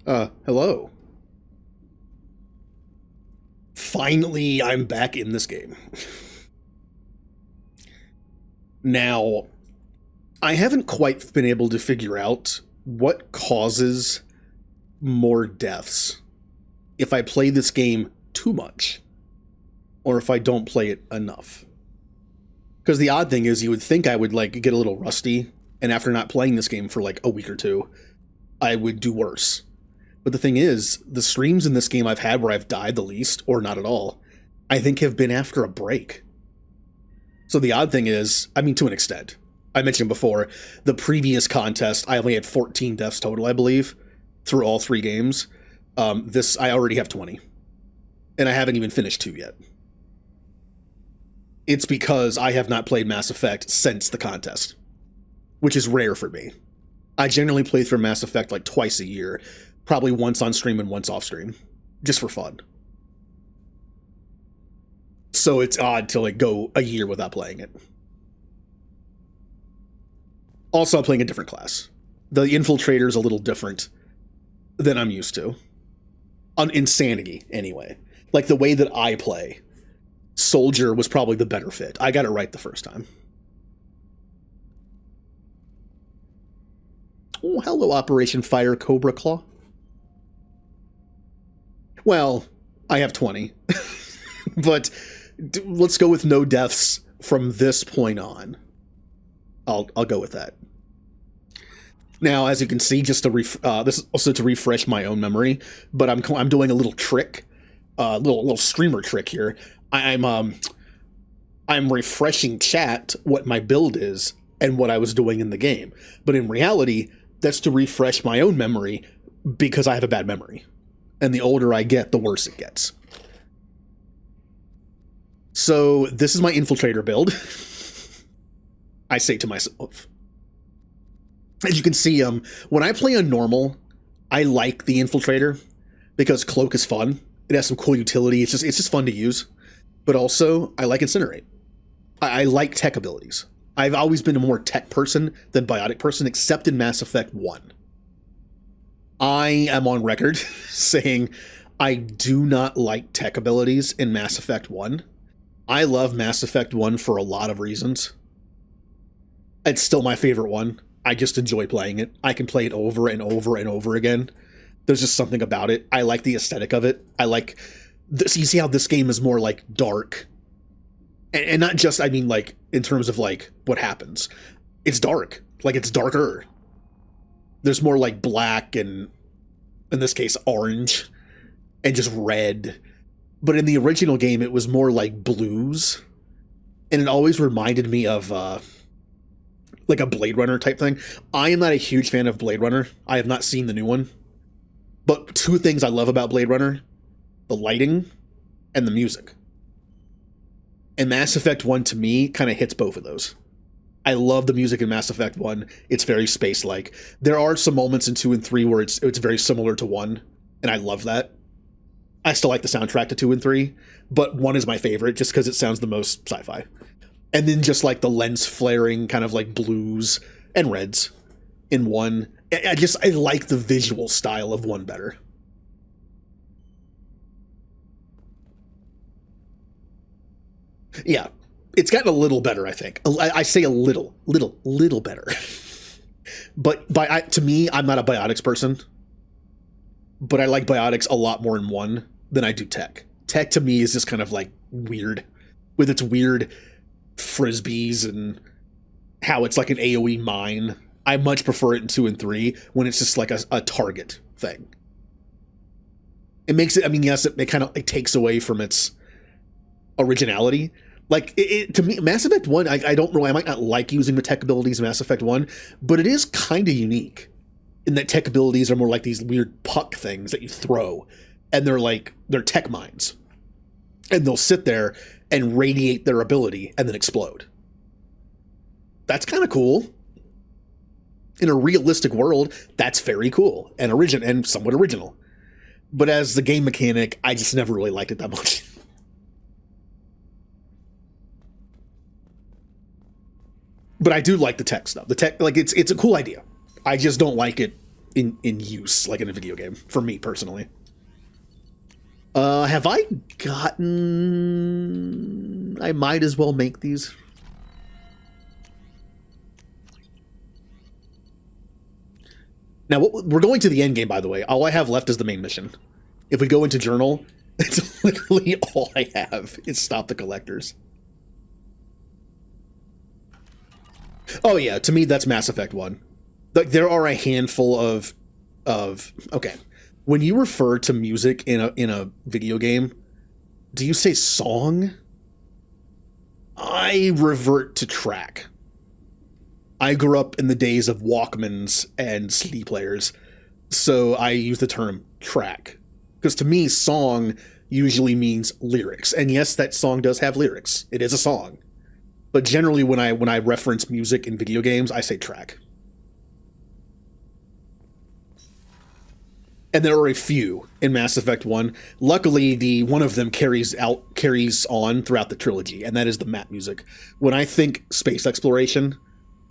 Hello. Finally, I'm back in this game. Now, I haven't quite been able to figure out what causes more deaths if I play this game too much or if I don't play it enough. Because the odd thing is, you would think I would like get a little rusty, and after not playing this game for like a week or two, I would do worse. But the thing is, the streams in this game I've had where I've died the least, or not at all, I think have been after a break. So the odd thing is, I mean, to an extent, I mentioned before, the previous contest, I only had 14 deaths total, I believe, through all three games. This, I already have 20. And I haven't even finished 2 yet. It's because I have not played Mass Effect since the contest, which is rare for me. I generally play through Mass Effect like twice a year, probably once on stream and once off stream, just for fun. So it's odd to like go a year without playing it. Also, I'm playing a different class. The Infiltrator is a little different than I'm used to. On Insanity, anyway. Like the way that I play, Soldier was probably the better fit. I got it right the first time. Oh, hello, Operation Fire Cobra Claw. Well, I have 20. But let's go with no deaths from this point on. I'll go with that. Now, as you can see, just to this is also to refresh my own memory, but I'm doing a little trick, little streamer trick here. I'm refreshing chat what my build is and what I was doing in the game, but in reality, that's to refresh my own memory because I have a bad memory, and the older I get, the worse it gets. So this is my Infiltrator build. I say to myself. As you can see, when I play on normal, I like the Infiltrator because cloak is fun. It has some cool utility. It's just fun to use. But also, I like Incinerate. I like tech abilities. I've always been a more tech person than biotic person, except in Mass Effect 1. I am on record saying I do not like tech abilities in Mass Effect 1. I love Mass Effect 1 for a lot of reasons. It's still my favorite one. I just enjoy playing it. I can play it over and over and over again. There's just something about it. I like the aesthetic of it. I like this. You see how this game is more like dark, and not just, I mean, like in terms of like what happens. It's dark. Like it's darker. There's more like black and, in this case, orange and just red. But in the original game, it was more like blues, and it always reminded me of like a Blade Runner type thing. I am not a huge fan of Blade Runner. I have not seen the new one. But two things I love about Blade Runner: the lighting and the music. And Mass Effect 1 to me kind of hits both of those. I love the music in Mass Effect 1. It's very space-like. There are some moments in 2 and 3 where it's very similar to 1, and I love that. I still like the soundtrack to 2 and 3, but 1 is my favorite just because it sounds the most sci-fi. And then just like the lens flaring kind of like blues and reds in 1. I like the visual style of 1 better. Yeah, it's gotten a little better, I think. I say a little better. But to me, I'm not a biotics person. But I like biotics a lot more in 1 than I do tech. Tech to me is just kind of like weird, with its weird frisbees and how it's like an AoE mine. I much prefer it in 2 and 3 when it's just like a target thing. It makes it, I mean, yes, it kind of it takes away from its originality. Like, to me, Mass Effect 1, I don't know, I might not like using the tech abilities in Mass Effect 1, but it is kind of unique in that tech abilities are more like these weird puck things that you throw, and they're tech mines. And they'll sit there and radiate their ability and then explode. That's kind of cool. In a realistic world, that's very cool and somewhat original. But as the game mechanic, I just never really liked it that much. But I do like the tech stuff. The tech, like, it's a cool idea. I just don't like it in use, like in a video game, for me personally. Have I gotten... I might as well make these. Now, we're going to the end game, by the way. All I have left is the main mission. If we go into journal, it's literally all I have is stop the collectors. Oh yeah, to me that's Mass Effect 1. Like, there are a handful of okay. When you refer to music in a video game, do you say song? I revert to track. I grew up in the days of Walkmans and CD players, so I use the term track. Because to me, song usually means lyrics. And yes, that song does have lyrics. It is a song. But generally, when I reference music in video games, I say track. And there are a few in Mass Effect 1. Luckily, one of them carries on throughout the trilogy, and that is the map music. When I think space exploration,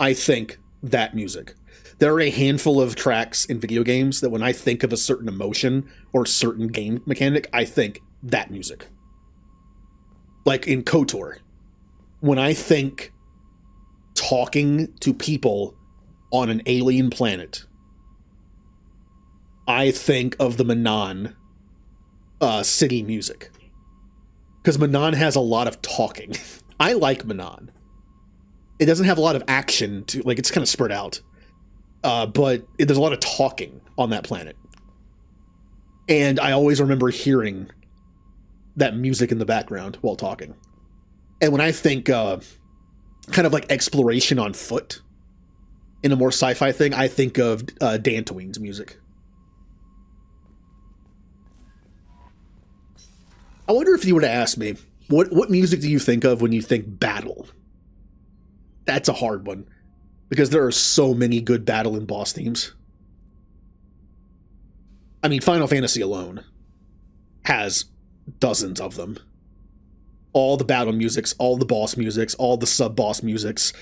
I think that music. There are a handful of tracks in video games that when I think of a certain emotion or certain game mechanic, I think that music. Like in KOTOR, when I think talking to people on an alien planet, I think of the Manan city music. Because Manan has a lot of talking. I like Manan. It doesn't have a lot of action to, like, it's kind of spread out. But there's a lot of talking on that planet. And I always remember hearing that music in the background while talking. And when I think kind of like exploration on foot in a more sci-fi thing, I think of Dantooine's music. I wonder if you were to ask me, what music do you think of when you think battle? That's a hard one, because there are so many good battle and boss themes. I mean, Final Fantasy alone has dozens of them. All the battle musics, all the boss musics, all the sub-boss musics,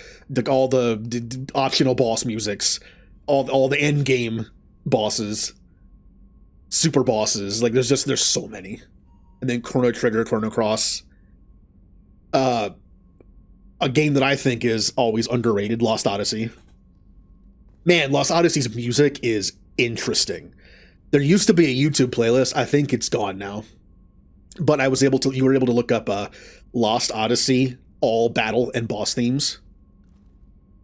all the optional boss musics, all the end game bosses, super bosses. Like, there's so many. And then Chrono Trigger, Chrono Cross. A game that I think is always underrated, Lost Odyssey. Man, Lost Odyssey's music is interesting. There used to be a YouTube playlist. I think it's gone now. But you were able to look up Lost Odyssey, all battle and boss themes.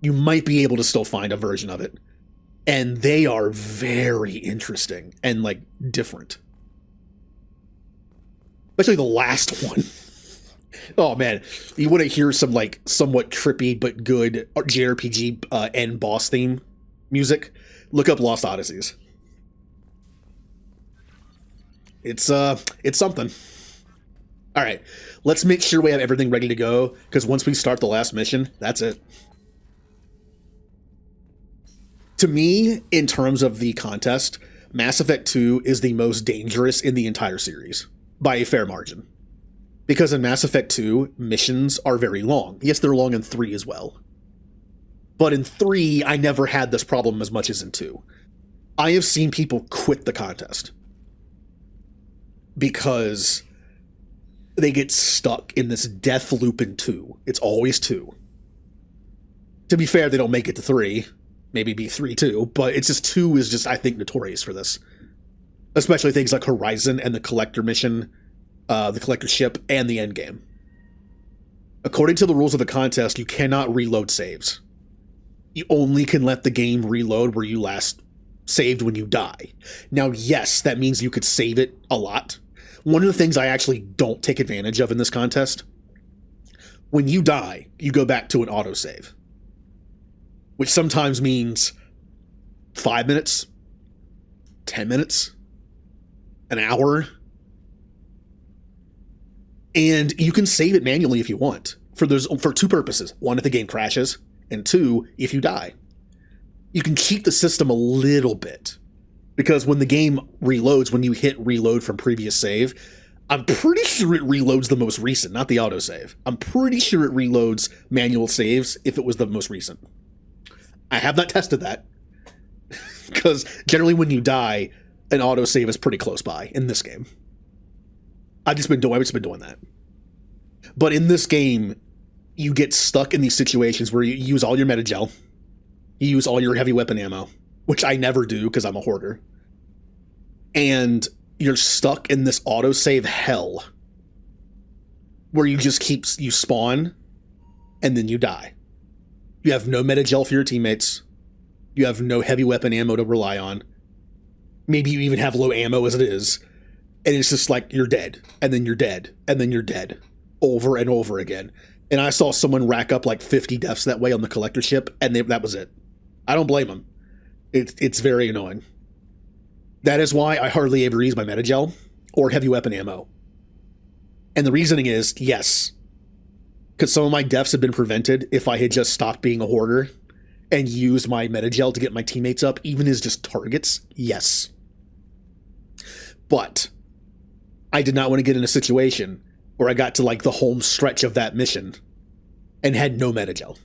You might be able to still find a version of it. And they are very interesting and, like, different. Especially the last one. Oh man, you want to hear some like somewhat trippy but good JRPG end boss theme music? Look up Lost Odysseys. It's something. All right, let's make sure we have everything ready to go, because once we start the last mission, that's it. To me, in terms of the contest, Mass Effect 2 is the most dangerous in the entire series, by a fair margin. Because in Mass Effect 2, missions are very long. Yes, they're long in 3 as well. But in 3, I never had this problem as much as in 2. I have seen people quit the contest because they get stuck in this death loop in 2. It's always 2. To be fair, they don't make it to 3. Maybe be 3 too, but it's just 2 is just, I think, notorious for this. Especially things like Horizon and the Collector mission, the Collector ship, and the endgame. According to the rules of the contest, you cannot reload saves. You only can let the game reload where you last saved when you die. Now, yes, that means you could save it a lot. One of the things I actually don't take advantage of in this contest, when you die, you go back to an autosave. Which sometimes means 5 minutes, 10 minutes, an hour. And you can save it manually if you want, for 2 purposes. 1, if the game crashes, and 2, if you die. You can cheat the system a little bit, because when the game reloads, when you hit reload from previous save, I'm pretty sure it reloads the most recent, not the autosave. I'm pretty sure it reloads manual saves if it was the most recent. I have not tested that, Because generally when you die, an autosave is pretty close by in this game. I've just been doing that. But in this game, you get stuck in these situations where you use all your meta-gel, you use all your heavy weapon ammo, which I never do because I'm a hoarder. And you're stuck in this autosave hell where you spawn and then you die. You have no meta-gel for your teammates. You have no heavy weapon ammo to rely on. Maybe you even have low ammo as it is. And it's just like you're dead, and then you're dead, and then you're dead, over and over again. And I saw someone rack up like 50 deaths that way on the collector ship, and that was it. I don't blame them. It's very annoying. That is why I hardly ever use my meta-gel or heavy weapon ammo. And the reasoning is, yes, because some of my deaths have been prevented if I had just stopped being a hoarder and used my meta-gel to get my teammates up, even as just targets, yes. But I did not want to get in a situation where I got to like the home stretch of that mission and had no meta-gel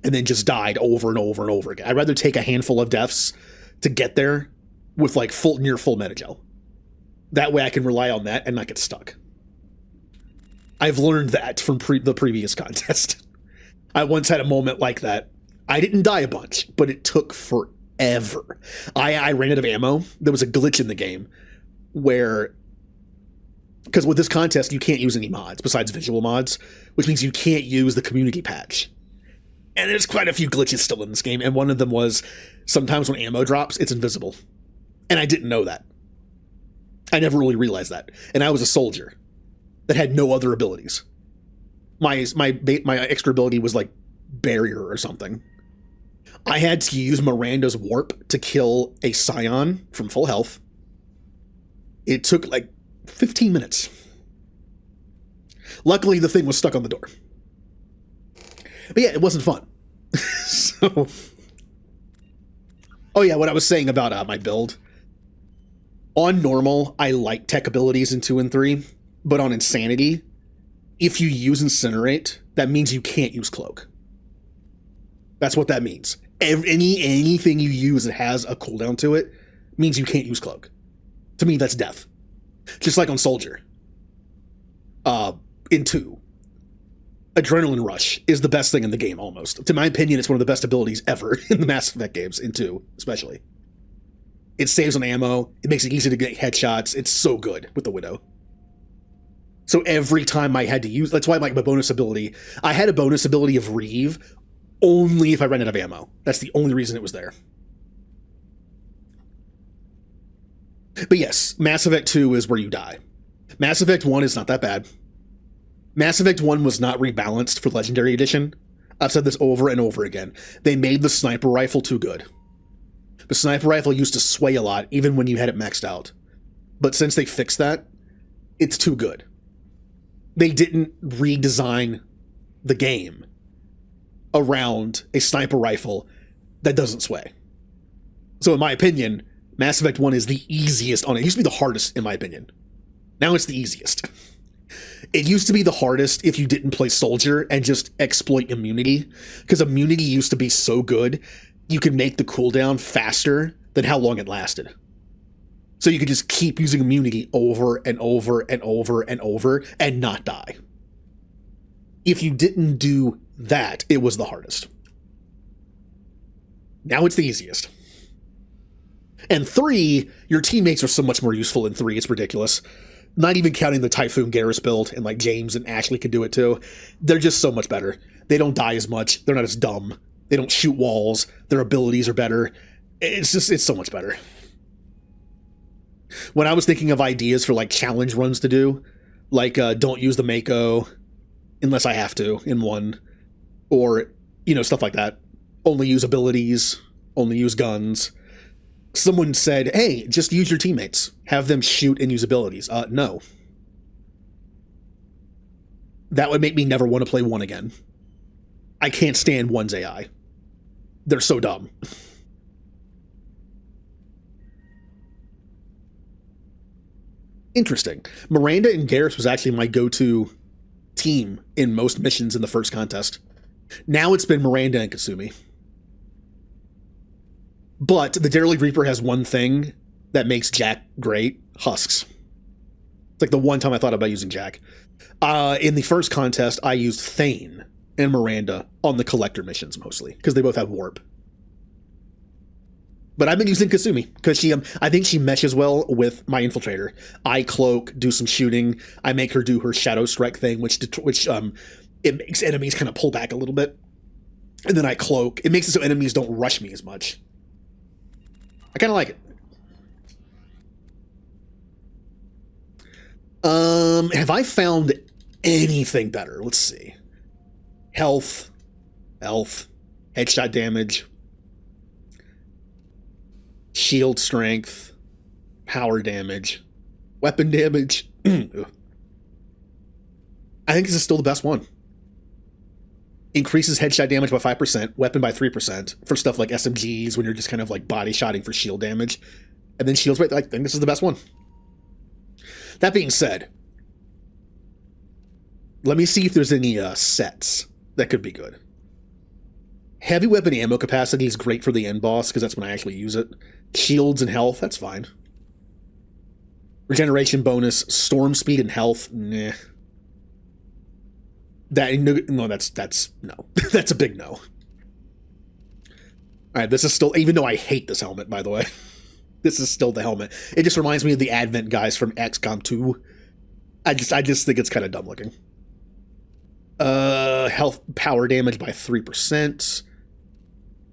and then just died over and over and over again. I'd rather take a handful of deaths to get there with like near full meta-gel. That way I can rely on that and not get stuck. I've learned that from the previous contest. I once had a moment like that. I didn't die a bunch, but it took forever. I ran out of ammo. There was a glitch in the game where, because with this contest, you can't use any mods besides visual mods, which means you can't use the community patch. And there's quite a few glitches still in this game, and one of them was sometimes when ammo drops, it's invisible. And I didn't know that. I never really realized that. And I was a soldier that had no other abilities. My extra ability was like barrier or something. I had to use Miranda's warp to kill a Scion from full health. It took like 15 minutes. Luckily, the thing was stuck on the door. But yeah, it wasn't fun. So, oh yeah, what I was saying about my build. On normal, I like tech abilities in 2 and 3, but on Insanity, if you use Incinerate, that means you can't use Cloak. That's what that means. Anything you use that has a cooldown to it means you can't use Cloak. To me, that's death. Just like on Soldier. In 2. Adrenaline Rush is the best thing in the game, almost. To my opinion, it's one of the best abilities ever in the Mass Effect games, in 2, especially. It saves on ammo. It makes it easy to get headshots. It's so good with the Widow. So every time I had to use... That's why my bonus ability... I had a bonus ability of Reeve only if I ran out of ammo. That's the only reason it was there. But yes, Mass Effect 2 is where you die. Mass Effect 1 is not that bad. Mass Effect 1 was not rebalanced for Legendary Edition. I've said this over and over again. They made the sniper rifle too good. The sniper rifle used to sway a lot, even when you had it maxed out. But since they fixed that, it's too good. They didn't redesign the game around a sniper rifle that doesn't sway. So in my opinion, Mass Effect 1 is the easiest on it. It used to be the hardest, in my opinion. Now it's the easiest. It used to be the hardest if you didn't play Soldier and just exploit immunity, because immunity used to be so good, you could make the cooldown faster than how long it lasted. So you could just keep using immunity over and over and over and over and not die. If you didn't do that, it was the hardest. Now it's the easiest. And 3, your teammates are so much more useful in 3, it's ridiculous. Not even counting the Typhoon Garrus build, and like James and Ashley can do it too. They're just so much better. They don't die as much. They're not as dumb. They don't shoot walls. Their abilities are better. It's so much better. When I was thinking of ideas for like challenge runs to do, like don't use the Mako unless I have to in 1, or, you know, stuff like that. Only use abilities, only use guns. Someone said, hey, just use your teammates. Have them shoot and use abilities. No. That would make me never want to play 1 again. I can't stand 1's AI. They're so dumb. Interesting. Miranda and Garrus was actually my go-to team in most missions in the first contest. Now it's been Miranda and Kasumi. But the Derelict Reaper has one thing that makes Jack great: husks. It's like the one time I thought about using Jack. In the first contest, I used Thane and Miranda on the collector missions mostly because they both have warp. But I've been using Kasumi because I think she meshes well with my Infiltrator. I cloak, do some shooting. I make her do her Shadow Strike thing, which it makes enemies kind of pull back a little bit. And then I cloak. It makes it so enemies don't rush me as much. I kind of like it. Have I found anything better? Let's see. Health, headshot damage, shield strength, power damage, weapon damage. I think this is still the best one. Increases headshot damage by 5%, weapon by 3% for stuff like SMGs when you're just kind of like body shotting for shield damage. And then shields, I think this is the best one. That being said, let me see if there's any sets that could be good. Heavy weapon ammo capacity is great for the end boss because that's when I actually use it. Shields and health, that's fine. Regeneration bonus, storm speed and health, nah. That's no. That's a big no. All right, this is still, even though I hate this helmet, by the way, this is still the helmet. It just reminds me of the Advent guys from XCOM 2. I just think it's kind of dumb looking. Health, power damage by 3%,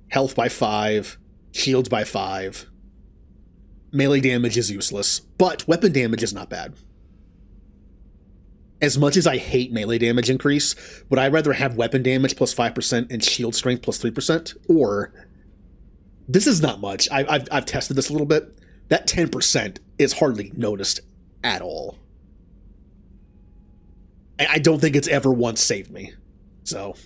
health by 5, shields by 5. Melee damage is useless, but weapon damage is not bad. As much as I hate melee damage increase, would I rather have weapon damage plus 5% and shield strength plus 3%? Or, this is not much. I've tested this a little bit. That 10% is hardly noticed at all. I don't think it's ever once saved me. So,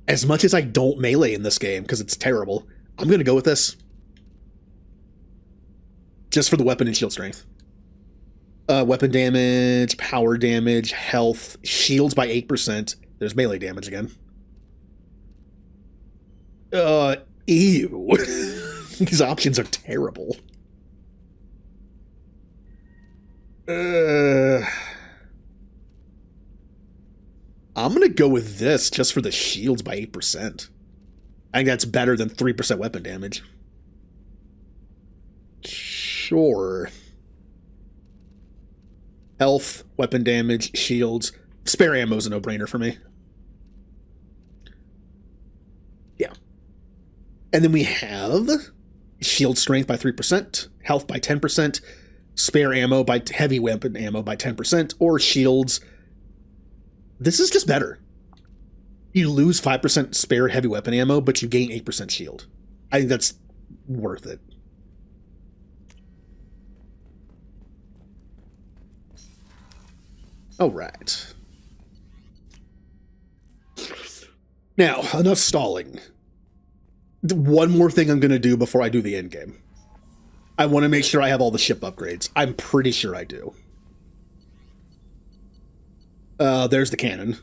as much as I don't melee in this game, because it's terrible, I'm going to go with this. Just for the weapon and shield strength. Weapon damage, power damage, health, shields by 8%. There's melee damage again. Ew. These options are terrible. I'm gonna go with this just for the shields by 8%. I think that's better than 3% weapon damage. Sure. Health, weapon damage, shields. Spare ammo's a no-brainer for me. Yeah. And then we have shield strength by 3%, health by 10%, spare ammo by heavy weapon ammo by 10%, or shields. This is just better. You lose 5% spare heavy weapon ammo, but you gain 8% shield. I think that's worth it. All right. Now, enough stalling. One more thing I'm going to do before I do the end game. I want to make sure I have all the ship upgrades. I'm pretty sure I do. There's the cannon.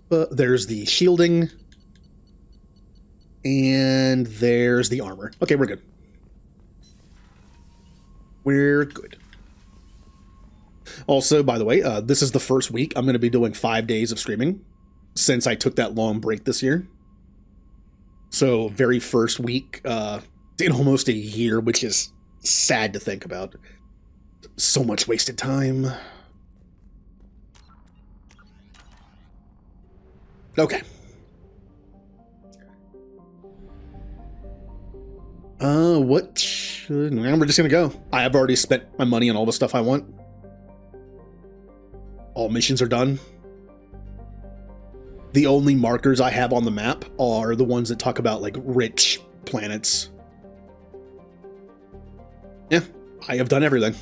There's the shielding. And there's the armor. Okay, we're good. We're good. Also, by the way, this is the first week I'm going to be doing 5 days of streaming since I took that long break this year. So, very first week in almost a year, which is sad to think about. So much wasted time. Okay. What should... We're just gonna go. I have already spent my money on all the stuff I want. All missions are done. The only markers I have on the map are the ones that talk about, like, rich planets. Yeah, I have done everything.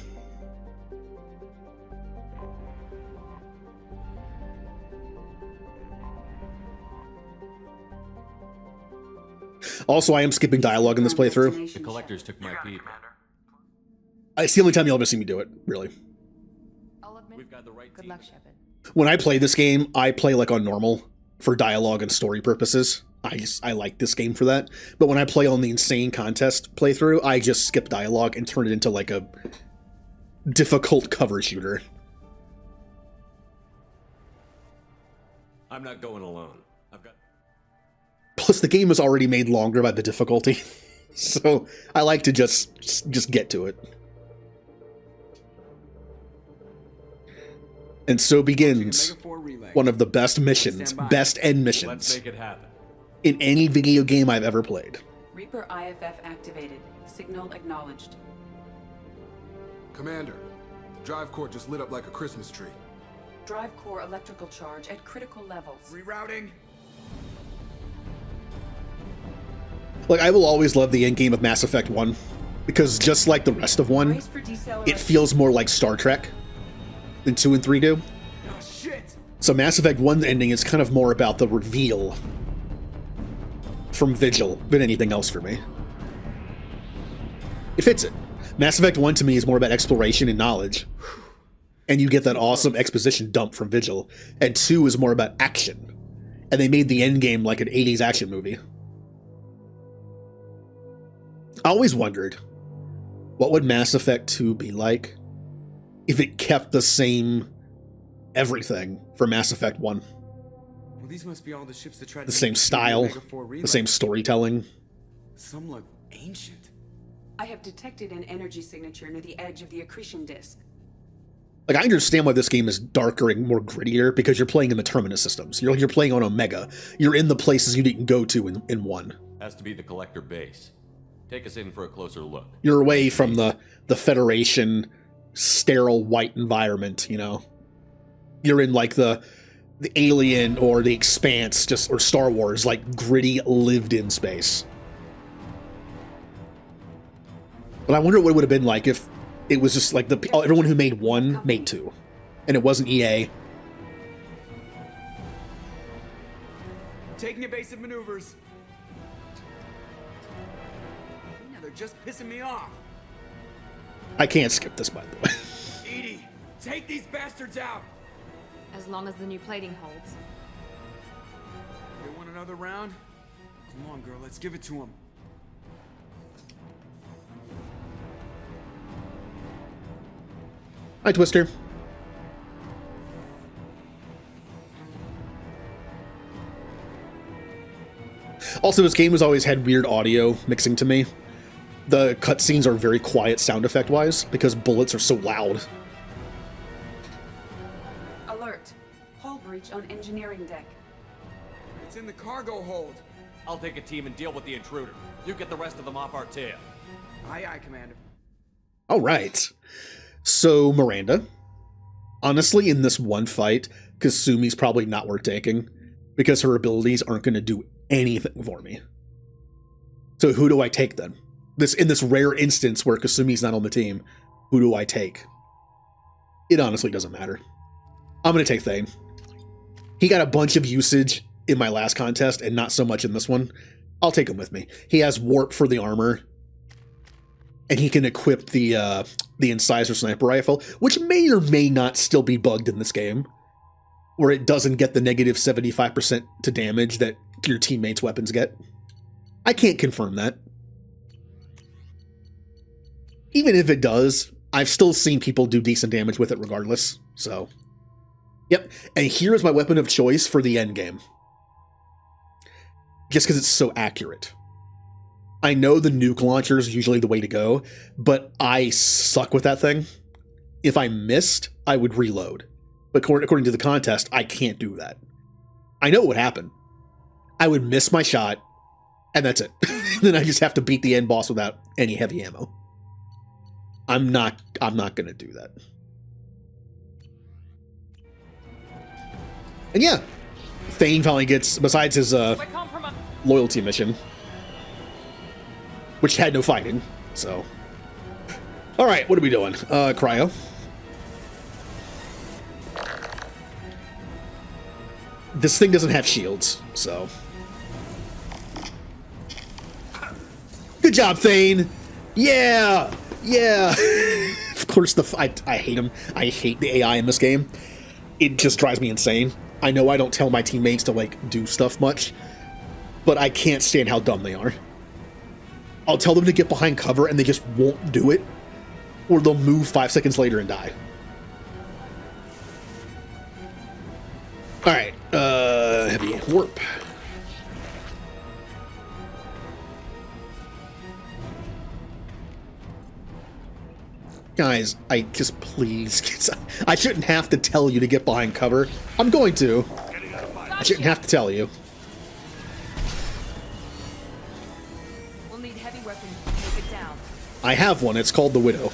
Also, I am skipping dialogue in this playthrough. The collectors took my peep. It's the only time you'll ever see me do it, really. I'll admit. We've got the right Good team. luck, Shepard. When I play this game, I play like on normal for dialogue and story purposes. I like this game for that. But when I play on the insane contest playthrough, I just skip dialogue and turn it into like a difficult cover shooter. I'm not going alone. I've got... Plus, the game is already made longer by the difficulty, so I like to just get to it. And so begins one of the best missions, best end missions. Let's make it happen. In any video game I've ever played. Reaper IFF activated. Signal acknowledged. Commander, the drive core just lit up like a Christmas tree. Drive core electrical charge at critical levels. Rerouting. Like, I will always love the endgame of Mass Effect 1, because just like the rest of 1, it feels more like Star Trek than 2 and 3 do. Oh, shit. So Mass Effect 1's ending is kind of more about the reveal from Vigil than anything else for me. It fits it. Mass Effect 1 to me is more about exploration and knowledge. And you get that awesome exposition dump from Vigil. And 2 is more about action. And they made the endgame like an 80s action movie. I always wondered, what would Mass Effect 2 be like if it kept the same everything for Mass Effect 1? Well, these must be all the ships that tried The same style, the same storytelling. Some look ancient. I have detected an energy signature near the edge of the accretion disk. Like, I understand why this game is darker and more grittier, because you're playing in the Terminus systems. You're playing on Omega. You're in the places you didn't go to in 1. Has to be the collector base. Take us in for a closer look. You're away from the Federation sterile white environment, you know? You're in, like, the Alien or the Expanse, or Star Wars, like, gritty, lived-in space. But I wonder what it would have been like if it was just like everyone who made 1 made 2, and it wasn't EA. Taking evasive maneuvers. Now they're just pissing me off. I can't skip this, by the way. Edie, take these bastards out. As long as the new plating holds. They want another round? Come on, girl, let's give it to them. Hi, Twister. Also, this game has always had weird audio mixing to me. The cutscenes are very quiet sound effect-wise, because bullets are so loud. Alert. Hull breach on engineering deck. It's in the cargo hold. I'll take a team and deal with the intruder. You get the rest of them off our tail. Aye, aye, Commander. All right. So, Miranda. Honestly, in this one fight, Kasumi's probably not worth taking, because her abilities aren't going to do anything for me. So who do I take then? In this rare instance where Kasumi's not on the team, who do I take? It honestly doesn't matter. I'm going to take Thane. He got a bunch of usage in my last contest and not so much in this one. I'll take him with me. He has warp for the armor, and he can equip the incisor sniper rifle, which may or may not still be bugged in this game, where it doesn't get the negative 75% to damage that your teammates' weapons get. I can't confirm that. Even if it does, I've still seen people do decent damage with it regardless, so... Yep, and here's my weapon of choice for the endgame. Just because it's so accurate. I know the nuke launcher is usually the way to go, but I suck with that thing. If I missed, I would reload. But according to the contest, I can't do that. I know what would happen. I would miss my shot, and that's it. Then I just have to beat the end boss without any heavy ammo. I'm not gonna do that. And yeah, Thane finally gets, besides his loyalty mission, which had no fighting, so. Alright, what are we doing? Cryo. This thing doesn't have shields, so. Good job, Thane! Yeah! Yeah! Of course, I hate him. I hate the AI in this game. it just drives me insane. I know I don't tell my teammates to, like, do stuff much, but I can't stand how dumb they are. I'll tell them to get behind cover, and they just won't do it, or they'll move 5 seconds later and die. Alright, heavy warp. Guys, I just please, I shouldn't have to tell you to get behind cover. I'm going to. I shouldn't have to tell you. We'll need heavy weapons to take it down. I have one. It's called the Widow.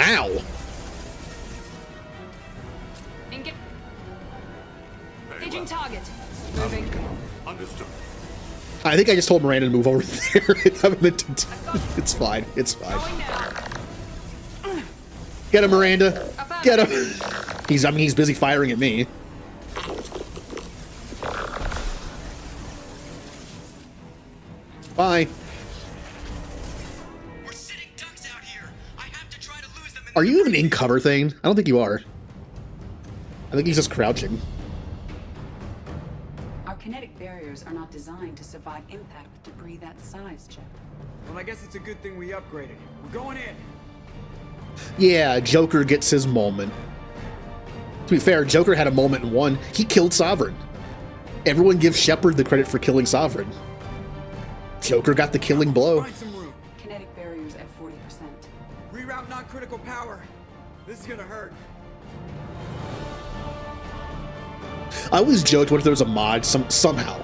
Ow! Engaging target. Moving. Understood. I think I just told Miranda to move over there. I haven't meant to. It's fine. It's fine. Going now. Get him, Miranda. Get him. He's busy firing at me. Bye. We're sitting ducks out here. I have to try to lose them. Are you even in cover thing? I don't think you are. I think he's just crouching. Our kinetic barriers are not designed to survive impact with debris that size, Jeff. Well, I guess it's a good thing we upgraded. We're going in. Yeah, Joker gets his moment. To be fair, Joker had a moment in 1. He killed Sovereign. Everyone gives Shepard the credit for killing Sovereign. Joker got the killing blow. Find some room. Kinetic barriers at 40%. Reroute non-critical power. This is gonna hurt. I always joked, what if there was a mod somehow?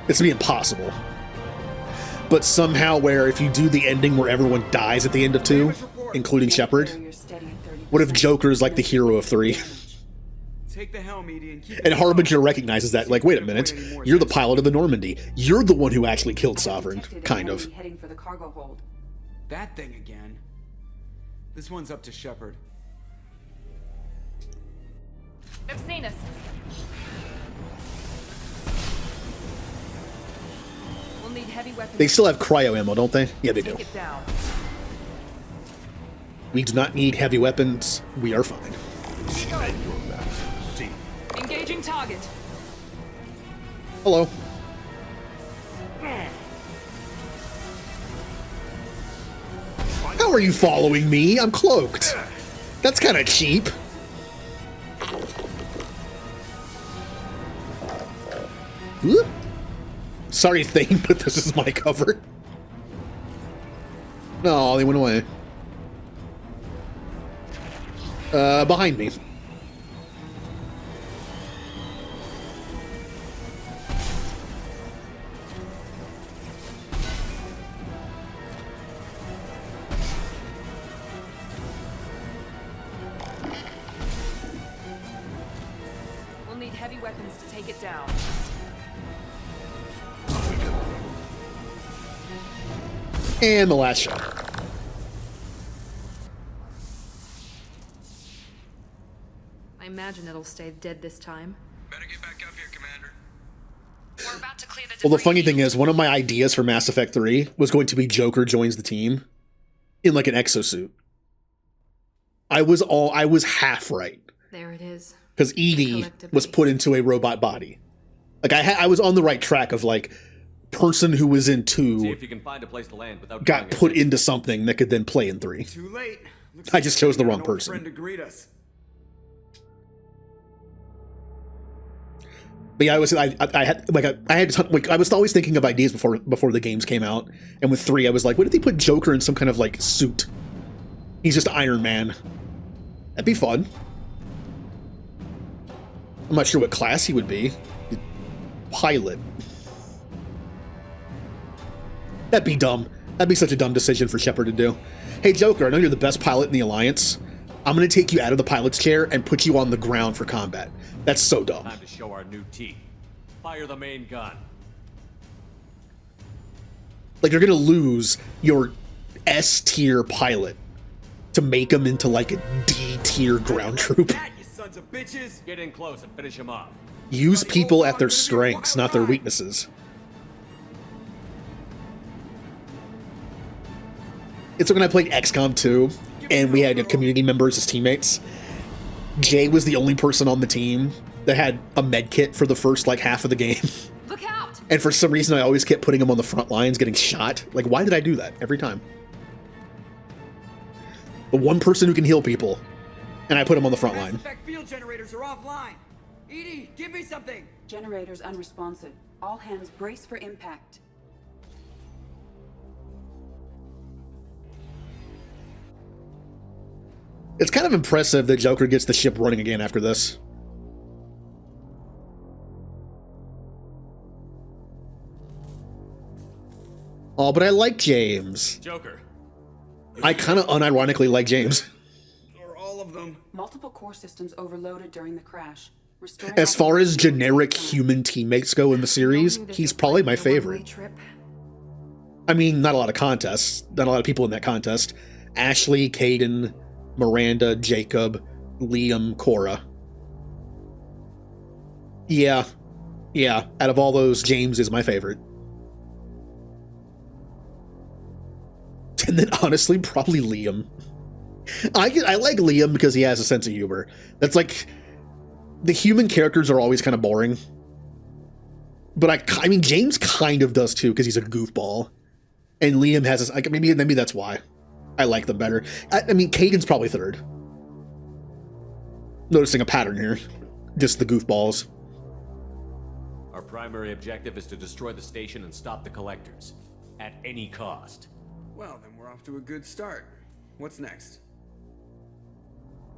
It's gonna be impossible. But somehow where if you do the ending where everyone dies at the end of 2, including Shepard, Barriers steady at 30%. what if Joker is like the hero of 3? Take the helm, Edie, and keep And it Harbinger recognizes that, like, wait a minute, you're the pilot of the Normandy. You're the one who actually killed Sovereign, Detected an kind of. enemy heading for the cargo hold. that thing again. This one's up to Shepard. They've seen us. We'll need heavy weapons. They still have cryo ammo, don't they? Yeah, they do. Take it down. We do not need heavy weapons. We are fine. Engaging target. Hello. How are you following me? I'm cloaked. That's kind of cheap. Whoop. Sorry, Thane, but this is my cover. No, they went away. Behind me. We'll need heavy weapons to take it down. And the last shot. I imagine it'll stay dead this time. Better get back up here, Commander. We're about to clear the Well, the debris. funny thing is, one of my ideas for Mass Effect 3 was going to be Joker joins the team in like an exosuit. I was half right There it is. because Edie was put into a robot body. Like I was on the right track of like person who was in See 2 if you can find a place to land without got drawing put attention. into something that could then play in 3. Too late. Looks I just chose the we got wrong an old person. friend to greet us. But yeah, I was I had like I had like I was always thinking of ideas before the games came out, and with 3 I was like, what if they put Joker in some kind of like suit? He's just Iron Man. That'd be fun. I'm not sure what class he would be. Pilot. That'd be dumb. That'd be such a dumb decision for Shepard to do. Hey Joker, I know you're the best pilot in the Alliance. I'm gonna take you out of the pilot's chair and put you on the ground for combat. That's so dumb. Time to show our new teeth. Fire the main gun. Like, you're gonna lose your S-tier pilot to make him into like a D-tier ground troop. That, you sons of bitches! Get in close and finish him off. Use people at their strengths, not their weaknesses. It's like when I played XCOM 2, and we had community members as teammates. Jay was the only person on the team that had a med kit for the first like half of the game. Look out! And for some reason I always kept putting him on the front lines getting shot. Like, why did I do that every time? The one person who can heal people, and I put him on the front Mass line. effect field generators are offline. Edie, give me something. Generators unresponsive. All hands brace for impact. It's kind of impressive that Joker gets the ship running again after this. Oh, but I like James. Joker. I kind of unironically like James. Or all of them. Multiple core systems overloaded during the crash. Restoring As far as operation generic time. human teammates go in the series, he's probably my favorite. I mean, not a lot of contests. Not a lot of people in that contest. Ashley, Caden, Miranda, Jacob, Liam, Cora. Yeah. Yeah. Out of all those, James is my favorite. And then honestly, probably Liam. I like Liam because he has a sense of humor. That's like, the human characters are always kind of boring. But I mean, James kind of does too because he's a goofball. And Liam has this, like, maybe that's why I like them better. I mean, Caden's probably third. Noticing a pattern here. Just the goofballs. Our primary objective is to destroy the station and stop the collectors. At any cost. Well, then we're off to a good start. What's next?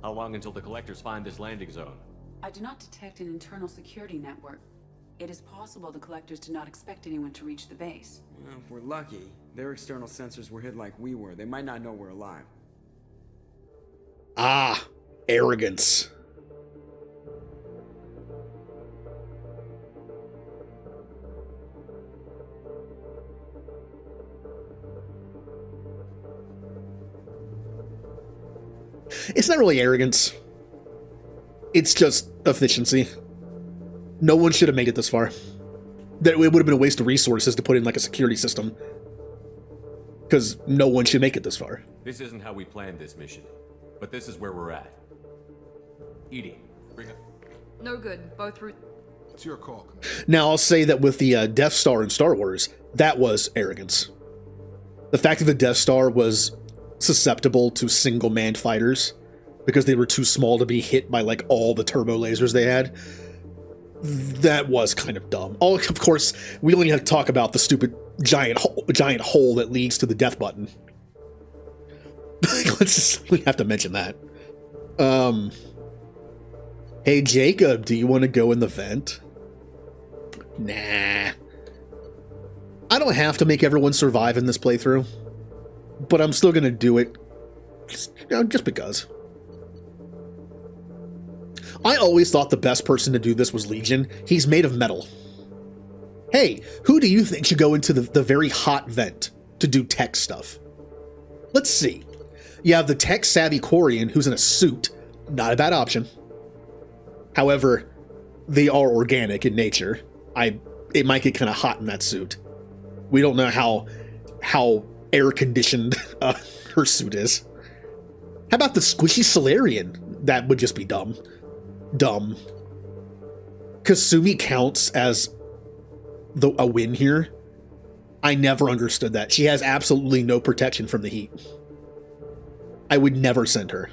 How long until the collectors find this landing zone? I do not detect an internal security network. It is possible the collectors did not expect anyone to reach the base. Well, if we're lucky, their external sensors were hid like we were. They might not know we're alive. Ah, arrogance. It's not really arrogance. It's just efficiency. No one should have made it this far. That it would have been a waste of resources to put in like a security system. Because no one should make it this far. This isn't how we planned this mission, but this is where we're at. Edie, bring up. No good. Both routes. It's your call, Commander. Now, I'll say that with the Death Star in Star Wars, that was arrogance. The fact that the Death Star was susceptible to single-manned fighters because they were too small to be hit by like all the turbo lasers they had, that was kind of dumb. Oh, of course, we only have to talk about the stupid giant hole that leads to the death button. We have to mention that. Hey Jacob, do you want to go in the vent? Nah. I don't have to make everyone survive in this playthrough, but I'm still gonna do it, just because. I always thought the best person to do this was Legion. He's made of metal. Hey, who do you think should go into the very hot vent to do tech stuff? Let's see. You have the tech-savvy Quarian who's in a suit. Not a bad option. However, they are organic in nature. It might get kind of hot in that suit. We don't know how air-conditioned her suit is. How about the squishy Solarian? That would just be dumb. Dumb. Kasumi counts as a win here. I never understood that. She has absolutely no protection from the heat. I would never send her.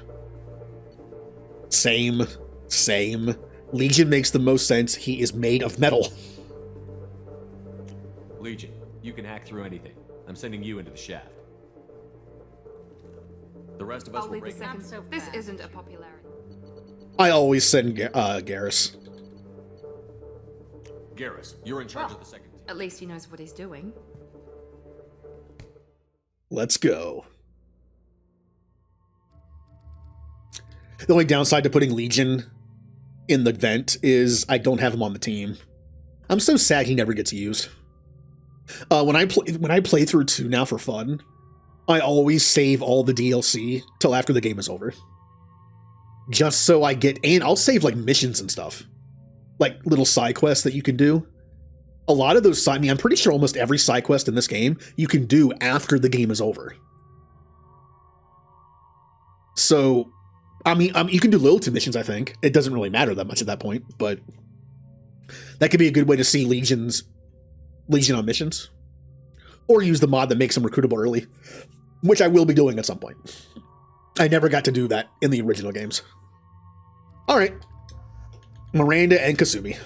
Same. Legion makes the most sense. He is made of metal. Legion, you can hack through anything. I'm sending you into the shaft. The rest of us I'll will leave the break. second. This isn't a popularity. I always send Garrus. Garrus, you're in charge of the second team. At least he knows what he's doing. Let's go. The only downside to putting Legion in the vent is I don't have him on the team. I'm so sad he never gets used. When I play through 2 now for fun, I always save all the DLC till after the game is over. Just so I get, and I'll save like missions and stuff. Like little side quests that you can do. A lot of those I'm pretty sure almost every side quest in this game you can do after the game is over. So I mean, you can do loyalty missions, I think. It doesn't really matter that much at that point, but that could be a good way to see Legion on missions. Or use the mod that makes them recruitable early, which I will be doing at some point. I never got to do that in the original games. Alright. Miranda and Kasumi.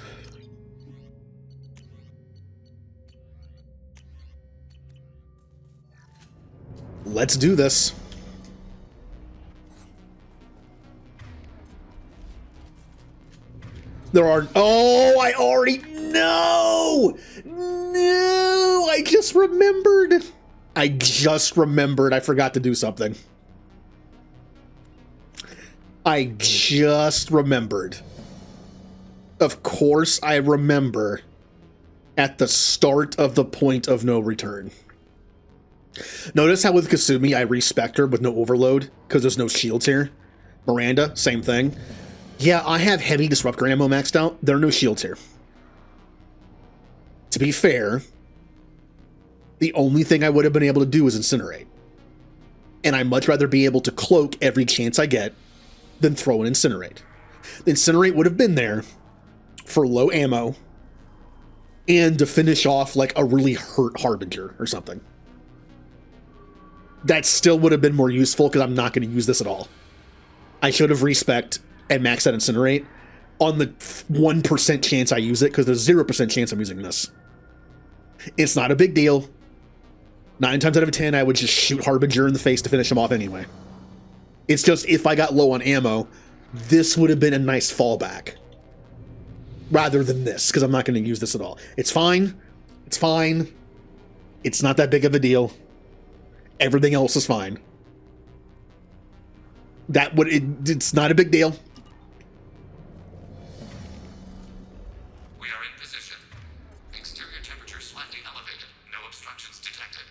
Let's do this. There are... Oh, I already... No! No! I just remembered. I forgot to do something. I just remembered. Of course I remember at the start of the point of no return. Notice how with Kasumi I respect her with no overload because there's no shields here. Miranda, same thing. Yeah, I have heavy disruptor ammo maxed out. There are no shields here. To be fair, the only thing I would have been able to do is incinerate. And I'd much rather be able to cloak every chance I get than throw an incinerate. The incinerate would have been there for low ammo and to finish off like a really hurt Harbinger or something. That still would have been more useful because I'm not going to use this at all. I should have respect and max that incinerate on the 1% chance I use it because there's 0% chance I'm using this. It's not a big deal. 9 times out of 10, I would just shoot Harbinger in the face to finish him off anyway. It's just if I got low on ammo, this would have been a nice fallback. Rather than this, because I'm not going to use this at all. It's fine. It's fine. It's not that big of a deal. Everything else is fine. It's not a big deal. We are in position. Exterior temperature slightly elevated. No obstructions detected.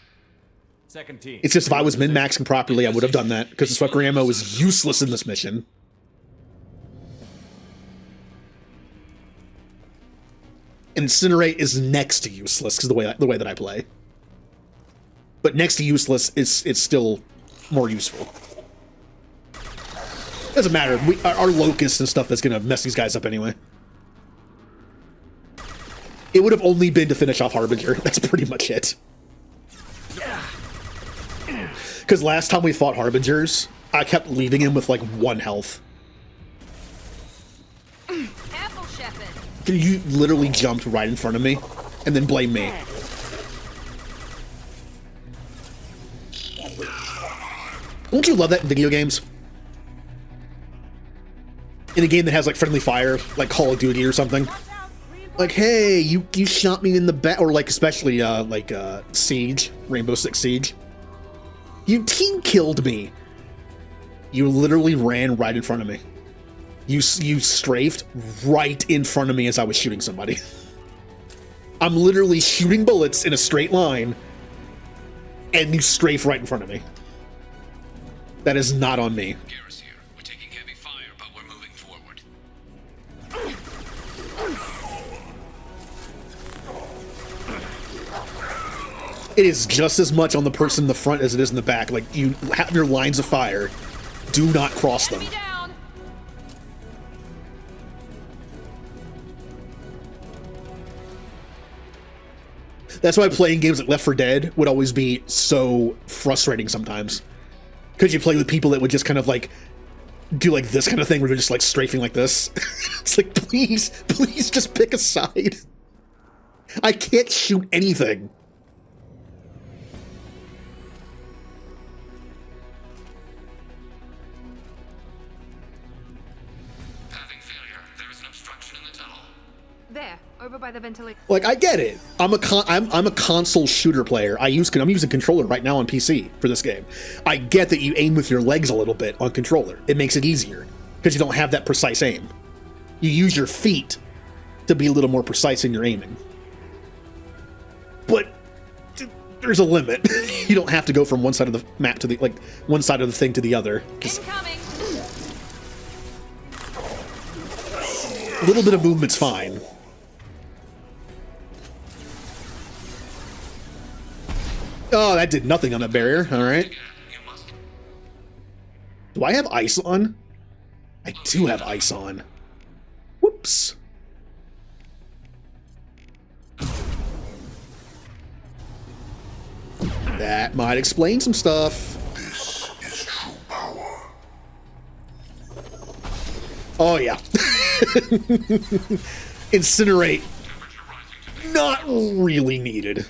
Second team. It's just if I was min-maxing properly, I would have done that, because the Swecker ammo is useless in this mission. Incinerate is next to useless, because the way that I play. But next to useless is still more useful. Doesn't matter. Our locusts and stuff that's going to mess these guys up anyway. It would have only been to finish off Harbinger. That's pretty much it. Because last time we fought Harbingers, I kept leaving him with like 1 health. Apple Shepherd. You literally jumped right in front of me and then blame me. Don't you love that in video games? In a game that has like friendly fire, like Call of Duty or something. Like, hey, you shot me in the back, or like especially Siege, Rainbow Six Siege. You team killed me. You literally ran right in front of me. You strafed right in front of me as I was shooting somebody. I'm literally shooting bullets in a straight line, and you strafe right in front of me. That is not on me. Garrus here. We're taking heavy fire, but we're moving forward. It is just as much on the person in the front as it is in the back. Like, you have your lines of fire. Do not cross them. Enemy down. That's why playing games like Left 4 Dead would always be so frustrating sometimes. Because you play with people that would just kind of like do like this kind of thing where they're just like strafing like this. It's like, please just pick a side. I can't shoot anything. Having failure. There is an obstruction in the tunnel. There, over by the ventilator. Like, I get it. I'm a console shooter player. I'm using controller right now on PC for this game. I get that you aim with your legs a little bit on controller. It makes it easier because you don't have that precise aim. You use your feet to be a little more precise in your aiming. But there's a limit. You don't have to go from one side of the map to the one side of the thing to the other. Incoming. A little bit of movement's fine. Oh, that did nothing on that barrier. All right. You must. Do I have ice on? I do have ice on. Whoops. That might explain some stuff. This is true power. Oh, yeah. Incinerate. Not really needed.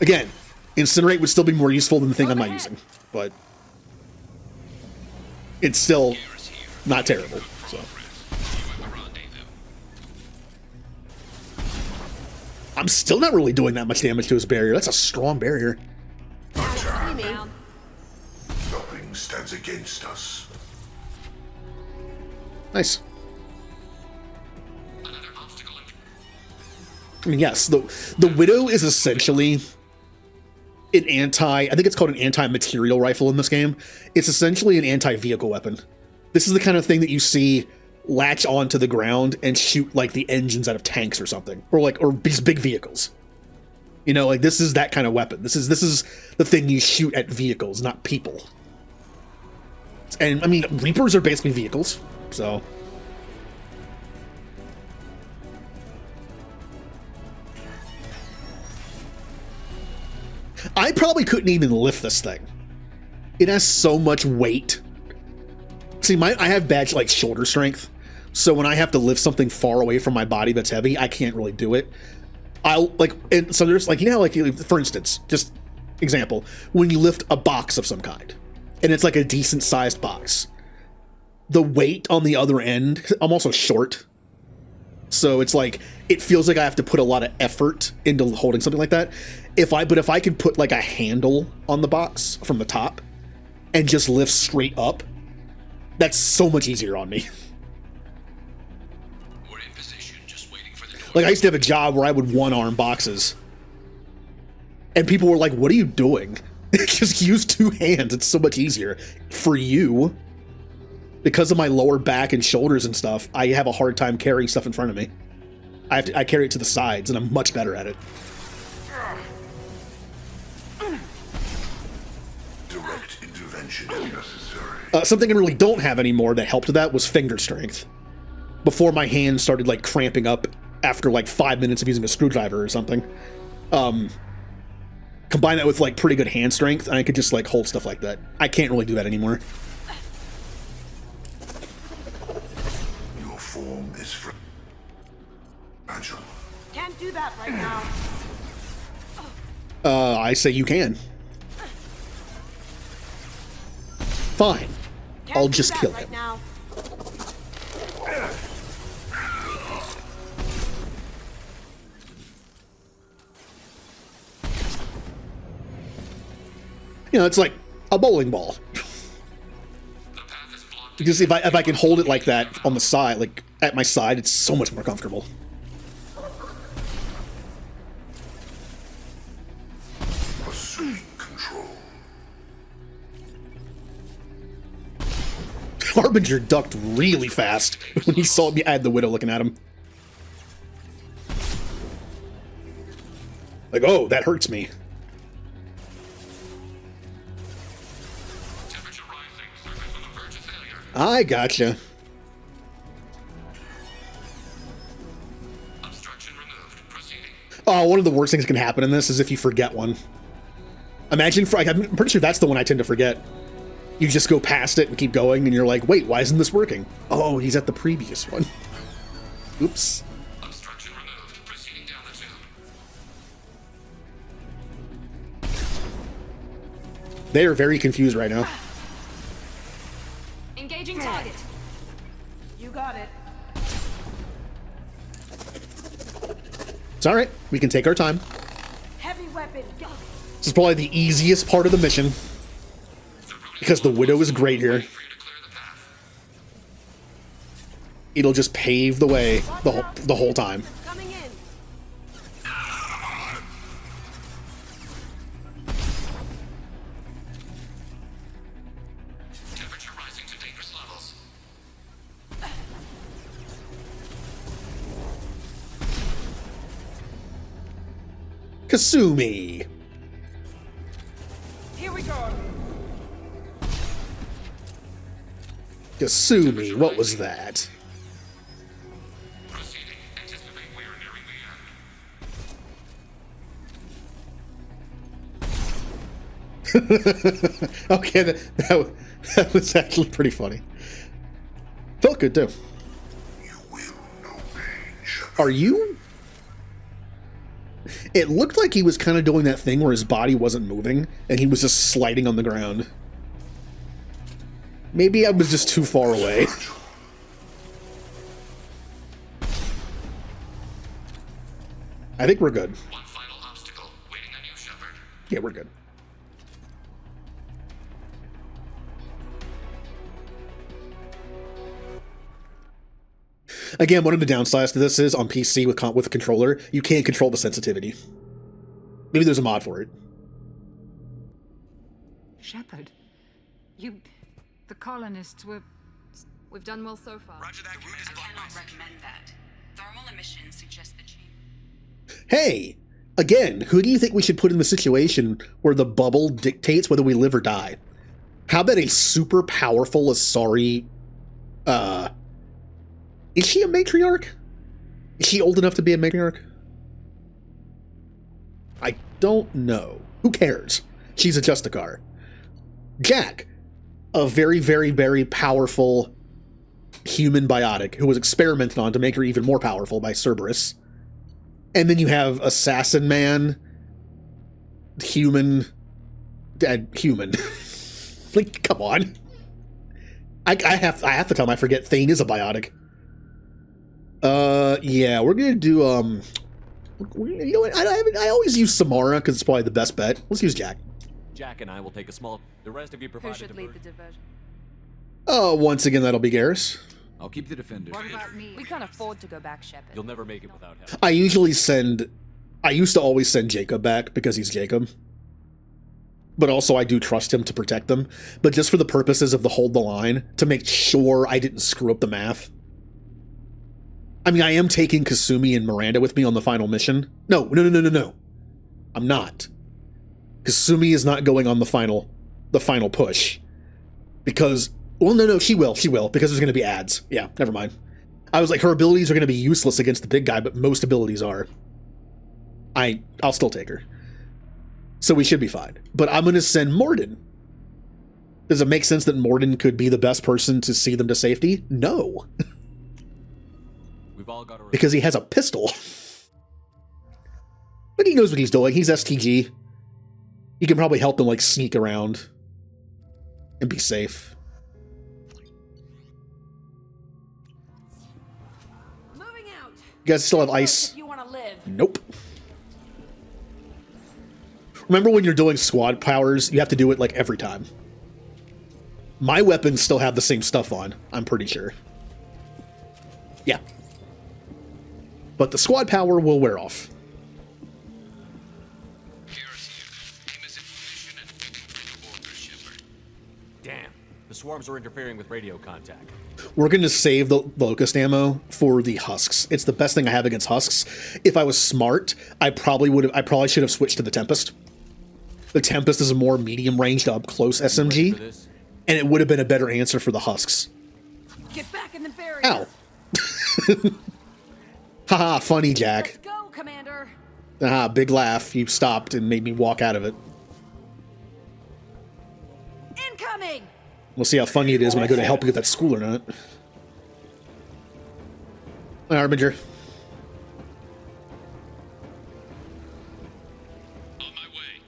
Again, Incinerate would still be more useful than the thing I'm not using, but it's still not terrible. So I'm still not really doing that much damage to his barrier. That's a strong barrier. Down. Nothing stands against us. Nice. Another obstacle in I mean, yes, the Widow is essentially an I think it's called an anti-material rifle in this game. It's essentially an anti-vehicle weapon. This is the kind of thing that you see latch onto the ground and shoot like the engines out of tanks or something, or these big vehicles. You know, like this is that kind of weapon. This is the thing you shoot at vehicles, not people. And I mean, Reapers are basically vehicles, so. I probably couldn't even lift this thing. It has so much weight. See, I have bad like shoulder strength, so when I have to lift something far away from my body that's heavy, I can't really do it. And so there's like, you know, like for instance, just example, when you lift a box of some kind, and it's like a decent sized box, the weight on the other end, I'm also short, so it's like, it feels like I have to put a lot of effort into holding something like that. If I could put like a handle on the box from the top and just lift straight up, that's so much easier on me. We're in position, just waiting for the door. Like I used to have a job where I would one-arm boxes, and people were like, "What are you doing?" Just use two hands. It's so much easier for you. Because of my lower back and shoulders and stuff, I have a hard time carrying stuff in front of me. I carry it to the sides, and I'm much better at it. Direct intervention is necessary. Something I really don't have anymore that helped with that was finger strength. Before my hands started like cramping up after like 5 minutes of using a screwdriver or something. Combine that with like pretty good hand strength, and I could just like hold stuff like that. I can't really do that anymore. Your form is fragile. Can't do that right now. I say you can. Fine. Can't I'll do just that kill right him. now. You know, it's like a bowling ball. The path is blocked. Because if I can hold it like that on the side, like at my side, it's so much more comfortable. Assuming control. Harbinger ducked really fast when he saw me add the Widow looking at him. Like, oh, that hurts me. Temperature rising. Surface on the verge of failure. I gotcha. Obstruction removed. Proceeding. Oh, one of the worst things that can happen in this is if you forget one. Imagine, I'm pretty sure that's the one I tend to forget. You just go past it and keep going, and you're like, wait, why isn't this working? Oh, he's at the previous one. Oops. Obstruction removed. Proceeding down the tube. They are very confused right now. Engaging target. You got it. It's alright, we can take our time. Heavy weapon. Go. This is probably the easiest part of the mission, because the Widow is great here. For you to clear the path. It'll just pave the way the whole time. Coming in. Temperature rising to dangerous levels. Kasumi! Here we go. Kasumi, what was that? Proceeding. Anticipate we are nearing the end. Okay, that was actually pretty funny. Felt good too. You will know pain, Shepard. Are you? It looked like he was kind of doing that thing where his body wasn't moving and he was just sliding on the ground. Maybe I was just too far away. I think we're good. One final obstacle waiting on you, Shepard. Yeah, we're good. Again, one of the downsides to this is on PC with a controller, you can't control the sensitivity. Maybe there's a mod for it. Shepard, the colonists were... We've done well so far. Roger that, Commander. I cannot recommend that. Thermal emissions suggest the chamber. Hey, again, who do you think we should put in the situation where the bubble dictates whether we live or die? How about a super powerful Asari, is she a matriarch? Is she old enough to be a matriarch? I don't know. Who cares? She's a Justicar. Jack, a very, very, very powerful human biotic who was experimented on to make her even more powerful by Cerberus. And then you have Assassin Man, human, human. Like, come on. I have to tell him I forget Thane is a biotic. Yeah, we're gonna do, you know what, I always use Samara because it's probably the best bet. Let's use Jack. Jack and I will take a small... The rest of you Who provide a should lead the diversion. diversion? Once again, that'll be Garrus. I'll keep the defenders. What about me? We can't afford to go back, Shepard. You'll never make it without help. I used to always send Jacob back because he's Jacob. But also I do trust him to protect them. But just for the purposes of the hold the line, to make sure I didn't screw up the math. I mean, I am taking Kasumi and Miranda with me on the final mission. No. I'm not. Kasumi is not going on the final push. Because, well, no, she will, because there's going to be ads. Yeah, never mind. I was like, her abilities are going to be useless against the big guy, but most abilities are. I'll still take her. So we should be fine. But I'm going to send Morden. Does it make sense that Morden could be the best person to see them to safety? No. We've all got to... Because he has a pistol. But he knows what he's doing. He's STG. He can probably help them, like, sneak around and be safe. Moving out. You guys still have ice? If you want to live. Nope. Remember when you're doing squad powers, you have to do it, like, every time. My weapons still have the same stuff on, I'm pretty sure. Yeah. But the squad power will wear off. Garrus here. Aim is in position and infiltrate orders, Shepard. Damn. The swarms are interfering with radio contact. We're going to save the Locust ammo for the Husks. It's the best thing I have against Husks. If I was smart, I probably should have switched to the Tempest. The Tempest is a more medium-ranged up-close Ready SMG, for this? and it would have been a better answer for the Husks. Get back in the barrier. Ow. Haha, funny, Let's Jack. go, Commander. Haha, big laugh. You stopped and made me walk out of it. Incoming. We'll see how funny it is when I go to help you get that school or not. Hi, Harbinger. On my way.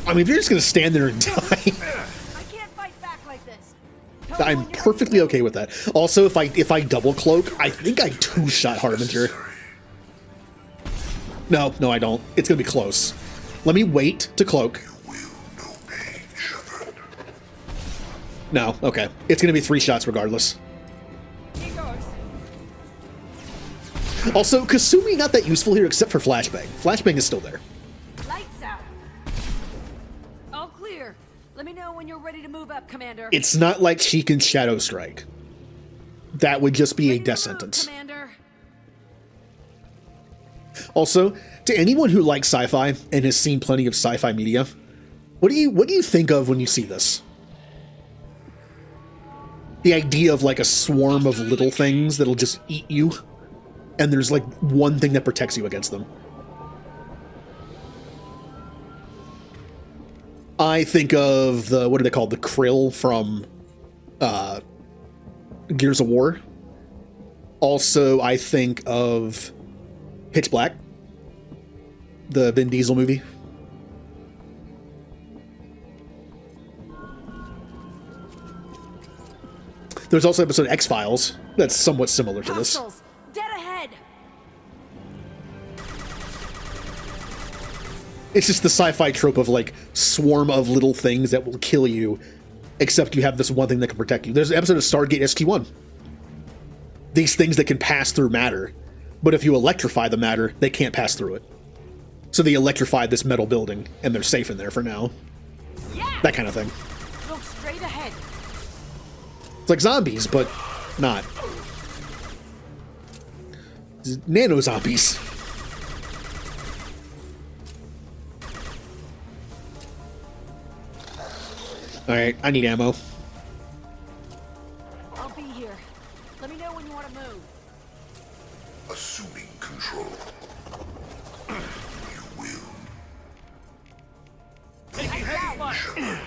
I mean, if you're just going to stand there and die, I can't fight back like this. Tell I'm me when you're perfectly ready. okay with that. Also, if I double cloak, I think I two-shot Harbinger. No, I don't. It's going to be close. Let me wait to cloak. Will know pain, Shepard. No, okay. It's going to be 3 shots regardless. Here goes. Also, Kasumi not that useful here except for Flashbang. Flashbang is still there. Lights out. All clear. Let me know when you're ready to move up, Commander. It's not like she can Shadow Strike. That would just be a Ready to death move, sentence. Commander. Also, to anyone who likes sci-fi and has seen plenty of sci-fi media, what do you think of when you see this? The idea of like a swarm of little things that'll just eat you, and there's like one thing that protects you against them. I think of the, what are they called? The krill from Gears of War. Also, I think of Pitch Black, the Vin Diesel movie. There's also an episode of X-Files that's somewhat similar to this. Hostiles, dead ahead. It's just the sci-fi trope of like swarm of little things that will kill you, except you have this one thing that can protect you. There's an episode of Stargate SG-1. These things that can pass through matter, but if you electrify the matter, they can't pass through it. So they electrify this metal building, and they're safe in there for now. Yeah. That kind of thing. Look straight ahead. It's like zombies, but not. Nano zombies. Alright, I need ammo. I'll be here. Let me know when you want to move. Assuming control. You will. Shepard.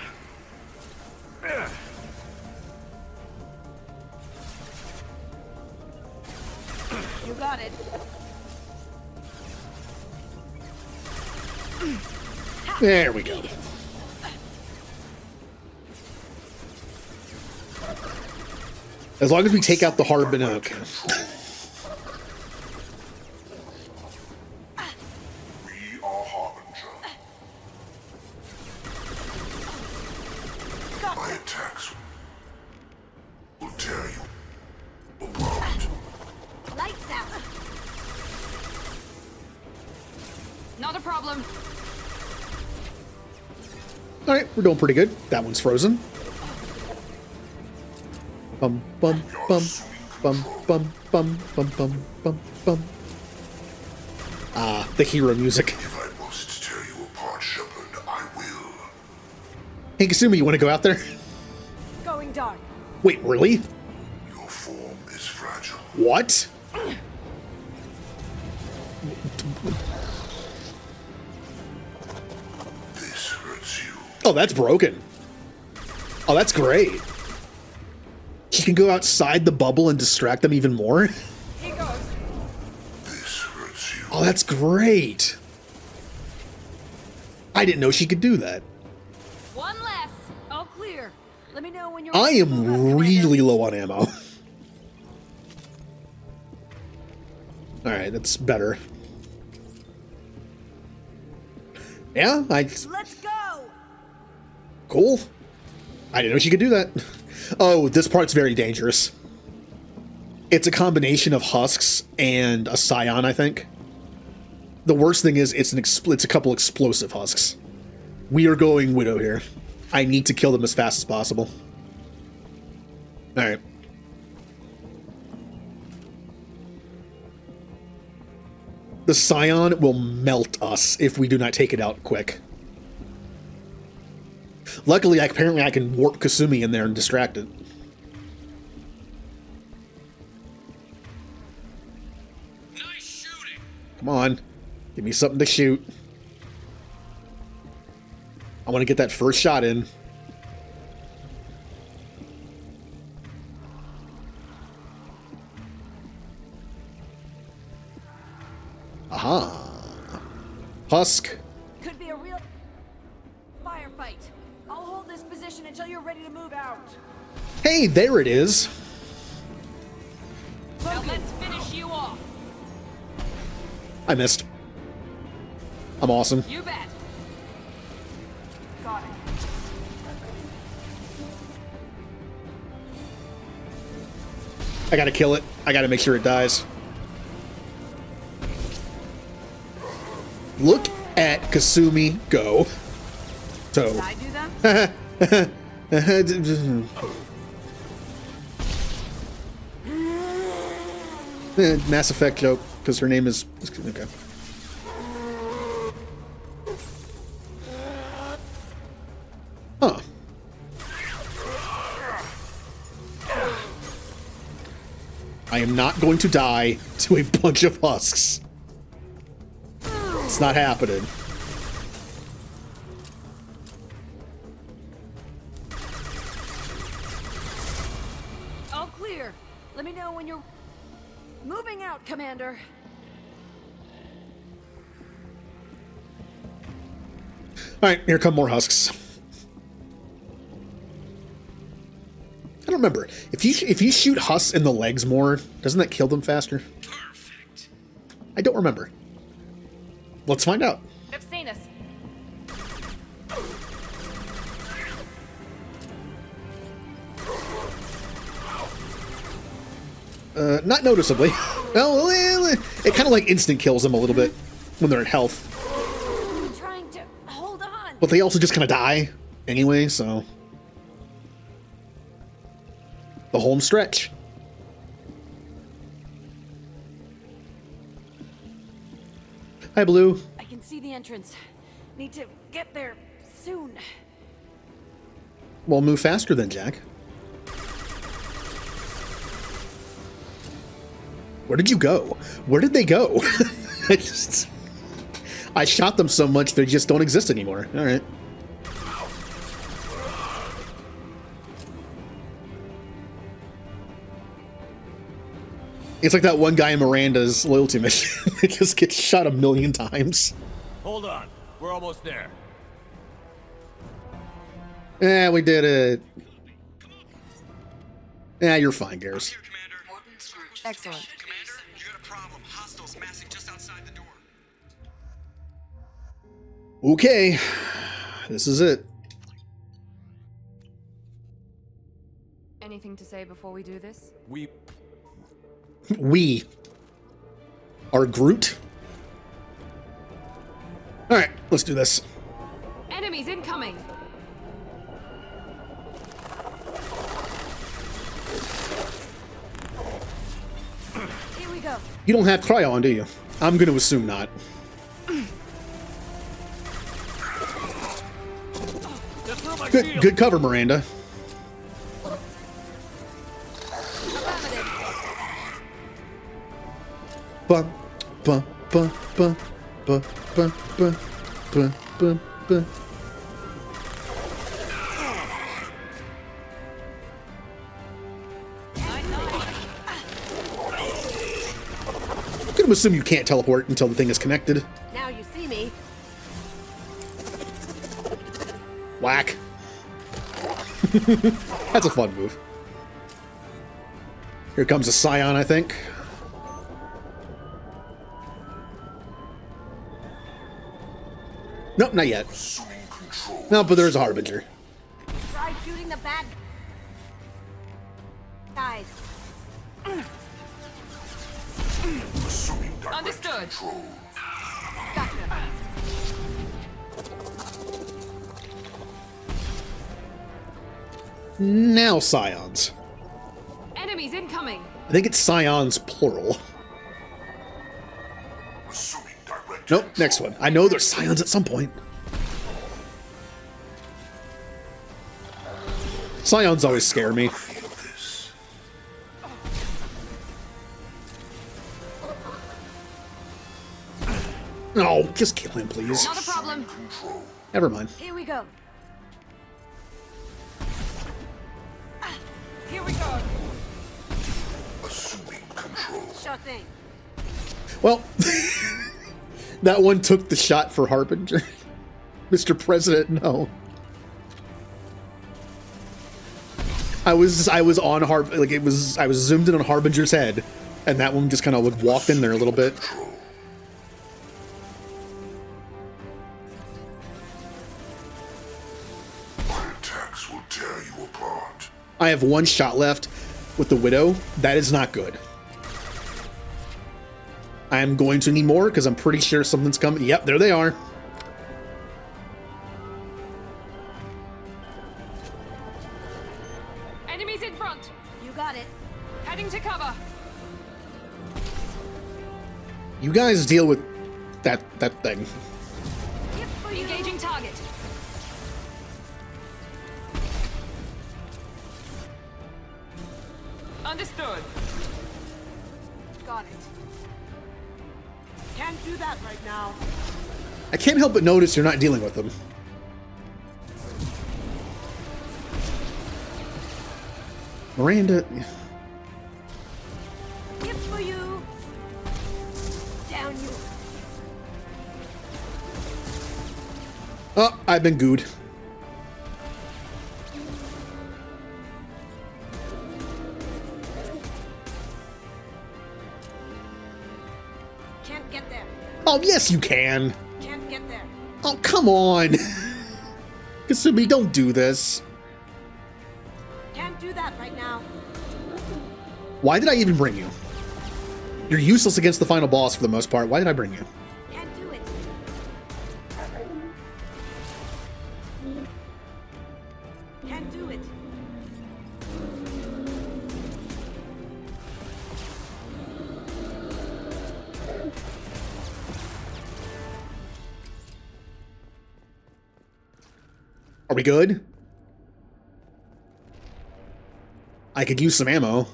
You got it. There we go. As long as we take out the Harbin, okay. We are Harbinger. My attacks will tear you apart. Lights out. Not a problem. Alright, we're doing pretty good. That one's frozen. Bum bum bum bum bum bum bum bum bum bum. Ah, the hero music. If I must tear you apart, Shepard, I will. Hey Kasumi, you want to go out there? Going dark. Wait, really? Your form is fragile. What? This hurts you. Oh, that's broken. Oh, that's great. He can go outside the bubble and distract them even more. Here goes. This hurts you. Oh, that's great. I didn't know she could do that. One less. All clear. Let me know when you're I ready to move out, am Commander. really low on ammo. Alright, that's better. Yeah, Let's go. Cool. I didn't know she could do that. Oh, this part's very dangerous. It's a combination of husks and a scion, I think. The worst thing is it's a couple explosive husks. We are going Widow here. I need to kill them as fast as possible. Alright. The scion will melt us if we do not take it out quick. Luckily, apparently I can warp Kasumi in there and distract it. Nice shooting. Come on. Give me something to shoot. I want to get that first shot in. Aha. Husk. Could be a real firefight. I'll hold this position until you're ready to move out. Hey, there it is. Now let's finish you off. I missed. I'm awesome. You bet. Got it. I gotta kill it. I gotta make sure it dies. Look at Kasumi go. So. Did I do that? Mass Effect joke, because her name is... Okay. I am not going to die to a bunch of husks. It's not happening. All clear. Let me know when you're moving out, Commander. Alright, here come more husks. I don't remember. If you shoot husks in the legs more, doesn't that kill them faster? Perfect. I don't remember. Let's find out. They've seen us. Not noticeably. Well, it kind of like instant kills them a little bit when they're at health. I'm trying to hold on. But they also just kind of die anyway, so... The home stretch. Hi, Blue. I can see the entrance. Need to get there soon. Well, move faster then, Jack. Where did you go? Where did they go? I shot them so much they just don't exist anymore. All right. It's like that one guy in Miranda's loyalty mission. It just gets shot 1,000,000 times. Hold on. We're almost there. Yeah, we did it. Yeah, you're fine, Garrus. Here, Commander. Excellent. Commander, you got a problem. Hostiles massing just outside the door. Okay. This is it. Anything to say before we do this? We are Groot. All right, let's do this. Enemies incoming. Here we go. You don't have cryo on, do you? I'm going to assume not. Good cover, Miranda. Ba, ba, ba, ba, ba, ba, ba, ba, ba, ba. I'm going to assume you can't teleport until the thing is connected. Now you see me. Whack. That's a fun move. Here comes a Scion, I think. Nope, not yet. Assuming control. No, but there's a Harbinger. Try shooting the bad guys. Assuming direct Understood. control. Gotcha. Now Scions. Enemies incoming. I think it's Scions plural. Assuming direct Nope, control. next one. I know there's Scions at some point. Scions always scare me. Feel this. No, just kill him, please. Not a problem. Control. Never mind. Here we go. Here we go. Assuming control. Sure thing. Well, that one took the shot for Harbinger. Mr. President, no. I was on I was zoomed in on Harbinger's head, and that one just kind of walked in there a little bit. Control. My attacks will tear you apart. I have one shot left with the Widow. That is not good. I am going to need more because I'm pretty sure something's coming. Yep, there they are. Enemies in front. You got it. Heading to cover. You guys deal with that thing. Engaging target. Understood. Got it. Can't do that right now. I can't help but notice you're not dealing with them. Miranda. Hip for you. Down you. Oh, I've been gooed. Can't get there. Oh, yes, you can. Can't get there. Oh, come on. Kasumi, don't do this. Can't do that right now. Why did I even bring you? You're useless against the final boss for the most part. Why did I bring you? Can't do it. Can't do it. Are we good? I could use some ammo.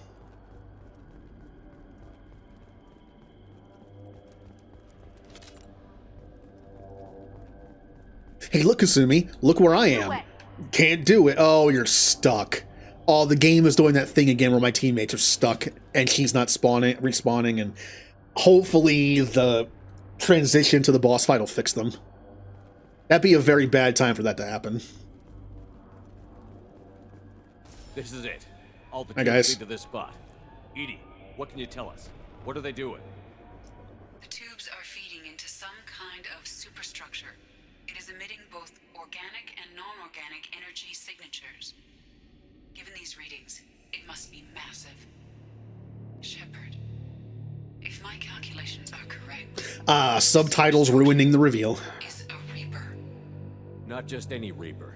Hey, look, Kasumi. Look where I am. Can't do it. Oh, you're stuck. Oh, the game is doing that thing again where my teammates are stuck and she's not respawning, and hopefully the transition to the boss fight will fix them. That'd be a very bad time for that to happen. This is it. All the Hi, tubes guys. lead to this spot. Edie, what can you tell us? What are they doing? The tubes are feeding into some kind of superstructure. It is emitting both organic and non-organic energy signatures. Given these readings, it must be massive. Shepard, if my calculations are correct... Subtitles ruining the reveal. ...is a Reaper. Not just any Reaper.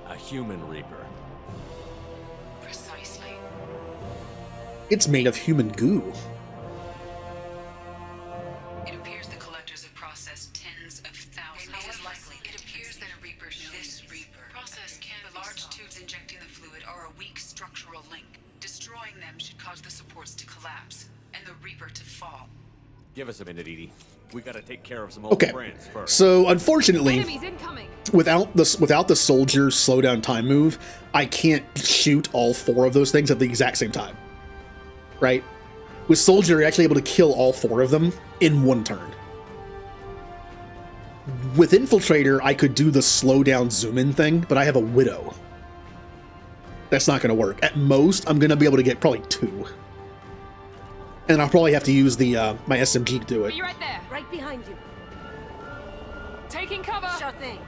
A human Reaper. Precisely. It's made of human goo. It appears the collectors have processed tens of thousands. It is likely. It appears that a Reaper, this Reaper, process can. The large tubes injecting the fluid are a weak structural link. Destroying them should cause the supports to collapse and the Reaper to fall. Give us a minute, Edie. We gotta take care of some old Okay, friends first. so unfortunately, Enemies incoming. without the soldier's slow down time move, I can't shoot all 4 of those things at the exact same time. Right? With soldier, you're actually able to kill all 4 of them in one turn. With Infiltrator, I could do the slow down zoom in thing, but I have a Widow. That's not going to work. At most, I'm going to be able to get probably 2. And I'll probably have to use the my SMG to do it. Be right there. Right behind you. Taking cover. Sure thing.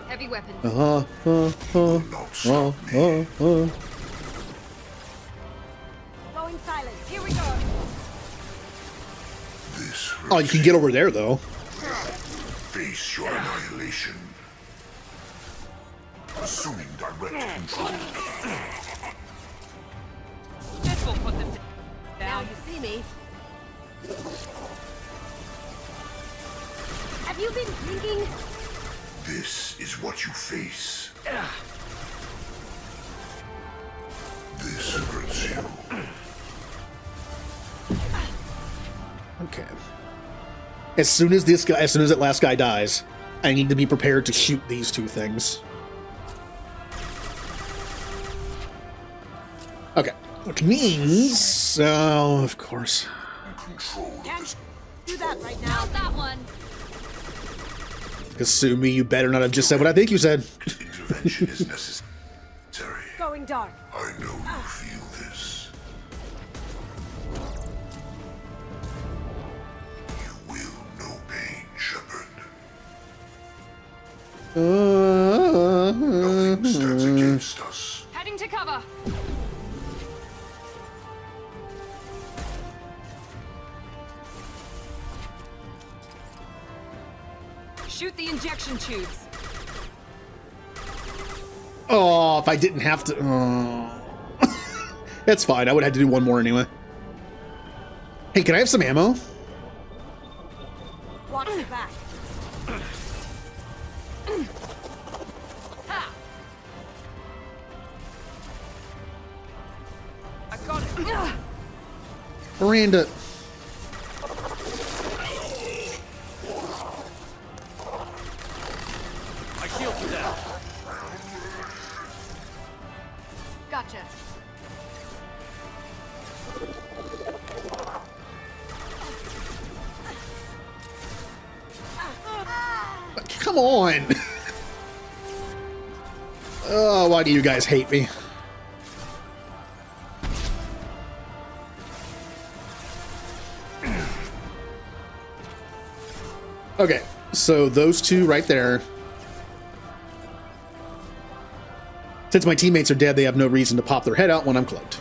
Heavy weapons. Not stop me. Going silent. Here we go. This Oh, you can get over there, though. face your annihilation. Assuming direct control. This will put them Now down. you see me. Have you been drinking? This is what you face. This hurts you. Okay. As soon as that last guy dies, I need to be prepared to shoot these 2 things. Okay. Which means... Oh, of course. Control. Can't do that right now. How's that one? Kasumi, you better not have just said what I think you said. Intervention is necessary. Going dark. I know you feel this. You will know pain, Shepard. Nothing stands against us. Heading to cover. Shoot the injection tubes. Oh, if I didn't have to... Oh. That's fine. I would have to do one more anyway. Hey, can I have some ammo? Watch your back. Ha! Miranda. My shields are down. Gotcha. Come on. Oh, why do you guys hate me? Okay, so those two right there. Since my teammates are dead, they have no reason to pop their head out when I'm cloaked.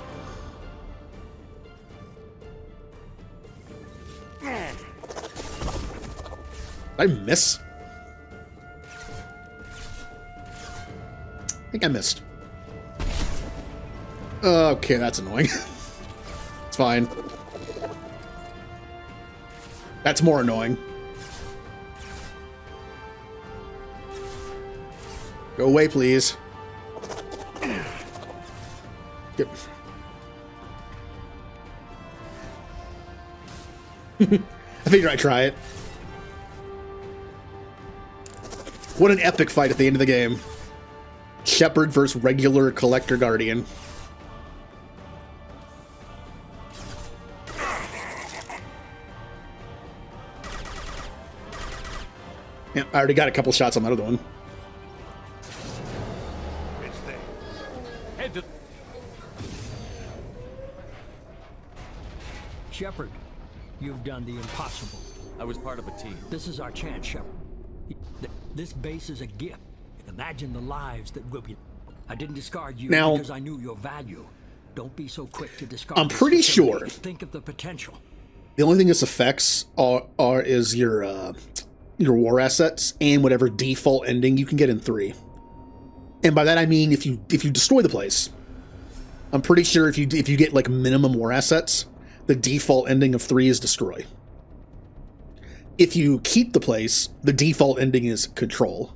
Did I miss? I think I missed. Okay, that's annoying. It's fine. That's more annoying. Go away, please. Get... I figured I'd try it. What an epic fight at the end of the game. Shepard versus regular Collector Guardian. Yeah, I already got a couple shots on that other one. Head to... Shepard, you've done the impossible. I was part of a team. This is our chance, Shepard. This base is a gift. Imagine the lives that will be. I didn't discard you now, because I knew your value. Don't be so quick to discard. I'm pretty sure. Think of the potential. The only thing this affects is your war assets and whatever default ending you can get in 3. And by that I mean if you destroy the place. I'm pretty sure if you get like minimum war assets, the default ending of 3 is destroy. If you keep the place, the default ending is control.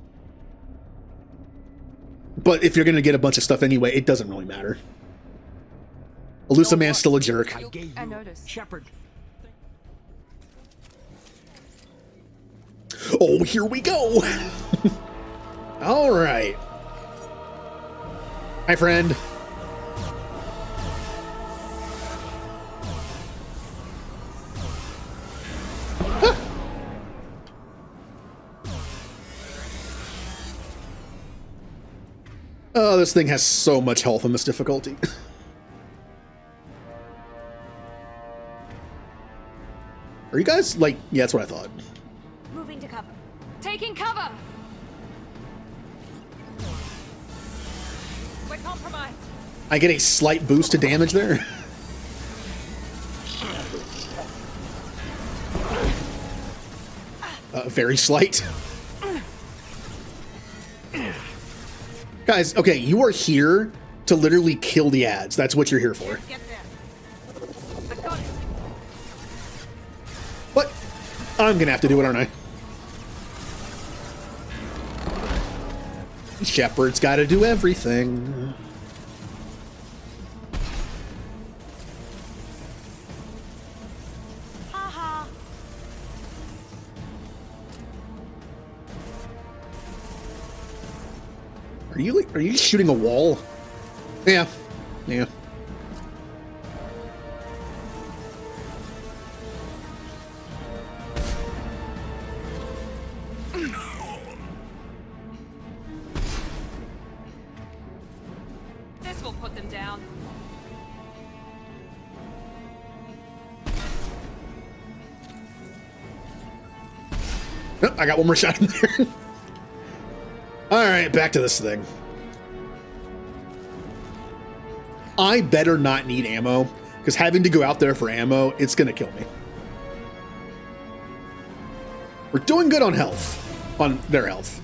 But if you're going to get a bunch of stuff anyway, it doesn't really matter. Elusive Man's still a jerk. I noticed. Shepard. Oh, here we go. All right. Hi, friend. Oh, this thing has so much health on this difficulty. Are you guys like... Yeah, that's what I thought. Moving to cover. Taking cover. We're compromised. I get a slight boost to damage there. Very slight. Guys, okay, you are here to literally kill the ads. That's what you're here for. Get there. I got it. What? I'm gonna have to do it, aren't I? Shepard's gotta do everything. Haha. Are you shooting a wall? Yeah. Yeah. This will put them down. Oh, I got one more shot in there. Alright, back to this thing. I better not need ammo, because having to go out there for ammo, it's gonna kill me. We're doing good on health. On their health.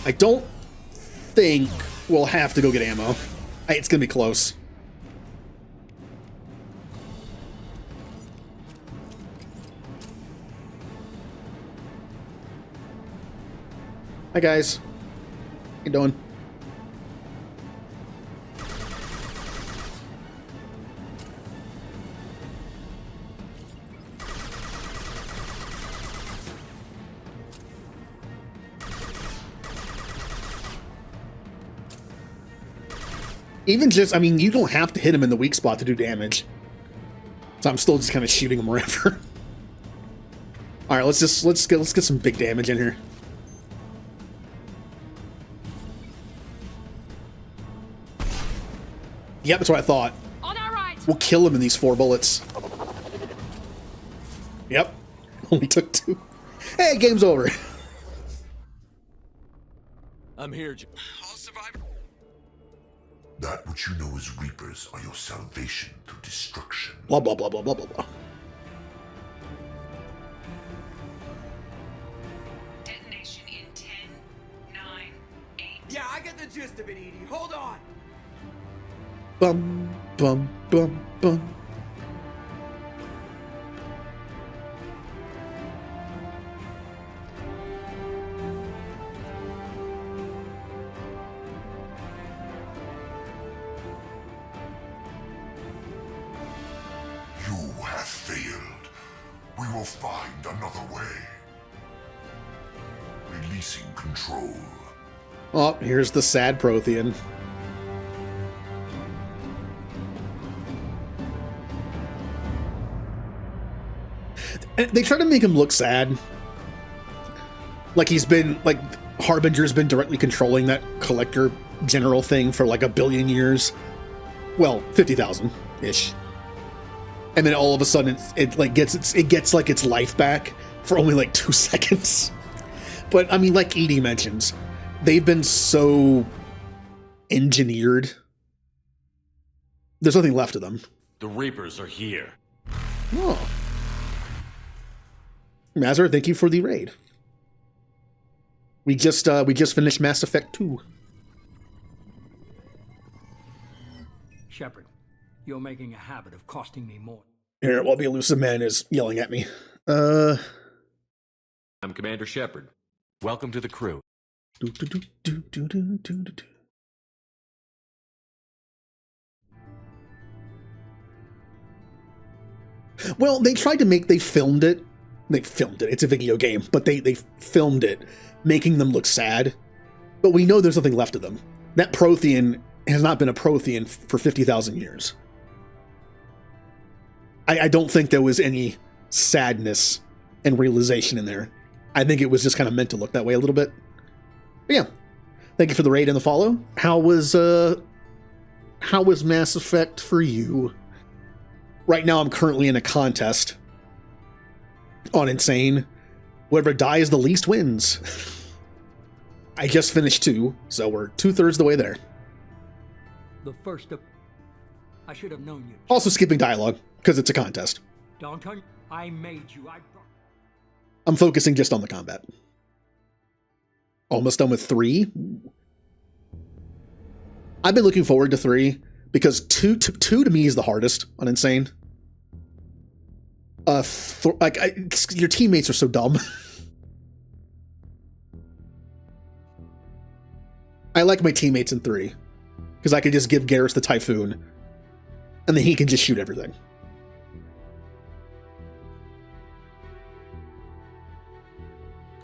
I don't think we'll have to go get ammo. It's gonna be close. Hi, guys. How you doing? Even just, I mean, you don't have to hit him in the weak spot to do damage. So I'm still just kind of shooting him wherever. All right, let's get some big damage in here. Yep, that's what I thought. On our right. We'll kill him in these 4 bullets. Yep, only took 2. Hey, game's over. I'm here. All survivors. That which you know as Reapers are your salvation through destruction. Blah blah blah blah blah blah blah. Detonation in 10, 9, 8. Yeah, I get the gist of it, Edie. Hold on. Bum bum bum bum. You have failed. We will find another way. Releasing control. Oh, here's the sad Prothean. And they try to make him look sad. Like he's been, like, Harbinger's been directly controlling that collector general thing for like 1 billion years. Well, 50,000-ish. And then all of a sudden it gets like its life back for only like 2 seconds. But I mean, like Edie mentions, they've been so engineered. There's nothing left of them. The Reapers are here. Oh. Mazar, thank you for the raid. We just finished Mass Effect 2. Shepard, you're making a habit of costing me more. Here, while the elusive man is yelling at me. I'm Commander Shepard. Welcome to the crew. Well, they filmed it. It's a video game, but they filmed it, making them look sad. But we know there's nothing left of them. That Prothean has not been a Prothean for 50,000 years. I don't think there was any sadness and realization in there. I think it was just kind of meant to look that way a little bit. But yeah, thank you for the raid and the follow. How was Mass Effect for you? Right now, I'm currently in a contest on Insane. Whoever dies the least wins. I just finished 2, so we're 2/3 the way there. The first of... I should have known you. Also skipping dialogue, because it's a contest. Don't turn... I made you. I'm focusing just on the combat. Almost done with 3. I've been looking forward to 3, because 2 to me is the hardest on Insane. Your teammates are so dumb. I like my teammates in 3, because I could just give Garrus the Typhoon, and then he can just shoot everything.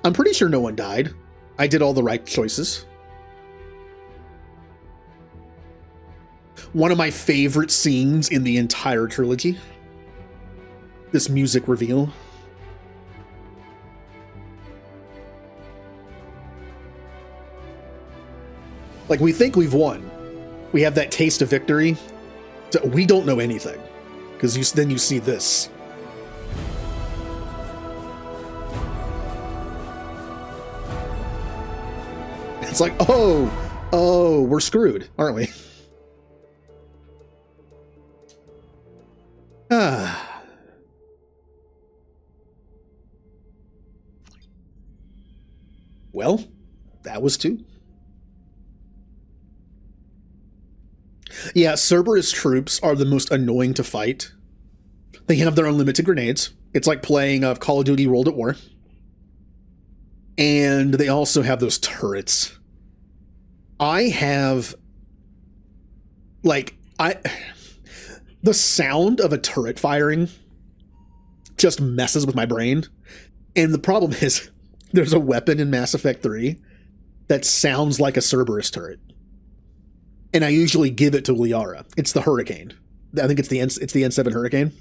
I'm pretty sure no one died. I did all the right choices. One of my favorite scenes in the entire trilogy. This music reveal. Like, we think we've won. We have that taste of victory. So we don't know anything. Because then you see this. It's like, oh, we're screwed, aren't we? Well, that was 2. Yeah, Cerberus troops are the most annoying to fight. They have their unlimited grenades. It's like playing Call of Duty World at War. And they also have those turrets. I have, like, the sound of a turret firing just messes with my brain. And the problem is, there's a weapon in Mass Effect 3 that sounds like a Cerberus turret. And I usually give it to Liara. It's the Hurricane. I think it's the N7 Hurricane.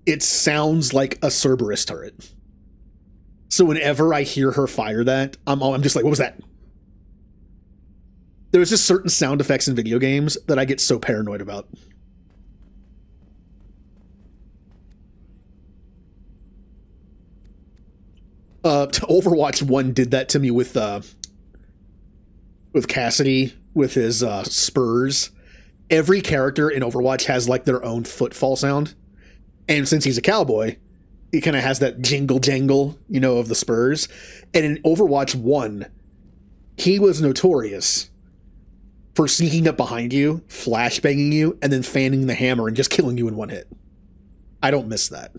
It sounds like a Cerberus turret. So whenever I hear her fire that, I'm just like, what was that? There's just certain sound effects in video games that I get so paranoid about. Overwatch 1 did that to me with Cassidy, with his spurs. Every character in Overwatch has like their own footfall sound. And since he's a cowboy, he kind of has that jingle jangle, you know, of the spurs. And in Overwatch 1, he was notorious for sneaking up behind you, flashbanging you, and then fanning the hammer and just killing you in one hit. I don't miss that.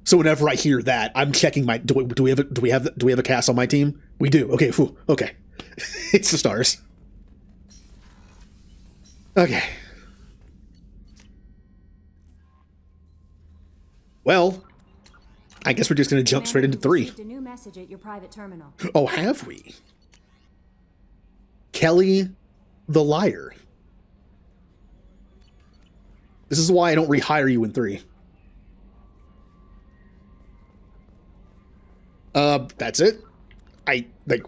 So whenever I hear that, I'm checking my do we have a cast on my team? We do. Okay, phew, okay. It's the stars. Okay. Well, I guess we're just going to jump straight into 3. A new message at your private terminal. Oh, have we? Kelly the Liar. This is why I don't rehire you in 3. That's it.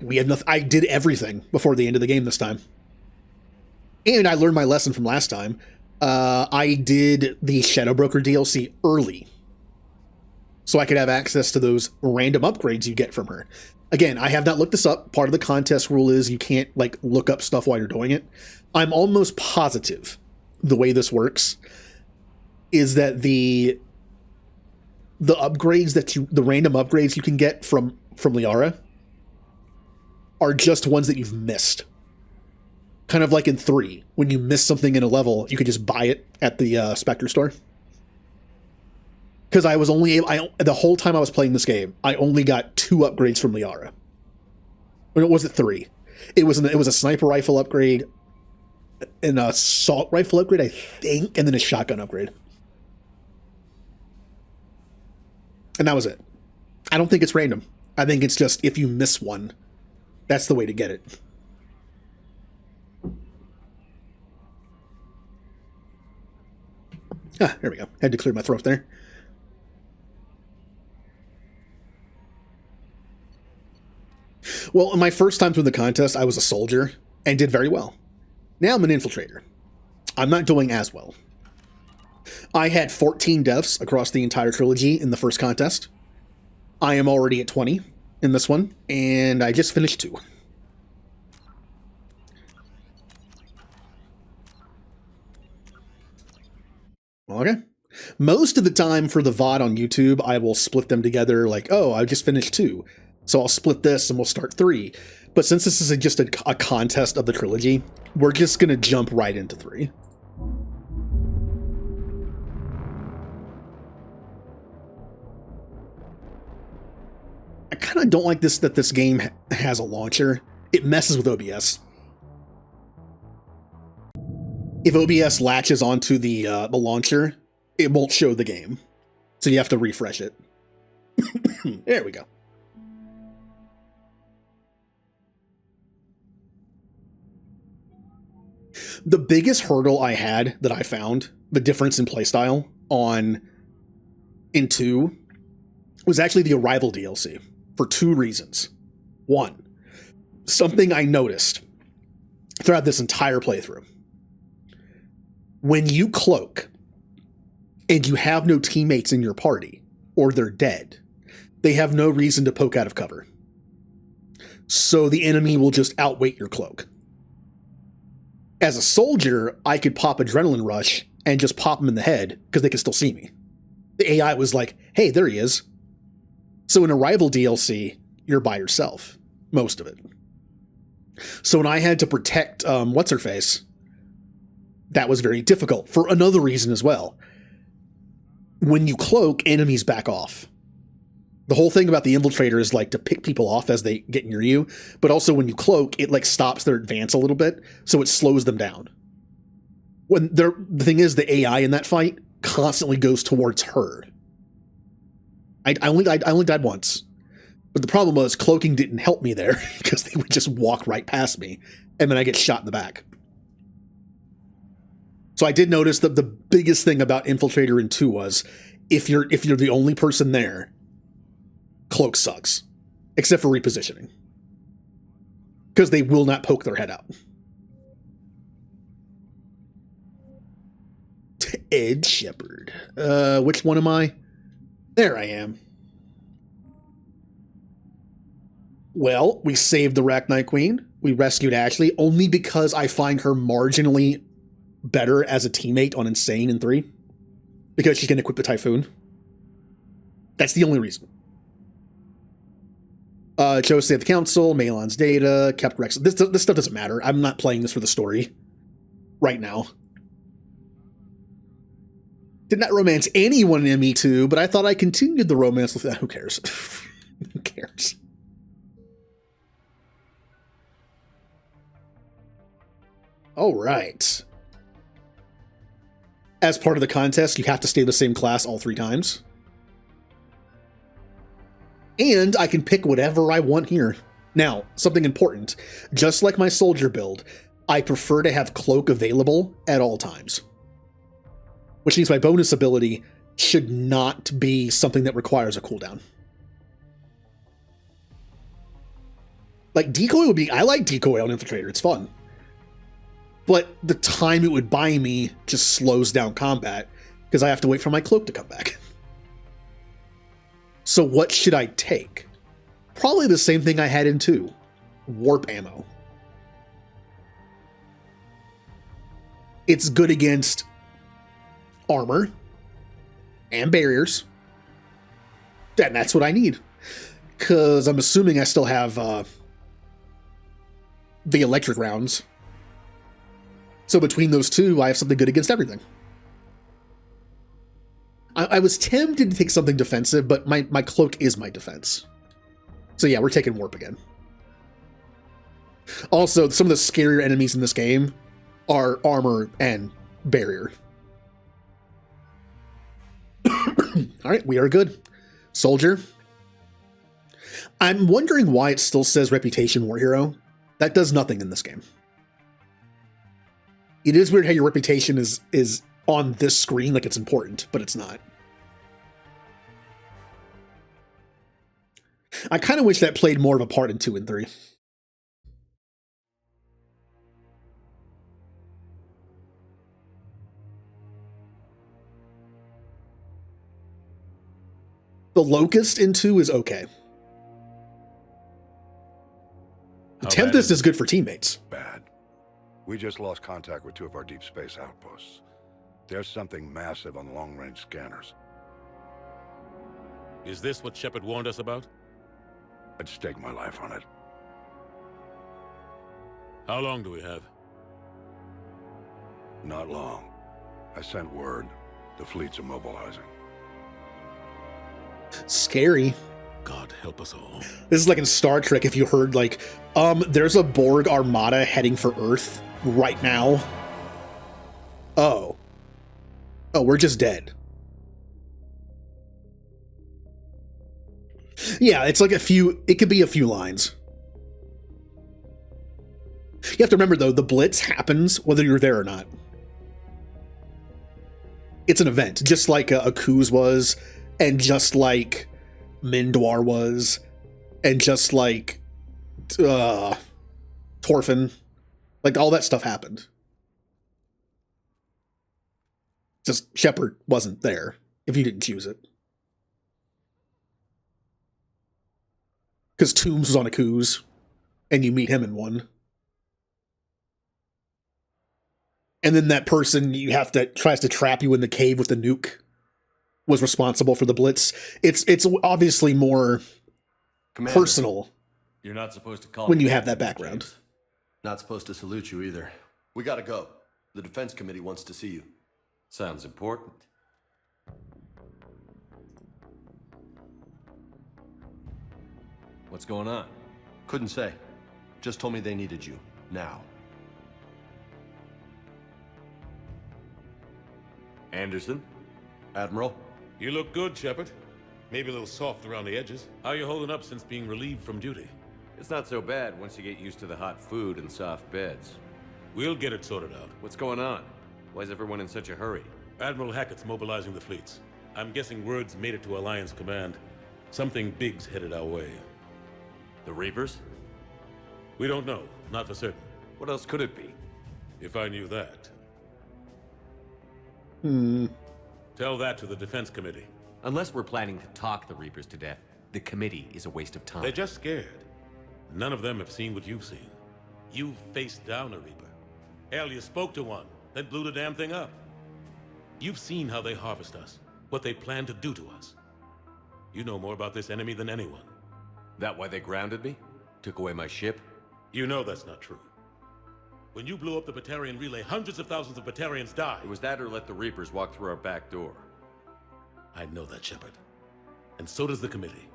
We had nothing. I did everything before the end of the game this time. And I learned my lesson from last time. I did the Shadow Broker DLC early, so I could have access to those random upgrades you get from her. Again, I have not looked this up. Part of the contest rule is you can't, like, look up stuff while you're doing it. I'm almost positive the way this works is that the upgrades the random upgrades you can get from Liara are just ones that you've missed. Kind of like in 3, when you miss something in a level, you could just buy it at the Spectre store. Because I was only the whole time I was playing this game, I only got 2 upgrades from Liara. Or was it 3? It was a sniper rifle upgrade, an assault rifle upgrade, I think, and then a shotgun upgrade. And that was it. I don't think it's random. I think it's just if you miss one, that's the way to get it. Ah, there we go. Had to clear my throat there. Well, my first time through the contest, I was a soldier and did very well. Now I'm an infiltrator. I'm not doing as well. I had 14 deaths across the entire trilogy in the first contest. I am already at 20 in this one, and I just finished 2. Okay. Most of the time for the VOD on YouTube, I will split them together like, oh, I just finished 2. So I'll split this and we'll start 3. But since this is just a contest of the trilogy, we're just going to jump right into 3. I kind of don't like that this game has a launcher. It messes with OBS. If OBS latches onto the launcher, it won't show the game. So you have to refresh it. There we go. The biggest hurdle I had that I found, the difference in playstyle in 2, was actually the Arrival DLC for 2 reasons. 1, something I noticed throughout this entire playthrough. When you cloak and you have no teammates in your party, or they're dead, they have no reason to poke out of cover. So the enemy will just outweight your cloak. As a soldier, I could pop Adrenaline Rush and just pop them in the head because they could still see me. The AI was like, hey, there he is. So in Arrival DLC, you're by yourself, most of it. So when I had to protect What's-Her-Face, that was very difficult for another reason as well. When you cloak, enemies back off. The whole thing about the Infiltrator is like to pick people off as they get near you, but also when you cloak, it like stops their advance a little bit, so it slows them down. The thing is, the AI in that fight constantly goes towards her. I only died once, but the problem was cloaking didn't help me there because they would just walk right past me, and then I get shot in the back. So I did notice that the biggest thing about Infiltrator in 2 was if you're the only person there, cloak sucks, except for repositioning, because they will not poke their head out. Ed Shepard. Which one am I? There I am. Well, we saved the Rachni Queen. We rescued Ashley only because I find her marginally better as a teammate on Insane in 3. Because she can equip the Typhoon. That's the only reason. Chose saved the council, Malon's data, kept Rex. This stuff doesn't matter. I'm not playing this for the story right now. Did not romance anyone in ME2, but I thought I continued the romance with... Who cares? Who cares? All right. As part of the contest, you have to stay the same class all 3 times. And I can pick whatever I want here. Now, something important. Just like my soldier build, I prefer to have cloak available at all times. Which means my bonus ability should not be something that requires a cooldown. Like, decoy would be... I like decoy on Infiltrator, it's fun. But the time it would buy me just slows down combat, because I have to wait for my cloak to come back. So what should I take? Probably the same thing I had in 2. Warp ammo. It's good against armor and barriers. And that's what I need. Because I'm assuming I still have the electric rounds. So between those 2, I have something good against everything. I was tempted to take something defensive, but my cloak is my defense. So yeah, we're taking warp again. Also, some of the scarier enemies in this game are armor and barrier. All right, we are good. Soldier. I'm wondering why it still says Reputation War Hero. That does nothing in this game. It is weird how your reputation is on this screen like it's important, but it's not. I kind of wish that played more of a part in 2 and 3. The Locust in 2 is okay. The Tempest is good for teammates. Bad. We just lost contact with 2 of our deep space outposts. There's something massive on the long-range scanners. Is this what Shepard warned us about? I'd stake my life on it. How long do we have? Not long. I sent word. The fleet's immobilizing. Scary. God help us all. This is like in Star Trek if you heard like, there's a Borg armada heading for Earth right now. Oh, we're just dead. Yeah, it's like it could be a few lines. You have to remember though, the Blitz happens whether you're there or not. It's an event, just like a Kuz was, and just like Mindwar was, and just like Torfin. Like all that stuff happened. Just Shepard wasn't there if you didn't choose it. Because Toombs was on a Kuz, and you meet him in one. And then that person tries to trap you in the cave with the nuke was responsible for the Blitz. It's obviously more Commander, personal. You're not supposed to call when me you have that James. background. Not supposed to salute you either. We gotta go. The defense committee wants to see you. Sounds important. What's going on? Couldn't say. Just told me they needed you. Now. Anderson? Admiral? You look good, Shepard. Maybe a little soft around the edges. How you holding up since being relieved from duty? It's not so bad once you get used to the hot food and soft beds. We'll get it sorted out. What's going on? Why is everyone in such a hurry? Admiral Hackett's mobilizing the fleets. I'm guessing word's made it to Alliance Command. Something big's headed our way. The Reapers? We don't know. Not for certain. What else could it be? If I knew that. Hmm. Tell that to the Defense Committee. Unless we're planning to talk the Reapers to death, the committee is a waste of time. They're just scared. None of them have seen what you've seen. You've faced down a Reaper. Hell, you spoke to one, then blew the damn thing up. You've seen how they harvest us, what they plan to do to us. You know more about this enemy than anyone. That why they grounded me? Took away my ship? You know that's not true. When you blew up the Batarian relay, hundreds of thousands of Batarians died. It was that or let the Reapers walk through our back door. I know that, Shepard. And so does the committee.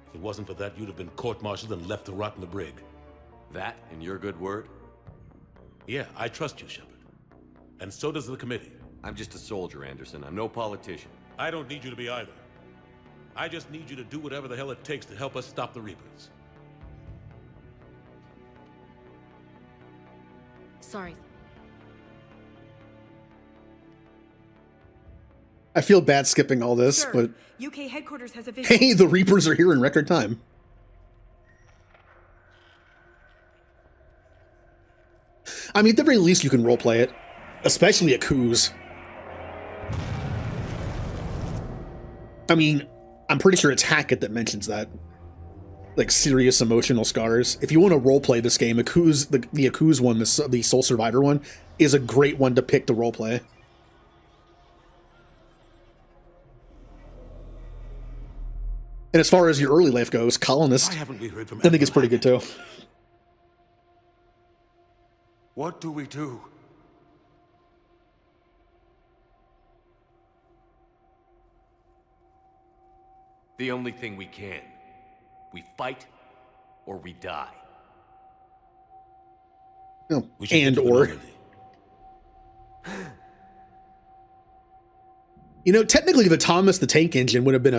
If it wasn't for that, you'd have been court-martialed and left to rot in the brig. That and your good word? Yeah, I trust you, Shepard. And so does the committee. I'm just a soldier, Anderson. I'm no politician. I don't need you to be either. I just need you to do whatever the hell it takes to help us stop the Reapers. Sorry. I feel bad skipping all this, Sir, but UK headquarters has a visual. hey, the Reapers are here in record time. I mean, at the very least, you can roleplay it, especially at coups. I mean, I'm pretty sure it's Hackett that mentions that. Like, serious emotional scars. If you want to roleplay this game, Aku's, the Aku's one, the Soul Survivor one, is a great one to pick to roleplay. And as far as your early life goes, Colonist, I think it's pretty good too. What do we do? The only thing we can. We fight, or we die. Oh, and or. You know, technically, the Thomas the Tank Engine would have been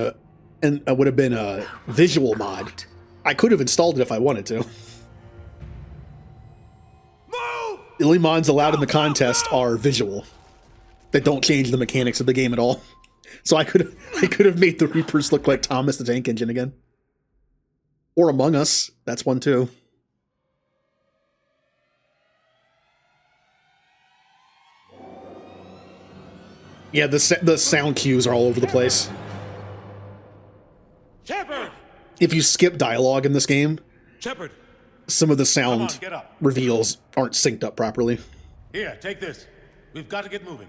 a visual mod. I could have installed it if I wanted to. The only mods allowed in the contest are visual. They don't change the mechanics of the game at all. So I could have made the Reapers look like Thomas the Tank Engine again. Or Among Us. That's one too. Yeah, the sound cues are all over the place. Shepard! If you skip dialogue in this game, Shepard! Some of the sound reveals aren't synced up properly. Here, take this. We've got to get moving.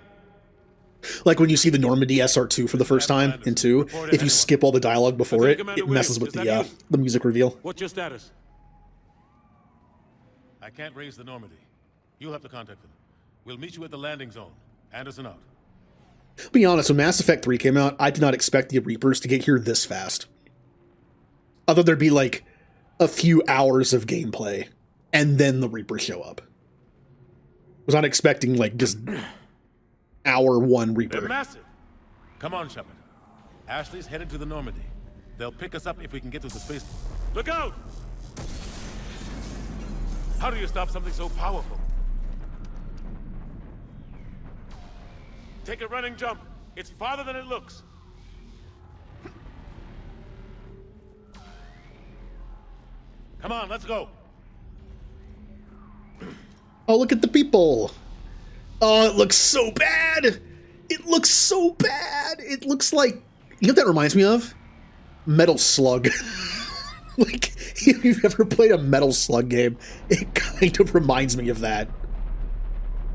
Like when you see the Normandy SR2 for the first time in 2, if you skip all the dialogue before it, it messes with the music reveal. What's your status? I can't raise the Normandy. You'll have to contact them. We'll meet you at the landing zone. Anderson out. Be honest, when Mass Effect 3 came out, I did not expect the Reapers to get here this fast. I thought there'd be like a few hours of gameplay, and then the Reapers show up. Was not expecting like just hour 1 Reaper. They're massive. Come on, Shepard. Ashley's headed to the Normandy. They'll pick us up if we can get to the spaceport. Look out! How do you stop something so powerful? Take a running jump. It's farther than it looks. Come on, let's go. Oh, look at the people. Oh, it looks so bad. It looks so bad. It looks like, you know what that reminds me of? Metal Slug. Like, if you've ever played a Metal Slug game, it kind of reminds me of that.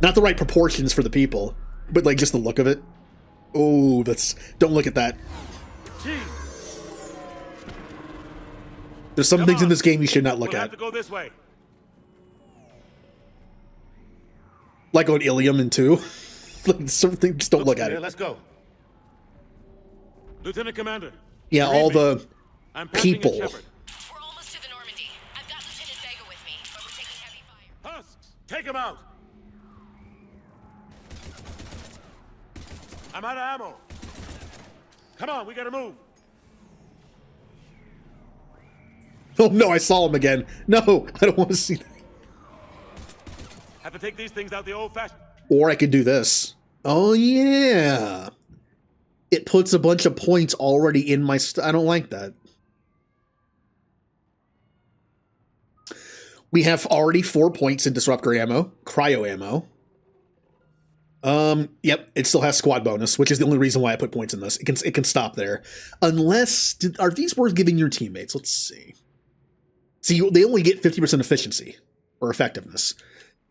Not the right proportions for the people, but like just the look of it. Oh, don't look at that. There's some things in this game you should not look at. Have to go this way. Like on Ilium in 2. Like, some things, just don't look at it. Let's go. Lieutenant Commander. Yeah, all the people Take him out! I'm out of ammo. Come on, we gotta move. Oh no, I saw him again. No, I don't want to see that. Have to take these things out the old-fashioned... Or I could do this. Oh yeah. It puts a bunch of points already in my I don't like that. We have already 4 points in disruptor ammo, cryo ammo. Yep, it still has squad bonus, which is the only reason why I put points in this. It can stop there. Unless, are these worth giving your teammates? Let's see. See, they only get 50% efficiency or effectiveness.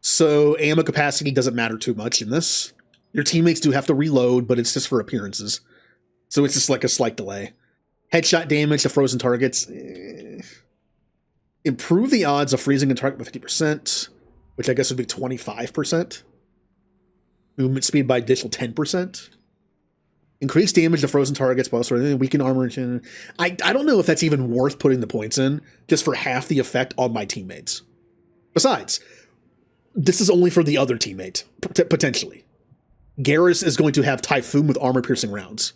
So ammo capacity doesn't matter too much in this. Your teammates do have to reload, but it's just for appearances. So it's just like a slight delay. Headshot damage to frozen targets. Improve the odds of freezing a target by 50%, which I guess would be 25%. Movement speed by additional 10%. Increase damage to frozen targets by also weaken armor. I don't know if that's even worth putting the points in, just for half the effect on my teammates. Besides, this is only for the other teammate, potentially. Garrus is going to have Typhoon with armor-piercing rounds.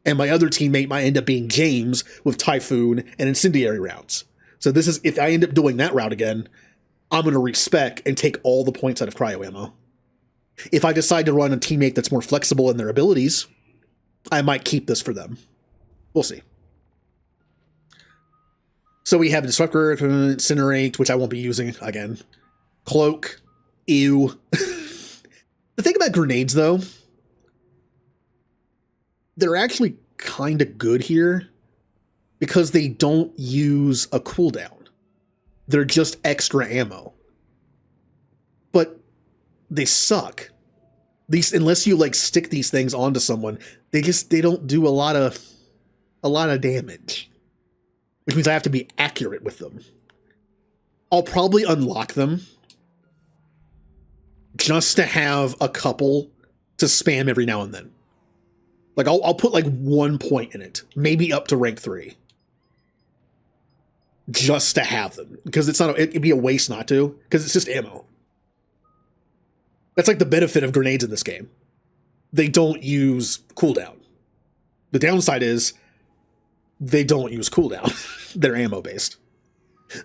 And my other teammate might end up being James with Typhoon and incendiary rounds. So this is, if I end up doing that route again, I'm going to respec and take all the points out of cryo ammo. If I decide to run a teammate that's more flexible in their abilities, I might keep this for them. We'll see. So we have Disruptor, Incinerate, which I won't be using again. Cloak. Ew. The thing about grenades, though, they're actually kind of good here because they don't use a cooldown. They're just extra ammo. But they suck. These, unless you like stick these things onto someone, they don't do a lot of damage. Which means I have to be accurate with them. I'll probably unlock them just to have a couple to spam every now and then. Like I'll put like 1 point in it, maybe up to rank 3. Just to have them. Because it'd be a waste not to, because it's just ammo. That's like the benefit of grenades in this game. They don't use cooldown. The downside is they don't use cooldown. They're ammo based.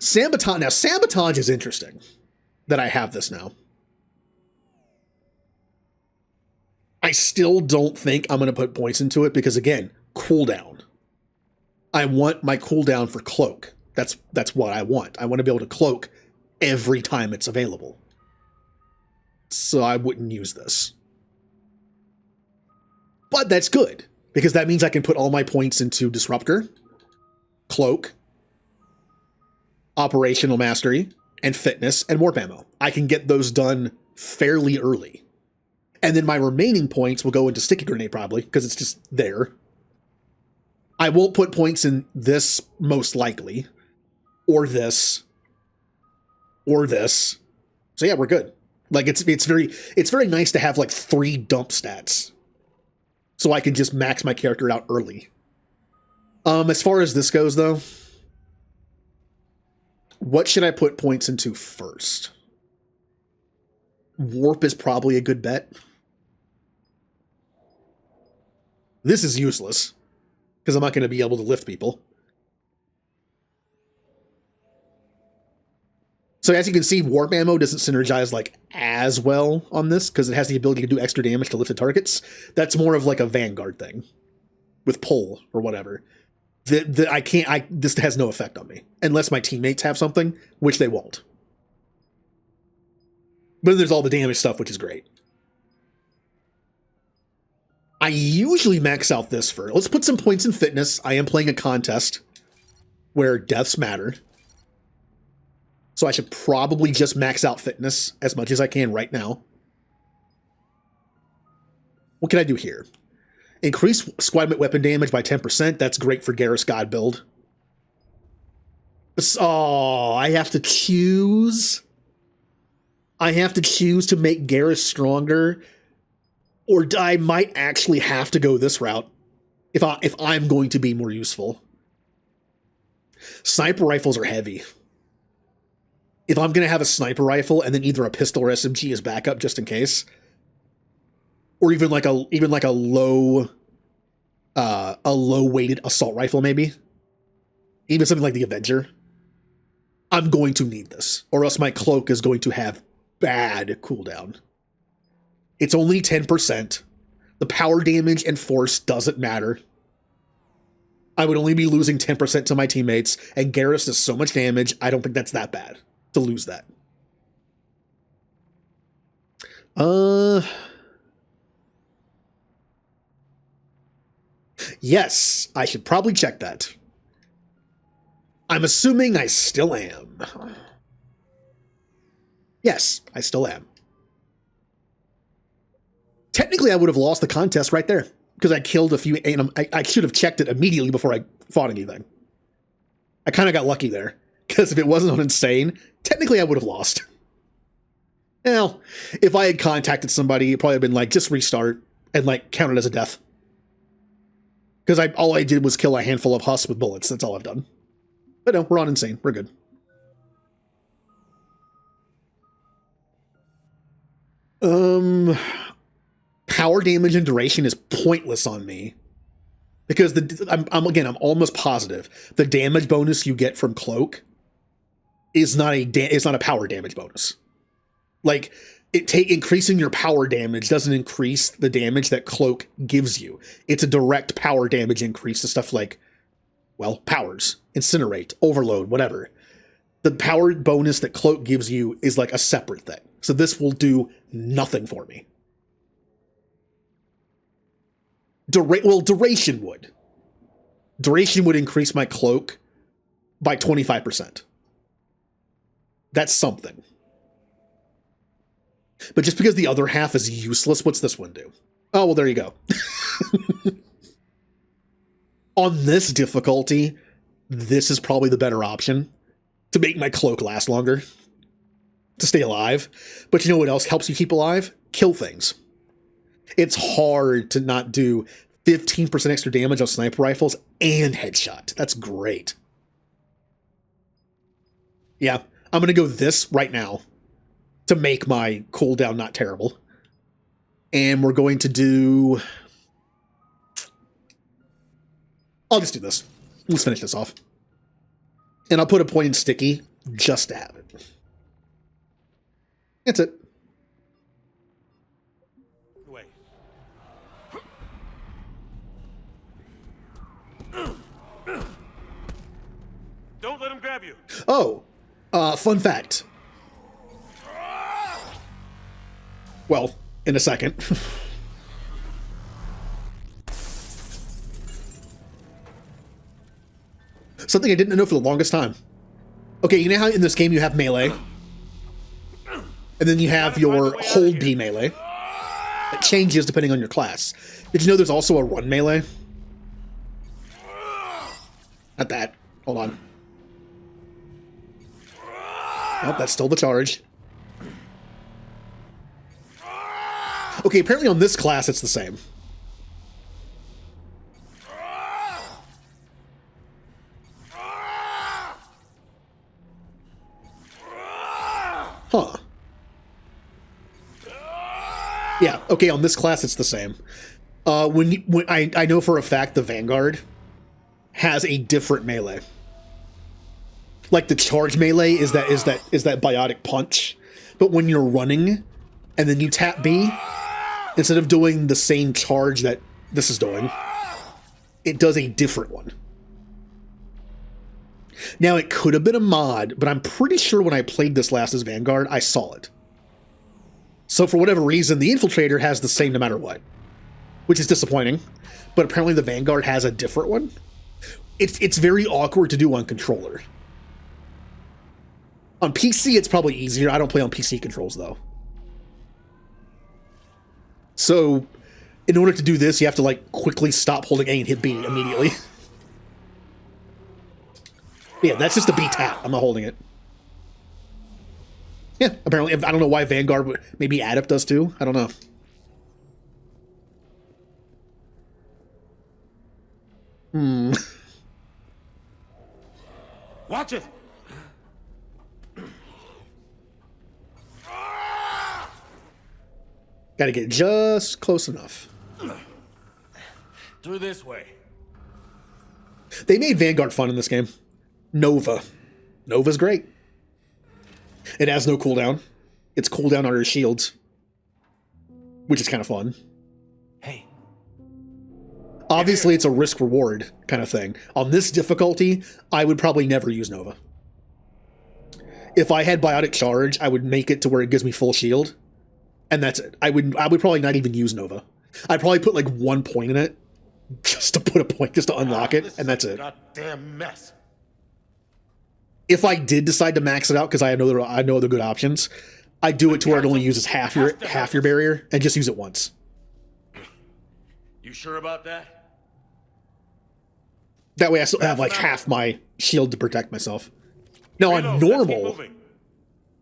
Sabotage. Now, sabotage is interesting that I have this now. I still don't think I'm going to put points into it because, again, cooldown. I want my cooldown for cloak. That's what I want. I want to be able to cloak every time it's available. So I wouldn't use this. But that's good, because that means I can put all my points into Disruptor, Cloak, Operational Mastery, and Fitness, and Warp Ammo. I can get those done fairly early. And then my remaining points will go into Sticky Grenade probably, because it's just there. I won't put points in this, most likely. Or this. Or this. So yeah, we're good. Like, it's very nice to have, like, 3 dump stats. So I can just max my character out early. As far as this goes, though, what should I put points into first? Warp is probably a good bet. This is useless, because I'm not going to be able to lift people. So as you can see, warp ammo doesn't synergize like as well on this because it has the ability to do extra damage to lifted targets. That's more of like a Vanguard thing with pull or whatever. This has no effect on me unless my teammates have something, which they won't. But then there's all the damage stuff, which is great. I usually max out this for. Let's put some points in fitness. I am playing a contest where deaths matter. So I should probably just max out fitness as much as I can right now. What can I do here? Increase squad weapon damage by 10%. That's great for Garrus God build. Oh, I have to choose. I have to choose to make Garrus stronger. Or I might actually have to go this route if I'm going to be more useful. Sniper rifles are heavy. if I'm going to have a sniper rifle and then either a pistol or SMG as backup just in case, or even like a low weighted assault rifle, maybe even something like the Avenger, I'm going to need this, or else my cloak is going to have bad cooldown. It's only 10%. The power damage and force doesn't matter. I would only be losing 10% to my teammates, and Garrus does so much damage, I don't think that's that bad to lose that. Yes, I should probably check that. I'm assuming I still am. Yes, I still am. Technically, I would have lost the contest right there because I killed a few, and I should have checked it immediately before I fought anything. I kind of got lucky there because if it wasn't on insane, technically I would have lost. Well, if I had contacted somebody, it'd probably have been like, just restart and like count it as a death. Because all I did was kill a handful of husks with bullets. That's all I've done. But no, we're on insane. We're good. Power damage and duration is pointless on me. Because I'm almost positive the damage bonus you get from cloak is not a power damage bonus. Like, increasing your power damage doesn't increase the damage that cloak gives you. It's a direct power damage increase to stuff like, well, powers, incinerate, overload, whatever. The power bonus that cloak gives you is like a separate thing. So this will do nothing for me. Duration would. Duration would increase my cloak by 25%. That's something. But just because the other half is useless, what's this one do? Oh, well, there you go. On this difficulty, this is probably the better option to make my cloak last longer, to stay alive. But you know what else helps you keep alive? Kill things. It's hard to not do 15% extra damage on sniper rifles and headshot. That's great. Yeah, I'm going to go this right now to make my cooldown not terrible. And we're going to do... I'll just do this. Let's finish this off. And I'll put a point in sticky just to have it. That's it. Wait. Don't let him grab you. Oh, fun fact. Well, in a second. Something I didn't know for the longest time. Okay, you know how in this game you have melee? And then you have your hold B melee. It changes depending on your class. Did you know there's also a run melee? Not that. Hold on. Oh, that's still the charge. Okay, apparently on this class it's the same. Huh. Yeah, okay, on this class it's the same. When I know for a fact the Vanguard has a different melee. Like the charge melee is that biotic punch. But when you're running and then you tap B, instead of doing the same charge that this is doing, it does a different one. Now, it could have been a mod, but I'm pretty sure when I played this last as Vanguard, I saw it. So for whatever reason, the Infiltrator has the same no matter what, which is disappointing. But apparently the Vanguard has a different one. It's very awkward to do on controller. On PC, it's probably easier. I don't play on PC controls, though. So, in order to do this, you have to, like, quickly stop holding A and hit B immediately. Yeah, that's just a B tap. I'm not holding it. Yeah, apparently, I don't know why Vanguard would... Maybe Adept does, too? I don't know. Watch it! Gotta get just close enough. Through this way. They made Vanguard fun in this game. Nova. Nova's great. It has no cooldown. It's cooldown on her shields, which is kind of fun. Hey. Obviously, it's a risk-reward kind of thing. On this difficulty, I would probably never use Nova. If I had Biotic Charge, I would make it to where it gives me full shield, and that's it. I would probably not even use Nova. I'd probably put like 1 point in it, just to put a point, just to unlock it, and that's it. Goddamn mess. If I did decide to max it out, because I know other good options, I do it to where it only uses half your barrier, and just use it once. You sure about that? That way I still have like half my shield to protect myself. Now Reload,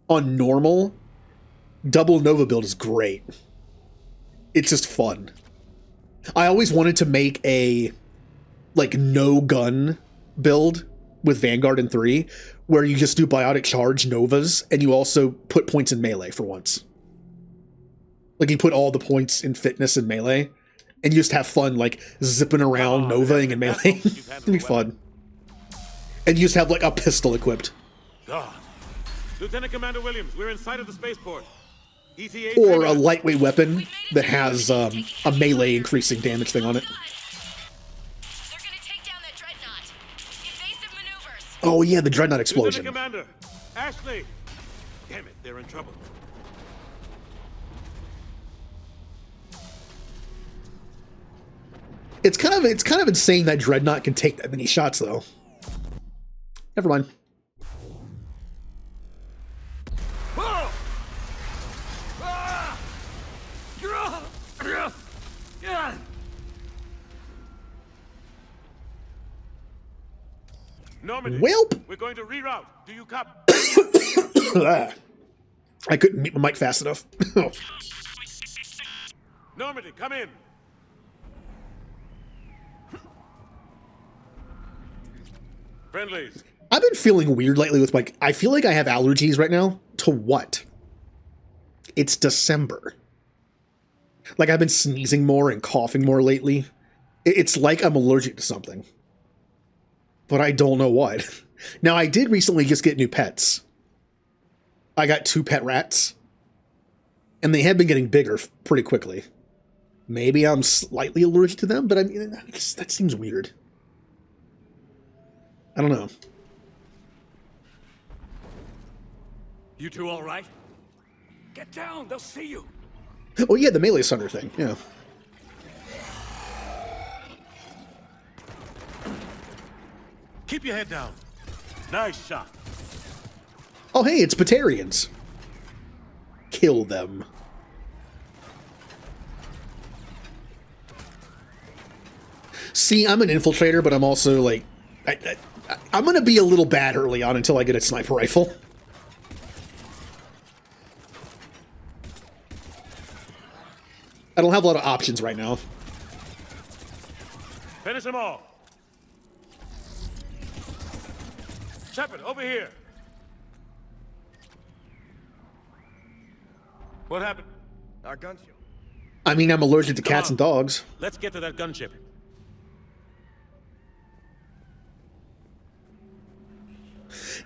on normal, double Nova build is great. It's just fun. I always wanted to make a like no gun build with Vanguard in 3, where you just do Biotic Charge Novas, and you also put points in melee for once. Like you put all the points in fitness and melee, and you just have fun like zipping around Novaing and melee. It'd be fun. And you just have like a pistol equipped. God. Lieutenant Commander Williams, we're inside of the spaceport. ETA Or a lightweight weapon that has a melee increasing damage thing on it. They're gonna take down that dreadnought. Invasive maneuvers. Oh yeah, the dreadnought explosion. Lieutenant Commander, Ashley. Damn it, they're in trouble. It's kind of insane that dreadnought can take that many shots though. Never mind. Normandy, Welp! we're going to reroute. Do you copy? I couldn't mute my mic fast enough. Normandy, come in. Friendlies. I've been feeling weird lately with I feel like I have allergies right now. To what? It's December. Like I've been sneezing more and coughing more lately. It's like I'm allergic to something. But I don't know what. Now I did recently just get new pets. I got 2 pet rats. And they have been getting bigger pretty quickly. Maybe I'm slightly allergic to them, but I mean, that seems weird. I don't know. You two all right? Get down, they'll see you. Oh yeah, the melee sunder thing, yeah. Keep your head down. Nice shot. Oh hey, it's Batarians. Kill them. See, I'm an infiltrator, but I'm also like... I'm gonna be a little bad early on until I get a sniper rifle. I don't have a lot of options right now. Finish them all. Shepard, over here. What happened? Our gunship. I mean, I'm allergic to cats and dogs. Let's get to that gunship.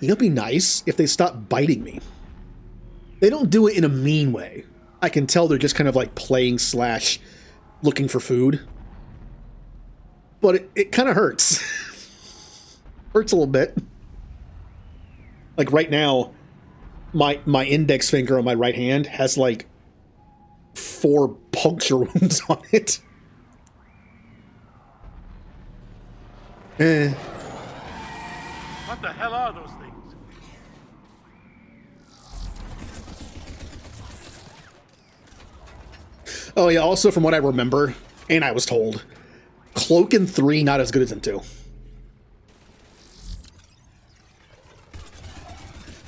You know, it'd be nice if they stopped biting me. They don't do it in a mean way. I can tell they're just kind of like playing / looking for food. But it kind of hurts. Hurts a little bit. Like right now, my index finger on my right hand has like 4 puncture wounds on it. What the hell are those things? Oh yeah, also from what I remember, and I was told, Cloak in 3 not as good as in 2.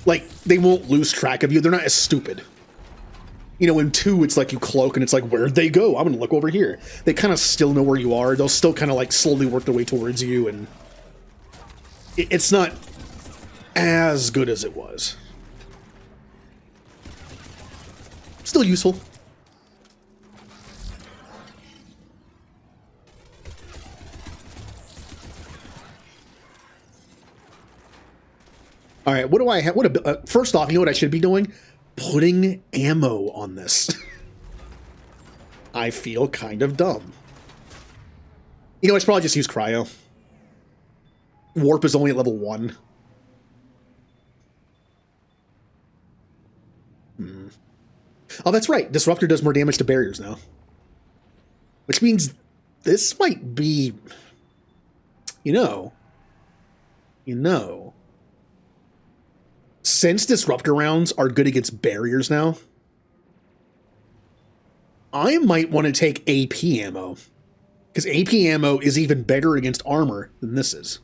Like, they won't lose track of you. They're not as stupid. You know, in 2, it's like you cloak, and it's like, where'd they go? I'm gonna look over here. They kind of still know where you are. They'll still kind of, like, slowly work their way towards you, and... It's not as good as it was. Still useful. All right, what do I have? First off, you know what I should be doing? Putting ammo on this. I feel kind of dumb. You know, I should probably just use cryo. Warp is only at level 1. Oh, that's right. Disruptor does more damage to barriers now. Which means this might be... You know... Since Disruptor rounds are good against barriers now, I might want to take AP ammo. Because AP ammo is even better against armor than this is.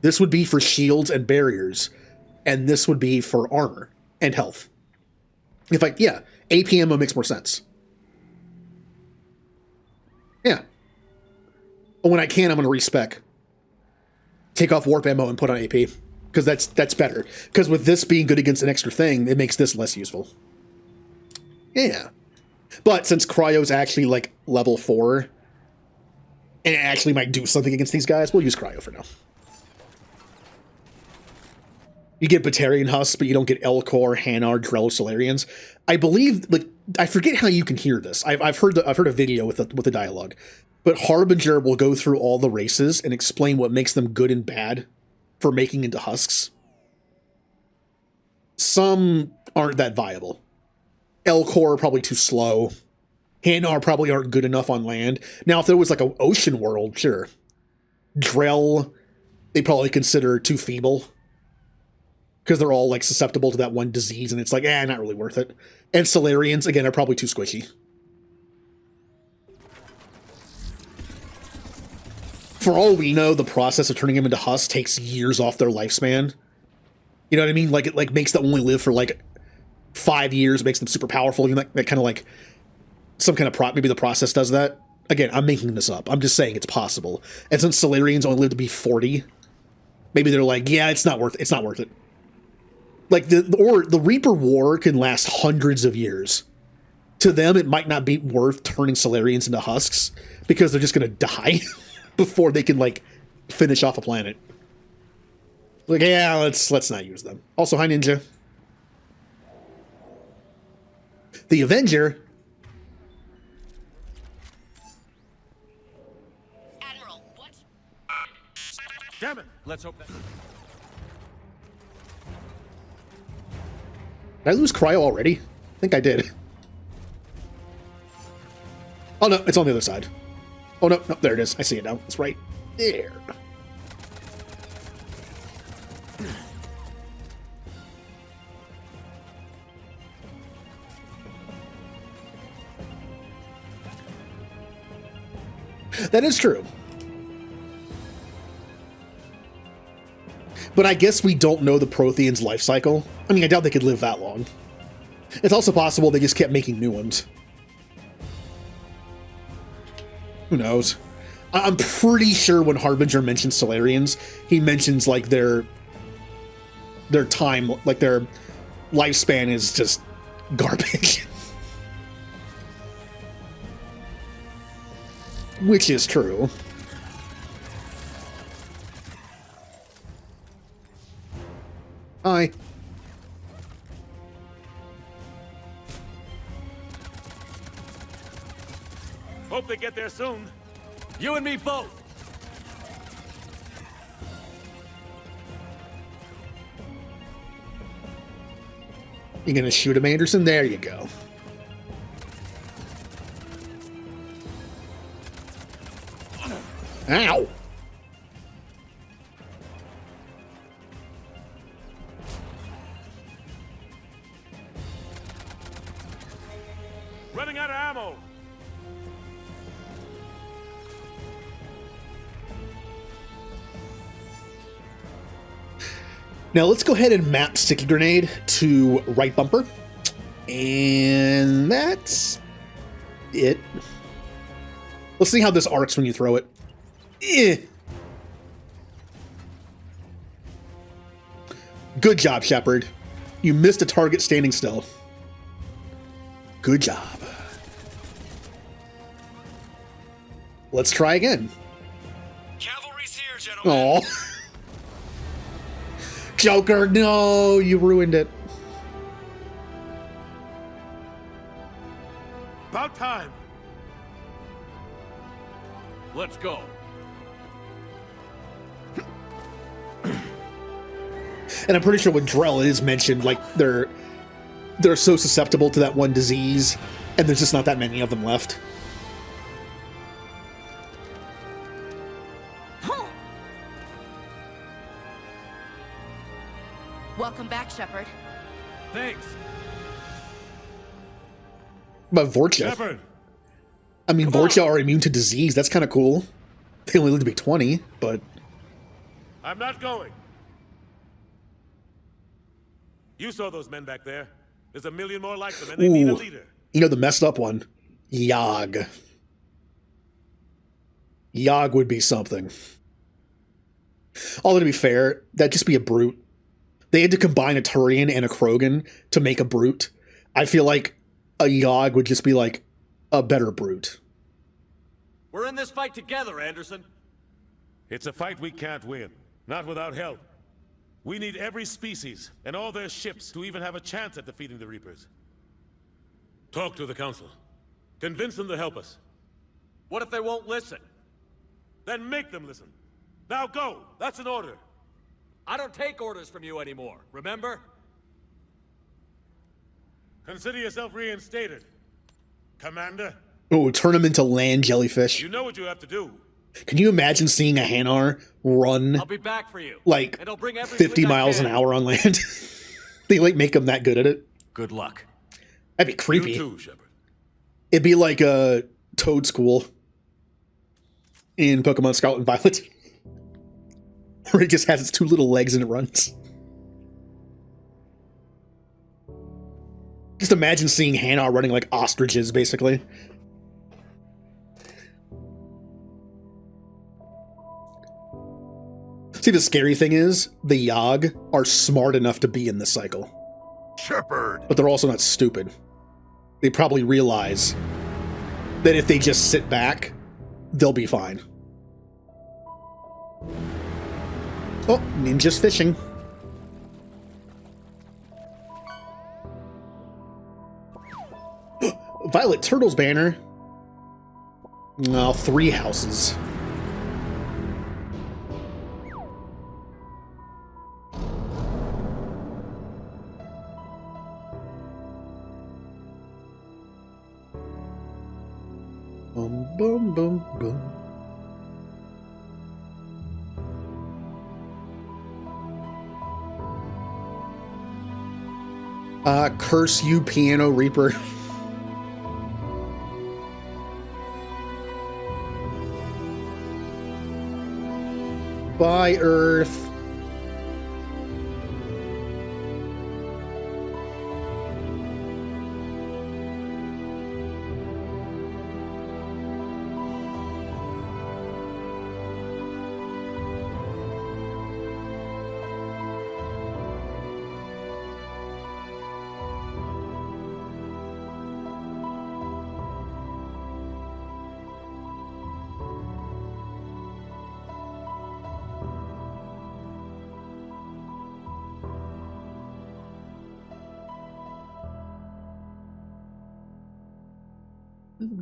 This would be for shields and barriers, and this would be for armor and health. Yeah, AP ammo makes more sense. Yeah. But when I can, I'm going to respec. Take off warp ammo and put on AP. Because that's better. Because with this being good against an extra thing, it makes this less useful. Yeah. But since cryo's actually like level 4, and it actually might do something against these guys, we'll use cryo for now. You get Batarian Husks, but you don't get Elcor, Hanar, Drell, Solarians. I believe, like, I forget how you can hear this. I've heard a video with the dialogue, but Harbinger will go through all the races and explain what makes them good and bad for making into husks. Some aren't that viable. Elcor are probably too slow. Hanar probably aren't good enough on land. Now, if there was like an ocean world, sure. Drell, they probably consider too feeble. Because they're all like susceptible to that one disease, and it's like, not really worth it. And Solarians, again, are probably too squishy. For all we know, the process of turning them into husks takes years off their lifespan. You know what I mean? Like, it like makes them only live for like 5 years, makes them super powerful. You know, that kind of like some kind of maybe the process does that. Again, I'm making this up. I'm just saying it's possible. And since Solarians only live to be 40, maybe they're like, yeah, it's not worth it. Like, the Reaper War can last hundreds of years. To them, it might not be worth turning Solarians into husks, because they're just going to die before they can, like, finish off a planet. Like, yeah, let's not use them. Also, hi, Ninja. The Avenger... Admiral, what? Damn it! Let's hope that... Did I lose cryo already? I think I did. Oh no, it's on the other side. Oh no, there it is. I see it now. It's right there. That is true. But I guess we don't know the Prothean's life cycle. I mean, I doubt they could live that long. It's also possible they just kept making new ones. Who knows? I'm pretty sure when Harbinger mentions Solarians, he mentions, like, their time, like, their lifespan is just garbage. Which is true. Hi. Hope they get there soon. You and me both. You gonna shoot him, Anderson? There you go. Ow! Running out of ammo. Now let's go ahead and map Sticky Grenade to right bumper. And that's it. Let's see how this arcs when you throw it. Good job, Shepard. You missed a target standing still. Good job. Let's try again. Cavalry's here, gentlemen. Aw. Joker, no, you ruined it. About time. Let's go. And I'm pretty sure when Drell is mentioned, like they're so susceptible to that one disease, and there's just not that many of them left. Welcome back, Shepard. Thanks. But Vorcha. Shepard. I mean, Vorcha are immune to disease. That's kind of cool. They only live to be 20, but... I'm not going. You saw those men back there. There's a million more like them, and they need a leader. You know the messed up one? Yogg. Yogg would be something. Although, to be fair, that'd just be a brute. They had to combine a Turian and a Krogan to make a brute. I feel like a Yogg would just be like a better brute. We're in this fight together, Anderson. It's a fight we can't win. Not without help. We need every species and all their ships to even have a chance at defeating the Reapers. Talk to the Council. Convince them to help us. What if they won't listen? Then make them listen. Now go! That's an order. I don't take orders from you anymore, remember? Consider yourself reinstated, Commander. Oh, turn them into land jellyfish. You know what you have to do. Can you imagine seeing a Hanar run I'll be back for you. like and I'll bring every 50 miles an hour on land? They like make them that good at it. Good luck. That'd be creepy. You too, Shepard. It'd be like a Toad School in Pokemon Scarlet and Violet, where it just has its two little legs and it runs. Just imagine seeing Hanar running like ostriches, basically. See, the scary thing is, the Yogg are smart enough to be in this cycle. Shepard! But they're also not stupid. They probably realize that if they just sit back, they'll be fine. Oh, ninjas fishing. Violet Turtle's banner. Oh, 3 houses. Boom, boom, boom, boom. Curse you, Piano Reaper. Bye, Earth.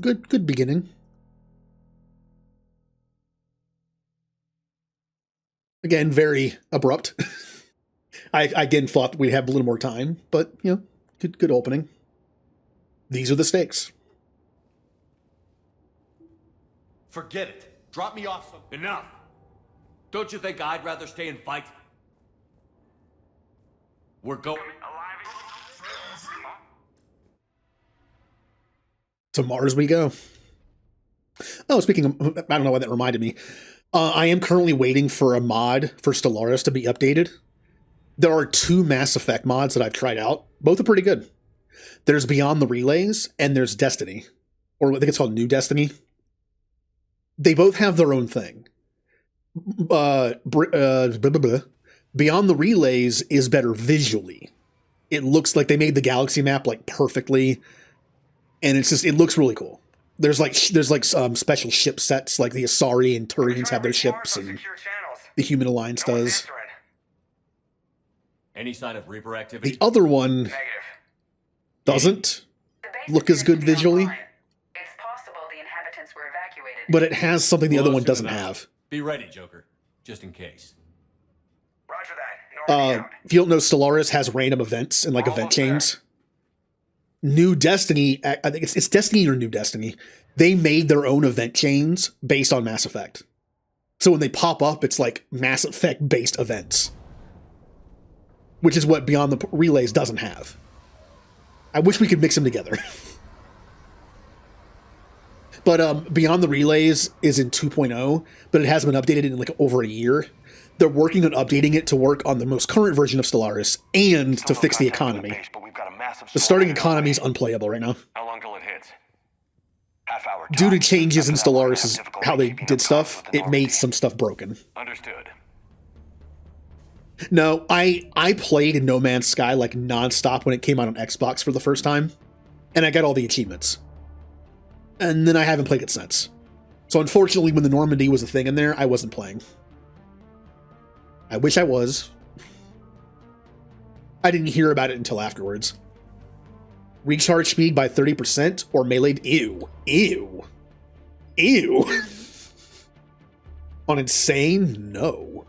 Good beginning. Again, very abrupt. I again thought we'd have a little more time, but you know, good opening. These are the stakes. Forget it. Drop me off some... Enough! Don't you think I'd rather stay and fight? We're going... To Mars we go. Oh, speaking of... I don't know why that reminded me. I am currently waiting for a mod for Stellaris to be updated. There are 2 Mass Effect mods that I've tried out. Both are pretty good. There's Beyond the Relays, and there's Destiny. Or I think it's called New Destiny. They both have their own thing. Beyond the Relays is better visually. It looks like they made the galaxy map like perfectly, and it's just, it looks really cool. There's like special ship sets, like the Asari and Turians have their ships, and the Human Alliance does. Any sign of Reaper activity? The other one doesn't look as good visually. It's possible the inhabitants were evacuated. But it has something the other Close one to doesn't the map. have. Be ready, Joker. Just in case. Roger that. If you don't know, Stellaris has random events and like event chains. New Destiny, I think it's Destiny or New Destiny. They made their own event chains based on Mass Effect. So when they pop up, it's like Mass Effect based events, which is what Beyond the Relays doesn't have. I wish we could mix them together. But Beyond the Relays is in 2.0, but it hasn't been updated in like over a year. They're working on updating it to work on the most current version of Stellaris and to fix the economy. The starting economy is unplayable right now. How long till it hits? Half hour. Due to changes in Stellaris, how they did stuff, it made some stuff broken. Understood. No, I played in No Man's Sky like nonstop when it came out on Xbox for the first time, and I got all the achievements. And then I haven't played it since. So unfortunately, when the Normandy was a thing in there, I wasn't playing. I wish I was. I didn't hear about it until afterwards. Recharge speed by 30% or melee. Ew. Ew. Ew. On Insane? No.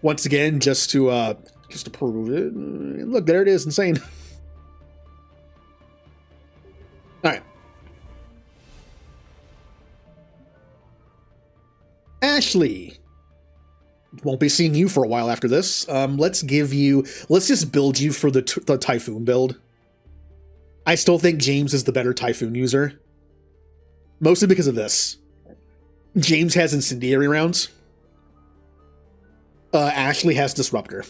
Once again, just to prove it. Look, there it is, Insane. Alright. Ashley. Won't be seeing you for a while after this. Let's just build you for the Typhoon build. I still think James is the better Typhoon user. Mostly because of this. James has Incendiary rounds. Ashley has Disruptor.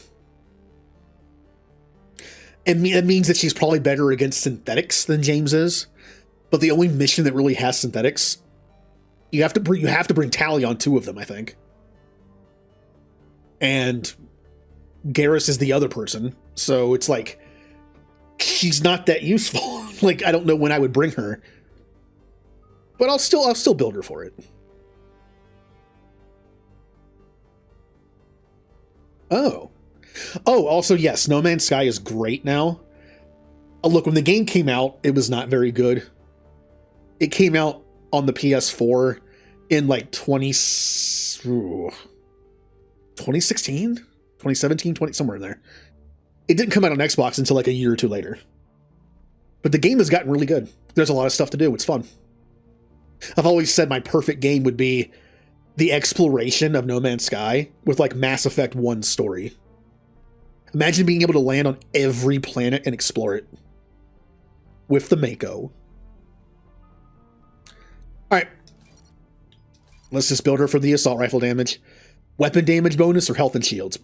And it means that she's probably better against synthetics than James is. But the only mission that really has synthetics, you have to bring Tally on 2 of them, I think. And Garrus is the other person, so it's like she's not that useful. Like, I don't know when I would bring her, but I'll still build her for it. Oh, also yes, No Man's Sky is great now. Look, when the game came out, it was not very good. It came out on the PS4 in like 2016, 2017, somewhere in there. It didn't come out on Xbox until like a year or two later. But the game has gotten really good. There's a lot of stuff to do. It's fun. I've always said my perfect game would be the exploration of No Man's Sky with like Mass Effect 1 story. Imagine being able to land on every planet and explore it. With the Mako. Alright. Let's just build her for the assault rifle damage. Weapon damage bonus or health and shields?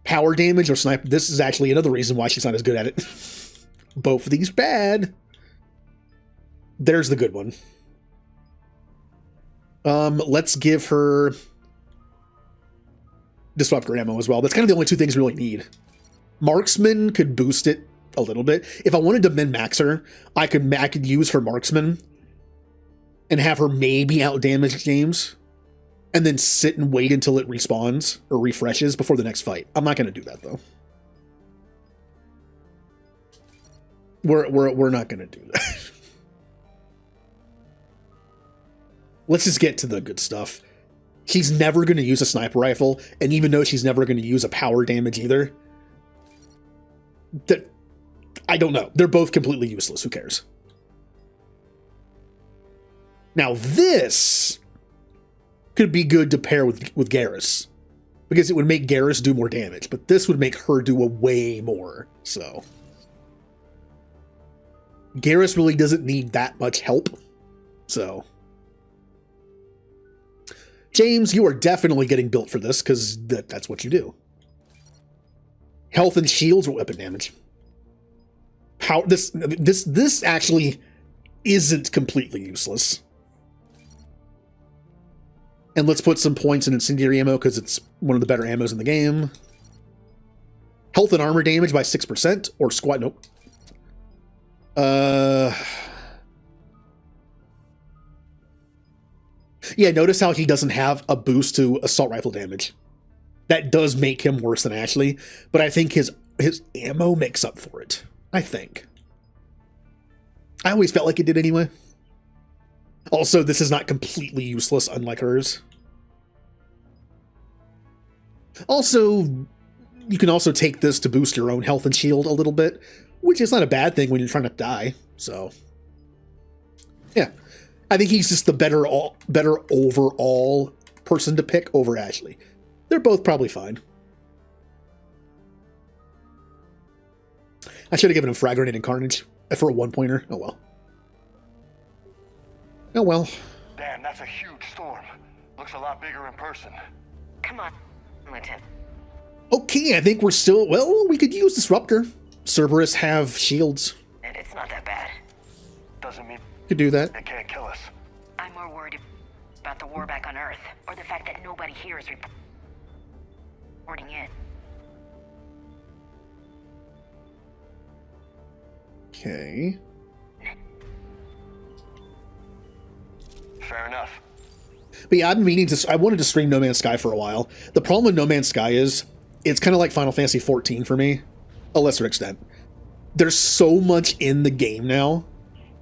Power damage or sniper? This is actually another reason why she's not as good at it. Both of these bad. There's the good one. Let's give her Disruptor ammo as well. That's kind of the only 2 things we really need. Marksman could boost it a little bit. If I wanted to min-max her, I could use her Marksman and have her maybe outdamage James. And then sit and wait until it respawns or refreshes before the next fight. I'm not going to do that, though. We're not going to do that. Let's just get to the good stuff. She's never going to use a sniper rifle, and even though she's never going to use a power damage either, I don't know. They're both completely useless. Who cares? Now this could be good to pair with Garrus, because it would make Garrus do more damage, but this would make her do a way more, so. Garrus really doesn't need that much help, so. James, you are definitely getting built for this, because that's what you do. Health and shields or weapon damage. Power, this actually isn't completely useless. And let's put some points in incendiary ammo because it's one of the better ammos in the game. Health and armor damage by 6% or squad. Nope. Yeah, notice how he doesn't have a boost to assault rifle damage. That does make him worse than Ashley, but I think his ammo makes up for it. I think. I always felt like it did anyway. Also, this is not completely useless, unlike hers. Also, you can also take this to boost your own health and shield a little bit, which is not a bad thing when you're trying to die. So, yeah. I think he's just the better overall person to pick over Ashley. They're both probably fine. I should have given him Frag Grenade and Carnage for a one-pointer. Oh well. Oh well. Damn, that's a huge storm. Looks a lot bigger in person. Come on, Lieutenant. Okay, I think we're still... Well, we could use Disruptor. Cerberus have shields. And it's not that bad. Doesn't mean Could do that. they can't kill us. I'm more worried about the war back on Earth, or the fact that nobody here is reporting in. Okay. Fair enough. But yeah, I've been meaning to... I wanted to stream No Man's Sky for a while. The problem with No Man's Sky is it's kind of like Final Fantasy XIV for me. A lesser extent. There's so much in the game now,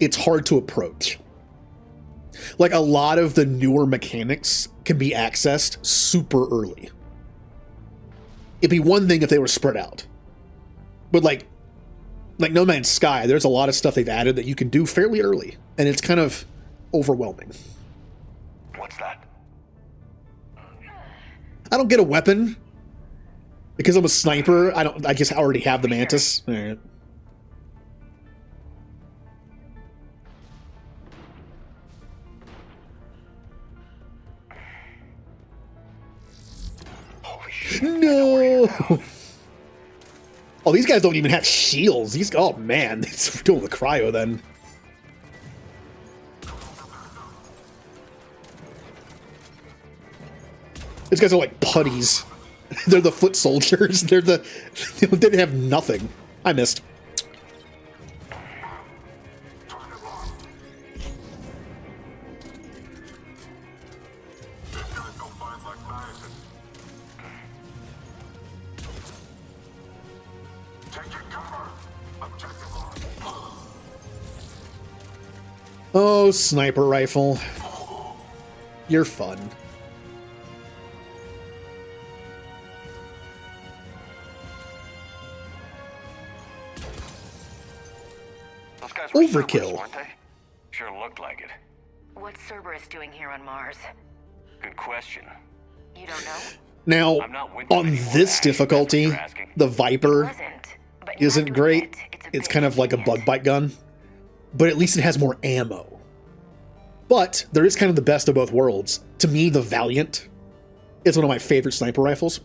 it's hard to approach. Like, a lot of the newer mechanics can be accessed super early. It'd be one thing if they were spread out. But like No Man's Sky, there's a lot of stuff they've added that you can do fairly early. And it's kind of overwhelming. What's that? I don't get a weapon. Because I'm a sniper, I just already have the Mantis. Alright. No! Oh, these guys don't even have shields. These... Oh, man. They're doing the cryo, then. These guys are like putties. They're the foot soldiers. They're the... They have nothing. I missed. Oh, sniper rifle. You're fun. Those guys were Overkill. Cerberus, weren't they? Sure looked like it. What's Cerberus doing here on Mars? Good question. You don't know? Now, I'm not with you on anymore, this Ash, difficulty, that's what you're asking. the Viper Wasn't, but you isn't have to great. admit, It's a kind bit of like a convenient. bug bite gun. But at least it has more ammo. But there is kind of the best of both worlds. To me, the Valiant is one of my favorite sniper rifles.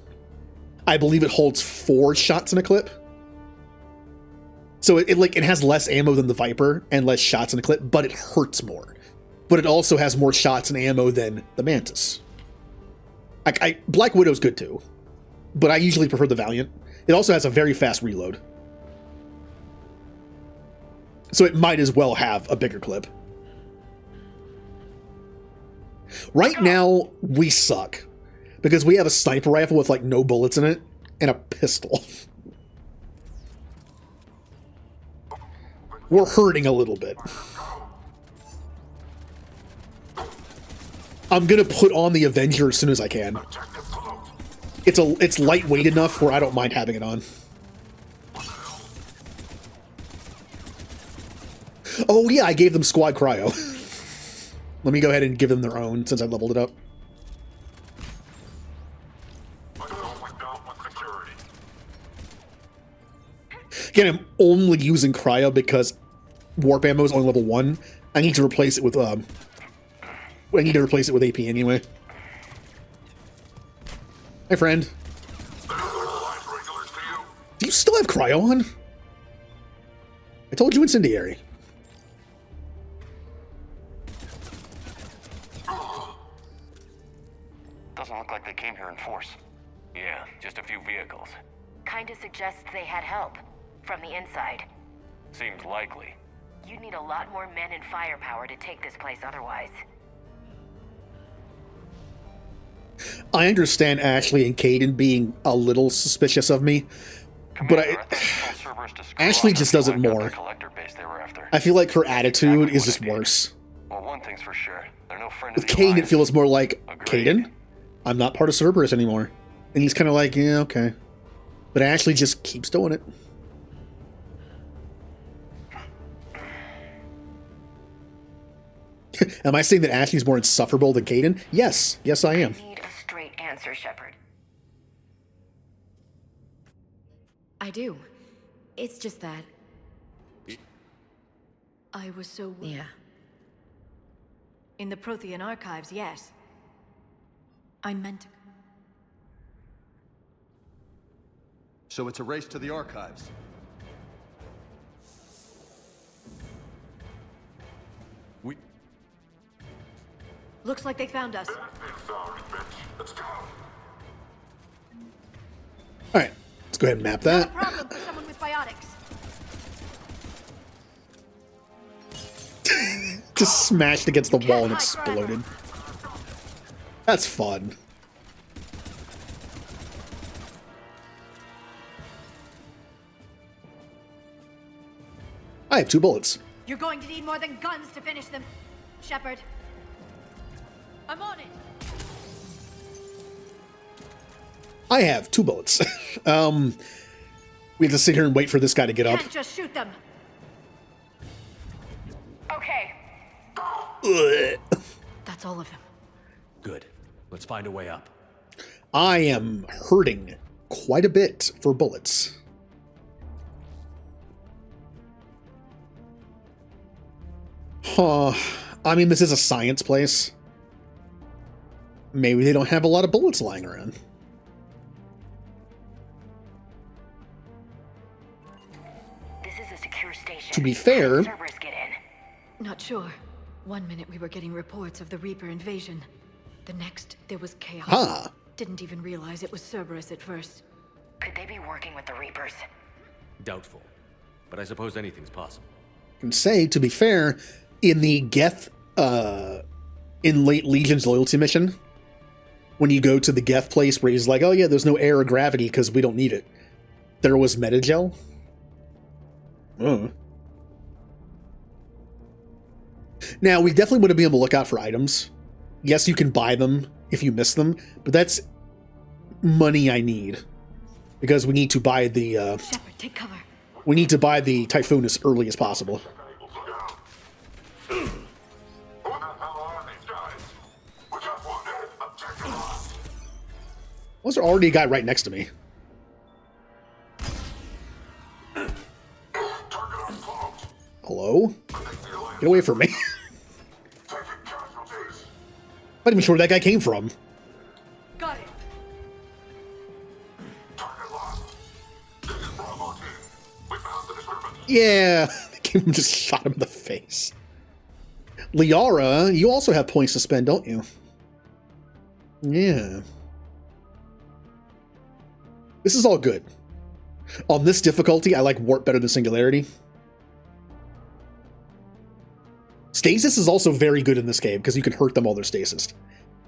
I believe it holds 4 shots in a clip. So it has less ammo than the Viper and less shots in a clip, but it hurts more. But it also has more shots and ammo than the Mantis. Black Widow's good too, but I usually prefer the Valiant. It also has a very fast reload. So it might as well have a bigger clip. Right now, we suck. Because we have a sniper rifle with like no bullets in it, and a pistol. We're hurting a little bit. I'm gonna put on the Avenger as soon as I can. It's lightweight enough where I don't mind having it on. Oh yeah, I gave them squad cryo. Let me go ahead and give them their own since I leveled it up. Again, I'm only using cryo because warp ammo is only level 1. I need to replace it with AP anyway. Hi, friend. Do you still have cryo on? I told you incendiary. Doesn't look like they came here in force. Yeah, just a few vehicles. Kinda suggests they had help. From the inside. Seems likely. You'd need a lot more men and firepower to take this place otherwise. I understand Ashley and Caden being a little suspicious of me, but Ashley just does it more. I feel like her attitude is just worse. Well, one thing's for sure. They're no friend With of the Caden, it Alliance. feels more like, Agreed. Caden, I'm not part of Cerberus anymore. And he's kind of like, yeah, okay. But Ashley just keeps doing it. Am I saying that Ashley's more insufferable than Caden? Yes. Yes, I am. I need a straight answer, Shepard. I do. It's just that... I was so... Yeah. In the Prothean archives, yes. I meant to... So it's a race to the archives. Looks like they found us. Alright, let's go ahead and map that. Problem for someone with biotics. Just smashed against the wall and exploded. That's fun. I have 2 bullets. You're going to need more than guns to finish them, Shepard. I'm on it. I have 2 bullets. We have to sit here and wait for this guy to get up. Can't just shoot them. Okay. Ugh. That's all of them. Good. Let's find a way up. I am hurting quite a bit for bullets. Huh. I mean, this is a science place. Maybe they don't have a lot of bullets lying around. This is a secure station. To be fair... Cerberus get in. Not sure. One minute we were getting reports of the Reaper invasion. The next, there was chaos. Huh. Didn't even realize it was Cerberus at first. Could they be working with the Reapers? Doubtful. But I suppose anything's possible. I can say, to be fair, in the Geth, in late Legion's loyalty mission, when you go to the Geth place where he's like, oh yeah, there's no air or gravity because we don't need it, there was metagel. Now, we definitely want to be on the lookout for items. Yes, you can buy them if you miss them, but that's money I need. Because we need to buy the, Shepard, take cover. we need to buy the Typhoon as early as possible. Was there already a guy right next to me? Hello? Get away from me. Not even sure where that guy came from. Got it. Yeah, the game just shot him in the face. Liara, you also have points to spend, don't you? Yeah. This is all good. On this difficulty, I like Warp better than Singularity. Stasis is also very good in this game, because you can hurt them while they're stasis.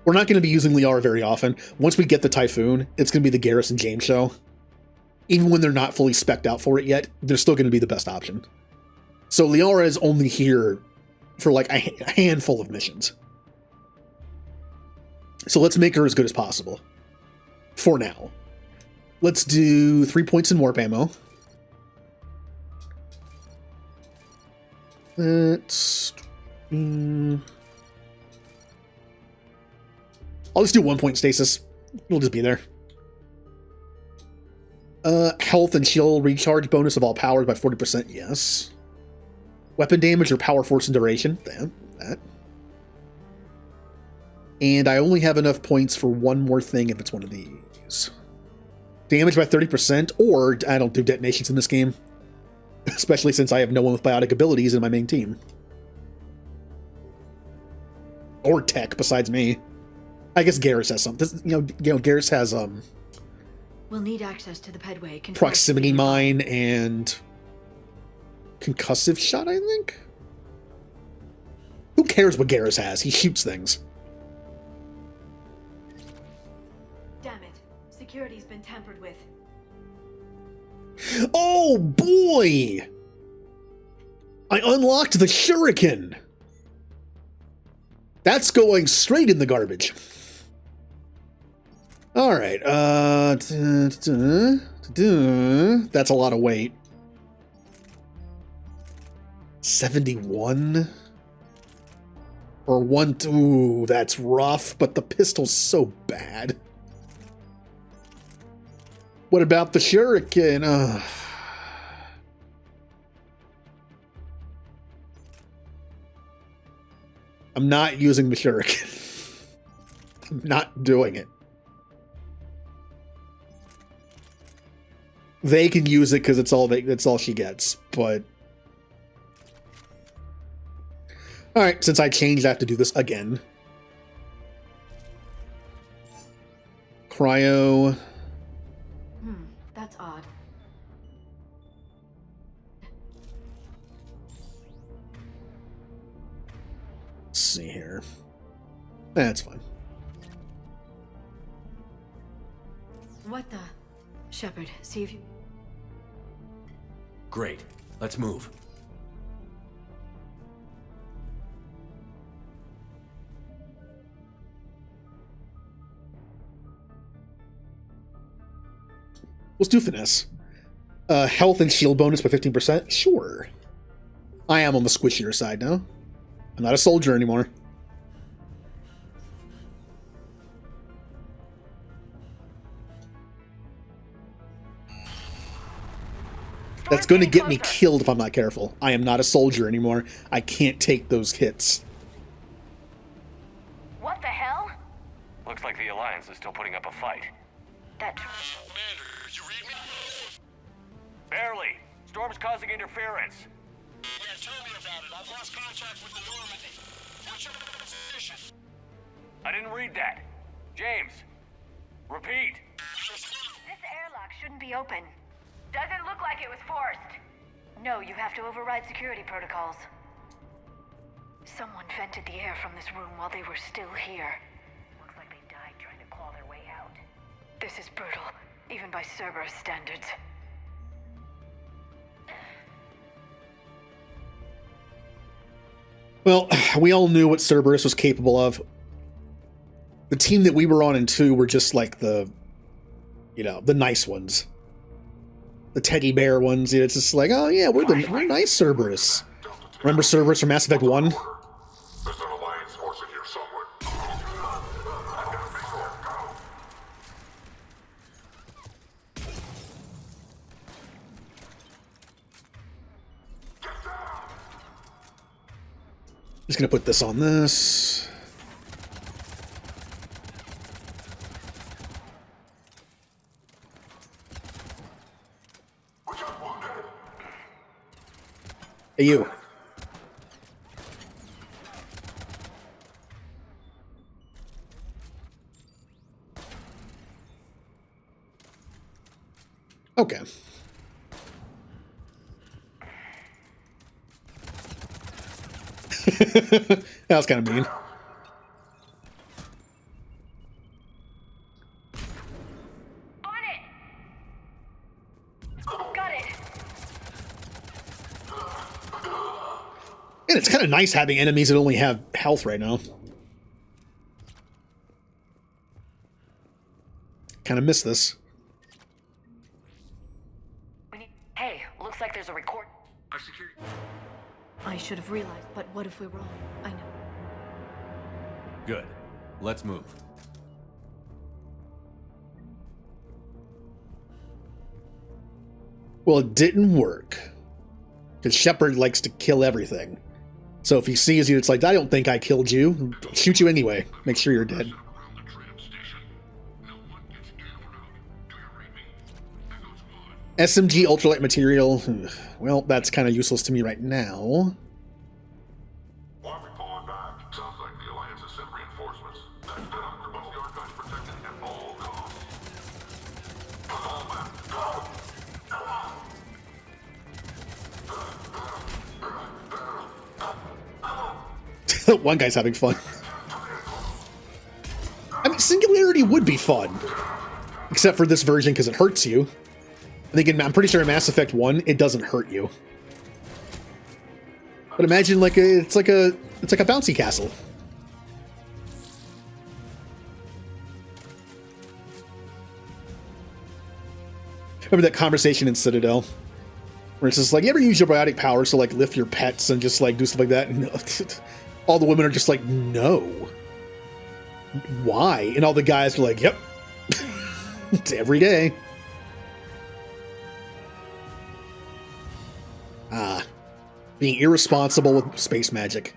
We're not going to be using Liara very often. Once we get the Typhoon, it's going to be the Garrus and James show. Even when they're not fully spec'd out for it yet, they're still going to be the best option. So Liara is only here for like a handful of missions. So let's make her as good as possible. For now. Let's do 3 points in warp ammo. Let's... I'll just do 1 point stasis. It'll just be there. Health and shield recharge bonus of all powers by 40%, yes. Weapon damage or power force and duration, that. And I only have enough points for one more thing if it's one of these. Damage by 30%, or I don't do detonations in this game. Especially since I have no one with biotic abilities in my main team. Or tech besides me. I guess Garrus has something. You know, Garrus has We'll need access to the pedway. proximity mine and concussive shot, I think. Who cares what Garrus has? He shoots things. security's been tampered with. Oh boy! I unlocked the shuriken! That's going straight in the garbage. Alright, that's a lot of weight. 71? Or 1, ooh, that's rough, but the pistol's so bad. What about the shuriken? I'm not using the shuriken. I'm not doing it. They can use it because it's all she gets, but alright, since I changed, I have to do this again. Cryo. That's odd. Let's see here. That's fine. What the? Shepard, see if you... Great. Let's move. Let's do finesse. Health and shield bonus by 15%? Sure. I am on the squishier side now. I'm not a soldier anymore. That's going to get me killed if I'm not careful. I am not a soldier anymore. I can't take those hits. What the hell? Looks like the Alliance is still putting up a fight. That... Commander, you read me? Barely. Storm's causing interference. Yeah, tell me about it. I've lost contact with the Normandy. What's your position? I didn't read that. James, repeat. This airlock shouldn't be open. Doesn't look like it was forced. No, you have to override security protocols. Someone vented the air from this room while they were still here. Looks like they died trying to claw their way out. This is brutal, even by Cerberus standards. Well, we all knew what Cerberus was capable of. The team that we were on in 2 were just like the, you know, the nice ones. The teddy bear ones. It's just like, oh yeah, we're nice Cerberus. Remember Cerberus from Mass Effect 1? There's an Alliance force in here somewhere. I gotta make sure. Just gonna put this on this. Hey, you. Okay. That was kind of mean. And it's kind of nice having enemies that only have health right now. Kind of miss this. Hey, looks like there's a record. I should have realized, but what if we're wrong? I know. Good. Let's move. Well, it didn't work. Because Shepard likes to kill everything. So if he sees you, it's like, I don't think I killed you. I'll shoot you anyway. Make sure you're dead. SMG ultralight material. Well, that's kind of useless to me right now. Why are we pulling back? Sounds like the Alliance has sent reinforcements. That's good. Once the archives protected and all gone. All back. Go! One guy's having fun. I mean, Singularity would be fun. Except for this version because it hurts you. I think I'm pretty sure in Mass Effect 1 it doesn't hurt you. But imagine like it's like a bouncy castle. Remember that conversation in Citadel? Where it's just like, you ever use your biotic powers to like lift your pets and just like do stuff like that? And all the women are just like, no. Why? And all the guys are like, yep. It's every day. Ah. Being irresponsible with space magic.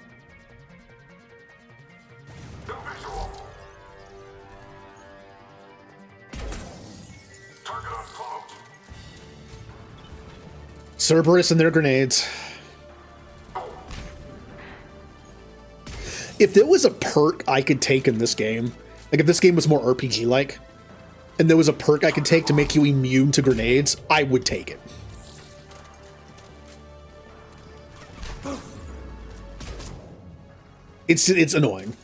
Cerberus and their grenades. If there was a perk I could take in this game, like if this game was more RPG-like, and there was a perk I could take to make you immune to grenades, I would take it. It's annoying.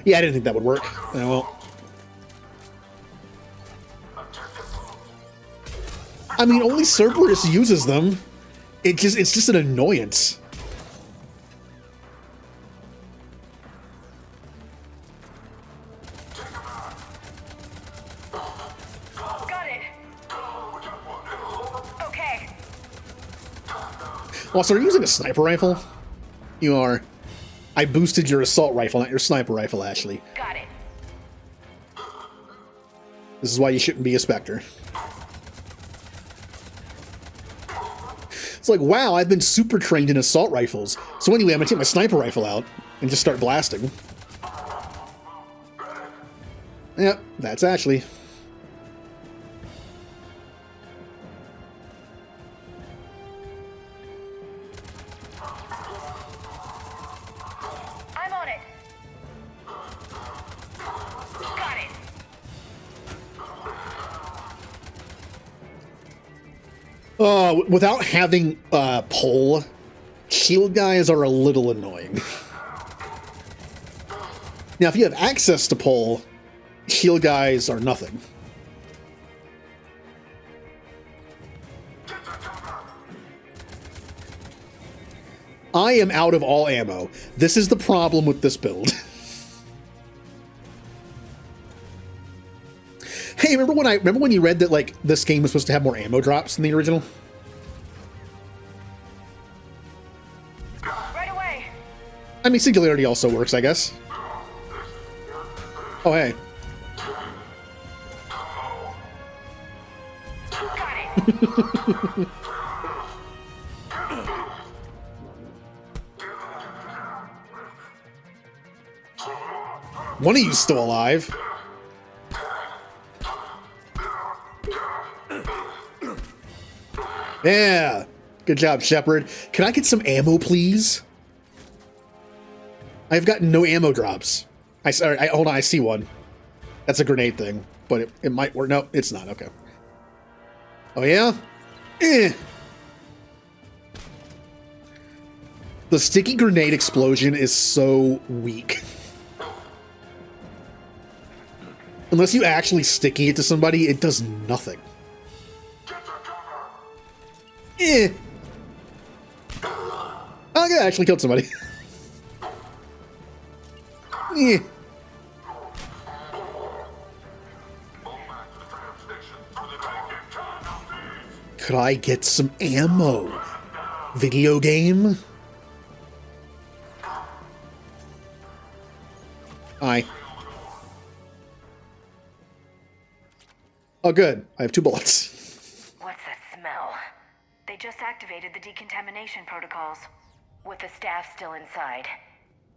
Yeah, I didn't think that would work. Oh, well. I mean, only Cerberus uses them. It's just an annoyance. Got it. Okay. Also, are you using a sniper rifle? You are. I boosted your assault rifle, not your sniper rifle, Ashley. Got it. This is why you shouldn't be a Spectre. It's like, wow, I've been super trained in assault rifles. So anyway, I'm gonna take my sniper rifle out and just start blasting. Yep, that's Ashley. I'm on it. Got it. Without having pull, shield guys are a little annoying. Now, if you have access to pull, shield guys are nothing. I am out of all ammo. This is the problem with this build. Hey, remember when you read that like this game was supposed to have more ammo drops than the original? Right away. I mean, singularity also works, I guess. Oh, hey. Got it. One of you's still alive. Yeah. Good job, Shepard. Can I get some ammo, please? I've gotten no ammo drops. Hold on, I see one. That's a grenade thing, but it might work. No, it's not. Okay. Oh, yeah? Eh. The sticky grenade explosion is so weak. Unless you actually sticky it to somebody, it does nothing. Eh. Oh, yeah, I actually killed somebody. Eh. Could I get some ammo? Video game? Hi. Oh, good. I have 2 bullets. What's that smell? They just activated the decontamination protocols, with the staff still inside.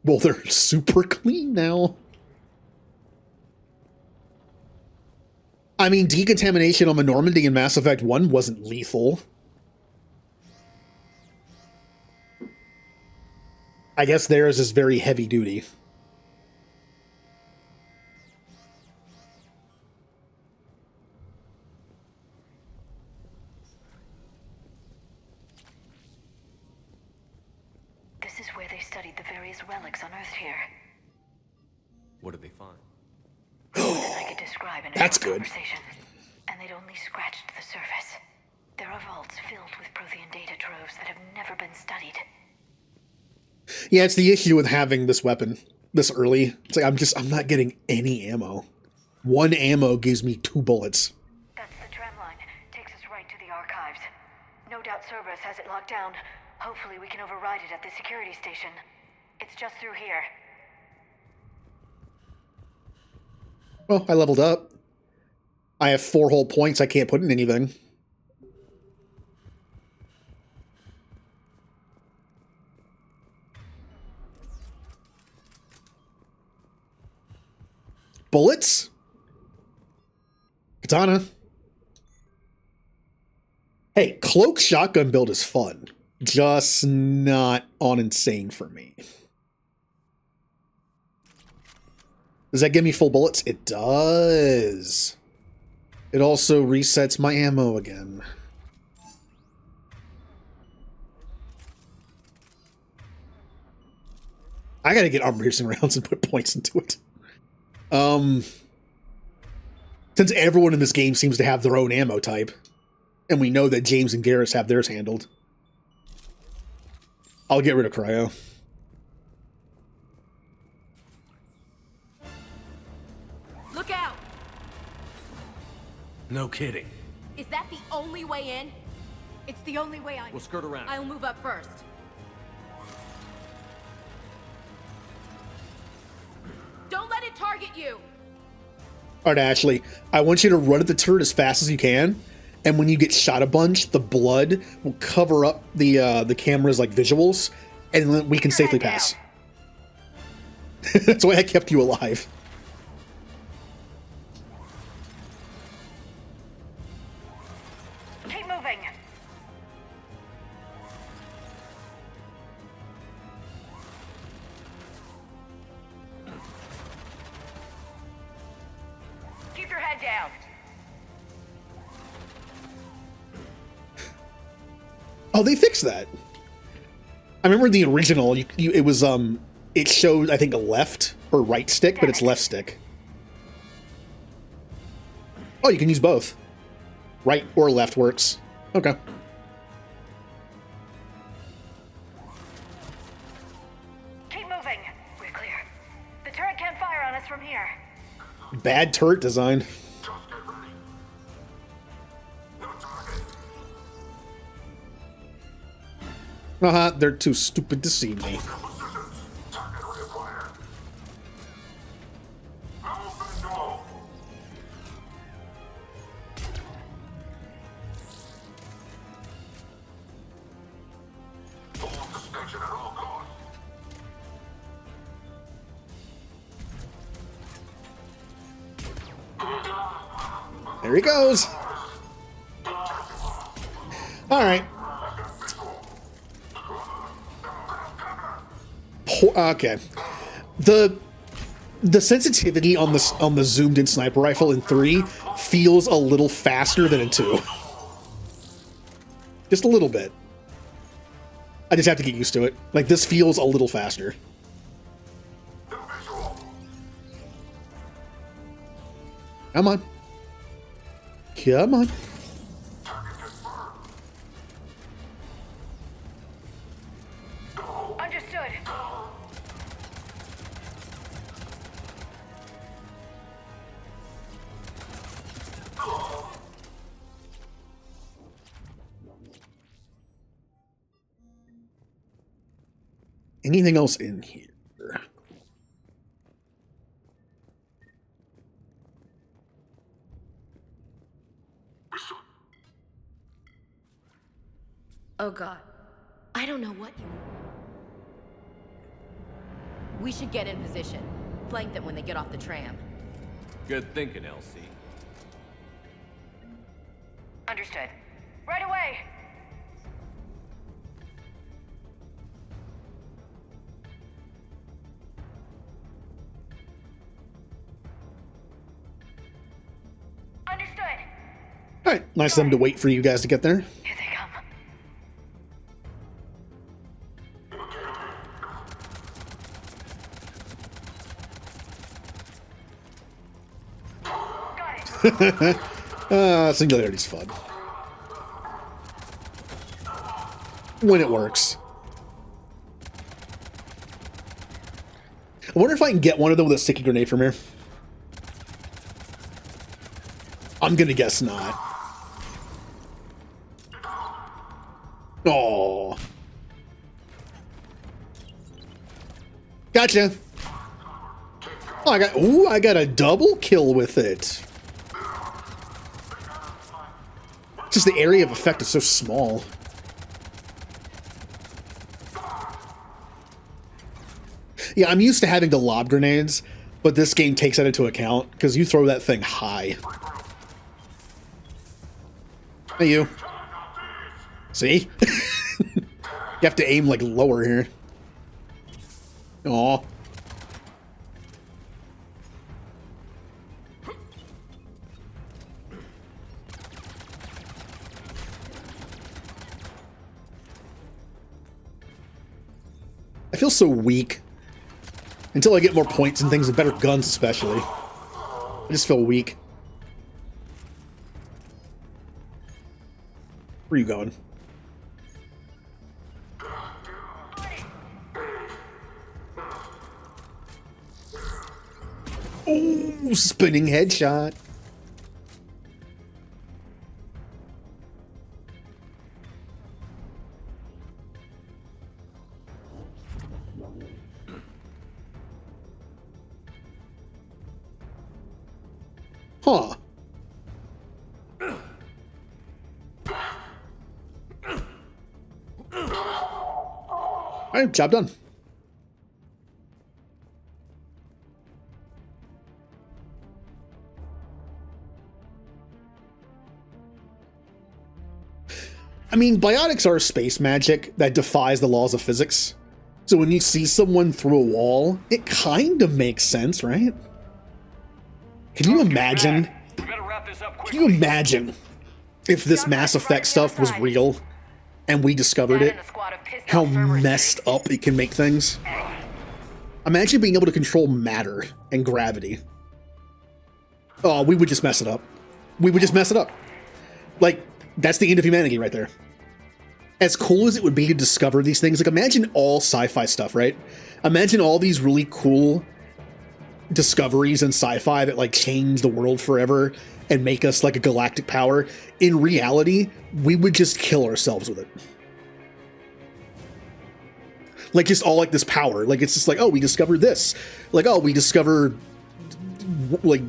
Well, they're super clean now. I mean, decontamination on the Normandy in Mass Effect 1 wasn't lethal. I guess theirs is very heavy duty. This is where they studied the various relics unearthed here. What did they find? More than I could describe in a That's short good. conversation. And they'd only scratched the surface. There are vaults filled with Prothean data troves that have never been studied. Yeah, it's the issue with having this weapon this early. It's like I'm not getting any ammo. 1 ammo gives me 2 bullets. That's the tram line. Takes us right to the archives. No doubt Cerberus has it locked down. Hopefully we can override it at the security station. It's just through here. Well, I leveled up. I have 4 whole points I can't put in anything. Bullets? Katana. Hey, cloak shotgun build is fun. Just not on insane for me. Does that give me full bullets? It does. It also resets my ammo again. I gotta get armor-piercing rounds and put points into it. Since everyone in this game seems to have their own ammo type, and we know that James and Garrus have theirs handled, I'll get rid of cryo. Look out! No kidding. Is that the only way in? It's the only way I... We'll skirt around. I'll move up first. Don't let it target you! Alright, Ashley, I want you to run at the turret as fast as you can, and when you get shot a bunch, the blood will cover up the camera's like visuals, and then we can safely pass. That's why I kept you alive. Keep moving. Keep your head down. Oh, they fixed that. I remember the original. It was it showed I think a left or right stick, but it's left stick. Oh, you can use both. Right or left works. Okay. Keep moving. We're clear. The turret can't fire on us from here. Bad turret design. They're too stupid to see me. There he goes. All right. Okay. The sensitivity on the zoomed in sniper rifle in 3 feels a little faster than in 2. Just a little bit. I just have to get used to it. Like, this feels a little faster. Come on. Come on. Understood. Anything else in here? Oh god. I don't know what you... We should get in position. Flank them when they get off the tram. Good thinking, LC. Understood. Right away. Understood. All right, nice of them to wait for you guys to get there. Here they come. Singularity's fun. When it works. I wonder if I can get one of them with a sticky grenade from here. I'm gonna guess not. Oh. Gotcha. Oh, I got a double kill with it. Just the area of effect is so small. Yeah, I'm used to having to lob grenades, but this game takes that into account because you throw that thing high. Hey, you. See? You have to aim like lower here. Aw. I feel so weak. Until I get more points and things and better guns especially. I just feel weak. Where are you going? Oh, spinning headshot. Huh. Alright, job done. I mean, biotics are space magic that defies the laws of physics. So when you see someone through a wall, it kind of makes sense, right? Can you imagine? Can you imagine if this Mass Effect stuff was real and we discovered it? How messed up it can make things? Imagine being able to control matter and gravity. Oh, we would just mess it up. We would just mess it up. Like, that's the end of humanity right there. As cool as it would be to discover these things, like imagine all sci-fi stuff, right? Imagine all these really cool discoveries in sci-fi that like change the world forever and make us like a galactic power. In reality, we would just kill ourselves with it. Like just all like this power. Like it's just like, oh, we discovered this. Like, oh, we discovered like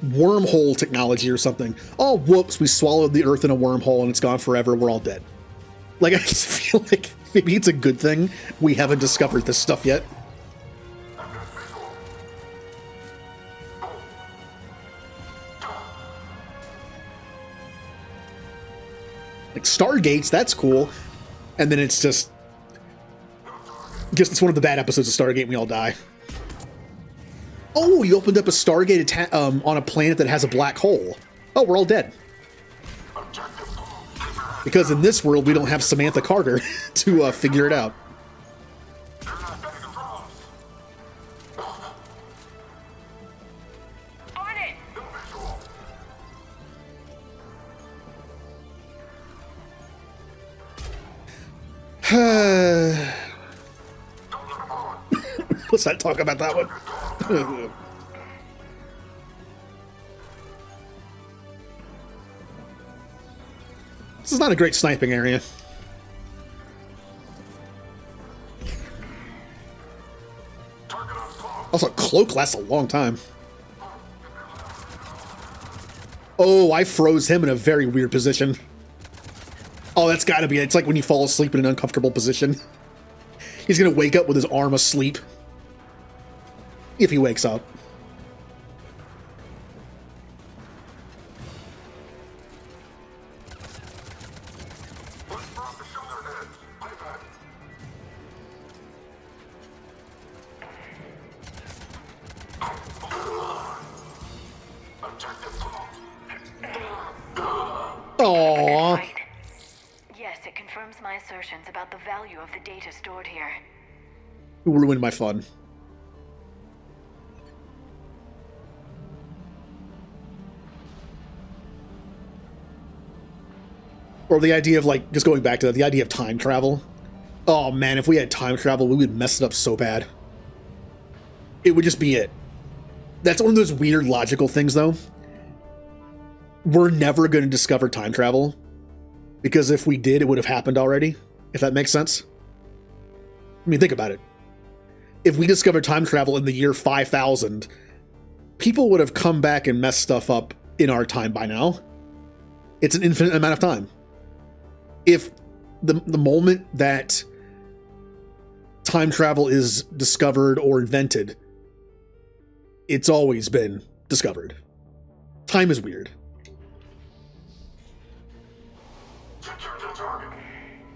wormhole technology or something. Oh, whoops, we swallowed the Earth in a wormhole and it's gone forever. We're all dead. Like, I just feel like maybe it's a good thing we haven't discovered this stuff yet. Like, Stargates, that's cool. And then it's just it's one of the bad episodes of Stargate and we all die. Oh, you opened up a Stargate on a planet that has a black hole. Oh, we're all dead. Because in this world, we don't have Samantha Carter to figure it out. Let's not talk about that one. This is not a great sniping area. Also, cloak lasts a long time. Oh, I froze him in a very weird position. Oh, that's gotta be it. It's like when you fall asleep in an uncomfortable position. He's gonna wake up with his arm asleep. If he wakes up. Aww. Right. Yes, it confirms my assertions about the value of the data stored here. Who ruined my fun? Or the idea of, like, just going back to that, the idea of time travel. Oh man, if we had time travel, we would mess it up so bad. It would just be it. That's one of those weird logical things, though. We're never going to discover time travel, because if we did, it would have happened already, if that makes sense. I mean, think about it. If we discovered time travel in the year 5000, people would have come back and messed stuff up in our time by now. It's an infinite amount of time. If the moment that time travel is discovered or invented, it's always been discovered. Time is weird.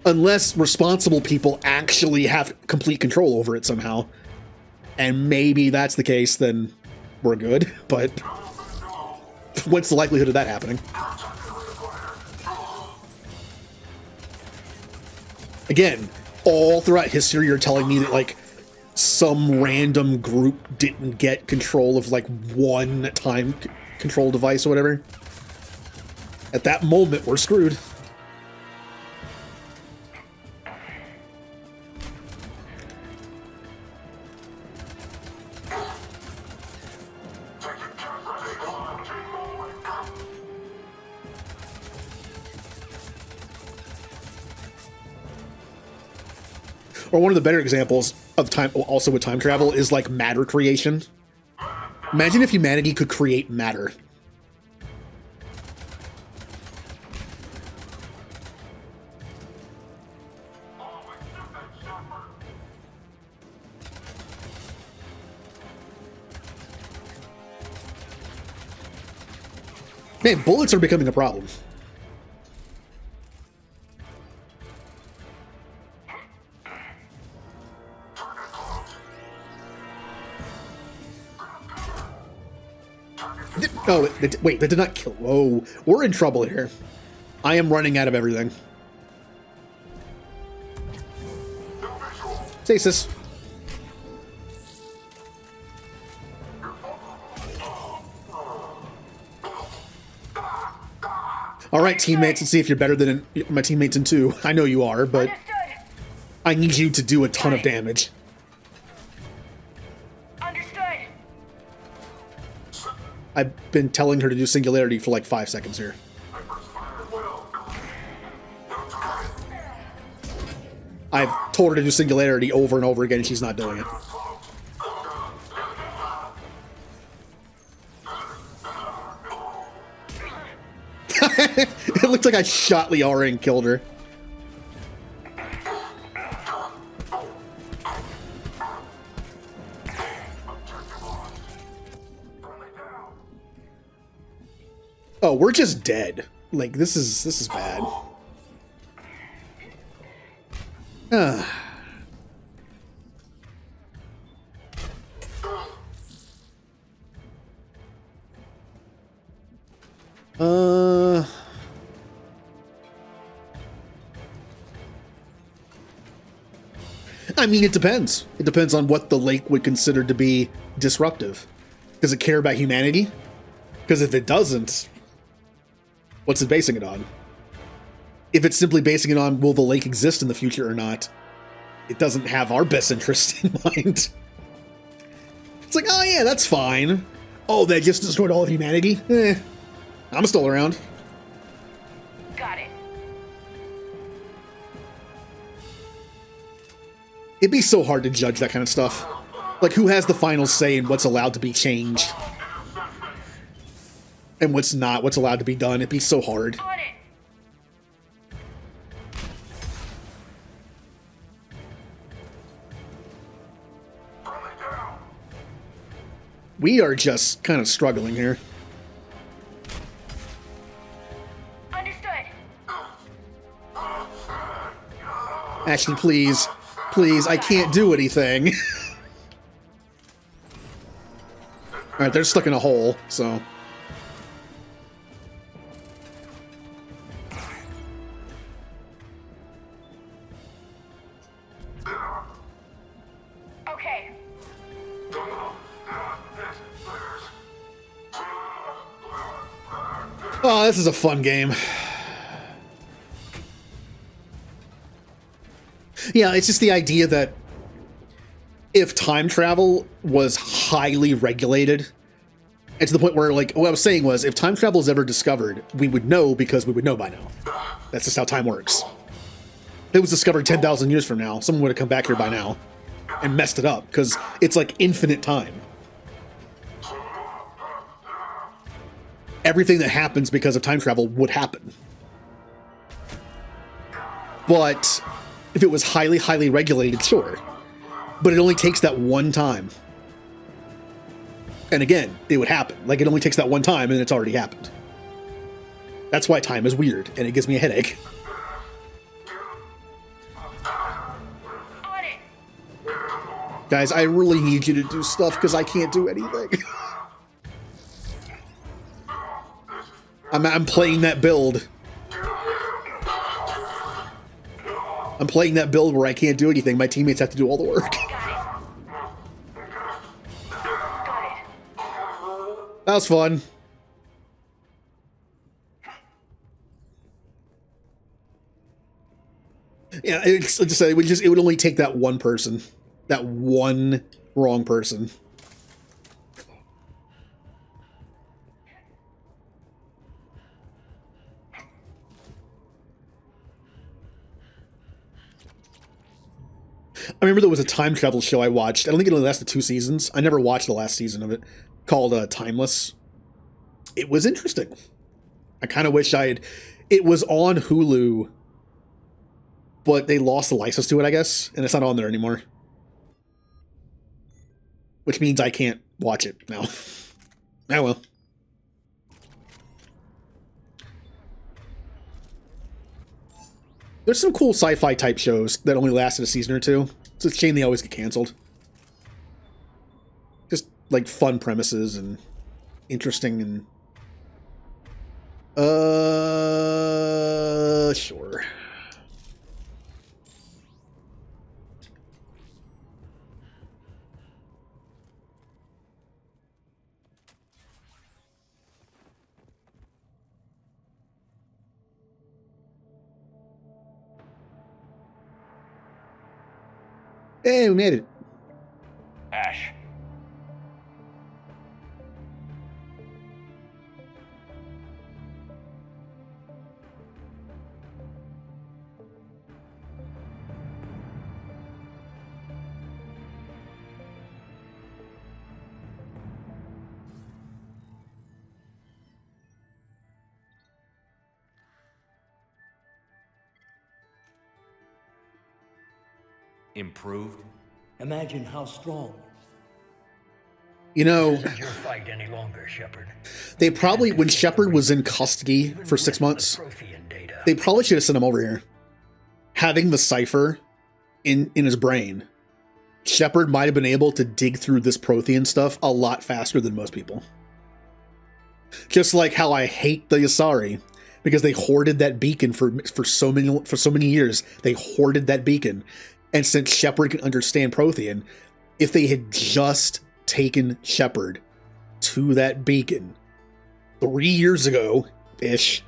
Unless responsible people actually have complete control over it somehow. And maybe that's the case, then we're good. But what's the likelihood of that happening? Again, all throughout history, you're telling me that, like, some random group didn't get control of, like, one time control device or whatever. At that moment, we're screwed. Or one of the better examples of time, also with time travel, is like matter creation. Imagine if humanity could create matter. Man, bullets are becoming a problem. Oh, wait, that did not kill. Whoa, we're in trouble here. I am running out of everything. Stasis. All right, teammates, let's see if you're better than my teammates in 2. I know you are, but I need you to do a ton of damage. I've been telling her to do Singularity for like 5 seconds here. I've told her to do Singularity over and over again, and she's not doing it. It looked like I shot Liara and killed her. Oh, we're just dead. Like, this is bad. I mean, it depends. It depends on what the lake would consider to be disruptive. Does it care about humanity? Because if it doesn't, what's it basing it on? If it's simply basing it on will the lake exist in the future or not, it doesn't have our best interest in mind. It's like, oh yeah, that's fine. Oh, they just destroyed all of humanity? I'm still around. Got it. It'd be so hard to judge that kind of stuff. Like, who has the final say in what's allowed to be changed? And what's not, what's allowed to be done. It'd be so hard. We are just kind of struggling here. Understood. Actually, please. Please, I can't do anything. Alright, they're stuck in a hole, so... Okay. Oh, this is a fun game. Yeah, it's just the idea that if time travel was highly regulated, and to the point where, like, what I was saying was, if time travel is ever discovered, we would know because we would know by now. That's just how time works. If it was discovered 10,000 years from now, someone would have come back here by now and messed it up, because it's like infinite time. Everything that happens because of time travel would happen. But if it was highly, highly regulated, sure. But it only takes that one time. And again, it would happen. Like, it only takes that one time and it's already happened. That's why time is weird, and it gives me a headache. Guys, I really need you to do stuff because I can't do anything. I'm playing that build. I'm playing that build where I can't do anything. My teammates have to do all the work. That was fun. Yeah, it would only take that one person. That one wrong person. I remember there was a time travel show I watched. I don't think it only lasted 2 seasons. I never watched the last season of it. Called Timeless. It was interesting. I kind of wish I had... It was on Hulu, but they lost the license to it, I guess, and it's not on there anymore. Which means I can't watch it now. Oh well. There's some cool sci-fi type shows that only lasted a season or 2. It's a shame they always get canceled. Just like fun premises and interesting and sure. Hey, we made it. Ash. Improved? Imagine how strong. You know, This isn't your fight any longer, Shepard. they probably, when Shepard was in custody for 6 months, they probably should have sent him over here. Having the cipher in his brain, Shepard might have been able to dig through this Prothean stuff a lot faster than most people. Just like how I hate the Asari, because they hoarded that beacon for so many years. They hoarded that beacon. And since Shepard can understand Prothean, if they had just taken Shepard to that beacon 3 years ago-ish,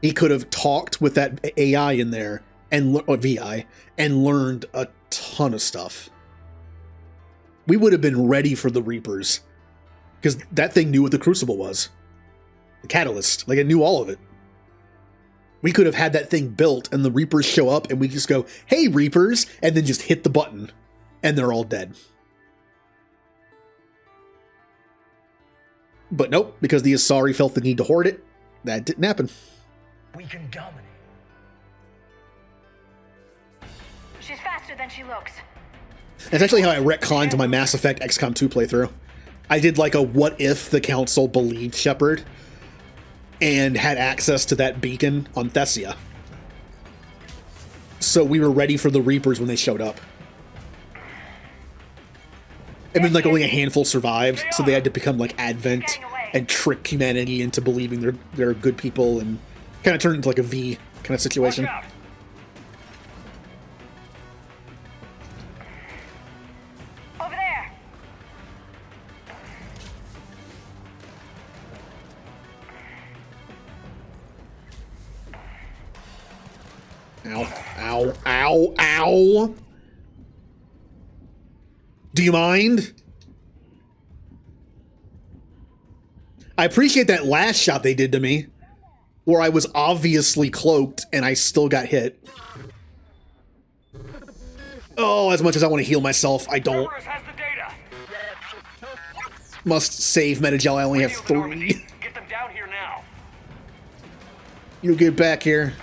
he could have talked with that AI in there, and VI, and learned a ton of stuff. We would have been ready for the Reapers, because that thing knew what the Crucible was. The Catalyst. Like, it knew all of it. We could have had that thing built, and the Reapers show up, and we just go, "Hey, Reapers," and then just hit the button, and they're all dead. But nope, because the Asari felt the need to hoard it, that didn't happen. We can dominate. She's faster than she looks. That's actually how I retconned my Mass Effect XCOM 2 playthrough. I did like a what if the Council believed Shepard and had access to that beacon on Thessia. So we were ready for the Reapers when they showed up. And then like only a handful survived, so they had to become like Advent and trick humanity into believing they're good people, and kind of turned into like a V kind of situation. Over there. Ow, ow, ow, ow! Do you mind? I appreciate that last shot they did to me, where I was obviously cloaked and I still got hit. Oh, as much as I want to heal myself, I don't. Must save Metagel, I only have 3. Get them down here now. You get back here.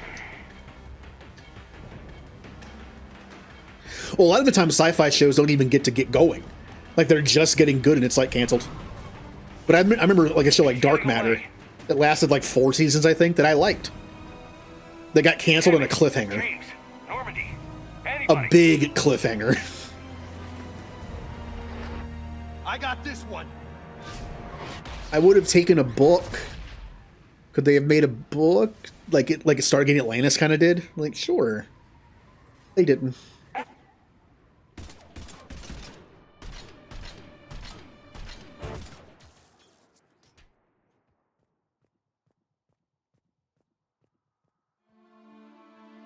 Well, a lot of the time sci-fi shows don't even get going. Like, they're just getting good and it's, like, canceled. But I remember, like, a show like Dark Matter that lasted, like, 4 seasons, I think, that I liked. They got canceled on a cliffhanger. A big cliffhanger. I got this one. I would have taken a book. Could they have made a book? Like it Stargate Atlantis kind of did? Like, sure. They didn't.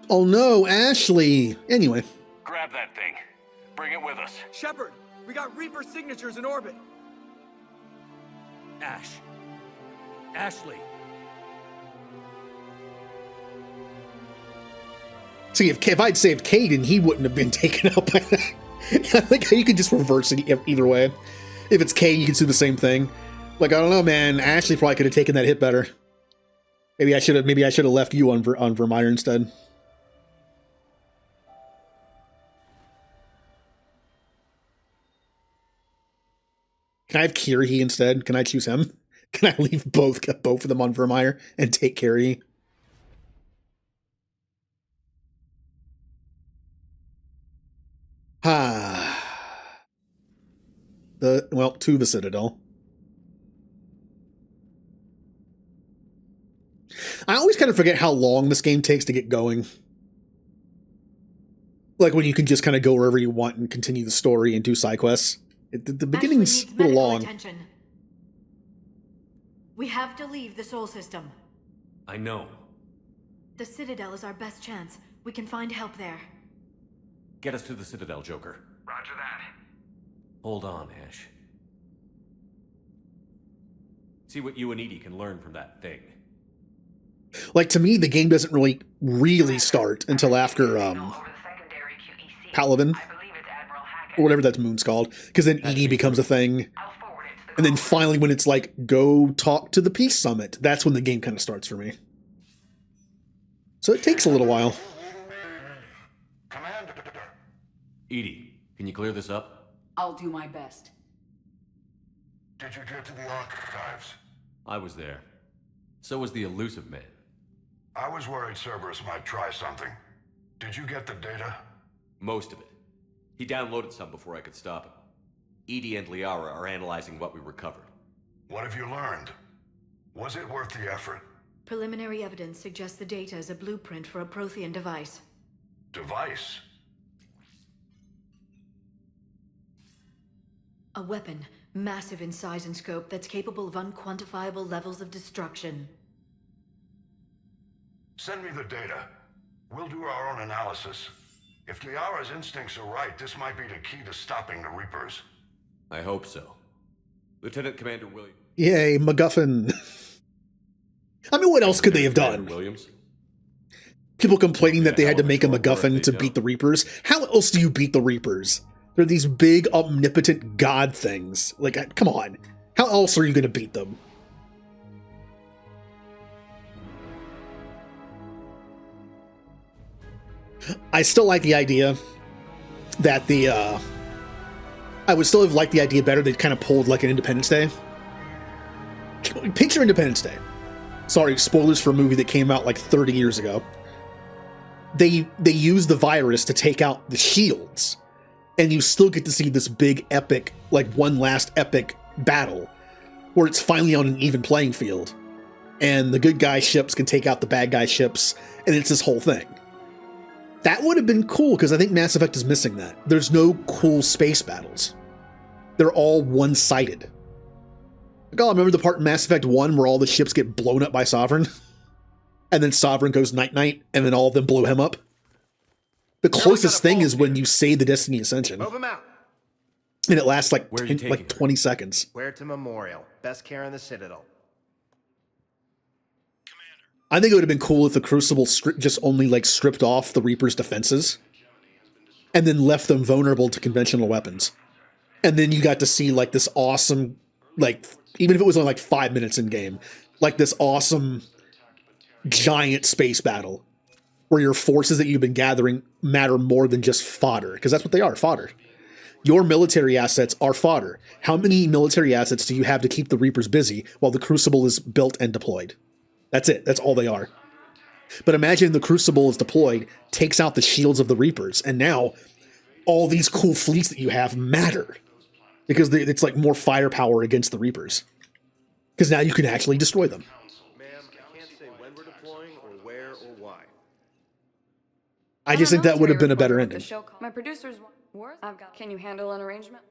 Oh no, Ashley! Anyway. Grab that thing. Bring it with us. Shepard, we got Reaper signatures in orbit. Ashley. See, if I'd saved Caden, he wouldn't have been taken out by that. I think you could just reverse it either way. If it's Caden, you can do the same thing. Like, I don't know, man. Ashley probably could have taken that hit better. Maybe I should have left you on Vermeer instead. Can I have Kiri instead? Can I choose him? Can I leave both of them on Vermeer and take Kiri? To the Citadel. I always kind of forget how long this game takes to get going. Like when you can just kind of go wherever you want and continue the story and do side quests. The beginning's a little long. Attention. We have to leave the Sol system. I know. The Citadel is our best chance. We can find help there. Get us to the Citadel, Joker. Roger that. Hold on, Ash. See what you and Edie can learn from that thing. Like, to me, the game doesn't really start until after, Paladin. Or whatever that moon's called. Because then Edie becomes a thing. And then finally when it's like, go talk to the Peace Summit, that's when the game kind of starts for me. So it takes a little while. Edie, can you clear this up? I'll do my best. Did you get to the archives? I was there. So was the elusive man. I was worried Cerberus might try something. Did you get the data? Most of it. He downloaded some before I could stop him. Edie and Liara are analyzing what we recovered. What have you learned? Was it worth the effort? Preliminary evidence suggests the data is a blueprint for a Prothean device. Device? A weapon, massive in size and scope, that's capable of unquantifiable levels of destruction. Send me the data. We'll do our own analysis. If Liara's instincts are right, this might be the key to stopping the Reapers. I hope so. Lieutenant Commander Williams. Yay, MacGuffin. I mean, what else could they have done? Williams? People complaining that they had to make a MacGuffin to beat the Reapers. How else do you beat the Reapers? They're these big, omnipotent god things. Like, come on. How else are you going to beat them? I still like the idea that I would still have liked the idea better. They kind of pulled like an Independence Day. Picture Independence Day. Sorry, spoilers for a movie that came out like 30 years ago. They used the virus to take out the shields. And you still get to see this big epic, like one last epic battle where it's finally on an even playing field. And the good guy ships can take out the bad guy ships. And it's this whole thing. That would have been cool, because I think Mass Effect is missing that. There's no cool space battles. They're all one-sided. Like, oh, remember the part in Mass Effect 1 where all the ships get blown up by Sovereign? And then Sovereign goes night-night, and then all of them blow him up? The closest thing is when you say the Destiny Ascension. Move him out. And it lasts like, Where are you 10, like taking her? 20 seconds. Where to Memorial? Best care in the Citadel. I think it would have been cool if the Crucible just only like stripped off the Reaper's defenses and then left them vulnerable to conventional weapons. And then you got to see like this awesome, like, even if it was only like 5 minutes in game, like this awesome giant space battle where your forces that you've been gathering matter more than just fodder, because that's what they are, fodder. Your military assets are fodder. How many military assets do you have to keep the Reapers busy while the Crucible is built and deployed? That's it. That's all they are. But imagine the Crucible is deployed, takes out the shields of the Reapers, and now all these cool fleets that you have matter because it's like more firepower against the Reapers. Because now you can actually destroy them. Ma'am, I can't say when we're deploying or where or why. I just think that would have been a better ending. My producers worth. Can you handle an arrangement?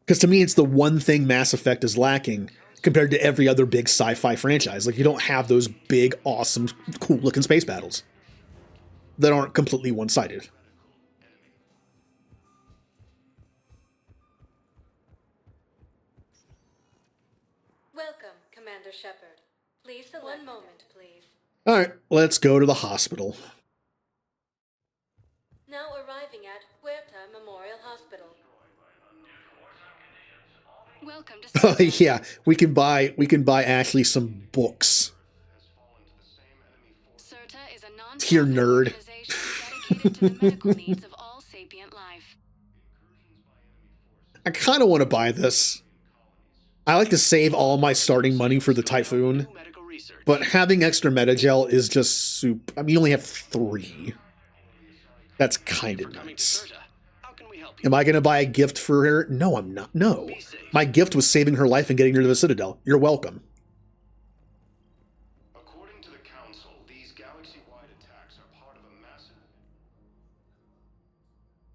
Because to me, it's the one thing Mass Effect is lacking compared to every other big sci-fi franchise. Like, you don't have those big, awesome, cool-looking space battles that aren't completely one-sided. Welcome, Commander Shepard. Please select. One moment, please. All right, let's go to the hospital. Now arriving at Huerta Memorial Hospital. Welcome to Oh yeah, we can buy Ashley some books. CERTA is a Here, nerd. dedicated to the medical needs of all sapient life. I kind of want to buy this. I like to save all my starting money for the Typhoon, but having extra Metagel is just soup. I mean, you only have 3. That's kind of nice. Am I going to buy a gift for her? No, I'm not. No. My gift was saving her life and getting her to the Citadel. You're welcome. According to the Council, these galaxy-wide attacks are part of a massive...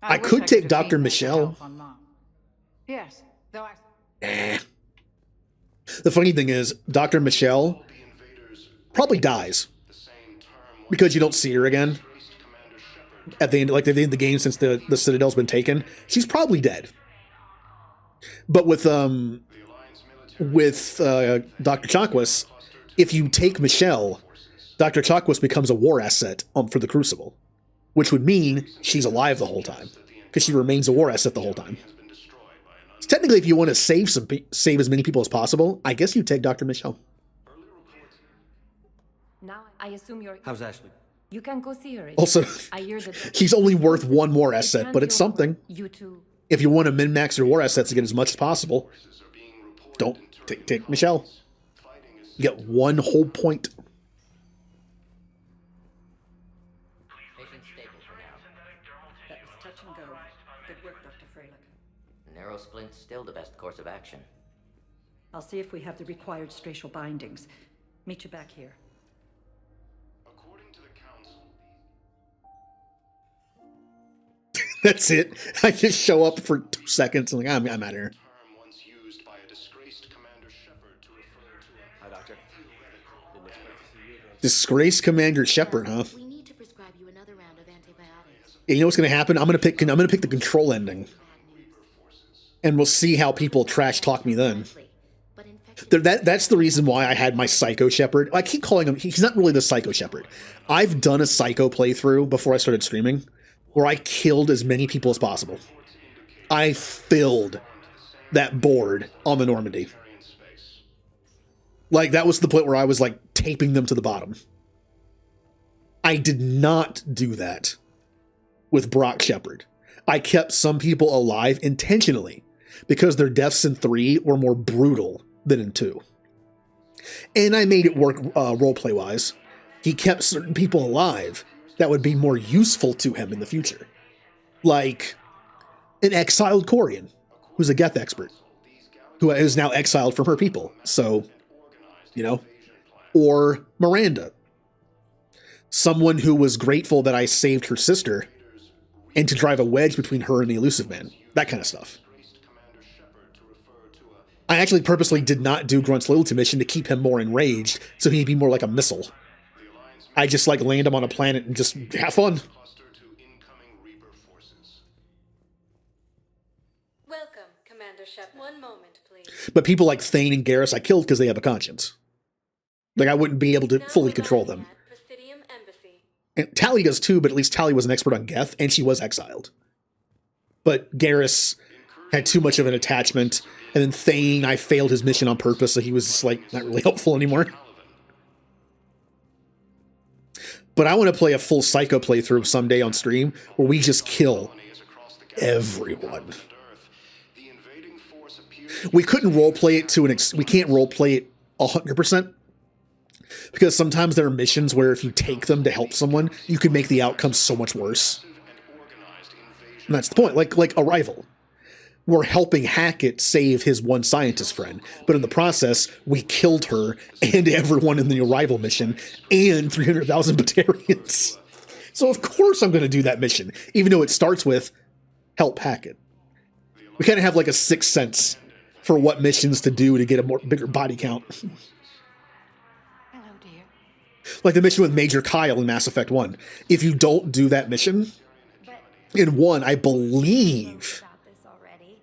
I could take Dr. Michelle. Yes, though I... The funny thing is, Dr. Michelle probably dies because you don't see her again at the end, like at the end of the game, since the Citadel's been taken. She's probably dead. But with Dr. Chakwas, if you take Michelle, Dr. Chakwas becomes a war asset for the Crucible, which would mean she's alive the whole time because she remains a war asset the whole time. So technically, if you want to save as many people as possible, I guess you take Dr. Michelle. Now I assume you're... How's Ashley? You can go see her. Also, I hear that she's only worth 1 war asset, but it's something. you two. If you want to min-max your war assets to get as much as possible, don't take Michelle. You get 1 whole point. Patient stable for now. That was touch and go. Good work, Dr. Freilich. Narrow splint's still the best course of action. I'll see if we have the required spatial bindings. Meet you back here. That's it. I just show up for 2 seconds and I'm out of here. Hi, Doctor. Disgraced Commander Shepard, huh? We need to prescribe you another round of antibiotics. And you know what's going to happen? I'm going to pick the control ending, and we'll see how people trash talk me then. That's the reason why I had my Psycho Shepard. I keep calling him. He's not really the Psycho Shepard. I've done a Psycho playthrough before I started streaming, where I killed as many people as possible. I filled that board on the Normandy. Like, that was the point where I was, like, taping them to the bottom. I did not do that with Brock Shepard. I kept some people alive intentionally because their deaths in 3 were more brutal than in 2. And I made it work roleplay-wise. He kept certain people alive that would be more useful to him in the future. Like an exiled Quarian, who's a Geth expert, who is now exiled from her people. So, you know, or Miranda, someone who was grateful that I saved her sister and to drive a wedge between her and the Elusive Man. That kind of stuff. I actually purposely did not do Grunt's loyalty mission to keep him more enraged, so he'd be more like a missile. I just like land him on a planet and just have fun. Commander Shepard. One moment, please. But people like Thane and Garrus I killed because they have a conscience. Like, I wouldn't be able to fully control them. And Tali does too, but at least Tali was an expert on Geth, and she was exiled. But Garrus had too much of an attachment, and then Thane, I failed his mission on purpose, so he was just, like, not really helpful anymore. But I want to play a full Psycho playthrough someday on stream, where we just kill everyone. We couldn't roleplay it to we can't roleplay it 100%. Because sometimes there are missions where if you take them to help someone, you can make the outcome so much worse. And that's the point. Like Arrival. We're helping Hackett save his one scientist friend, but in the process, we killed her and everyone in the Arrival mission and 300,000 Batarians. So of course I'm going to do that mission, even though it starts with help Hackett. We kind of have like a sixth sense for what missions to do to get a bigger body count. Like the mission with Major Kyle in Mass Effect 1. If you don't do that mission, in 1, I believe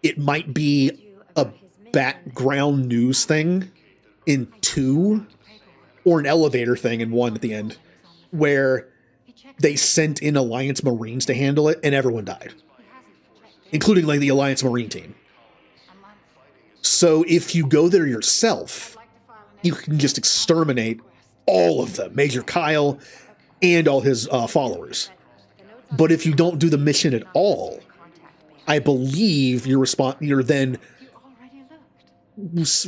it might be a background news thing in 2, or an elevator thing in 1 at the end, where they sent in Alliance Marines to handle it, and everyone died. Including like the Alliance Marine team. So if you go there yourself, you can just exterminate all of them, Major Kyle and all his followers. But if you don't do the mission at all, I believe you're then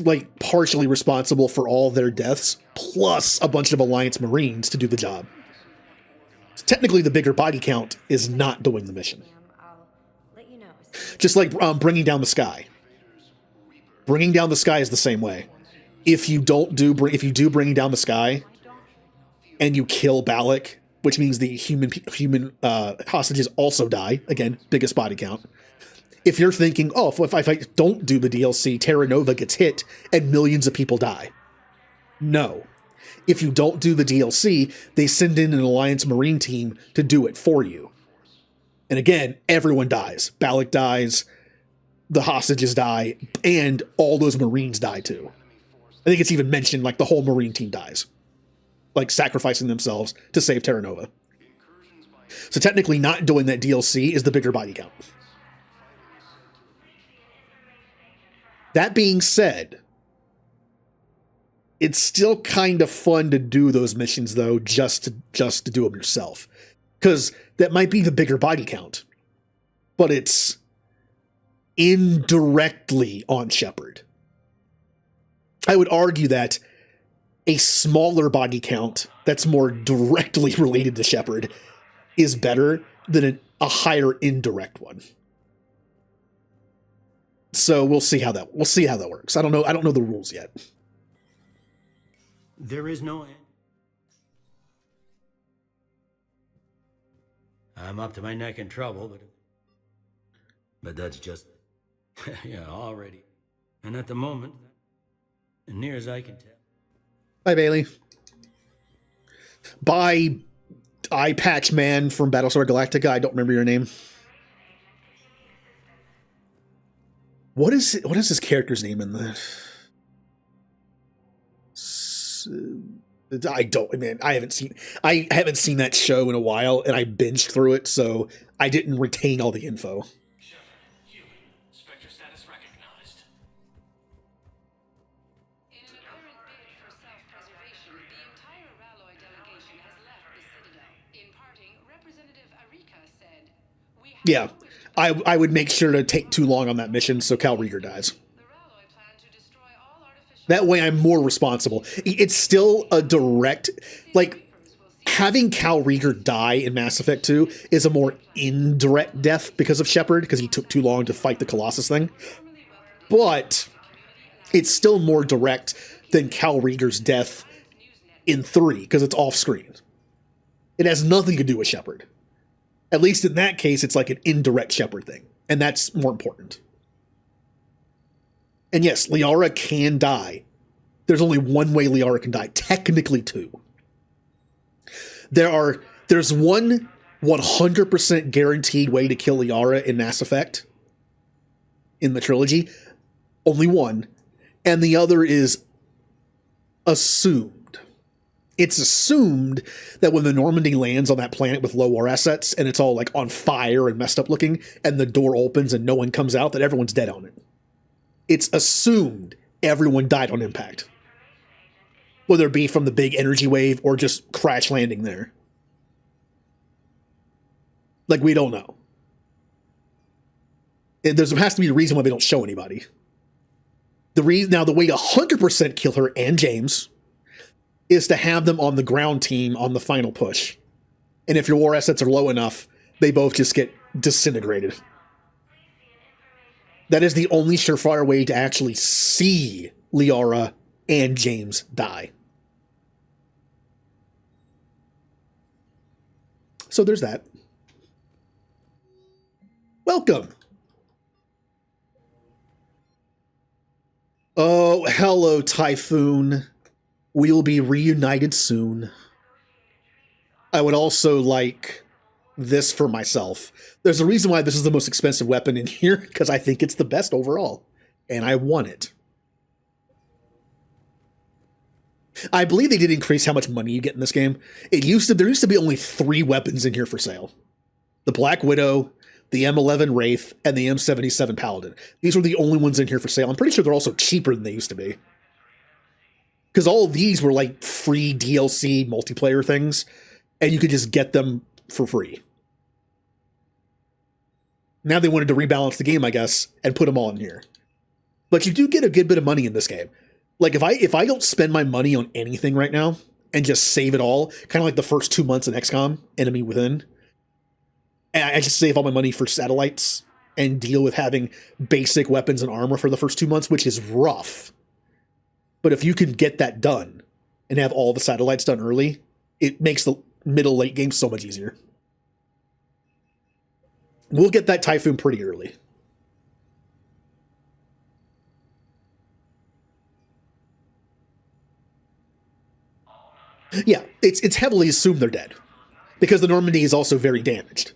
like partially responsible for all their deaths, plus a bunch of Alliance Marines to do the job. So technically, the bigger body count is not doing the mission. Just like bringing down the sky. Bringing down the sky is the same way. If you do bring down the sky, and you kill Balak, which means the human hostages also die. Again, biggest body count. If you're thinking, oh, if I don't do the DLC, Terra Nova gets hit and millions of people die. No. If you don't do the DLC, they send in an Alliance Marine team to do it for you. And again, everyone dies. Balak dies, the hostages die, and all those Marines die too. I think it's even mentioned, like, the whole Marine team dies. Like, sacrificing themselves to save Terra Nova. So technically not doing that DLC is the bigger body count. That being said, it's still kind of fun to do those missions, though, just to do them yourself. Because that might be the bigger body count. But it's indirectly on Shepard. I would argue that a smaller body count that's more directly related to Shepard is better than a higher indirect one. So we'll see how that works. I don't know the rules yet. There is no end. I'm up to my neck in trouble, but that's just yeah, already. And at the moment, near as I can tell. Bye, Bailey. Bye, Eye Patch Man from Battlestar Galactica. I don't remember your name. What is his character's name in this? I haven't seen that show in a while, and I binged through it, so I didn't retain all the info. Yeah, I would make sure to take too long on that mission so Cal Rieger dies. That way I'm more responsible. It's still a direct, like, having Cal Rieger die in Mass Effect 2 is a more indirect death because of Shepard, because he took too long to fight the Colossus thing. But it's still more direct than Cal Rieger's death in 3, because it's off screen. It has nothing to do with Shepard. At least in that case, it's like an indirect Shepard thing. And that's more important. And yes, Liara can die. There's only one way Liara can die. Technically two. There's one 100% guaranteed way to kill Liara in Mass Effect. In the trilogy. Only one. And the other is assumed. It's assumed that when the Normandy lands on that planet with low war assets and it's all like on fire and messed up looking and the door opens and no one comes out, that everyone's dead on it. It's assumed everyone died on impact. Whether it be from the big energy wave or just crash landing there. Like, we don't know. There has to be a reason why they don't show anybody. Now, the way to 100% kill her and James is to have them on the ground team on the final push. And if your war assets are low enough, they both just get disintegrated. That is the only surefire way to actually see Liara and James die. So there's that. Welcome. Oh, hello, Typhoon. We'll be reunited soon. I would also like this for myself. There's a reason why this is the most expensive weapon in here, because I think it's the best overall. And I want it. I believe they did increase how much money you get in this game. There used to be only 3 weapons in here for sale. The Black Widow, the M11 Wraith, and the M77 Paladin. These were the only ones in here for sale. I'm pretty sure they're also cheaper than they used to be. Because all of these were like free DLC multiplayer things, and you could just get them for free. Now they wanted to rebalance the game, I guess, and put them all in here. But you do get a good bit of money in this game. Like, if I don't spend my money on anything right now, and just save it all, kind of like the first 2 months in XCOM, Enemy Within, and I just save all my money for satellites, and deal with having basic weapons and armor for the first 2 months, which is rough. But if you can get that done, and have all the satellites done early, it makes the middle-late game so much easier. We'll get that Typhoon pretty early. Yeah, it's heavily assumed they're dead. Because the Normandy is also very damaged.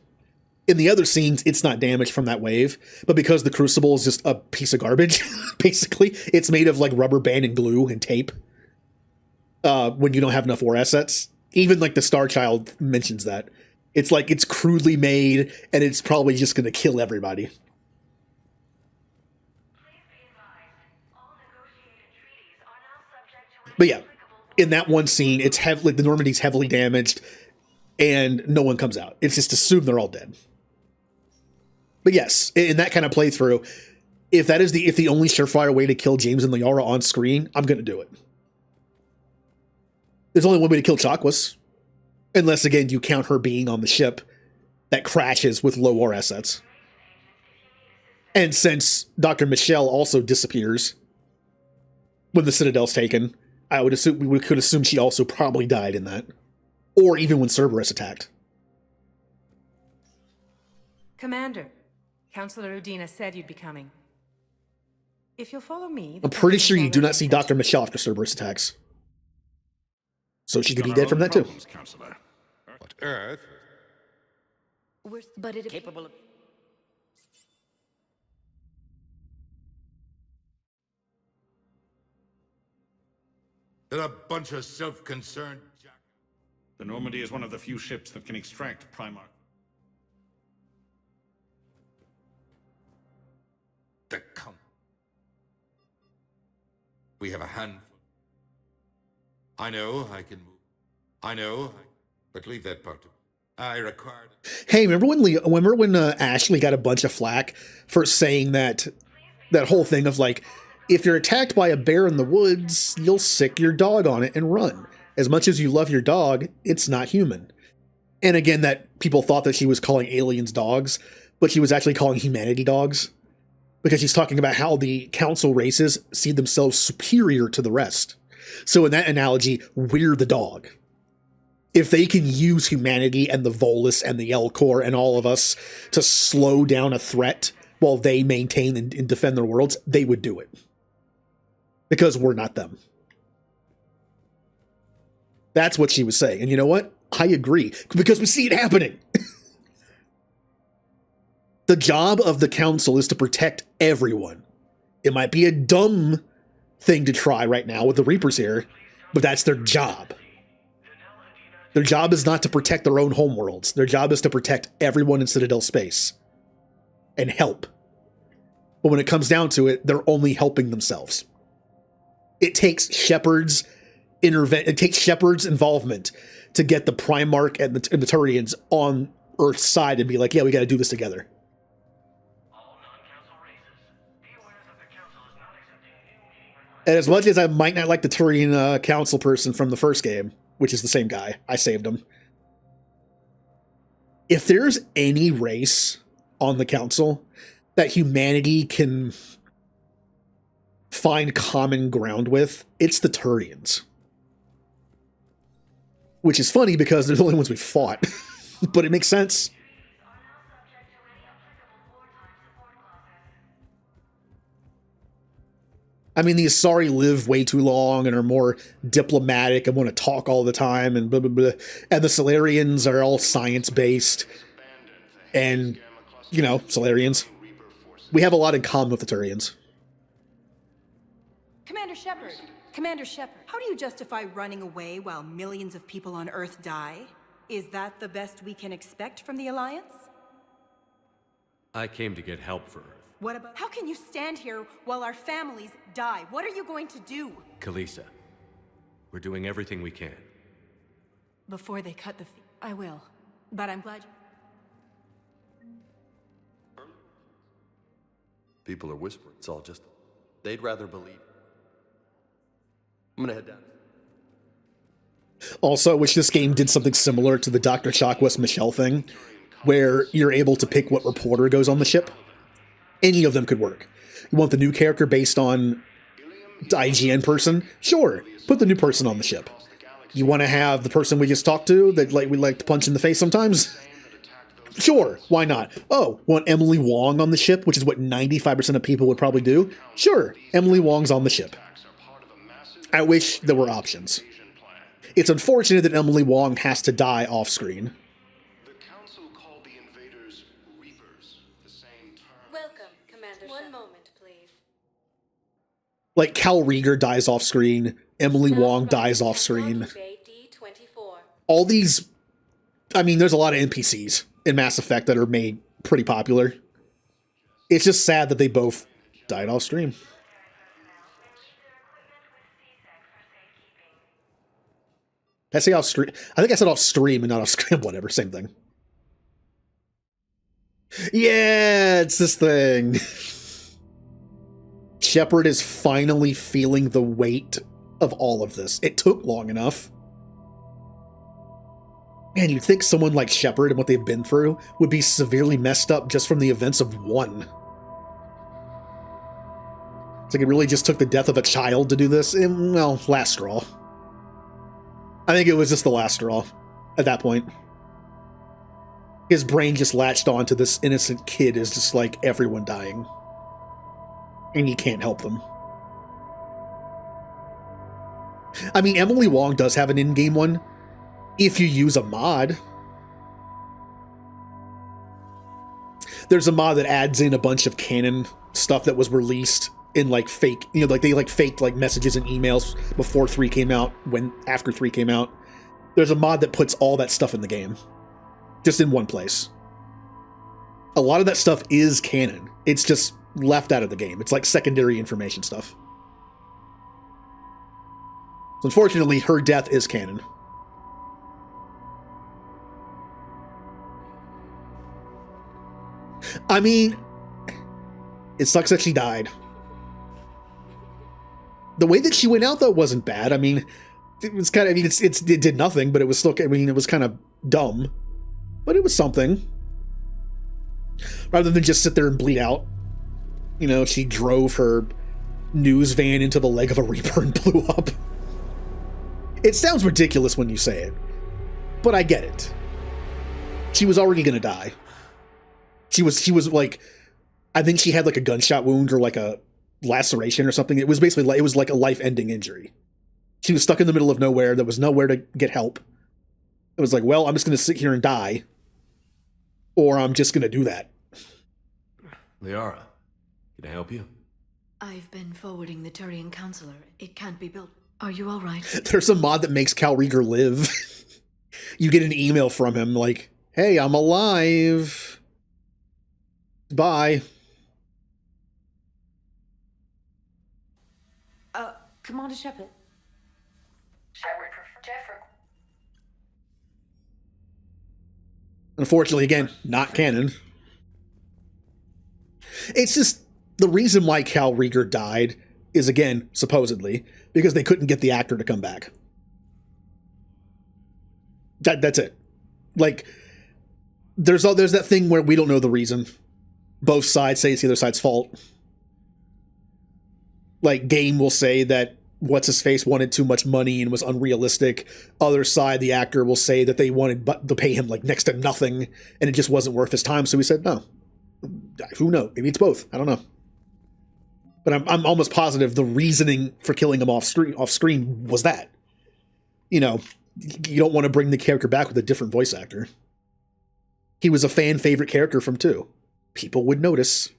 In the other scenes, it's not damaged from that wave, but because the Crucible is just a piece of garbage, basically, it's made of like rubber band and glue and tape. When you don't have enough war assets. Even like the Star Child mentions that. It's like it's crudely made, and it's probably just going to kill everybody. But yeah, in that one scene, it's heavily, the Normandy's heavily damaged, and no one comes out. It's just assumed they're all dead. But yes, in that kind of playthrough, if the only surefire way to kill James and Liara on screen, I'm going to do it. There's only one way to kill Chakwas. Unless, again, you count her being on the ship that crashes with low war assets. And since Dr. Michelle also disappears when the Citadel's taken, I would assume we could assume she also probably died in that. Or even when Cerberus attacked. Commander, Counselor Udina said you'd be coming. If you'll follow me... I'm pretty sure you do not see Dr. Michelle after Cerberus attacks. So she could be dead from that too. Counselor. What Earth? But it Capable of... They're a bunch of self-concerned jack... The Normandy is one of the few ships that can extract Primarch. The cunt. We have a handful. I know I can move. I know, but leave that part to me. I required... Hey, remember when Ashley got a bunch of flack for saying that whole thing of like, if you're attacked by a bear in the woods, you'll sick your dog on it and run. As much as you love your dog, it's not human. And again, that people thought that she was calling aliens dogs, but she was actually calling humanity dogs. Because she's talking about how the council races see themselves superior to the rest. So in that analogy, we're the dog. If they can use humanity and the Volus and the Elcor and all of us to slow down a threat while they maintain and defend their worlds, they would do it. Because we're not them. That's what she was saying. And you know what? I agree. Because we see it happening. The job of the council is to protect everyone. It might be a dumb thing to try right now with the Reapers here, but that's their job. Their job is not to protect their own homeworlds. Their job is to protect everyone in Citadel space and help. But when it comes down to it, they're only helping themselves. It takes Shepard's involvement to get the Primarch and the Turians on Earth's side and be like, yeah, we got to do this together. And as much as I might not like the Turian council person from the first game, which is the same guy, I saved him. If there's any race on the council that humanity can find common ground with, it's the Turians. Which is funny because they're the only ones we fought. But it makes sense. I mean, the Asari live way too long and are more diplomatic and want to talk all the time and blah, blah, blah. And the Solarians are all science-based. And, you know, Solarians. We have a lot in common with the Turians. Commander Shepard. Commander Shepard, how do you justify running away while millions of people on Earth die? Is that the best we can expect from the Alliance? I came to get help for Earth. What about— How can you stand here while our families die? What are you going to do? Kalisa, we're doing everything we can. Before they cut the feet. I will. But I'm glad you— People are whispering. It's all just... They'd rather believe. I'm gonna head down. Also, which this game did something similar to the Dr. Chakwas Michelle thing, where you're able to pick what reporter goes on the ship. Any of them could work. You want the new character based on the IGN person? Sure, put the new person on the ship. You want to have the person we just talked to that we like to punch in the face sometimes? Sure, why not? Oh, want Emily Wong on the ship, which is what 95% of people would probably do? Sure, Emily Wong's on the ship. I wish there were options. It's unfortunate that Emily Wong has to die off-screen. Welcome, Commander. One moment, please. Like, Cal Rieger dies off-screen, Emily Wong dies off-screen. All these... I mean, there's a lot of NPCs in Mass Effect that are made pretty popular. It's just sad that they both died off-screen. Did I say off-stream? I think I said off-stream and not off-screen. Whatever, same thing. Yeah, it's this thing. Shepard is finally feeling the weight of all of this. It took long enough. Man, you'd think someone like Shepard and what they've been through would be severely messed up just from the events of one. It's like it really just took the death of a child to do this. And, well, last straw. I think it was just the last straw at that point. His brain just latched on to this innocent kid as just like everyone dying. And you can't help them. I mean, Emily Wong does have an in-game one if you use a mod. There's a mod that adds in a bunch of canon stuff that was released in like fake, you know, like they like faked like messages and emails before 3 came out, after 3 came out. There's a mod that puts all that stuff in the game, just in one place. A lot of that stuff is canon. It's just left out of the game. It's like secondary information stuff. So unfortunately, her death is canon. I mean, it sucks that she died. The way that she went out, though, wasn't bad. I mean, it was kind of, I mean, it did nothing, but it was still, I mean, it was kind of dumb. But it was something. Rather than just sit there and bleed out. You know, she drove her news van into the leg of a Reaper and blew up. It sounds ridiculous when you say it. But I get it. She was already going to die. She was like, I think she had like a gunshot wound or like a laceration or something. It was basically like, it was like a life-ending injury. She was stuck in the middle of nowhere. There was nowhere to get help. It was like, well, I'm just going to sit here and die. Or I'm just going to do that. Liara, can I help you? I've been forwarding the Turian Counselor. It can't be built. Are you all right? There's a mod that makes Cal Rieger live. You get an email from him like, hey, I'm alive. Bye. Commander Shepard. Unfortunately, again, not canon. It's just the reason why Cal Rieger died is, again, supposedly, because they couldn't get the actor to come back. That's it. Like, there's that thing where we don't know the reason. Both sides say it's the other side's fault. Like, Game will say that What's-His-Face wanted too much money and was unrealistic. Other side, the actor will say that they wanted to pay him, like, next to nothing, and it just wasn't worth his time, so he said no. Who knows? Maybe it's both. I don't know. But I'm almost positive the reasoning for killing him off screen was that. You know, you don't want to bring the character back with a different voice actor. He was a fan favorite character from 2. People would notice.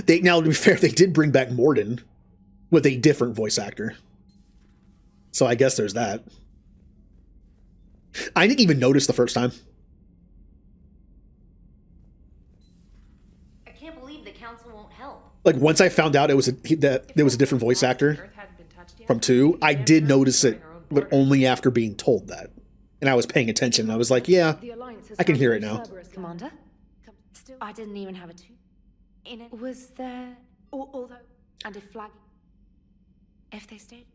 Now, to be fair, they did bring back Morden with a different voice actor. So I guess there's that. I didn't even notice the first time. I can't believe the council won't help. Like, once I found out that there was a different voice actor from 2, I did notice it, but only after being told that. And I was paying attention. I was like, yeah, I can hear it now. Commander? I didn't even have a tune. In it was there, although, and if flagging, if they stayed.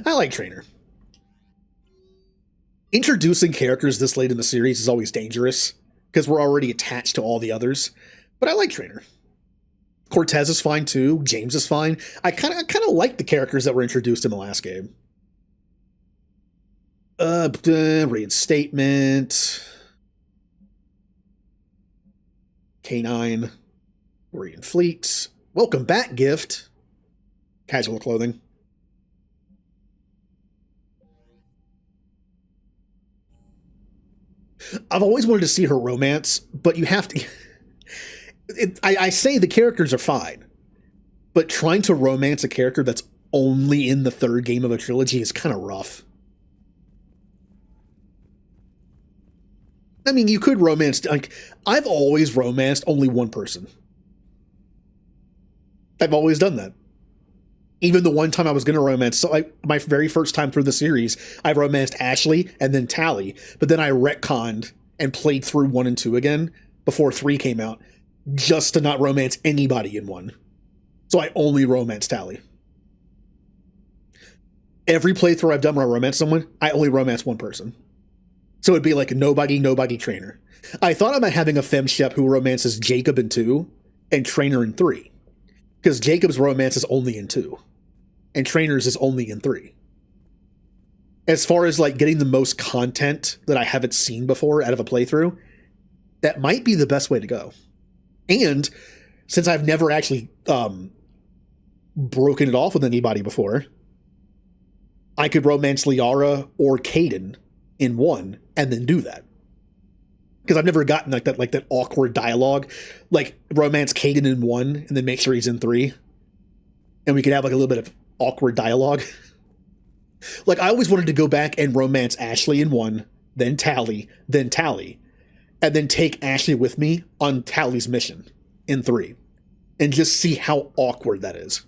I like Trainer. Introducing characters this late in the series is always dangerous, because we're already attached to all the others. But I like Trainer. Cortez is fine too. James is fine. I kind of like the characters that were introduced in the last game. Reinstatement. K9. Orion Fleet. Welcome back, gift. Casual clothing. I've always wanted to see her romance, but you have to... I say the characters are fine, but trying to romance a character that's only in the 3rd game of a trilogy is kind of rough. I mean, you could romance... Like, I've always romanced only one person. I've always done that. Even the one time I was going to romance... So my very first time through the series, I romanced Ashley and then Tally, but then I retconned and played through 1 and 2 again before 3 came out, just to not romance anybody in 1. So I only romanced Tally. Every playthrough I've done where I romance someone, I only romance one person. So it'd be like a nobody Trainer. I thought about having a femshep who romances Jacob in 2 and Trainer in 3. Because Jacob's romance is only in 2. And Trainer's is only in 3. As far as like getting the most content that I haven't seen before out of a playthrough, that might be the best way to go. And since I've never actually broken it off with anybody before, I could romance Liara or Caden in 1 and then do that. Because I've never gotten like that awkward dialogue, like romance Caden in 1 and then make sure he's in 3, and we could have like a little bit of awkward dialogue. Like, I always wanted to go back and romance Ashley in 1, then Tally, and then take Ashley with me on Tally's mission in 3, and just see how awkward that is.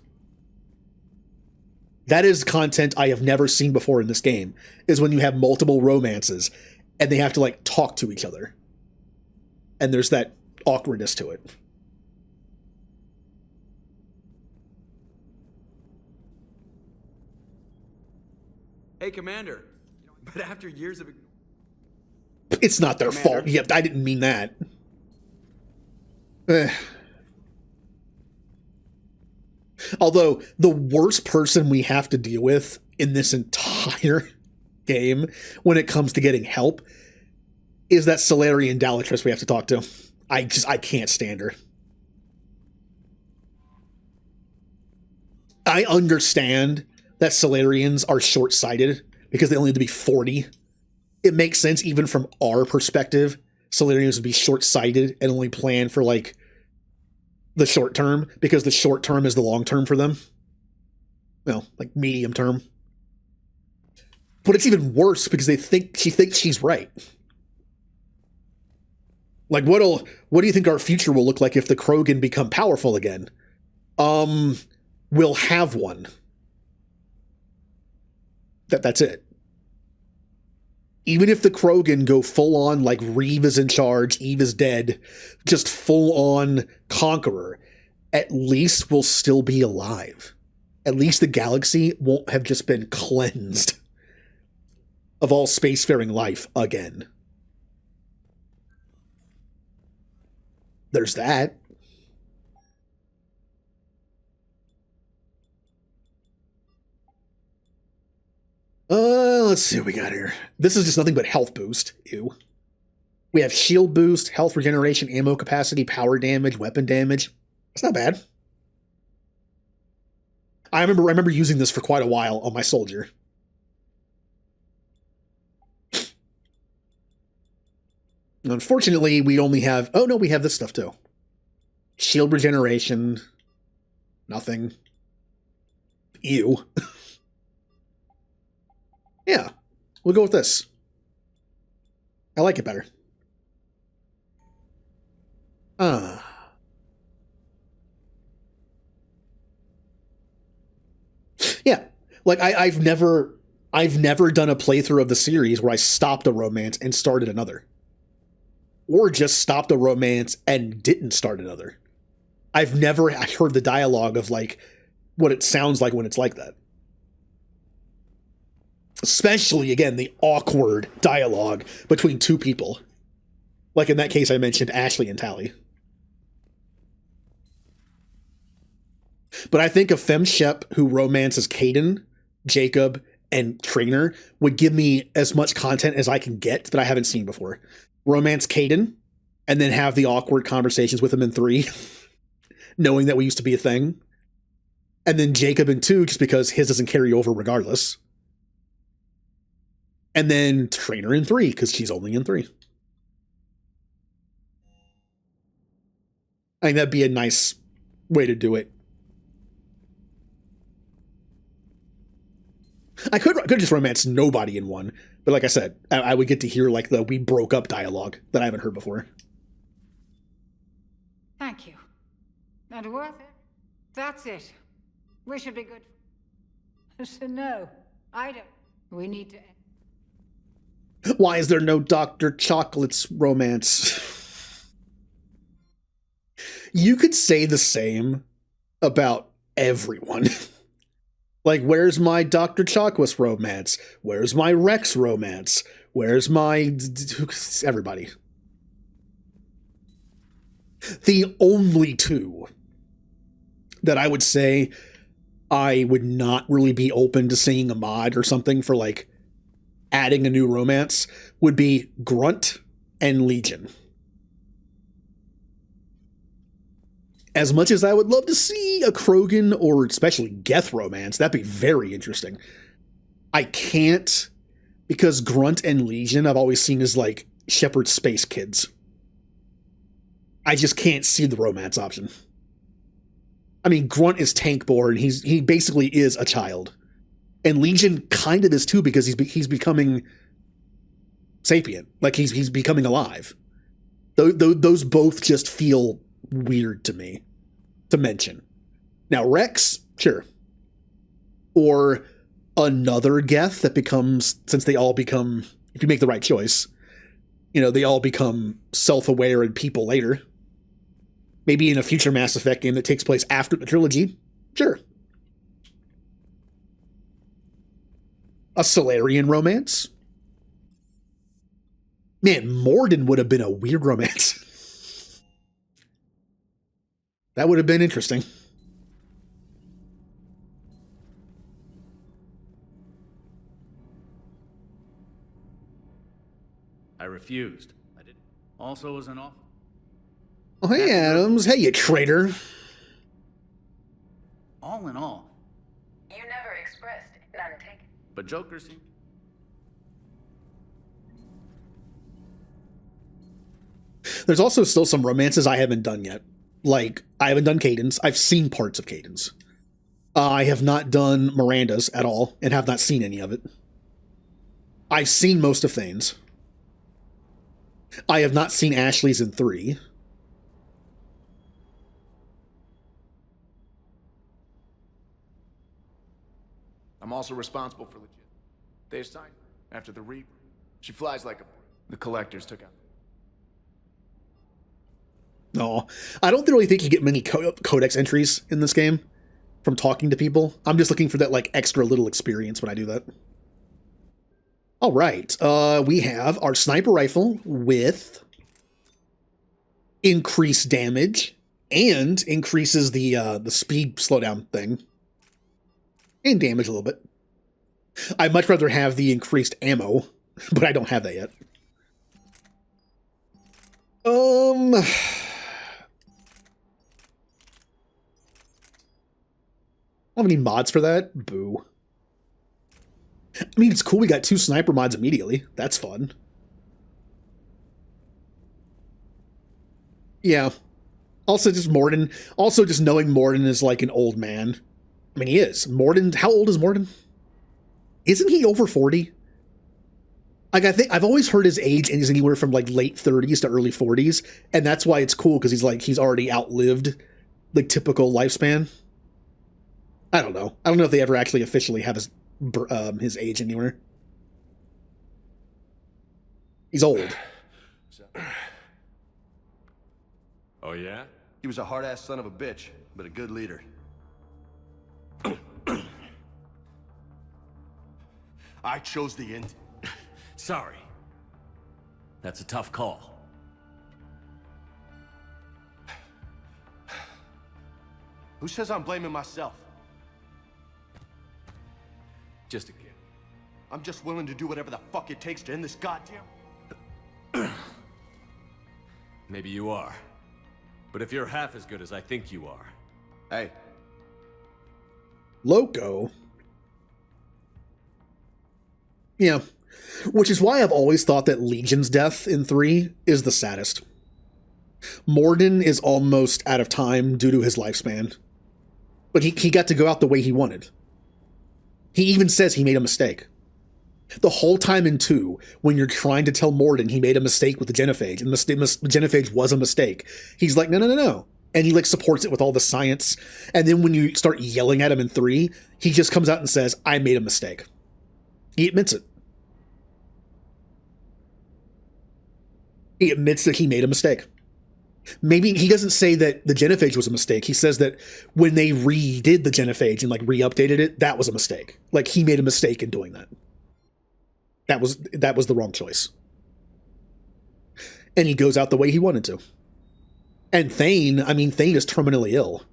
That is content I have never seen before in this game, is when you have multiple romances and they have to like talk to each other. And there's that awkwardness to it. Hey, Commander. But after years of... It's not their fault. Yep, I didn't mean that. Although, the worst person we have to deal with in this entire game when it comes to getting help is that Solarian Dalatrus we have to talk to. I can't stand her. I understand that Solarians are short-sighted because they only need to be 40. It makes sense even from our perspective, Solarians would be short-sighted and only plan for, like, the short term, because the short term is the long term for them. Well, like, medium term. But it's even worse because she thinks she's right. Like, what do you think our future will look like if the Krogan become powerful again? We'll have one. That's it. Even if the Krogan go full on, like, Reeve is in charge, Eve is dead, just full on conqueror, at least we'll still be alive. At least the galaxy won't have just been cleansed of all spacefaring life again. There's that. Let's see what we got here. This is just nothing but health boost. Ew. We have shield boost, health regeneration, ammo capacity, power damage, weapon damage. That's not bad. I remember using this for quite a while on my soldier. Unfortunately, we only have... Oh, no, we have this stuff, too. Shield regeneration. Nothing. Ew. Yeah, we'll go with this. I like it better. Yeah, like I've never done a playthrough of the series where I stopped a romance and started another. Or just stopped a romance and didn't start another. I've never heard the dialogue of, like, what it sounds like when it's like that. Especially, again, the awkward dialogue between two people. Like in that case I mentioned Ashley and Tally. But I think a FemShep who romances Caden, Jacob, and Trainer would give me as much content as I can get that I haven't seen before. Romance Caden, and then have the awkward conversations with him in 3, knowing that we used to be a thing. And then Jacob in 2, just because his doesn't carry over regardless. And then Trainer in 3, because she's only in 3. I think that'd be a nice way to do it. I could just romance nobody in 1, but like I said, I would get to hear, like, the we broke up dialogue that I haven't heard before. Thank you. And worth it? That's it. We should be good. So no, I don't. We need to... Why is there no Dr. Chocolate's romance? You could say the same about everyone. Like, where's my Dr. Chocolate's romance? Where's my Rex romance? Where's my... everybody. The only 2 that I would say I would not really be open to seeing a mod or something for, like, adding a new romance would be Grunt and Legion. As much as I would love to see a Krogan or especially Geth romance, that'd be very interesting. I can't, because Grunt and Legion I've always seen as, like, Shepard space kids. I just can't see the romance option. I mean, Grunt is tank born. He basically is a child. And Legion kind of is too, because he's becoming sapient. Like, he's becoming alive. Those both just feel weird to me to mention. Now, Rex, sure. Or another Geth that becomes, since they all become, if you make the right choice, you know, they all become self-aware and people later. Maybe in a future Mass Effect game that takes place after the trilogy. Sure. A Solarian romance? Man, Morden would have been a weird romance. That would have been interesting. I refused. I did. Also was an offer. Oh, hey, Adams. Hey, you traitor. All in all. You never expressed none taken. But Joker seemed... There's also still some romances I haven't done yet. Like, I haven't done Caden's. I've seen parts of Caden's. I have not done Miranda's at all, and have not seen any of it. I've seen most of Thane's. I have not seen Ashley's in 3. I'm also responsible for legit. They assigned after the Reaper. She flies like a... The Collectors took out... No, I don't really think you get many codex entries in this game from talking to people. I'm just looking for that, like, extra little experience when I do that. All right, we have our sniper rifle with increased damage and increases the speed slowdown thing and damage a little bit. I'd much rather have the increased ammo, but I don't have that yet. I don't have any mods for that. Boo. I mean, it's cool we got 2 sniper mods immediately. That's fun. Yeah. Also, just Morden. Also, just knowing Morden is like an old man. I mean, he is. Morden, how old is Morden? Isn't he over 40? Like, I've always heard his age is anywhere from like late 30s to early 40s, and that's why it's cool, because he's already outlived the typical lifespan. I don't know. I don't know if they ever actually officially have his age anywhere. He's old. Oh, yeah? He was a hard-ass son of a bitch, but a good leader. I chose the end. Sorry. That's a tough call. Who says I'm blaming myself? Just a kid. I'm just willing to do whatever the fuck it takes to end this goddamn... Maybe you are. But if you're half as good as I think you are... Hey. Loco. Yeah. Which is why I've always thought that Legion's death in 3 is the saddest. Morden is almost out of time due to his lifespan. But he got to go out the way he wanted. He even says he made a mistake. The whole time in 2, when you're trying to tell Morden he made a mistake with the genophage, and the genophage was a mistake, he's like, no. And he like supports it with all the science. And then when you start yelling at him in 3, he just comes out and says, I made a mistake. He admits it. He admits that he made a mistake. Maybe he doesn't say that the genophage was a mistake. He says that when they redid the genophage and like re-updated it, that was a mistake. Like he made a mistake in doing that. That was the wrong choice. And he goes out the way he wanted to. And Thane is terminally ill.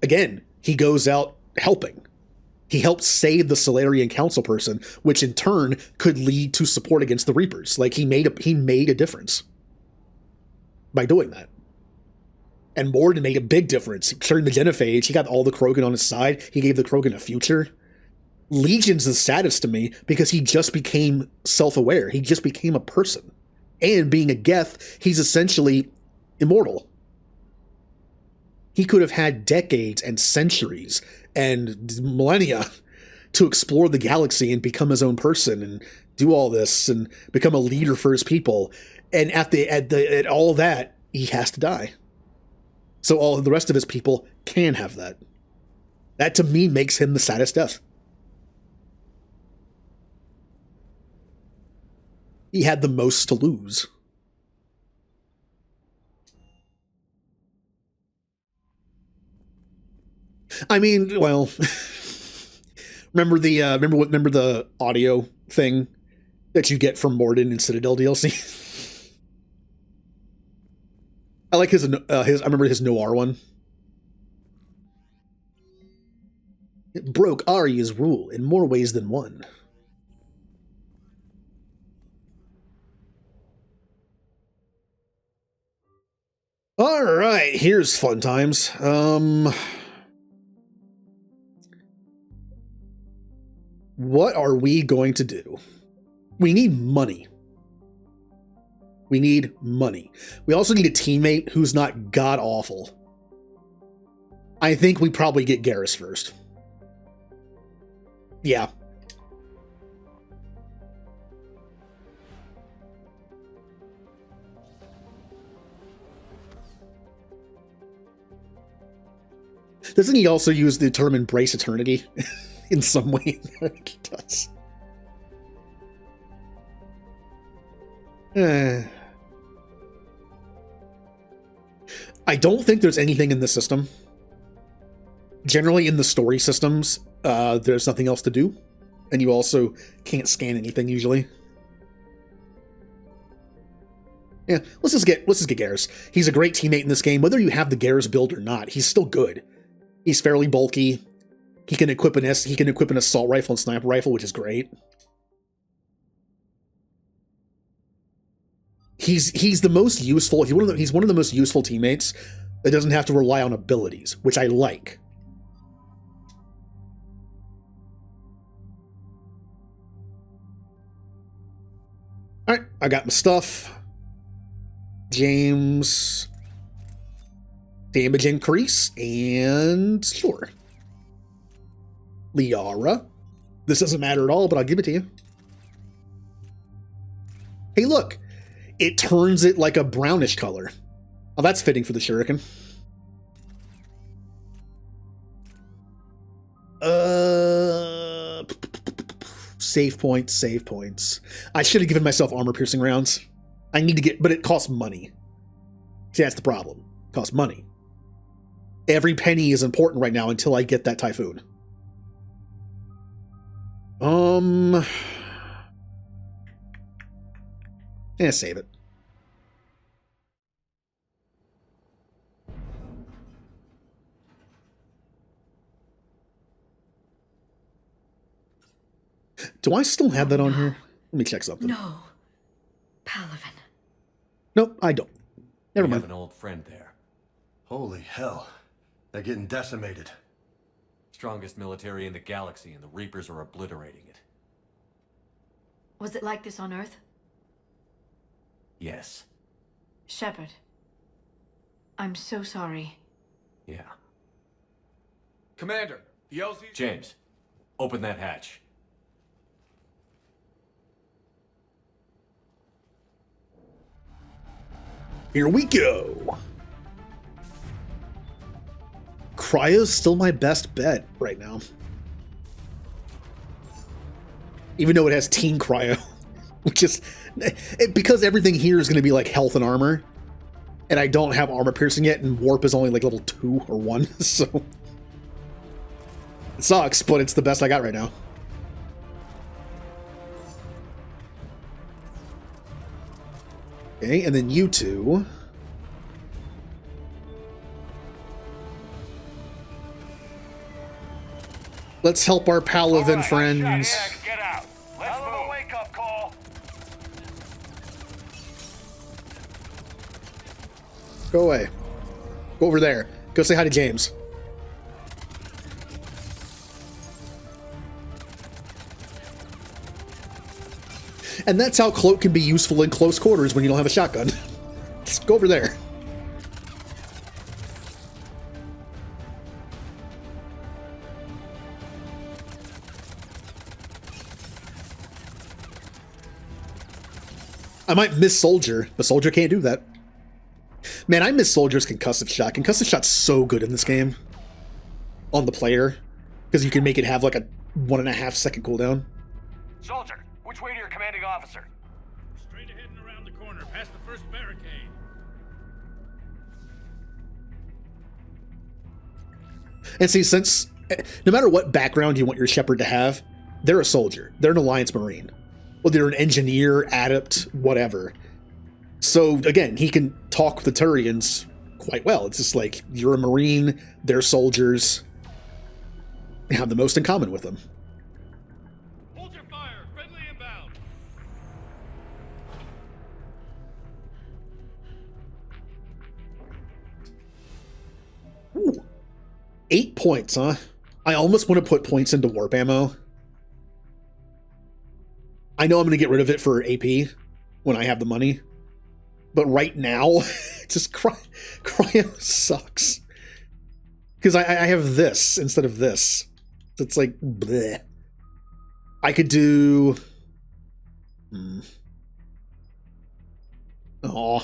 Again, he goes out helping. He helped save the Solarian council person, which in turn could lead to support against the Reapers. Like he made a difference by doing that. And Morden made a big difference. During the genophage, he got all the Krogan on his side. He gave the Krogan a future. Legion's the saddest to me because he just became self-aware. He just became a person. And being a Geth, he's essentially immortal. He could have had decades and centuries and millennia to explore the galaxy and become his own person and do all this and become a leader for his people. And at all that, he has to die. So all of the rest of his people can have that. That to me makes him the saddest death. He had the most to lose. I mean, well, remember the audio thing that you get from Morden in Citadel DLC? I like his. I remember his noir one. It broke Arya's rule in more ways than one. All right, here's fun times. What are we going to do? We need money. We need money. We also need a teammate who's not god-awful. I think we probably get Garrus first. Yeah. Doesn't he also use the term embrace eternity in some way? I think he does. I don't think there's anything in the system. Generally, in the story systems, there's nothing else to do, and you also can't scan anything usually. Yeah, let's just get Garrus. He's a great teammate in this game. Whether you have the Garrus build or not, he's still good. He's fairly bulky. He can equip an assault rifle and sniper rifle, which is great. He's the most useful. He's one of the most useful teammates that doesn't have to rely on abilities, which I like. All right, I got my stuff. James, damage increase, and sure. Liara, this doesn't matter at all, but I'll give it to you. Hey, look, it turns it like a brownish color. Oh, that's fitting for the shuriken. Save points, save points. I should have given myself armor-piercing rounds. I need to get, but it costs money. See, that's the problem. It costs money. Every penny is important right now until I get that Typhoon. Yeah, save it. Do I still have that on here? Let me check something. No. Palaven. Nope, I don't. Never We mind. have an old friend there. Holy hell. They're getting decimated. Strongest military in the galaxy, and the Reapers are obliterating it. Was it like this on Earth? Yes. Shepard. I'm so sorry. Yeah. Commander, the LZ... James, open that hatch. Here we go. Cryo's still my best bet right now. Even though it has Teen Cryo. Which is... because everything here is going to be like health and armor. And I don't have armor piercing yet, and warp is only like level 2 or 1, so... It sucks, but it's the best I got right now. Okay, and then you two... Let's help our Palaven friends. Get out. Let's move. Wake up call. Go away. Go over there. Go say hi to James. And that's how cloak can be useful in close quarters when you don't have a shotgun. Just go over there. I might miss Soldier, but Soldier can't do that. Man, I miss Soldier's concussive shot. Concussive shot's so good in this game. On the player. Because you can make it have like a 1.5 second cooldown. Soldier, which way to your commanding officer? Straight ahead and around the corner, past the first barricade. And see, since no matter what background you want your Shepard to have, they're a soldier. They're an Alliance Marine. Well, they're an engineer, adept, whatever. So, again, he can talk with the Turians quite well. It's just like, you're a Marine, they're soldiers. They have the most in common with them. Hold your fire! Friendly inbound! Ooh. 8 points, huh? I almost want to put points into warp ammo. I know I'm going to get rid of it for AP when I have the money. But right now, just cryo sucks. Because I have this instead of this. So it's like, bleh. I could do... Aw.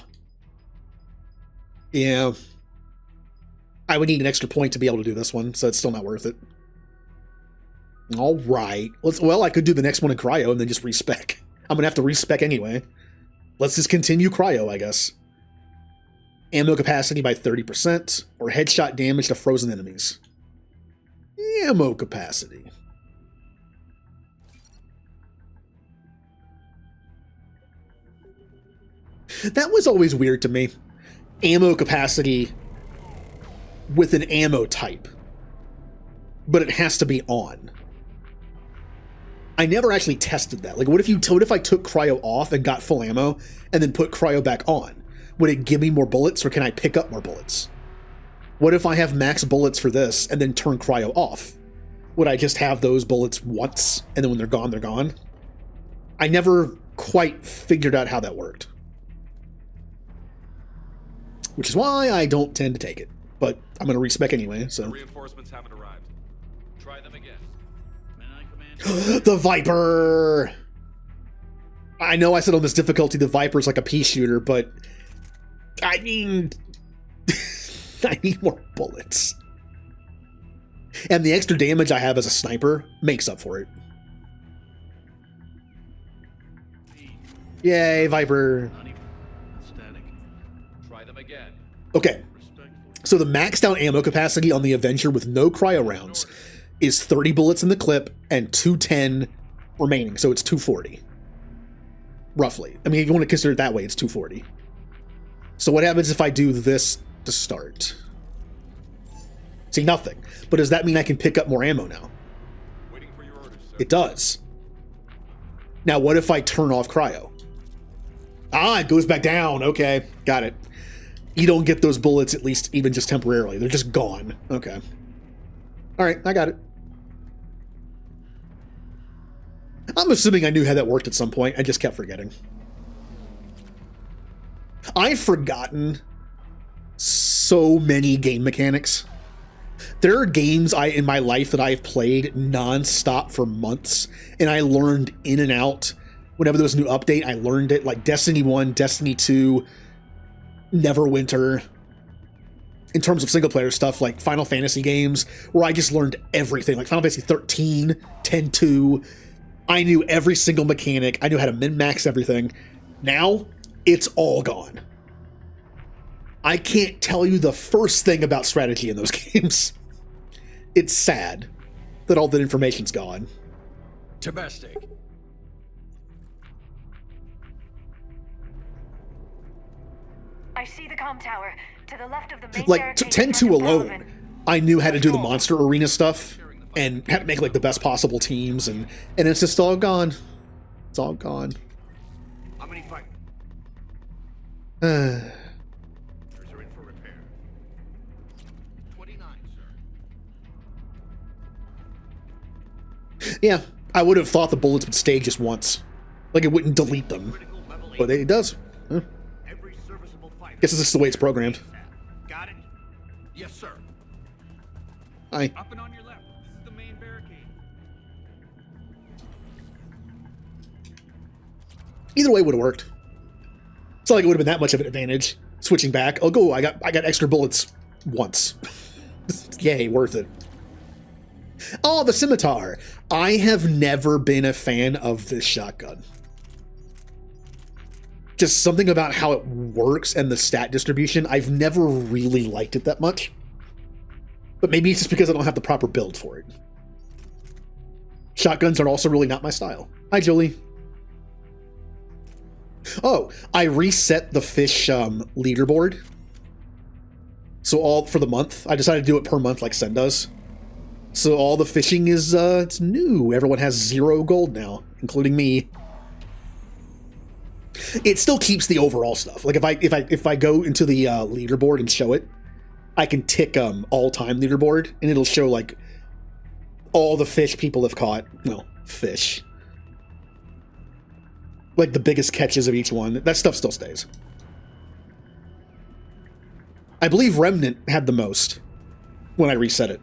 Yeah. I would need an extra point to be able to do this one, so it's still not worth it. Alright. Well, I could do the next one in cryo and then just respec. I'm gonna have to respec anyway. Let's just continue cryo, I guess. Ammo capacity by 30%, or headshot damage to frozen enemies. Ammo capacity. That was always weird to me. Ammo capacity with an ammo type. But it has to be on. I never actually tested that. Like, what if I took cryo off and got full ammo, and then put cryo back on? Would it give me more bullets, or can I pick up more bullets? What if I have max bullets for this, and then turn cryo off? Would I just have those bullets once, and then when they're gone, they're gone? I never quite figured out how that worked. Which is why I don't tend to take it. But I'm going to respec anyway, so... Reinforcements haven't arrived. Try them again. The Viper! I know I said on this difficulty the Viper's like a pea shooter, but... I mean... I need more bullets. And the extra damage I have as a sniper makes up for it. Yay, Viper! Try them again. Okay. So the maxed out ammo capacity on the Avenger with no cryo rounds is 30 bullets in the clip and 210 remaining, so it's 240. Roughly. I mean, if you want to consider it that way, it's 240. So what happens if I do this to start? See, nothing. But does that mean I can pick up more ammo now? Waiting for your orders, sir. It does. Now, what if I turn off cryo? Ah, it goes back down. Okay, got it. You don't get those bullets, at least even just temporarily. They're just gone. Okay. All right, I got it. I'm assuming I knew how that worked at some point. I just kept forgetting. I've forgotten so many game mechanics. There are games in my life that I've played non-stop for months, and I learned in and out. Whenever there was a new update, I learned it. Like Destiny 1, Destiny 2, Neverwinter. In terms of single-player stuff, like Final Fantasy games, where I just learned everything. Like Final Fantasy 13, 10-2. I knew every single mechanic. I knew how to min-max everything. Now, it's all gone. I can't tell you the first thing about strategy in those games. It's sad that all that information's gone. Domestic. I see the comm tower to the left of the main Like, barricade 10-2 front of alone, Sullivan. I knew how to do the monster arena stuff and how to make like the best possible teams, and it's just all gone. It's all gone. How many fight? Uh, Are in for repair. 29, sir. yeah, I would have thought the bullets would stay just once. Like it wouldn't delete them. But it does. Huh. Guess this is the way it's programmed. Got it? Yes, sir. Hi. Up and on your left. This is the main barricade. Either way would have worked. It's not like it would have been that much of an advantage. Switching back. Oh, go! I got extra bullets once. Yay, worth it. Oh, the scimitar. I have never been a fan of this shotgun. Just something about how it works and the stat distribution. I've never really liked it that much. But maybe it's just because I don't have the proper build for it. Shotguns are also really not my style. Hi, Julie. Oh, I reset the fish leaderboard. So all for the month. I decided to do it per month like Sen does. So all the fishing is it's new. Everyone has 0 gold now, including me. It still keeps the overall stuff. Like if I go into the leaderboard and show it, I can tick all-time leaderboard, and it'll show like all the fish people have caught. Well, fish. like the biggest catches of each one. That stuff still stays. I believe Remnant had the most when I reset it.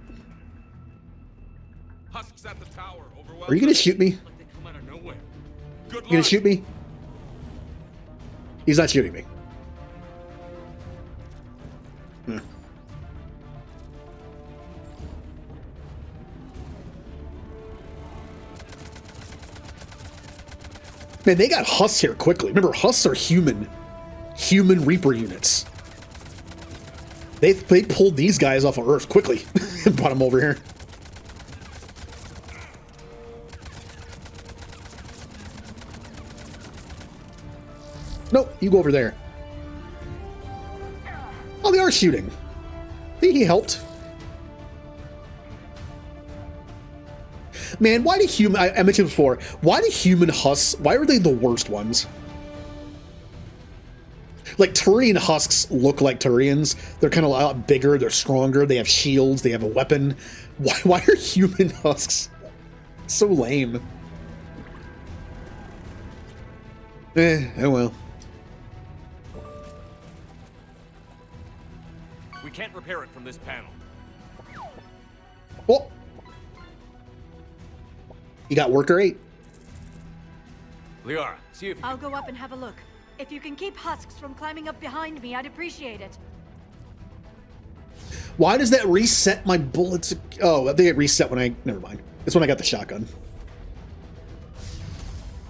Husks at the tower. Are you gonna shoot me? Like they come out of nowhere. Good You gonna shoot me? He's not shooting me. Hmm. Man, they got Husks here quickly. Remember, Husks are human Reaper units. They pulled these guys off of Earth quickly and brought them over here. Nope, you go over there. Oh, they are shooting. He helped. Man, why do human... I mentioned before, why do human Husks... Why are they the worst ones? Like, Turian Husks look like Turians. They're kind of a lot bigger, they're stronger, they have shields, they have a weapon. Why are human Husks so lame? Oh well. We can't repair it from this panel. Oh! You got worker 8. Liara, see if I'll go up and have a look. If you can keep Husks from climbing up behind me, I'd appreciate it. Why does that reset my bullets? Oh, I think it reset when I... Never mind. It's when I got the shotgun.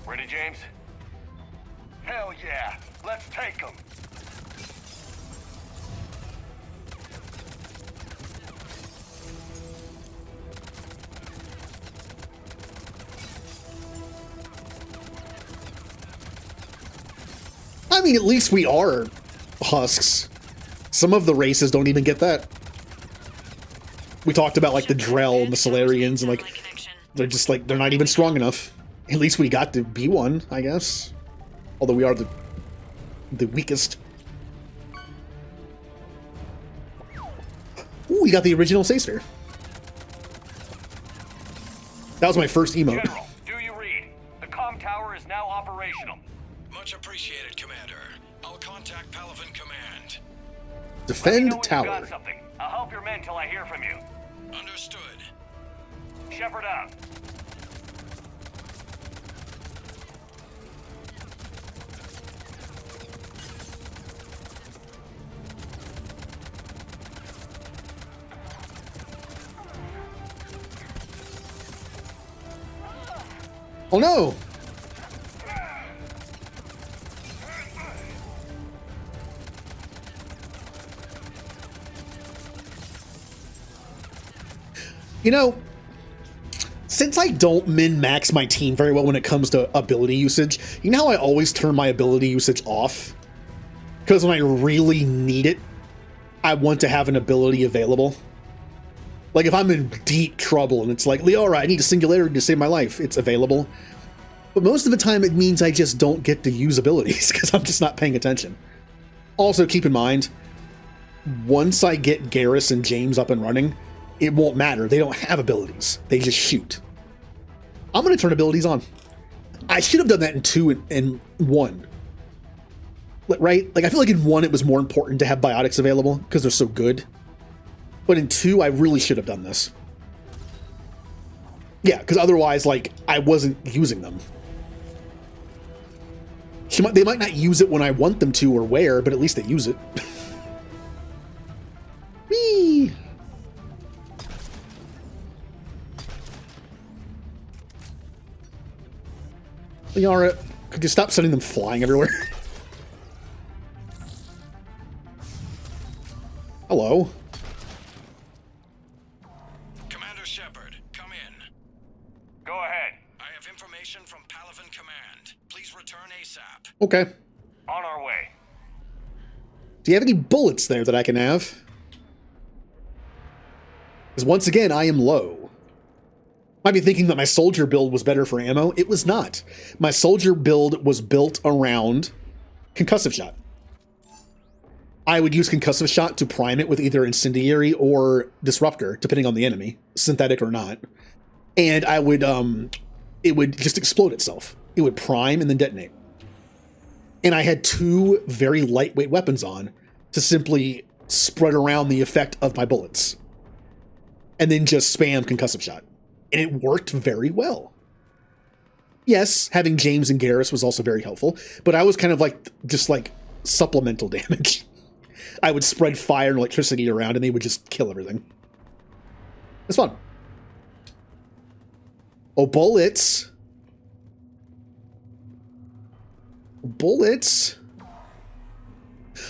Ready, James? Hell yeah. Let's take them. I mean, at least we are Husks. Some of the races don't even get that. We talked about, like, the Drell and the Solarians, and, like, they're just, like, they're not even strong enough. At least we got to be one, I guess. Although we are the weakest. Ooh, we got the original Sacer. That was my first emote. General, do you read? The comm tower is now operational. Much appreciated, Commander. I'll contact Palaven Command. Defend tower. Got something. I'll help your men till I hear from you. Understood. Shepard out. Oh no! You know, since I don't min-max my team very well when it comes to ability usage, you know how I always turn my ability usage off? Because when I really need it, I want to have an ability available. Like if I'm in deep trouble and it's like, Liara, I need a singularity to save my life, it's available. But most of the time it means I just don't get to use abilities because I'm just not paying attention. Also, keep in mind, once I get Garrus and James up and running, it won't matter. They don't have abilities. They just shoot. I'm going to turn abilities on. I should have done that in 2 and 1. Right? Like, I feel like in 1 it was more important to have biotics available because they're so good. But in 2, I really should have done this. Yeah, because otherwise, like, I wasn't using them. They might not use it when I want them to or where, but at least they use it. Whee! Liara, could you stop sending them flying everywhere? Hello. Commander Shepard, come in. Go ahead. I have information from Palaven Command. Please return ASAP. Okay. On our way. Do you have any bullets there that I can have? Because once again, I am low. Might be thinking that my soldier build was better for ammo. It was not. My soldier build was built around concussive shot. I would use concussive shot to prime it with either incendiary or disruptor, depending on the enemy, synthetic or not. And I would, it would just explode itself. It would prime and then detonate. And I had 2 very lightweight weapons on to simply spread around the effect of my bullets. And then just spam concussive shot. And it worked very well. Yes, having James and Garrus was also very helpful, but I was kind of like, just like supplemental damage. I would spread fire and electricity around and they would just kill everything. It's fun. Oh, bullets. Bullets.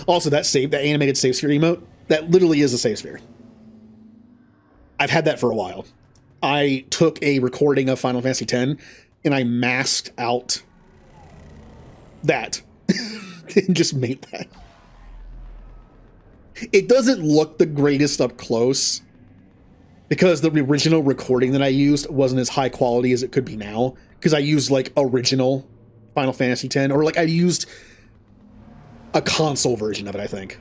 Also, that animated save sphere emote, that literally is a save sphere. I've had that for a while. I took a recording of Final Fantasy X and I masked out that and just made that. It doesn't look the greatest up close because the original recording that I used wasn't as high quality as it could be now, because I used like original Final Fantasy X, or like I used a console version of it, I think.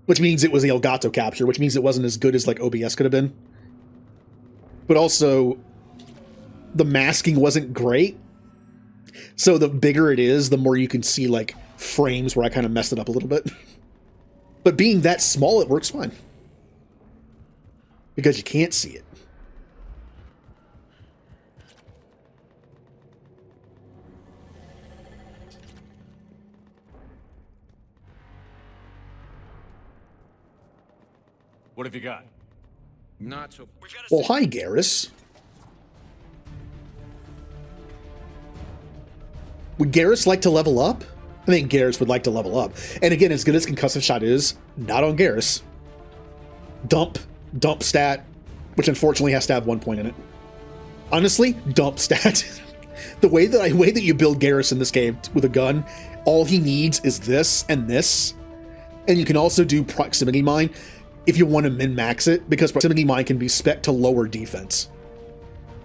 Which means it was the Elgato capture, which means it wasn't as good as like OBS could have been. But also, the masking wasn't great. So the bigger it is, the more you can see like frames where I kind of messed it up a little bit. But being that small, it works fine. Because you can't see it. What have you got? Not so. Well, hi, Garrus. Would Garrus like to level up? I think Garrus would like to level up. And again, as good as concussive shot is, not on Garrus. Dump stat, which unfortunately has to have 1 point in it. Honestly, dump stat. The way that you build Garrus in this game with a gun, all he needs is this and this. And you can also do proximity mine if you want to min-max it, because proximity mine can be spec to lower defense.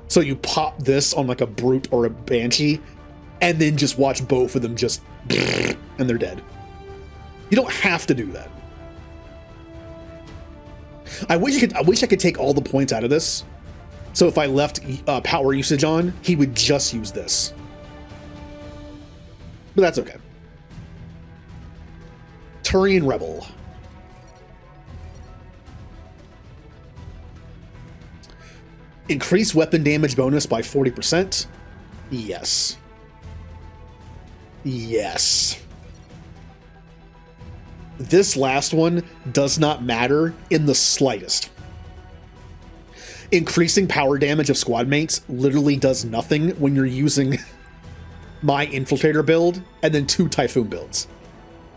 So you pop this on like a brute or a banshee, and then just watch both of them just and they're dead. You don't have to do that. I wish I could take all the points out of this. So if I left power usage on, he would just use this. But that's okay. Turian Rebel. Increase weapon damage bonus by 40%. Yes. Yes. This last one does not matter in the slightest. Increasing power damage of squad mates literally does nothing when you're using my Infiltrator build and then 2 Typhoon builds.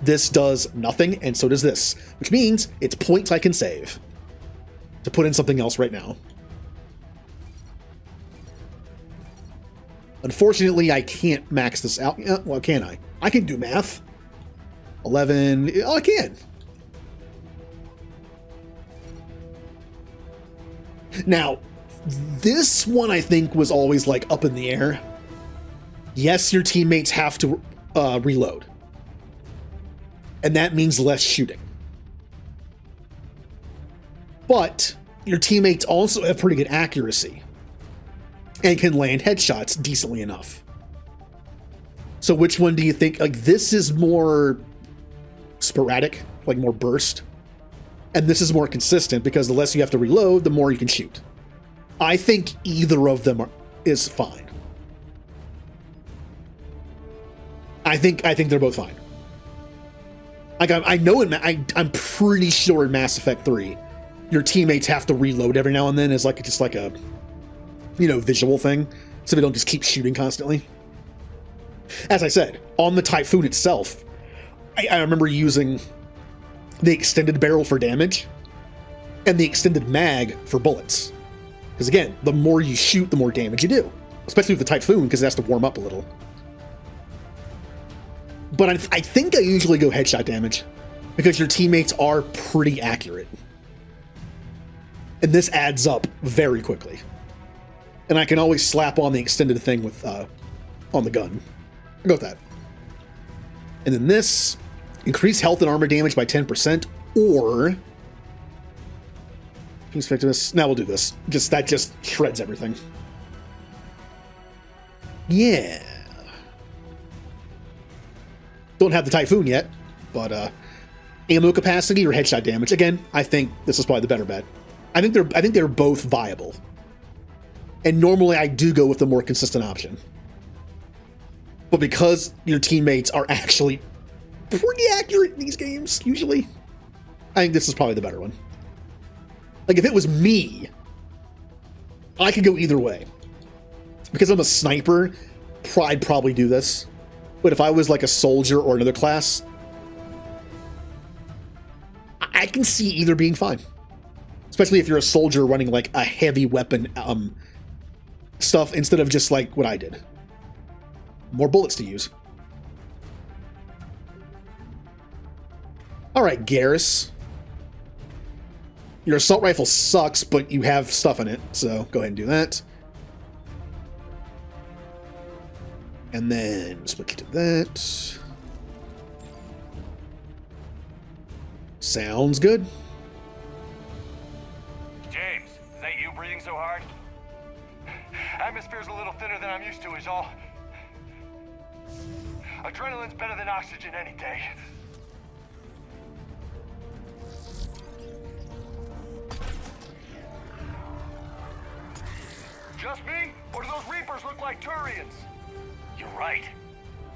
This does nothing, and so does this, which means it's points I can save to put in something else right now. Unfortunately, I can't max this out. Well, can I? I can do math. 11. Oh, I can. Now, this one I think was always like up in the air. Yes, your teammates have to reload. And that means less shooting. But your teammates also have pretty good accuracy and can land headshots decently enough. So which one do you think? Like, this is more sporadic, like more burst. And this is more consistent because the less you have to reload, the more you can shoot. I think either of them is fine. I think they're both fine. Like, I know I'm pretty sure in Mass Effect 3, your teammates have to reload every now and then as like just like a, you know, visual thing, so they don't just keep shooting constantly. As I said, on the Typhoon itself, I remember using the extended barrel for damage and the extended mag for bullets. Because again, the more you shoot, the more damage you do. Especially with the Typhoon, because it has to warm up a little. But I think I usually go headshot damage, because your teammates are pretty accurate. And this adds up very quickly. And I can always slap on the extended thing with on the gun. I'll go with that. And then this, increase health and armor damage by 10%, or King's Effectiveness. Now we'll do this. That just shreds everything. Yeah. Don't have the Typhoon yet, but ammo capacity or headshot damage. Again, I think this is probably the better bet. I think they're both viable. And normally I do go with the more consistent option. But because your teammates are actually pretty accurate in these games, usually, I think this is probably the better one. Like, if it was me, I could go either way. Because I'm a sniper, I'd probably do this. But if I was like a soldier or another class, I can see either being fine. Especially if you're a soldier running like a heavy weapon stuff instead of just like what I did. More bullets to use. Alright, Garrus. Your assault rifle sucks, but you have stuff in it, so go ahead and do that. And then switch to that. Sounds good. James, is that you breathing so hard? Atmosphere's a little thinner than I'm used to, is all. Adrenaline's better than oxygen any day. Just me? Or do those Reapers look like Turians? You're right.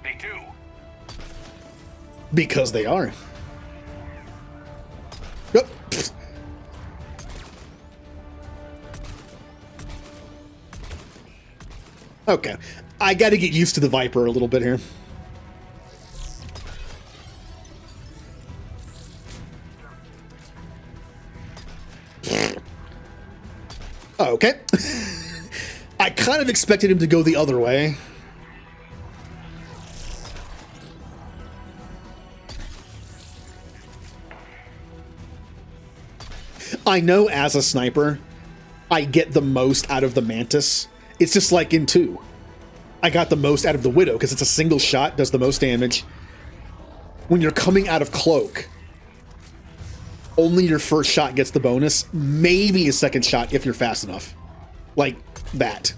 They do. Because they are. Yep. Okay. I gotta get used to the Viper a little bit here. Okay. I kind of expected him to go the other way. I know as a sniper, I get the most out of the Mantis. It's just like in 2. I got the most out of the Widow because it's a single shot, does the most damage. When you're coming out of Cloak, only your first shot gets the bonus, maybe a second shot if you're fast enough. Like that.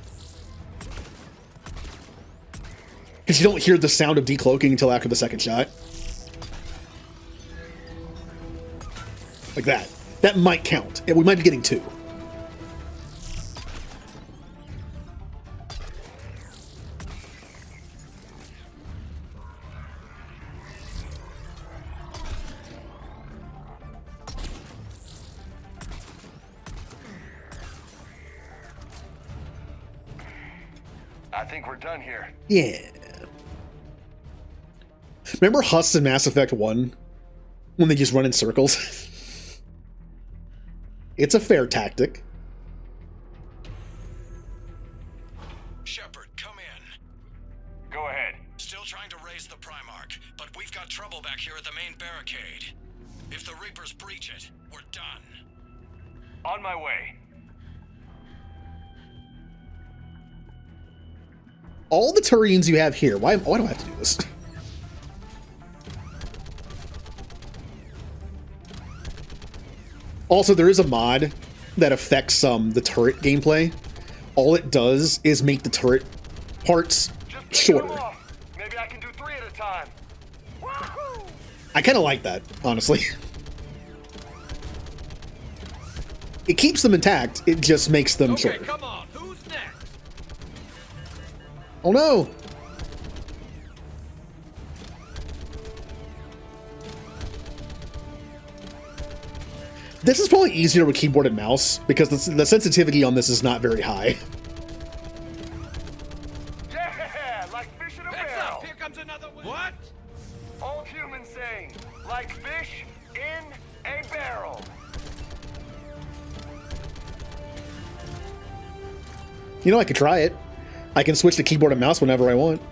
Because you don't hear the sound of decloaking until after the second shot. Like that. That might count. We might be getting 2. I think we're done here. Yeah. Remember Huss in Mass Effect 1? When they just run in circles? It's a fair tactic. Shepard, come in. Go ahead. Still trying to raise the Primarch, but we've got trouble back here at the main barricade. If the Reapers breach it, we're done. On my way. All the Turians you have here, why do I have to do this? Also, there is a mod that affects the turret gameplay. All it does is make the turret parts shorter. Maybe I can do 3 at a time. I kind of like that, honestly. It keeps them intact, it just makes them shorter. Come on, who's next? Oh no! This is probably easier with keyboard and mouse, because the sensitivity on this is not very high. Yeah, like fish in a barrel. Here comes another one. What? Old human saying, like fish in a barrel. You know, I could try it. I can switch to keyboard and mouse whenever I want.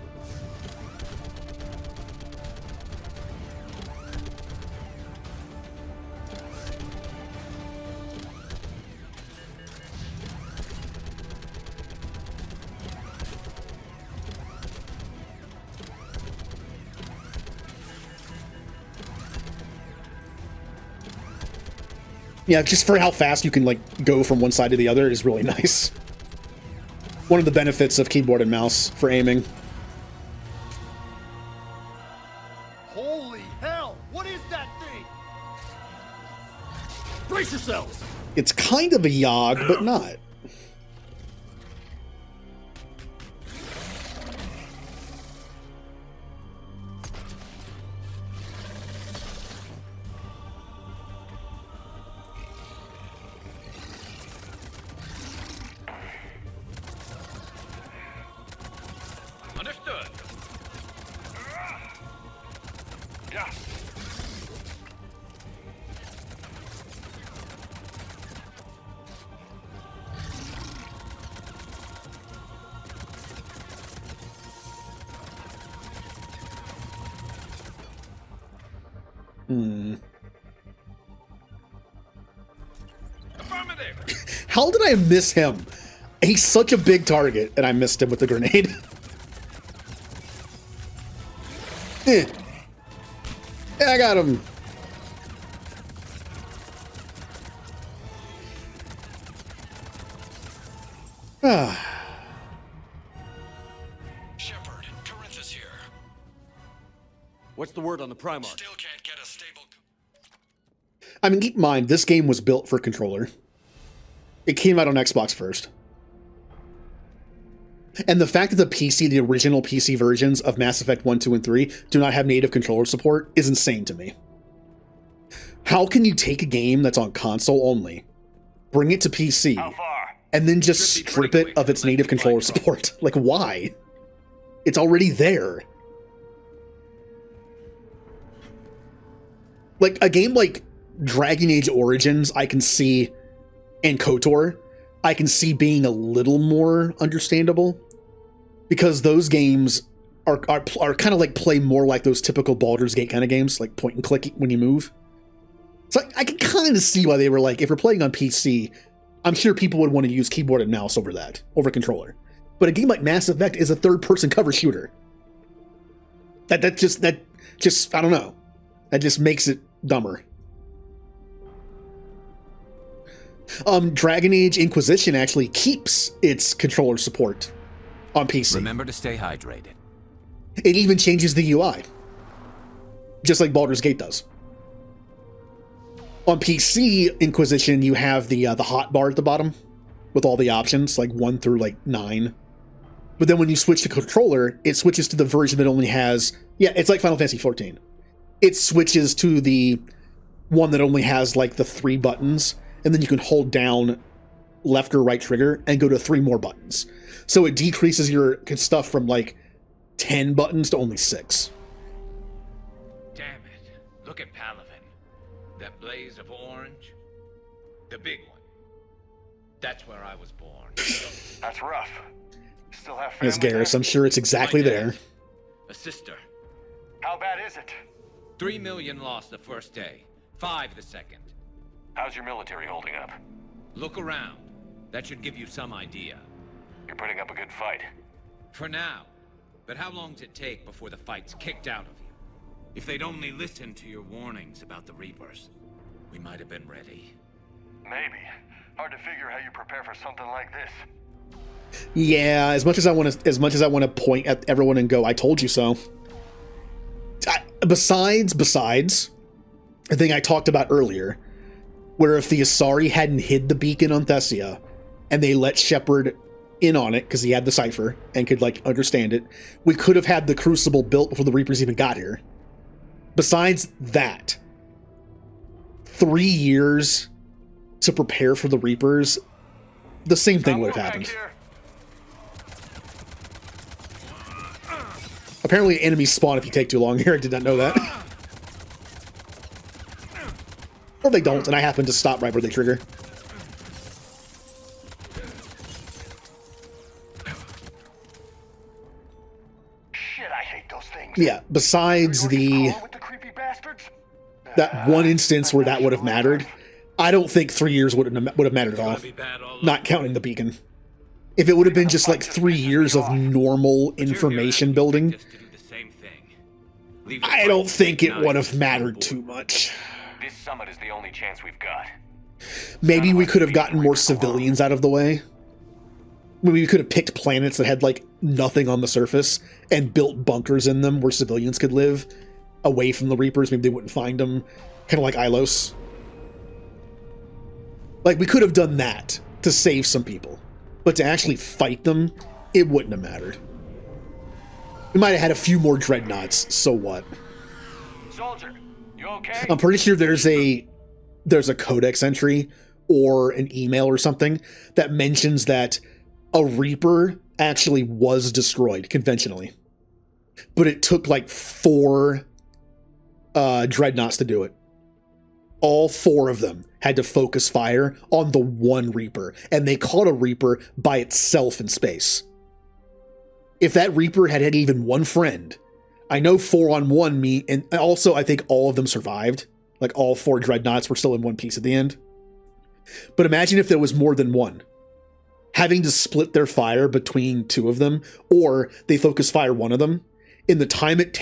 Yeah, just for how fast you can, like, go from one side to the other is really nice. One of the benefits of keyboard and mouse for aiming. kind of a Yogg, but not. Understood. Yeah. Affirmative. How did I miss him? He's such a big target, and I missed him with the grenade. Yeah, I got him. Shepard, Corinthus here. What's the word on the Primarch? Still can't get a stable... I mean, keep in mind, this game was built for controller. It came out on Xbox first. And the fact that the original PC versions of Mass Effect 1, 2, and 3 do not have native controller support is insane to me. How can you take a game that's on console only, bring it to PC, and then just strip it of its native controller support? Like, why? It's already there. Like, a game like Dragon Age Origins, I can see, and KOTOR, I can see being a little more understandable. Because those games are kind of like play more like those typical Baldur's Gate kind of games, like point and click when you move. So I can kind of see why they were like, if we're playing on PC, I'm sure people would want to use keyboard and mouse over that, over controller. But a game like Mass Effect is a third-person cover shooter. That just I don't know. That just makes it dumber. Dragon Age Inquisition actually keeps its controller support on PC. Remember to stay hydrated. It even changes the UI, just like Baldur's Gate does. On PC Inquisition, you have the hotbar at the bottom with all the options, like 1 through like 9. But then when you switch to controller, it switches to the version that only has, it's like Final Fantasy XIV. It switches to the one that only has like the 3 buttons, and then you can hold down left or right trigger and go to 3 more buttons. So it decreases your stuff from like 10 buttons to only 6. Damn it. Look at Palaven. That blaze of orange. The big one. That's where I was born. That's rough. Still have family Miss Garrus, I'm sure it's exactly there. A sister. How bad is it? 3 million lost the first day. 5 the second. How's your military holding up? Look around. That should give you some idea. You're putting up a good fight. For now. But how long does it take before the fight's kicked out of you? If they'd only listened to your warnings about the Reapers, we might have been ready. Maybe. Hard to figure how you prepare for something like this. Yeah, as much as I want to point at everyone and go, "I told you so." Besides the thing I talked about earlier, where if the Asari hadn't hid the beacon on Thessia, and they let Shepard in on it because he had the cipher and could like understand it, we could have had the Crucible built before the Reapers even got here. Besides that, 3 years to prepare for the Reapers, the same thing would have happened. Apparently enemies spawn if you take too long here. I did not know that. Or they don't, and I happen to stop right where they trigger. Shit, I hate those things. Yeah, besides that one instance where that would have mattered, I don't think 3 years would have mattered at all. Not counting the beacon. If it would have been just like 3 years of normal information building, I don't think it would have mattered too much. This summit is the only chance we've got. Maybe we could have gotten more civilians out of the way. Maybe we could have picked planets that had like nothing on the surface and built bunkers in them where civilians could live away from the Reapers. Maybe they wouldn't find them. Kind of like Ilos. Like, we could have done that to save some people. But to actually fight them, it wouldn't have mattered. We might have had a few more dreadnoughts, so what? Soldier, you okay? I'm pretty sure there's a codex entry or an email or something that mentions that a Reaper actually was destroyed conventionally. But it took like 4 dreadnoughts to do it. All 4 of them had to focus fire on the one Reaper, and they caught a Reaper by itself in space. If that Reaper had even one friend, I know 4-on-1 me, and also I think all of them survived. Like, all 4 dreadnoughts were still in one piece at the end. But imagine if there was more than one. Having to split their fire between 2 of them, or they focus fire one of them. In the time it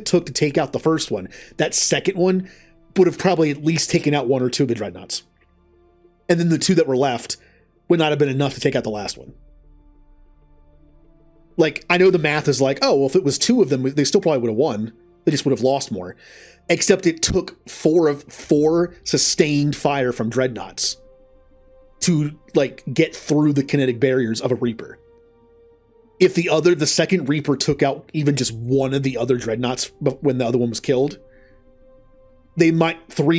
took to take out the first one, that second one would have probably at least taken out 1 or 2 of the dreadnoughts. And then the 2 that were left would not have been enough to take out the last one. Like, I know the math is like, oh, well, if it was 2 of them, they still probably would have won. They just would have lost more. Except it took 4 sustained fire from dreadnoughts to, like, get through the kinetic barriers of a Reaper. If the second Reaper took out even just one of the other dreadnoughts when the other one was killed, 3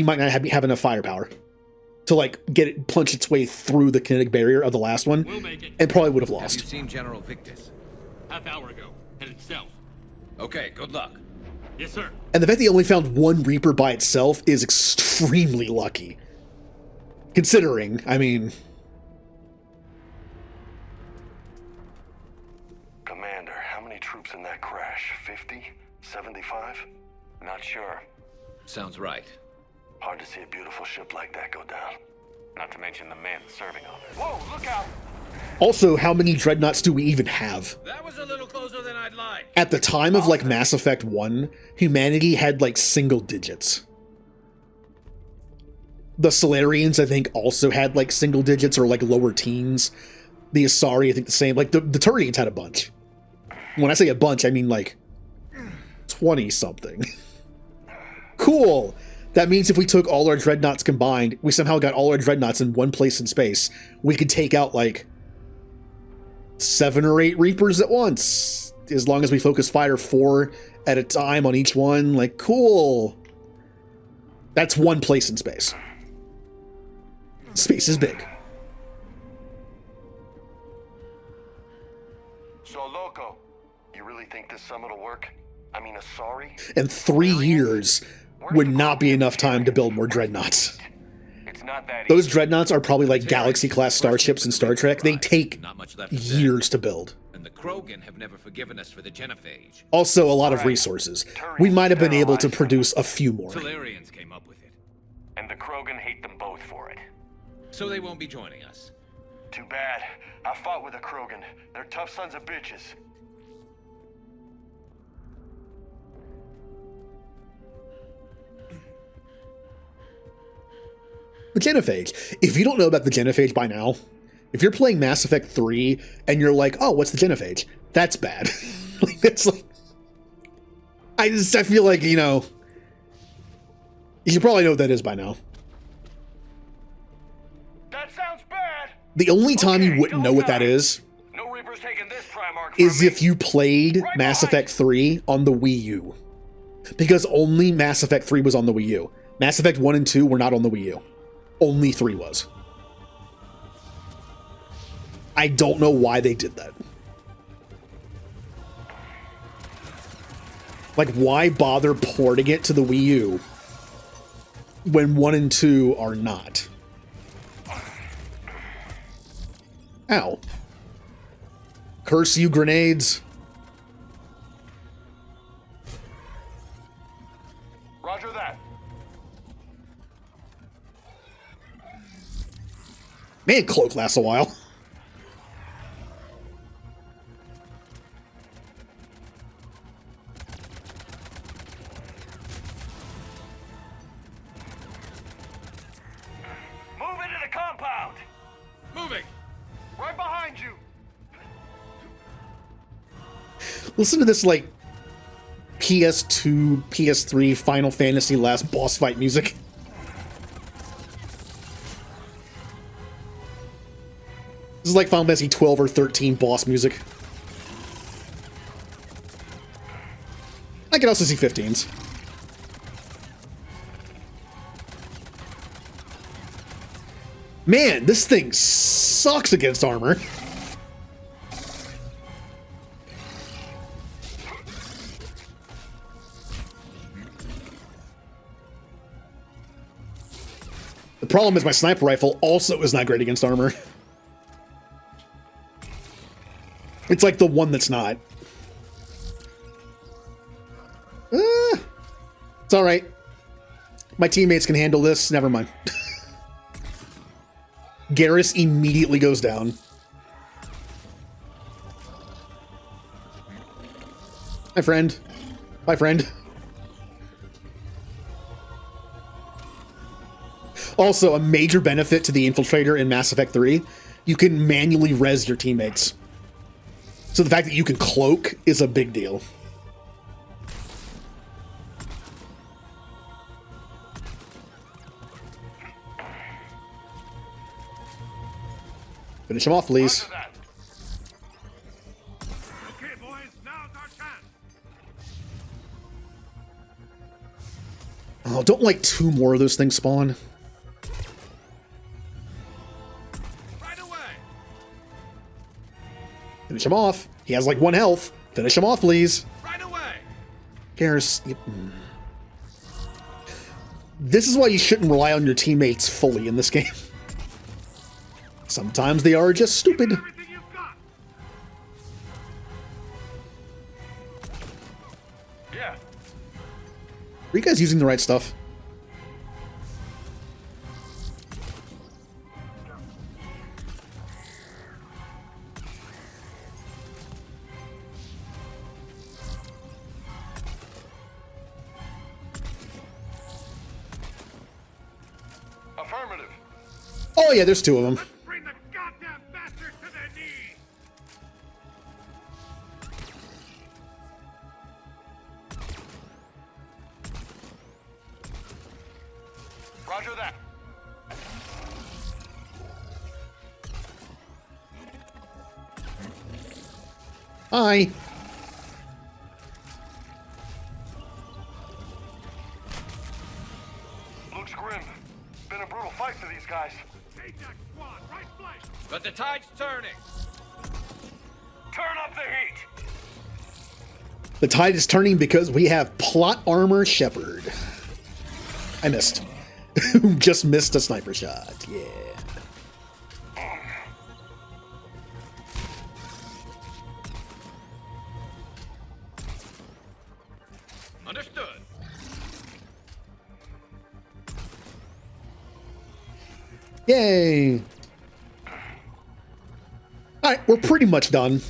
might not have enough firepower to, like, punch its way through the kinetic barrier of the last one, and probably would have lost. Have you seen General Victus? Half hour ago, headed south. Okay, good luck. Yes, sir. And the fact they only found 1 Reaper by itself is extremely lucky. Considering, I mean... Commander, how many troops in that crash? 50? 75? Not sure. Sounds right. Hard to see a beautiful ship like that go down. Not to mention the men serving on it. Whoa, look out! Also, how many dreadnoughts do we even have? That was a little closer than I'd like. At the time of, like, Mass Effect 1, humanity had, like, single digits. The Solarians, I think, also had, like, single digits or, like, lower teens. The Asari, I think, the same. Like, the Turians had a bunch. When I say a bunch, I mean, like, 20-something. Cool! That means if we took all our dreadnoughts combined, we somehow got all our dreadnoughts in one place in space, we could take out, like, 7 or 8 Reapers at once, as long as we focus fire 4 at a time on each one. Like, cool. That's one place in space. Space is big. So, Loco, you really think this summit will work? I mean, Asari? And 3 years would not be enough time to build more dreadnoughts. Those dreadnoughts are probably like Galaxy-class starships in Star Trek. They take years to build. And the Krogan have never forgiven us for the genophage. Also, a lot of resources. We might have been able to produce a few more. Solarians came up with it. And the Krogan hate them both for it. So they won't be joining us. Too bad. I fought with the Krogan. They're tough sons of bitches. The genophage. If you don't know about the genophage by now, if you're playing Mass Effect 3 and you're like, oh, what's the genophage? That's bad. Like, that's like... I feel like, you know... You probably know what that is by now. That sounds bad! The only time you wouldn't know what that is if you played Mass Effect 3 on the Wii U. Because only Mass Effect 3 was on the Wii U. Mass Effect 1 and 2 were not on the Wii U. Only 3 was. I don't know why they did that. Like, why bother porting it to the Wii U when 1 and 2 are not? Ow. Curse you, grenades. Roger that. Man, cloak lasts a while. Move into the compound. Moving. Right behind you. Listen to this, like, PS2, PS3 Final Fantasy last boss fight music. This is like Final Fantasy 12 or 13 boss music. I can also see 15s. Man, this thing sucks against armor. The problem is my sniper rifle also is not great against armor. It's like the one that's not. It's alright. My teammates can handle this. Never mind. Garrus immediately goes down. Hi, friend. Bye, friend. Also, a major benefit to the Infiltrator in Mass Effect 3, you can manually res your teammates. So the fact that you can cloak is a big deal. Finish him off, please. Okay, boys, now's our chance. Oh, don't like 2 more of those things spawn. Right away. Finish him off. He has like 1 health. Finish him off, please. Right away. Garrus. Yep. This is why you shouldn't rely on your teammates fully in this game. Sometimes they are just stupid. Yeah. Are you guys using the right stuff? Affirmative. Oh yeah, there's 2 of them. Bring the goddamn bastard to their knees. Roger that. Hi. Looks grim. Been a brutal fight for these guys. But the tide's turning. Turn up the heat. The tide is turning because we have plot armor Shepard. I missed. Just missed a sniper shot. Yeah. Understood. Yay. Alright, we're pretty much done.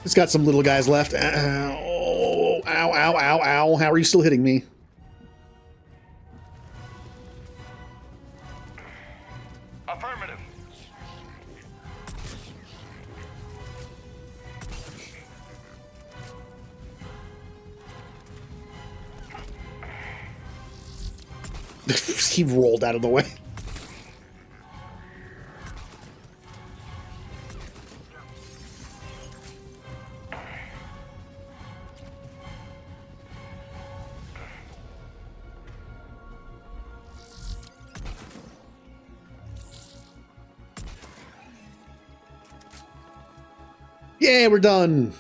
It's got some little guys left. Ow, ow, ow, ow, ow. How are you still hitting me? Affirmative. He rolled out of the way. Yeah, we're done.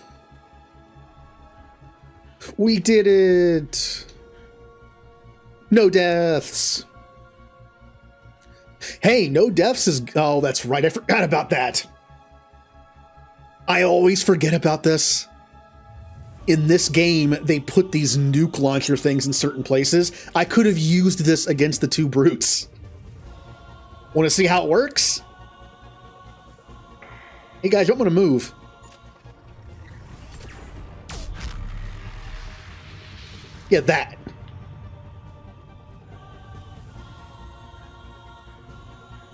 We did it. No deaths. Hey, no deaths is... Oh, that's right. I forgot about that. I always forget about this. In this game, they put these nuke launcher things in certain places. I could have used this against the 2 brutes. Want to see how it works? Hey guys, I'm going to move. Yeah, that.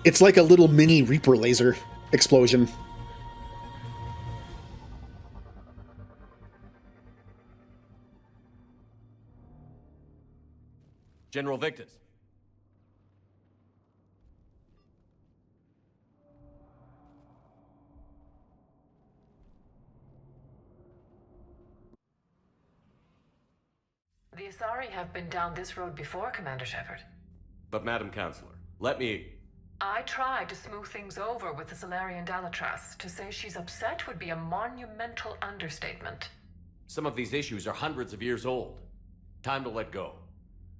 It's like a little mini Reaper laser explosion. General Victus. The Asari have been down this road before, Commander Shepard. But Madam Counselor, let me... I tried to smooth things over with the Solarian Dalatras. To say she's upset would be a monumental understatement. Some of these issues are hundreds of years old. Time to let go.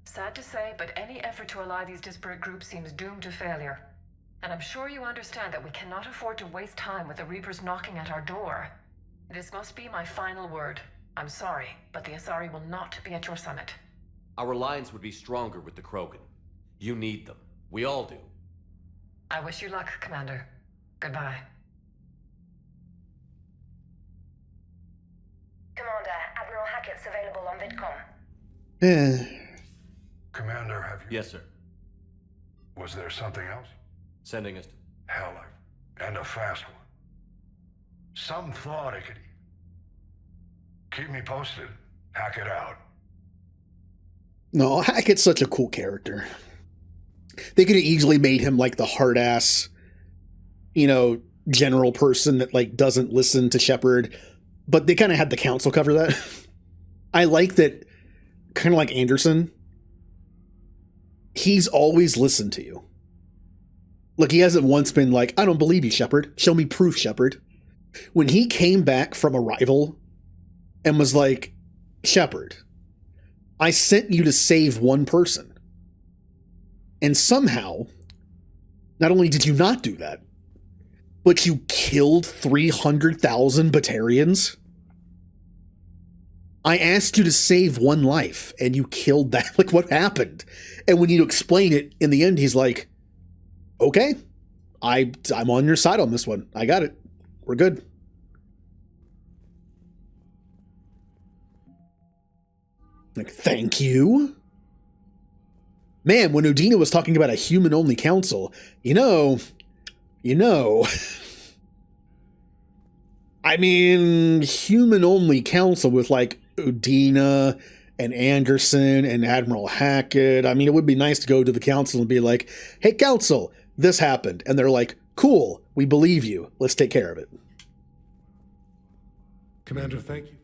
Sad to say, but any effort to ally these disparate groups seems doomed to failure. And I'm sure you understand that we cannot afford to waste time with the Reapers knocking at our door. This must be my final word. I'm sorry, but the Asari will not be at your summit. Our alliance would be stronger with the Krogan. You need them. We all do. I wish you luck, Commander. Goodbye. Commander, Admiral Hackett's available on VidCom. Commander, have you... Yes, sir. Was there something else? Sending us to... Hell, and a fast one. Some thought it could... Keep me posted. Hack it out. No, Hackett's such a cool character. They could have easily made him like the hard-ass, general person that like doesn't listen to Shepard, but they kind of had the council cover that. I like that, kind of like Anderson, he's always listened to you. Look, he hasn't once been like, I don't believe you, Shepard. Show me proof, Shepard. When he came back from Arrival and was like, Shepard, I sent you to save one person. And somehow, not only did you not do that, but you killed 300,000 Batarians. I asked you to save one life, and you killed that. Like, what happened? And when you explain it, in the end, he's like, okay, I'm on your side on this one. I got it. We're good. Like, thank you. Man, when Udina was talking about a human-only council, I mean, human-only council with, like, Udina and Anderson and Admiral Hackett. I mean, it would be nice to go to the council and be like, hey, council, this happened. And they're like, cool, we believe you. Let's take care of it. Commander, thank you.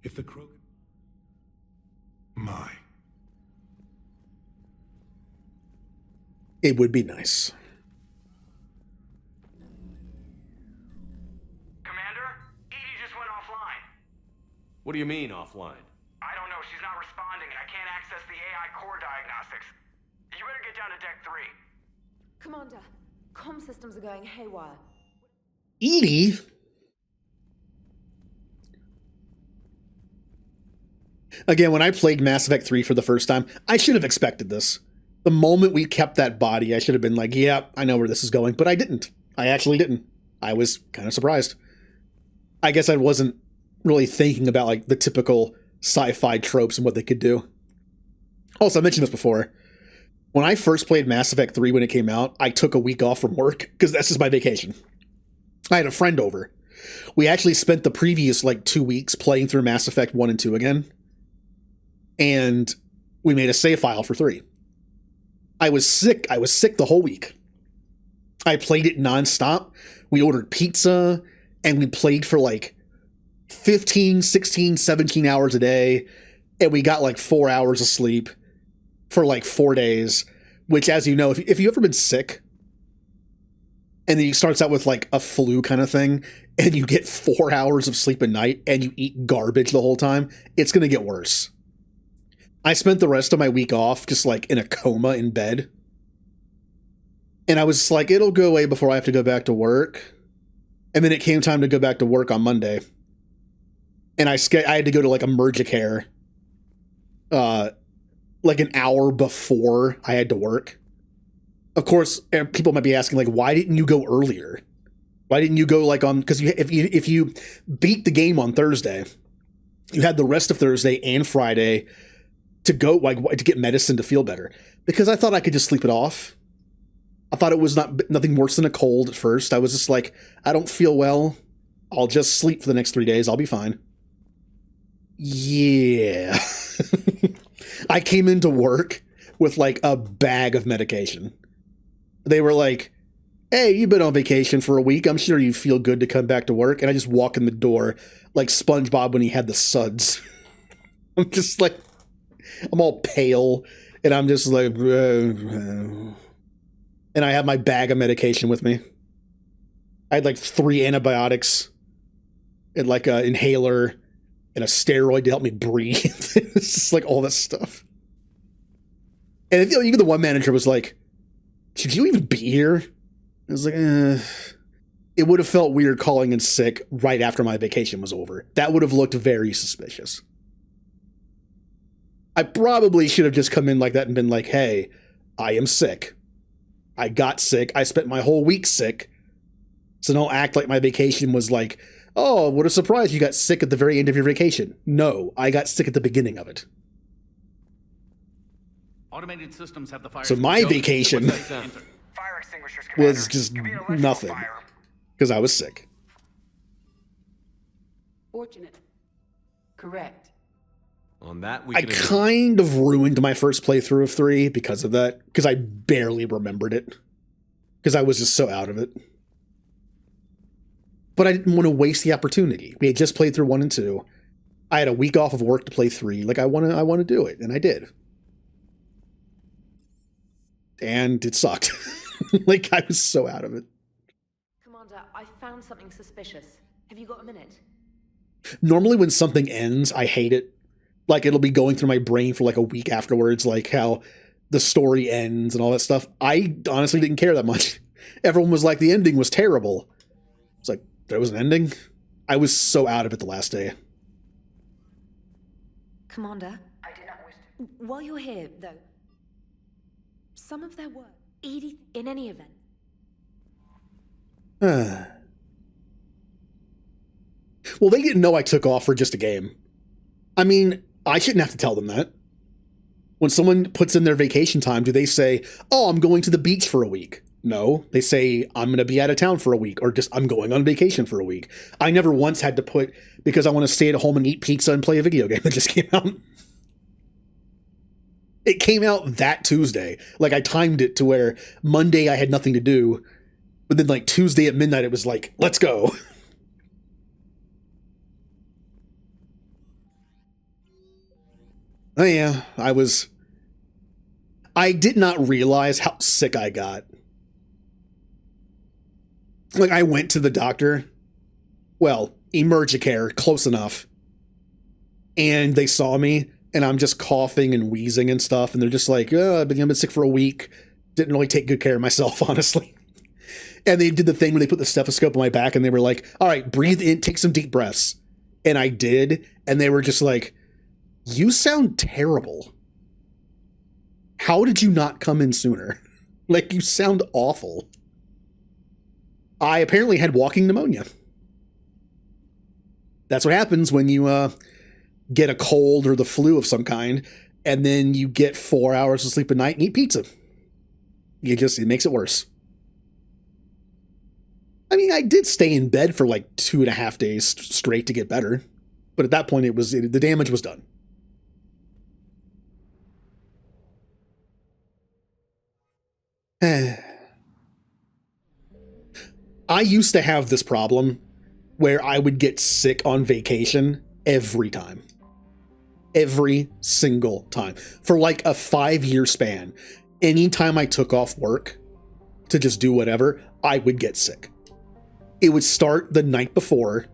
If the Krogan... My. It would be nice. Commander, Edie just went offline. What do you mean, offline? I don't know, she's not responding, and I can't access the AI core diagnostics. You better get down to Deck 3. Commander, comm systems are going haywire. Edie? Again, when I played Mass Effect 3 for the first time, I should have expected this. The moment we kept that body, I should have been like, yeah, I know where this is going, but I didn't. I actually didn't. I was kind of surprised. I guess I wasn't really thinking about like the typical sci-fi tropes and what they could do. Also, I mentioned this before. When I first played Mass Effect 3 when it came out, I took a week off from work because that's just my vacation. I had a friend over. We actually spent the previous like 2 weeks playing through Mass Effect 1 and 2 again. And we made a save file for 3. I was sick the whole week. I played it nonstop. We ordered pizza, and we played for like 15, 16, 17 hours a day, and we got like 4 hours of sleep for like 4 days, which, as you know, if you've ever been sick, and then it starts out with like a flu kind of thing, and you get 4 hours of sleep a night, and you eat garbage the whole time, it's going to get worse. I spent the rest of my week off just like in a coma in bed. And I was just like, it'll go away before I have to go back to work. And then it came time to go back to work on Monday. And I had to go to like Emergicare like an hour before I had to work. Of course, people might be asking, like, why didn't you go earlier? Why didn't you go like on, because if you beat the game on Thursday, you had the rest of Thursday and Friday to go, like, to get medicine to feel better, because I thought I could just sleep it off. I thought it was nothing worse than a cold at first. I was just like, I don't feel well. I'll just sleep for the next 3 days. I'll be fine. Yeah. I came into work with like a bag of medication. They were like, hey, you've been on vacation for a week. I'm sure you feel good to come back to work. And I just walk in the door like SpongeBob when he had the suds. I'm just like, I'm all pale. And I'm just like, and I have my bag of medication with me. I had like 3 antibiotics and like an inhaler and a steroid to help me breathe. It's just like all this stuff. And I feel even the one manager was like, should you even be here? I was like, It would have felt weird calling in sick right after my vacation was over. That would have looked very suspicious. I probably should have just come in like that and been like, hey, I am sick. I got sick. I spent my whole week sick. So don't act like my vacation was like, oh, what a surprise, you got sick at the very end of your vacation. No, I got sick at the beginning of it. Automated systems have the fire. So my vacation was just nothing because I was sick. Fortunate. Correct. On that, we I can agree. kind of ruined my first playthrough of 3 because of that, because I barely remembered it, because I was just so out of it. But I didn't want to waste the opportunity. We had just played through 1 and 2. I had a week off of work to play 3. Like, I want to do it, and I did. And it sucked. Like, I was so out of it. Commander, I found something suspicious. Have you got a minute? Normally when something ends, I hate it. Like, it'll be going through my brain for like a week afterwards, like how the story ends and all that stuff. I honestly didn't care that much. Everyone was like, the ending was terrible. It's like, there was an ending? I was so out of it the last day. Commander? I did not wish to. While you're here, though, some of their work, Edie, in any event. Well, they didn't know I took off for just a game. I mean, I shouldn't have to tell them that. When someone puts in their vacation time, do they say, oh, I'm going to the beach for a week? No, they say, I'm going to be out of town for a week, or just, I'm going on vacation for a week. I never once had to put, because I want to stay at home and eat pizza and play a video game that just came out. It came out that Tuesday. Like, I timed it to where Monday I had nothing to do, but then like Tuesday at midnight it was like, let's go. Oh yeah, I did not realize how sick I got. Like, I went to the doctor. Well, Emergicare, close enough. And they saw me, and I'm just coughing and wheezing and stuff, and they're just like, oh, I've been sick for a week. Didn't really take good care of myself, honestly. And they did the thing where they put the stethoscope on my back, and they were like, all right, breathe in, take some deep breaths. And I did, and they were just like, you sound terrible. How did you not come in sooner? Like, you sound awful. I apparently had walking pneumonia. That's what happens when you get a cold or the flu of some kind, and then you get 4 hours of sleep a night and eat pizza. It makes it worse. I mean, I did stay in bed for like 2.5 days straight to get better, but at that point the damage was done. I used to have this problem where I would get sick on vacation every time. Every single time. For like a 5-year span. Anytime I took off work to just do whatever, I would get sick. It would start the night before,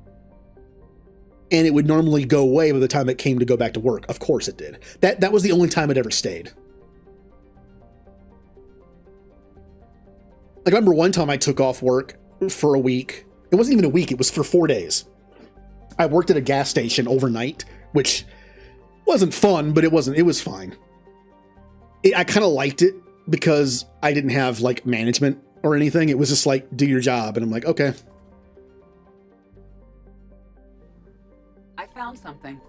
and it would normally go away by the time it came to go back to work. Of course it did. That was the only time it ever stayed. Like, I remember one time I took off work for a week. It wasn't even a week, it was for 4 days. I worked at a gas station overnight, which wasn't fun, but it was fine. I kind of liked it because I didn't have like management or anything. It was just like, do your job. And I'm like, okay. I found something.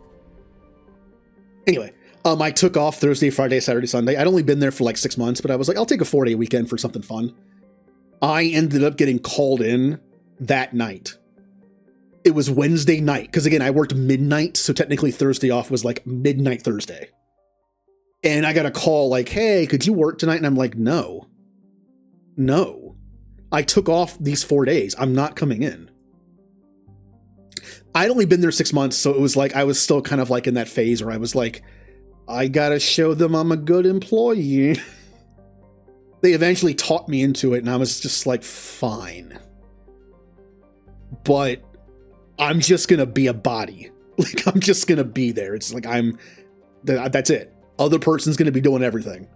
Anyway, I took off Thursday, Friday, Saturday, Sunday. I'd only been there for like 6 months, but I was like, I'll take a 4-day weekend for something fun. I ended up getting called in that night. It was Wednesday night, because again, I worked midnight, so technically Thursday off was like midnight Thursday. And I got a call like, hey, could you work tonight? And I'm like, no. I took off these 4 days. I'm not coming in. I'd only been there 6 months, so it was like I was still kind of like in that phase where I was like, I gotta show them I'm a good employee. They eventually taught me into it, and I was just like, fine. But I'm just gonna be a body. Like, I'm just gonna be there. It's like that's it. Other person's gonna be doing everything.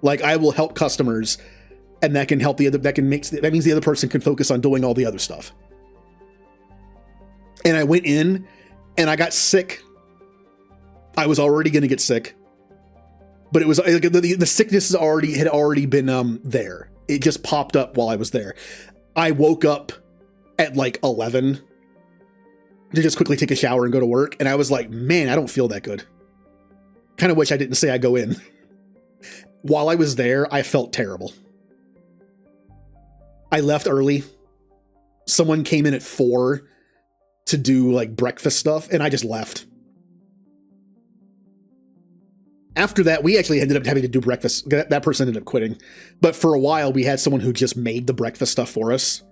Like, I will help customers, and that can help that means the other person can focus on doing all the other stuff. And I went in and I got sick. I was already going to get sick, but it was the sickness had already been there. It just popped up while I was there. I woke up at like 11 to just quickly take a shower and go to work. And I was like, man, I don't feel that good. Kind of wish I didn't say I go in. While I was there, I felt terrible. I left early. Someone came in at 4 to do like breakfast stuff, and I just left. After that, we actually ended up having to do breakfast. That person ended up quitting. But for a while, we had someone who just made the breakfast stuff for us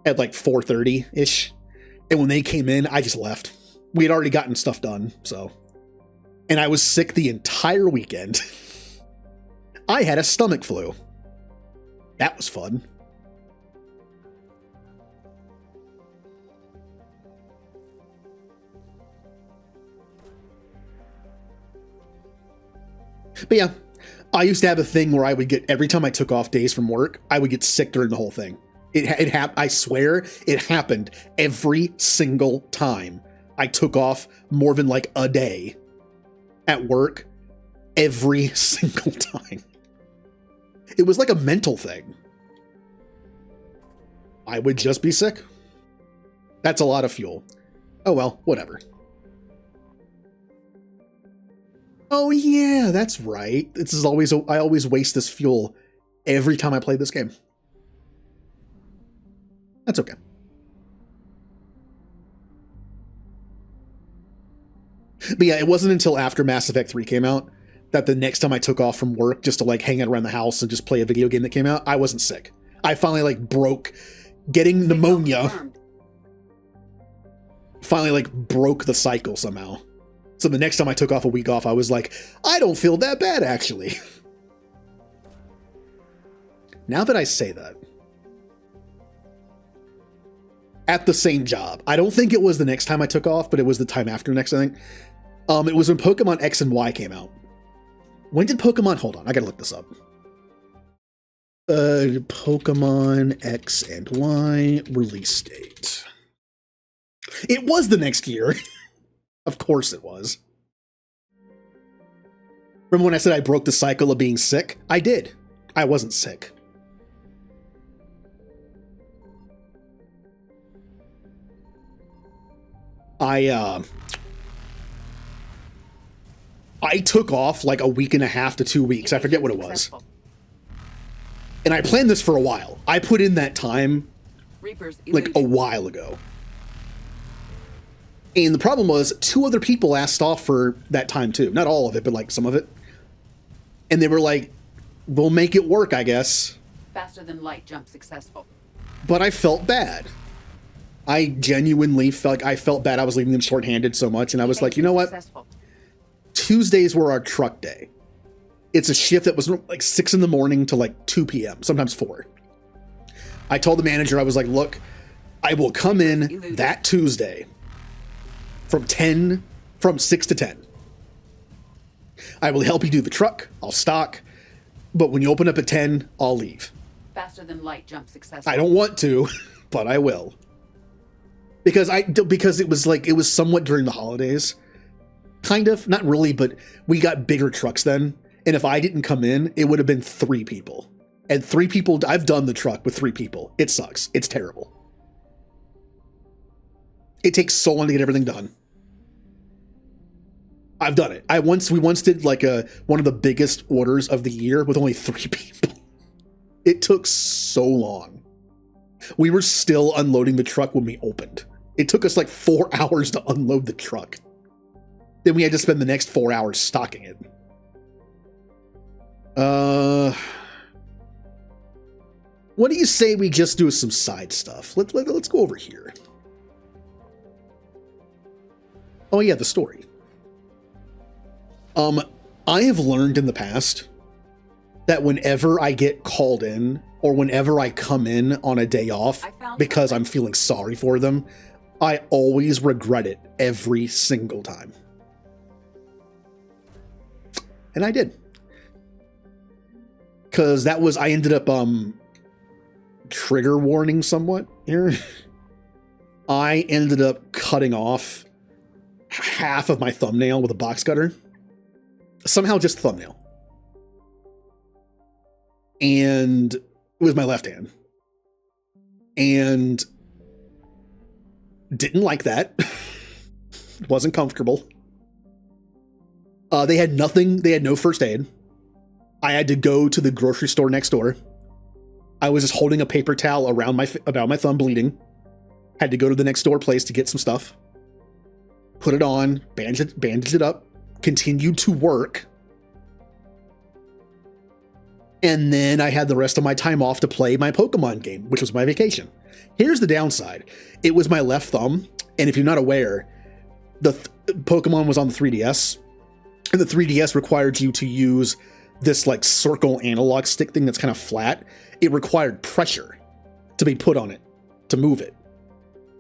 at like 4:30-ish. And when they came in, I just left. We had already gotten stuff done, so. And I was sick the entire weekend. I had a stomach flu. That was fun. But yeah, I used to have a thing where I would get, every time I took off days from work, I would get sick during the whole thing. I swear it happened every single time I took off more than like a day at work. Every single time. It was like a mental thing. I would just be sick. That's a lot of fuel. Oh well, whatever. Oh yeah, that's right. I always waste this fuel every time I play this game. That's okay. But yeah, it wasn't until after Mass Effect 3 came out that the next time I took off from work just to like hang out around the house and just play a video game that came out, I wasn't sick. I finally like getting pneumonia. Finally like broke the cycle somehow. So the next time I took off a week off, I was like, I don't feel that bad, actually. Now that I say that, at the same job, I don't think it was the next time I took off, but it was the time after next, I think. It was when Pokemon X and Y came out. When did Pokemon... Hold on, I gotta look this up. Pokemon X and Y release date. It was the next year. Of course it was. Remember when I said I broke the cycle of being sick? I did. I wasn't sick. I took off like a week and a half to 2 weeks. I forget what it was. And I planned this for a while. I put in that time like a while ago. And the problem was 2 other people asked off for that time too. Not all of it, but like some of it. And they were like, we'll make it work, I guess. Faster than light jump successful. But I felt bad. I genuinely felt like I felt bad. I was leaving them shorthanded so much. And I was like, you know what? Tuesdays were our truck day. It's a shift that was like 6 in the morning to like 2 p.m., sometimes 4. I told the manager, I was like, look, I will come in that Tuesday from 6 to 10. I will help you do the truck. I'll stock. But when you open up at 10, I'll leave. Faster than light jump successful. I don't want to, but I will. Because it was somewhat during the holidays. Kind of, not really, but we got bigger trucks then. And if I didn't come in, it would have been 3 people. And 3 people, I've done the truck with 3 people. It sucks. It's terrible. It takes so long to get everything done. I've done it. We once did like one of the biggest orders of the year with only 3 people. It took so long. We were still unloading the truck when we opened. It took us like 4 hours to unload the truck. Then we had to spend the next 4 hours stocking it. What do you say we just do some side stuff? Let's go over here. Oh yeah, the story. I have learned in the past that whenever I get called in or whenever I come in on a day off because I'm feeling sorry for them, I always regret it every single time. And I did. Because I ended up, trigger warning somewhat here. I ended up cutting off half of my thumbnail with a box cutter. Somehow just thumbnail. And it was my left hand. And didn't like that. Wasn't comfortable. They had nothing. They had no first aid. I had to go to the grocery store next door. I was just holding a paper towel around about my thumb bleeding. Had to go to the next door place to get some stuff. Put it on, bandage it up, continued to work. And then I had the rest of my time off to play my Pokemon game, which was my vacation. Here's the downside. It was my left thumb, and if you're not aware, the Pokemon was on the 3DS, and the 3DS required you to use this like circle analog stick thing that's kind of flat. It required pressure to be put on it to move it.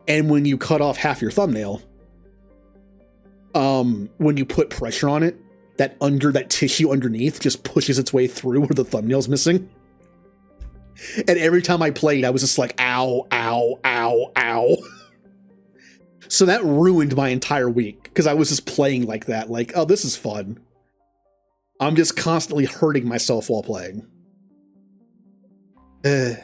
And when you cut off half your thumbnail, when you put pressure on it, that tissue underneath just pushes its way through where the thumbnail's missing. And every time I played, I was just like, ow, ow, ow, ow. So that ruined my entire week because I was just playing like that. Like, oh, this is fun. I'm just constantly hurting myself while playing. The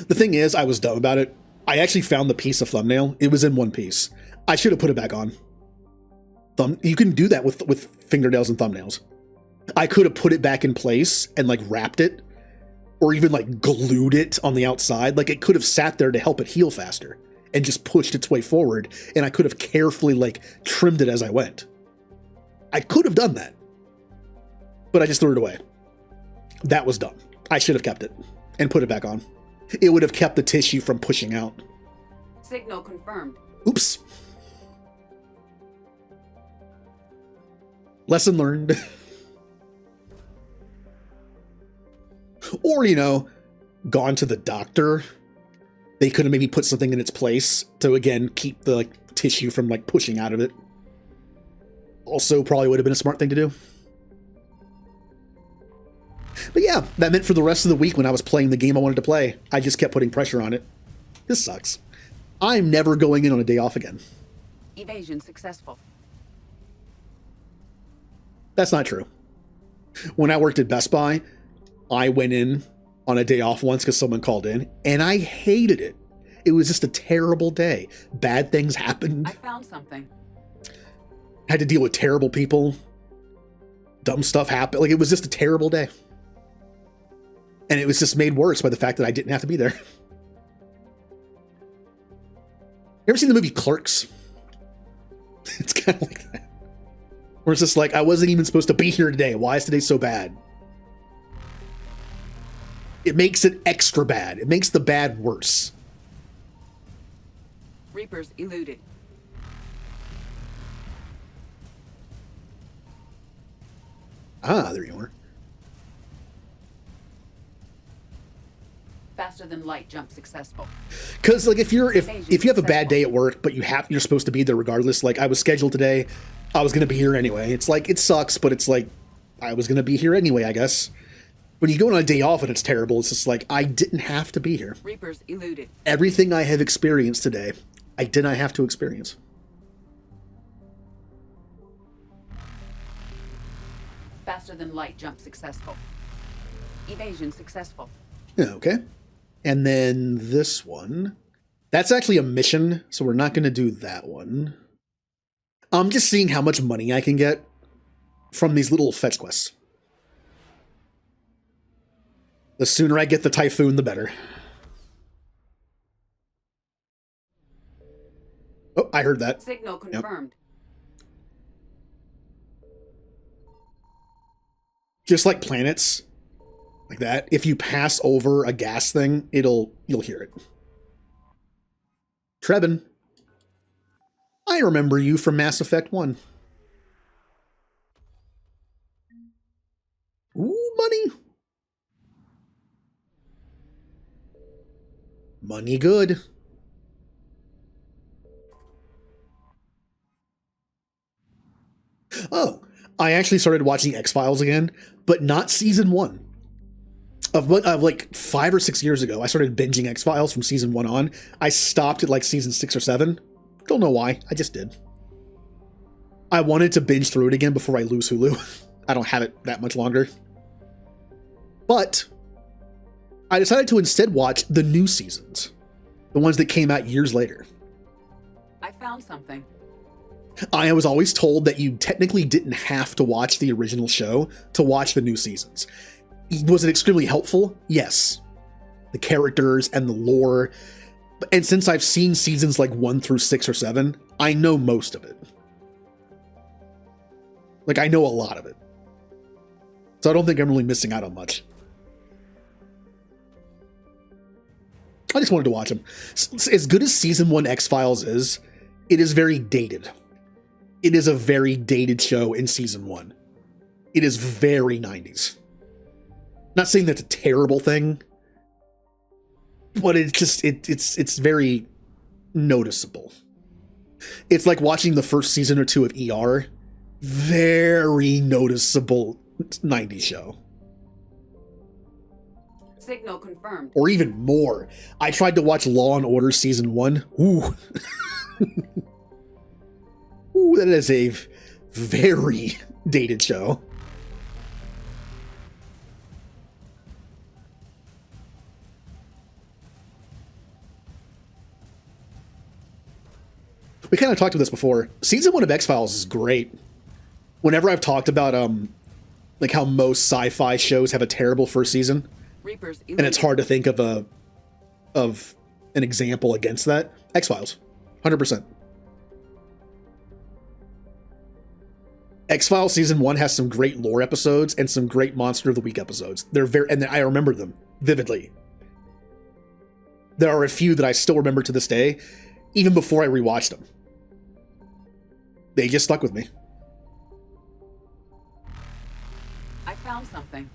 thing is, I was dumb about it. I actually found the piece of thumbnail. It was in one piece. I should have put it back on. You can do that with fingernails and thumbnails. I could have put it back in place and like wrapped it or even like glued it on the outside. Like it could have sat there to help it heal faster and just pushed its way forward. And I could have carefully like trimmed it as I went. I could have done that, but I just threw it away. That was dumb. I should have kept it and put it back on. It would have kept the tissue from pushing out. Signal confirmed. Oops. Lesson learned. Or, gone to the doctor. They could have maybe put something in its place to, again, keep the tissue from pushing out of it. Also, probably would have been a smart thing to do. But yeah, that meant for the rest of the week when I was playing the game I wanted to play, I just kept putting pressure on it. This sucks. I'm never going in on a day off again. Evasion successful. That's not true. When I worked at Best Buy, I went in on a day off once because someone called in, and I hated it. It was just a terrible day. Bad things happened. I found something. Had to deal with terrible people. Dumb stuff happened. It was just a terrible day. And it was just made worse by the fact that I didn't have to be there. You ever seen the movie Clerks? It's kind of like that. Where it's just like, I wasn't even supposed to be here today. Why is today so bad? It makes it extra bad. It makes the bad worse. Reapers eluded. Ah, there you are. Faster than light jump successful. Because if you have a bad day at work, but you're supposed to be there regardless. Like I was scheduled today, I was gonna be here anyway. It's like it sucks, but it's like I was gonna be here anyway, I guess. When you go on a day off and it's terrible, it's just like I didn't have to be here. Reapers eluded. Everything I have experienced today, I did not have to experience. Faster than light jump successful. Evasion successful. Okay. And then this one. That's actually a mission, so we're not going to do that one. I'm just seeing how much money I can get from these little fetch quests. The sooner I get the Typhoon, the better. Oh, I heard that. Signal confirmed. Just like planets, like that. If you pass over a gas thing, you'll hear it. Trebin, I remember you from Mass Effect 1. Ooh, money. Money good. Oh, I actually started watching X-Files again, but not season 1. Of like 5 or 6 years ago, I started binging X-Files from season 1 on. I stopped at like season 6 or 7. Don't know why, I just did. I wanted to binge through it again before I lose Hulu. I don't have it that much longer. But I decided to instead watch the new seasons. The ones that came out years later. I found something. I was always told that you technically didn't have to watch the original show to watch the new seasons. Was it extremely helpful? Yes. The characters and the lore. And since I've seen seasons like 1 through 6 or 7, I know most of it. Like, I know a lot of it. So I don't think I'm really missing out on much. I just wanted to watch them. As good as season 1 X-Files is, it is very dated. It is a very dated show in season 1. It is very 90s. Not saying that's a terrible thing, but it's very noticeable. It's like watching the first season or 2 of ER. Very noticeable 90s show. Signal confirmed. Or even more. I tried to watch Law and Order season 1. Ooh. Ooh, that is a very dated show. We kind of talked about this before. Season 1 of X-Files is great. Whenever I've talked about like how most sci-fi shows have a terrible first season, Reapers, and it's hard to think of an example against that, X-Files, 100%. X-Files season 1 has some great lore episodes and some great Monster of the Week episodes. And I remember them vividly. There are a few that I still remember to this day, even before I rewatched them. They just stuck with me. I found something.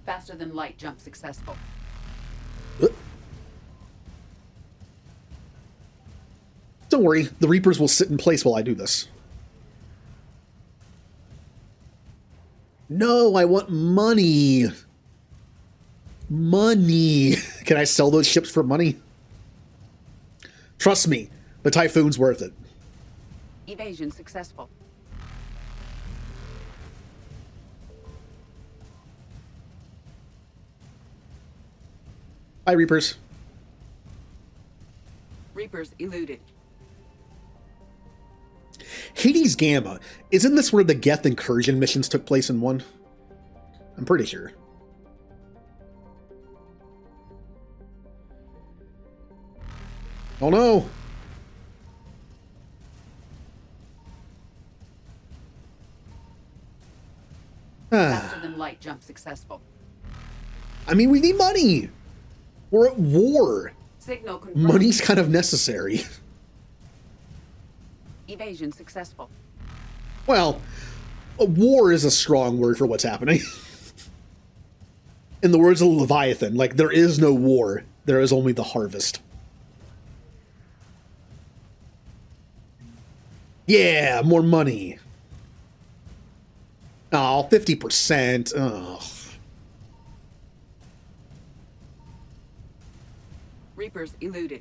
Faster than light jump successful. Don't worry, the Reapers will sit in place while I do this. No, I want money. Money. Can I sell those ships for money? Trust me, the Typhoon's worth it. Evasion successful. Hi, Reapers. Reapers eluded. Hades Gamma. Isn't this where the Geth incursion missions took place in 1? I'm pretty sure. Oh no! Faster than light jump successful. I mean, we need money! We're at war! Signal confirmed. Money's kind of necessary. Evasion successful. Well, a war is a strong word for what's happening. In the words of Leviathan, like, there is no war, there is only the harvest. Yeah, more money. Oh, 50%. Ugh. Reapers eluded.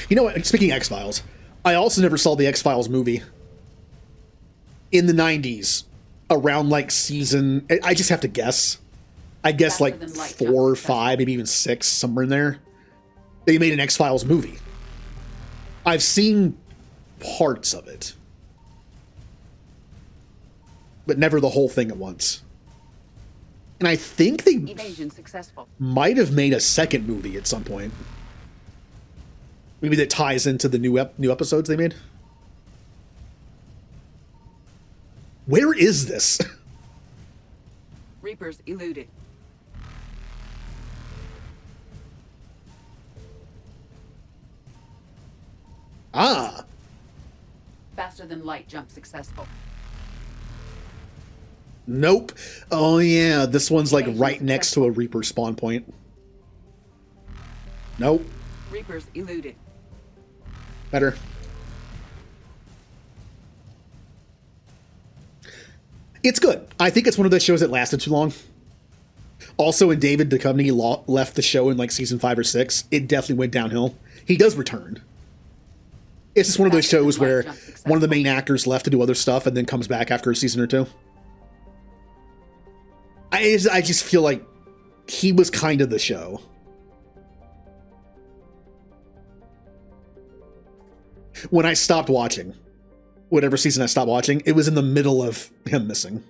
You know what? Speaking of X-Files, I also never saw the X-Files movie. In the 90s, around like season... I just have to guess. I guess like 4 or 5, maybe even 6, somewhere in there. They made an X-Files movie. I've seen parts of it. But never the whole thing at once. And I think they Evasion successful. might have made a second movie at some point. Maybe that ties into the new episodes they made. Where is this? Reapers eluded. Ah. Faster than light jump successful. Nope. Oh yeah, this one's like right next to a Reaper spawn point. Nope. Reapers eluded. Better. It's good. I think it's one of those shows that lasted too long. Also, when David Duchovny left the show in like season 5 or 6, it definitely went downhill. He does return. It's just one of those shows where one of the main actors left to do other stuff and then comes back after a season or two. I just feel like he was kind of the show. When I stopped watching, whatever season I stopped watching, it was in the middle of him missing.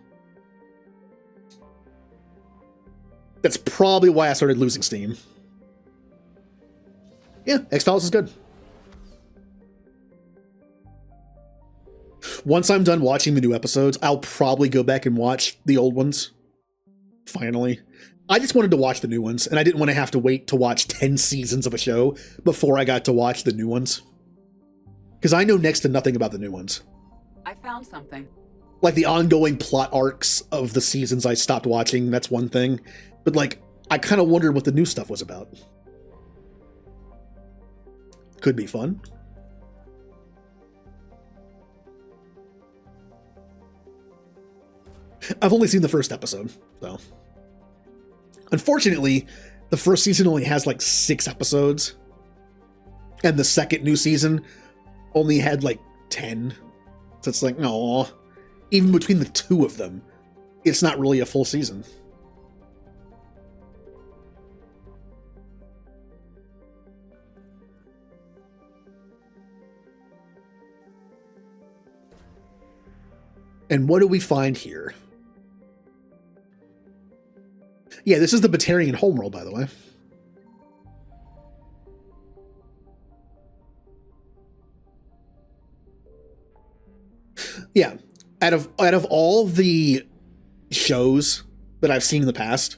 That's probably why I started losing steam. Yeah, X-Files is good. Once I'm done watching the new episodes, I'll probably go back and watch the old ones. Finally. I just wanted to watch the new ones, and I didn't want to have to wait to watch 10 seasons of a show before I got to watch the new ones. Because I know next to nothing about the new ones. I found something. Like the ongoing plot arcs of the seasons I stopped watching, that's one thing. But like, I kind of wondered what the new stuff was about. Could be fun. I've only seen the first episode, so. Unfortunately, the first season only has like 6 episodes. And the second new season only had like 10. So it's like, no. Even between the two of them, it's not really a full season. And what do we find here? Yeah, this is the Batarian homeworld, by the way. Yeah, out of all the shows that I've seen in the past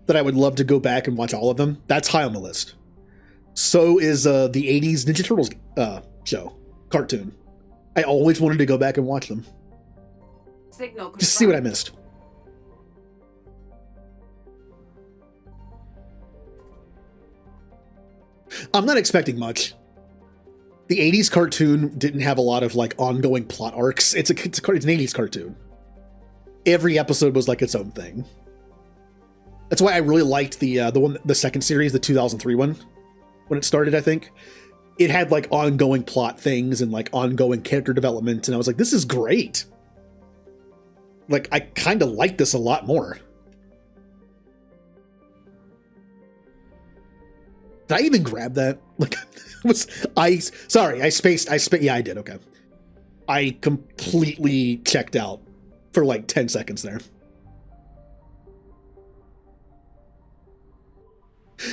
that I would love to go back and watch all of them, that's high on the list. So is the 80s Ninja Turtles show, cartoon. I always wanted to go back and watch them. Signal just to see what I missed. I'm not expecting much. The 80s cartoon didn't have a lot of like ongoing plot arcs. It's an 80s cartoon. Every episode was like its own thing. That's why I really liked the second series, the 2003 one, when it started. I think it had like ongoing plot things and like ongoing character development, and I was like, this is great. Like, I kind of like this a lot more. Did I even grab that? Like, sorry, I spaced, yeah, I did, okay. I completely checked out for like 10 seconds there.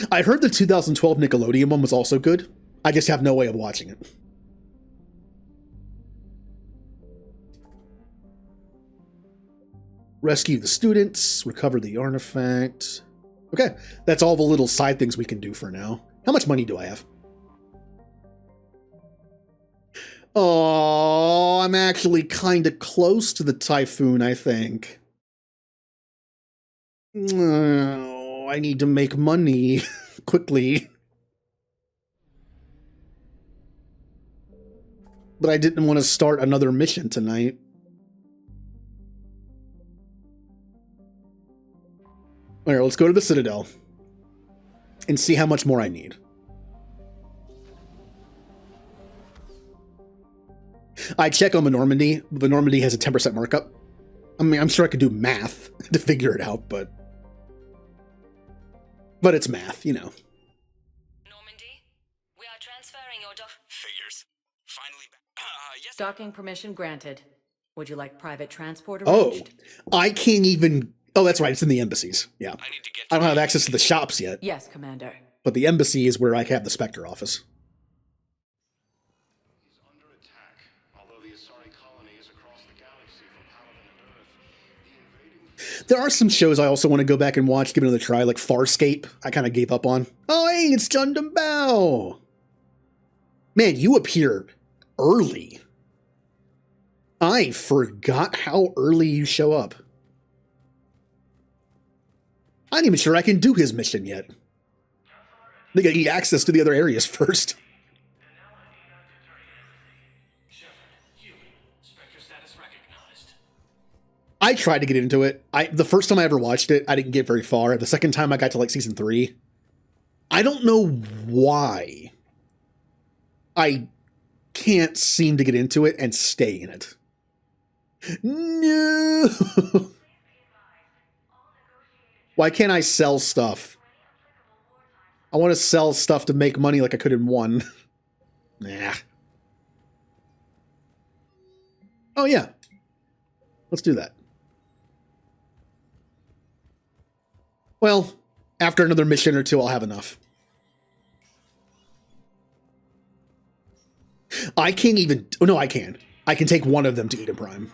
I heard the 2012 Nickelodeon one was also good. I just have no way of watching it. Rescue the students, recover the artifact. Okay, that's all the little side things we can do for now. How much money do I have? Oh, I'm actually kind of close to the typhoon, I think. Oh, I need to make money quickly. But I didn't want to start another mission tonight. All right, let's go to the Citadel and see how much more I need. I check on the Normandy. The Normandy has a 10% markup. I mean, I'm sure I could do math to figure it out, but it's math, you know. Normandy, we are transferring your figures. Finally, yes. Docking permission granted. Would you like private transport arranged? Oh, I can't even. Oh, that's right. It's in the embassies. Yeah. I don't have access to the shops yet. Yes, Commander. But the embassy is where I have the Spectre office. He's under attack, although the Asari colony is across the galaxy from Paladin and There are some shows I also want to go back and watch, give it another try, like Farscape. I kind of gave up on. Oh, hey, it's Gundam Bao. Man, you appear early. I forgot how early you show up. I'm not even sure I can do his mission yet. They gotta get access to the other areas first. I tried to get into it. The first time I ever watched it, I didn't get very far. The second time I got to like season 3. I don't know why I can't seem to get into it and stay in it. No. Why can't I sell stuff? I want to sell stuff to make money like I could in 1. Nah. Oh yeah. Let's do that. Well, after another mission or 2, I'll have enough. I can't even... Oh, no, I can. I can take one of them to Eden Prime.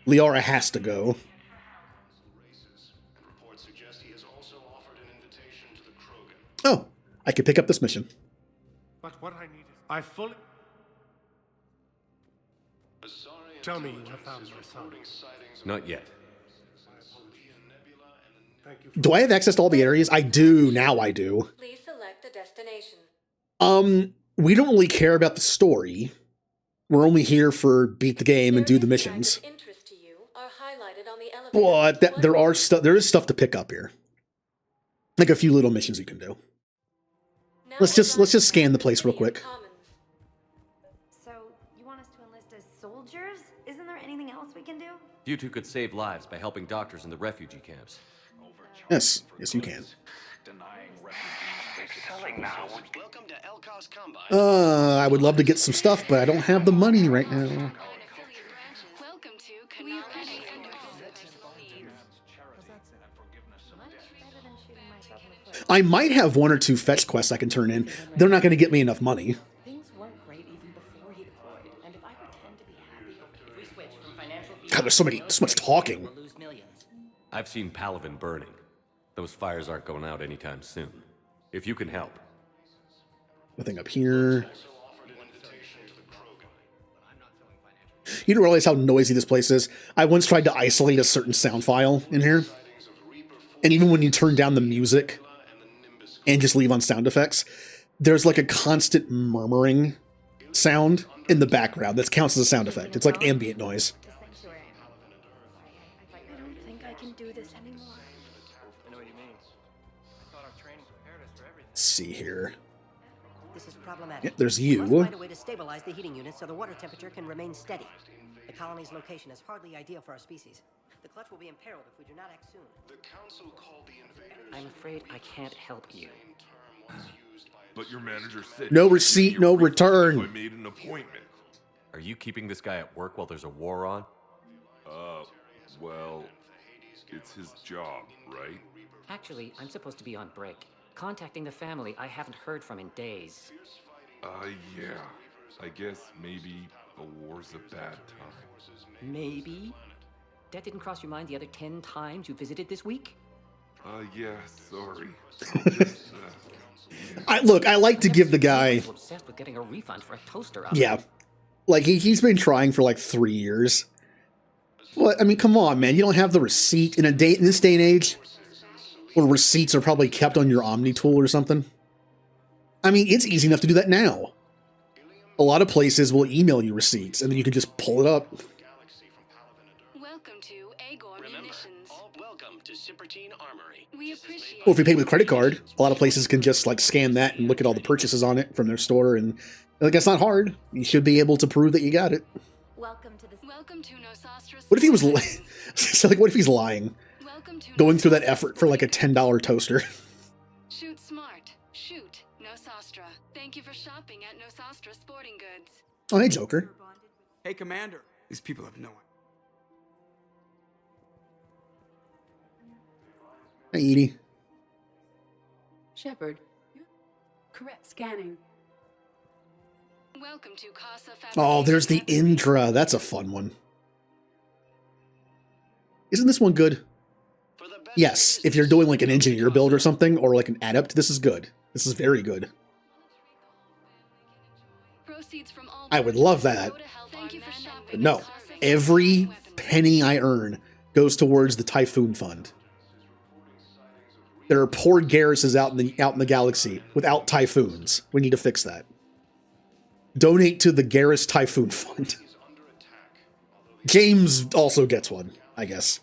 Liara has to go. Oh, I can pick up this mission. But what I need is... I fully... Tell me you have found my son. Not yet. Do I have access to all the areas? I do. Now I do. Please select the destination. We don't really care about the story. We're only here for beat the game and do the missions. Interest to you are highlighted on the elevator. But there is stuff to pick up here. Like a few little missions you can do. Let's just scan the place real quick. So, you want us to enlist as soldiers? Isn't there anything else we can do? You two could save lives by helping doctors in the refugee camps. Yes, you can. I would love to get some stuff, but I don't have the money right now. I might have 1 or 2 fetch quests I can turn in. They're not going to get me enough money. God, there's so much talking. I've seen Palaven burning. Those fires aren't going out anytime soon. If you can help. Nothing up here. You don't realize how noisy this place is. I once tried to isolate a certain sound file in here. And even when you turn down the music and just leave on sound effects, there's like a constant murmuring sound in the background that counts as a sound effect. It's like ambient noise. I don't think I can do this anymore. I know what you mean. I thought our training prepared us for everything. Let's see here. This is problematic. Yeah, there's We you. must find a way to stabilize the heating unit so the water temperature can remain steady. The colony's location is hardly ideal for our species. The clutch will be imperiled if we do not act soon. The council called the invaders. I'm afraid I can't help you. But your manager said No receipt, no return. I made an appointment. Are you keeping this guy at work while there's a war on? Well, it's his job, right? Actually, I'm supposed to be on break. Contacting the family I haven't heard from in days. Yeah. I guess maybe a war's a bad time. Maybe? That didn't cross your mind the other 10 times you visited this week? Yeah, sorry. I like to give the guy... I'm obsessed with getting a refund for a toaster oven. Yeah. Like, he's been trying for like 3 years. What? I mean, come on, man. You don't have the receipt in this day and age? Where receipts are probably kept on your Omni tool or something? I mean, it's easy enough to do that now. A lot of places will email you receipts, and then you can just pull it up. Welcome to Agor Munitions. Welcome to Sippertine Armory. We appreciate. Or if you pay with credit card, a lot of places can just like scan that and look at all the purchases on it from their store, and like that's not hard. You should be able to prove that you got it. Welcome to Nosastra. What if he was so like? What if he's lying? Going through that effort for like a $10 toaster. Shoot smart. Shoot Nosastra. Thank you for shopping at Nosastra Sporting Goods. Oh, hey, Joker. Hey, Commander. These people have no idea. Hey, Edie. Shepard. Correct. Scanning. Welcome to Casa Oh, there's the Indra. That's a fun one. Isn't this one good? Yes, if you're doing like an engineer build or something, or like an adept, this is good. This is very good. I would love that. But no, every penny I earn goes towards the Typhoon Fund. There are poor garrisons out in the galaxy without typhoons. We need to fix that. Donate to the Garrus Typhoon Fund. James also gets one, I guess.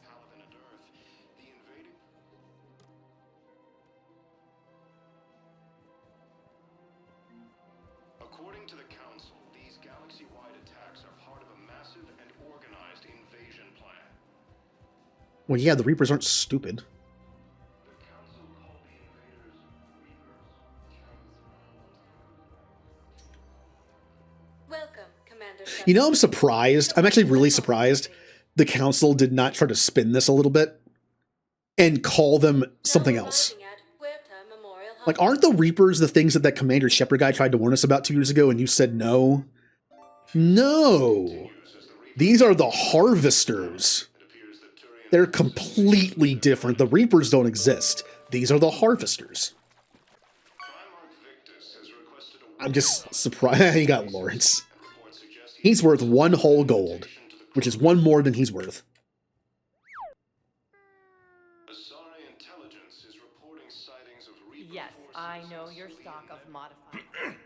According to the Council, these galaxy-wide attacks are part of a massive and organized invasion plan. Well, yeah, the Reapers aren't stupid. Welcome, Commander Shepard. You know, I'm surprised. I'm actually really surprised the Council did not try to spin this a little bit and call them something else. Like, aren't the Reapers the things that Commander Shepard guy tried to warn us about 2 years ago and you said no? No. These are the Harvesters. They're completely different. The Reapers don't exist. These are the Harvesters. I'm just surprised. He got Lawrence. He's worth 1 whole gold, which is 1 more than he's worth. Yes, I know your stock of modified.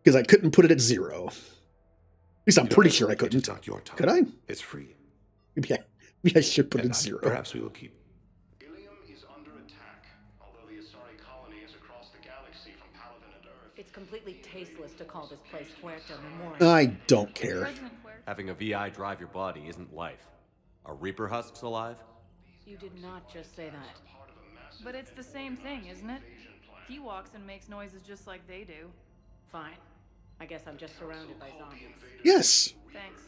Because I couldn't put it at 0. At least I'm pretty sure I couldn't. Could I? It's free. Maybe I should put it at 0. Perhaps we will keep. It's completely tasteless to call this place Puerto Memorial. I don't care. Having a VI drive your body isn't life. Are Reaper husks alive? You did not just say that. But it's the same thing, isn't it? He walks and makes noises just like they do. Fine. I guess I'm just surrounded by zombies. Yes. Thanks.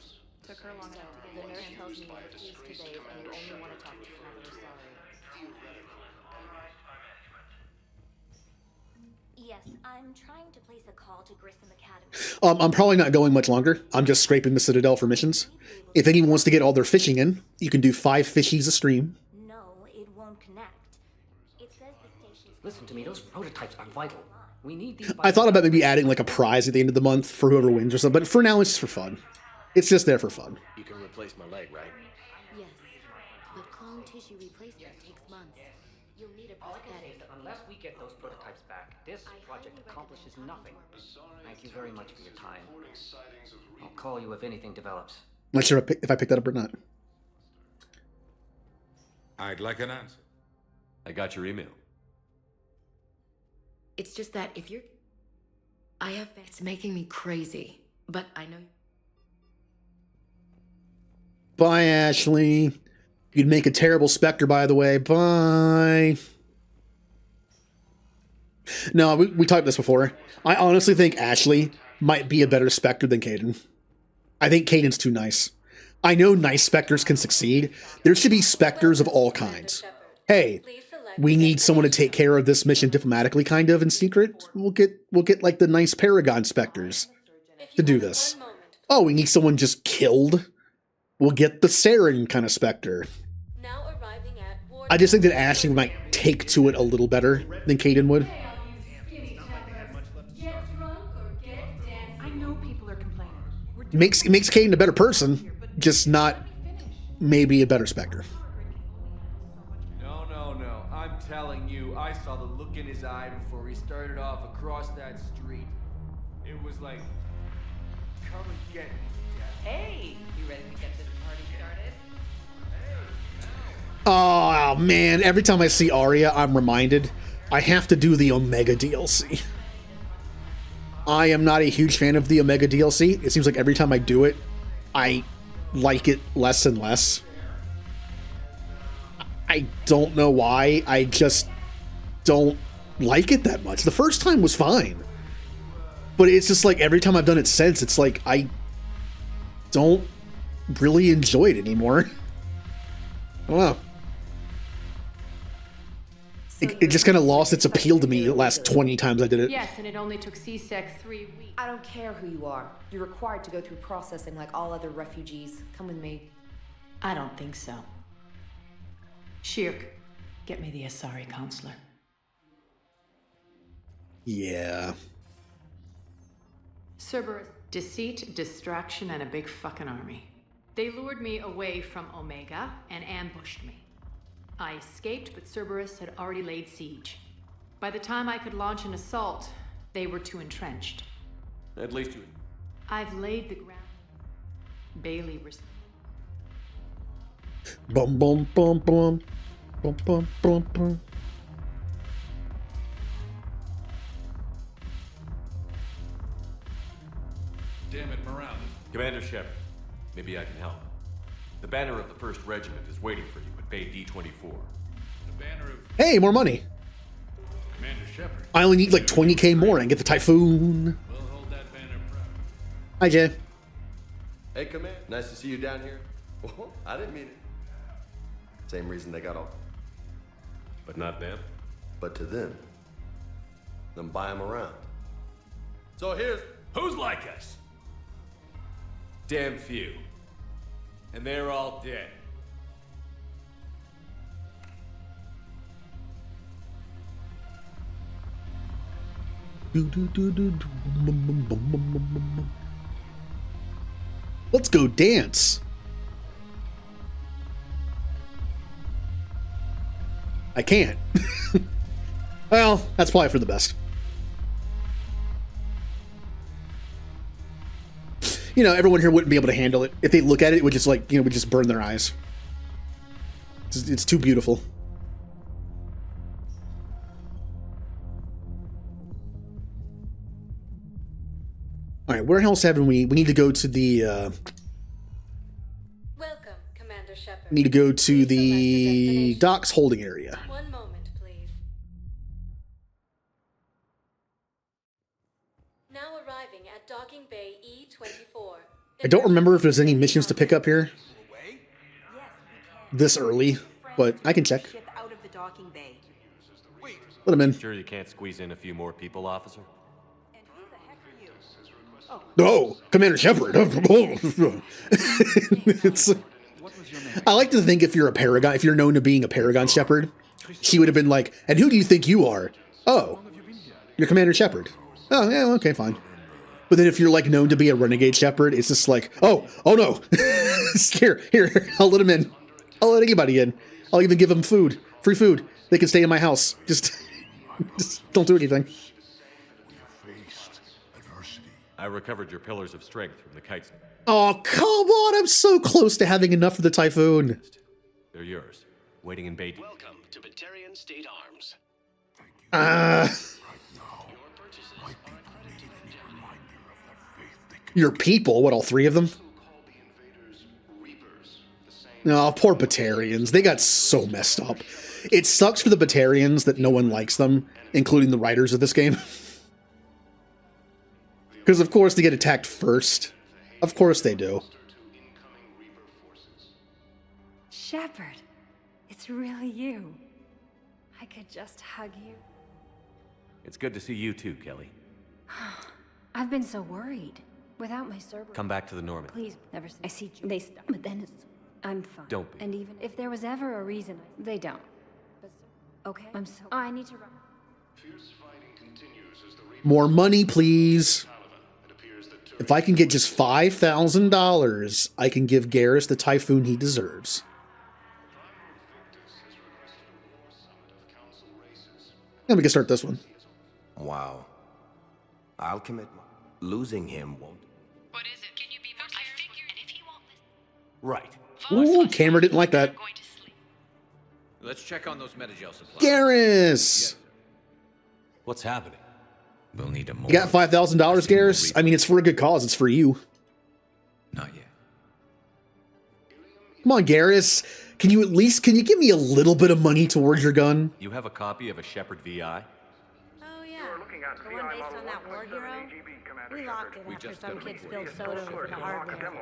Took her long enough to The get nurse tells me you refuse to bathe and you only want to talk to Commander Sorry. Yes, I'm trying to place a call to Grissom Academy. I'm probably not going much longer. I'm just scraping the Citadel for missions. If anyone wants to get all their fishing in, you can do 5 fishies a stream. No, it won't connect. It says the station's... Listen to me, those prototypes are vital. We need these. I thought about maybe adding like a prize at the end of the month for whoever wins or something, but for now it's just for fun. It's just there for fun. You can replace my leg, right? Yes, but clone tissue replacement takes months. You'll need a prosthetic. Unless we get those prototypes back, this project accomplishes nothing. Thank you very much for your time. I'll call you if anything develops. I'm not sure if I picked that up or not. I'd like an answer. I got your email. It's just that if you're... I have... It's making me crazy, but I know... Bye, Ashley. You'd make a terrible Spectre, by the way. Bye. No, we talked this before. I honestly think Ashley might be a better Spectre than Caden. I think Caden's too nice. I know nice Spectres can succeed. There should be Spectres of all kinds. Hey, we need someone to take care of this mission diplomatically, kind of, in secret. We'll get like the nice Paragon Spectres to do this. Oh, we need someone just killed. We'll get the Saren kind of Spectre. I just think that Ashley might take to it a little better than Caden would. I know people are complaining. It makes Caden a better person, just not maybe a better Spectre. No. I'm telling you, I saw the look in his eye before he started off across that street. It was like, come and get me, Dad. Hey, you ready to get this party started? Oh man, every time I see Arya, I'm reminded I have to do the Omega DLC. I am not a huge fan of the Omega DLC. It seems like every time I do it, I like it less and less. I don't know why. I just don't like it that much. The first time was fine. But it's just like every time I've done it since, it's like I don't really enjoy it anymore. I don't know. It just kind of lost its appeal to me the last 20 times I did it. Yes, and it only took C-Sec 3 weeks. I don't care who you are. You're required to go through processing like all other refugees. Come with me. I don't think so. Shirk, get me the Asari counselor. Yeah. Cerberus, deceit, distraction, and a big fucking army. They lured me away from Omega and ambushed me. I escaped, but Cerberus had already laid siege. By the time I could launch an assault, they were too entrenched. At least you... I've laid the ground. Bailey was... Bum bum bum bum. Bum bum bum bum. Damn it, Morales. Commander Shepard, maybe I can help. The banner of the 1st Regiment is waiting for you at Bay D-24. The banner of... Hey, more money. Commander Shepard. I only need like 20k more and get the Typhoon. We'll hold that banner proud. Hi, Jay. Hey, Command. Nice to see you down here. Well, I didn't mean it. Same reason they got off. But not them? But to them. Then buy them around. So here's... Who's like us? Damn few. And they're all dead. Let's go dance. I can't. Well, that's probably for the best. You know, everyone here wouldn't be able to handle it. If they look at it, it would just like, you know, would just burn their eyes. It's too beautiful. All right, where else haven't we? We need to go to the. Welcome, Commander Shepard. Need to go to the docks holding area. One moment, please. Now arriving at docking bay E-24. I don't remember if there's any missions to pick up here this early, but I can check. Out of the docking bay. Let him in. Sure you can't squeeze in a few more people, officer? Oh, Commander Shepard. It's, I like to think if you're a Paragon, if you're known to being a Paragon Shepard, she would have been like, and who do you think you are? Oh, you're Commander Shepard. Oh, yeah, okay, fine. But then if you're like known to be a Renegade Shepard, it's just like, oh no. Here, I'll let him in. I'll let anybody in. I'll even give them food, free food. They can stay in my house. Just don't do anything. I recovered your pillars of strength from the kites. Oh, come on. I'm so close to having enough for the Typhoon. They're yours. Waiting in Bay. Welcome to Batarian State Arms. Your people? What, all three of them? No, poor Batarians. They got so messed up. It sucks for the Batarians that no one likes them, including the writers of this game. Because, of course, they get attacked first. Of course they do. Shepard, it's really you. I could just hug you. It's good to see you too, Kelly. I've been so worried. Without my Cerberus. Come back to the Norman. Please, never. I see. They stop, but then it's. I'm fine. Don't be. And even if there was ever a reason, they don't. But, okay. I'm so. Oh, I need to run. More money, please. If I can get just $5,000, I can give Garrus the Typhoon he deserves. And we can start this one. Wow. I'll commit. Losing him won't. What is it? Can you be more careful? I figured, and if he Right. won't Ooh, Camera didn't like that. Let's check on those Metagel supplies. Garrus! What's happening? We'll need a more. You got $5,000, Garrus? I mean, it's for a good cause. It's for you. Not yet. Come on, Garrus. Can you give me a little bit of money towards your gun? You have a copy of a Shepard VI? Oh, yeah. The one based on that war hero? We locked it after some kid spilled soda over the hardware.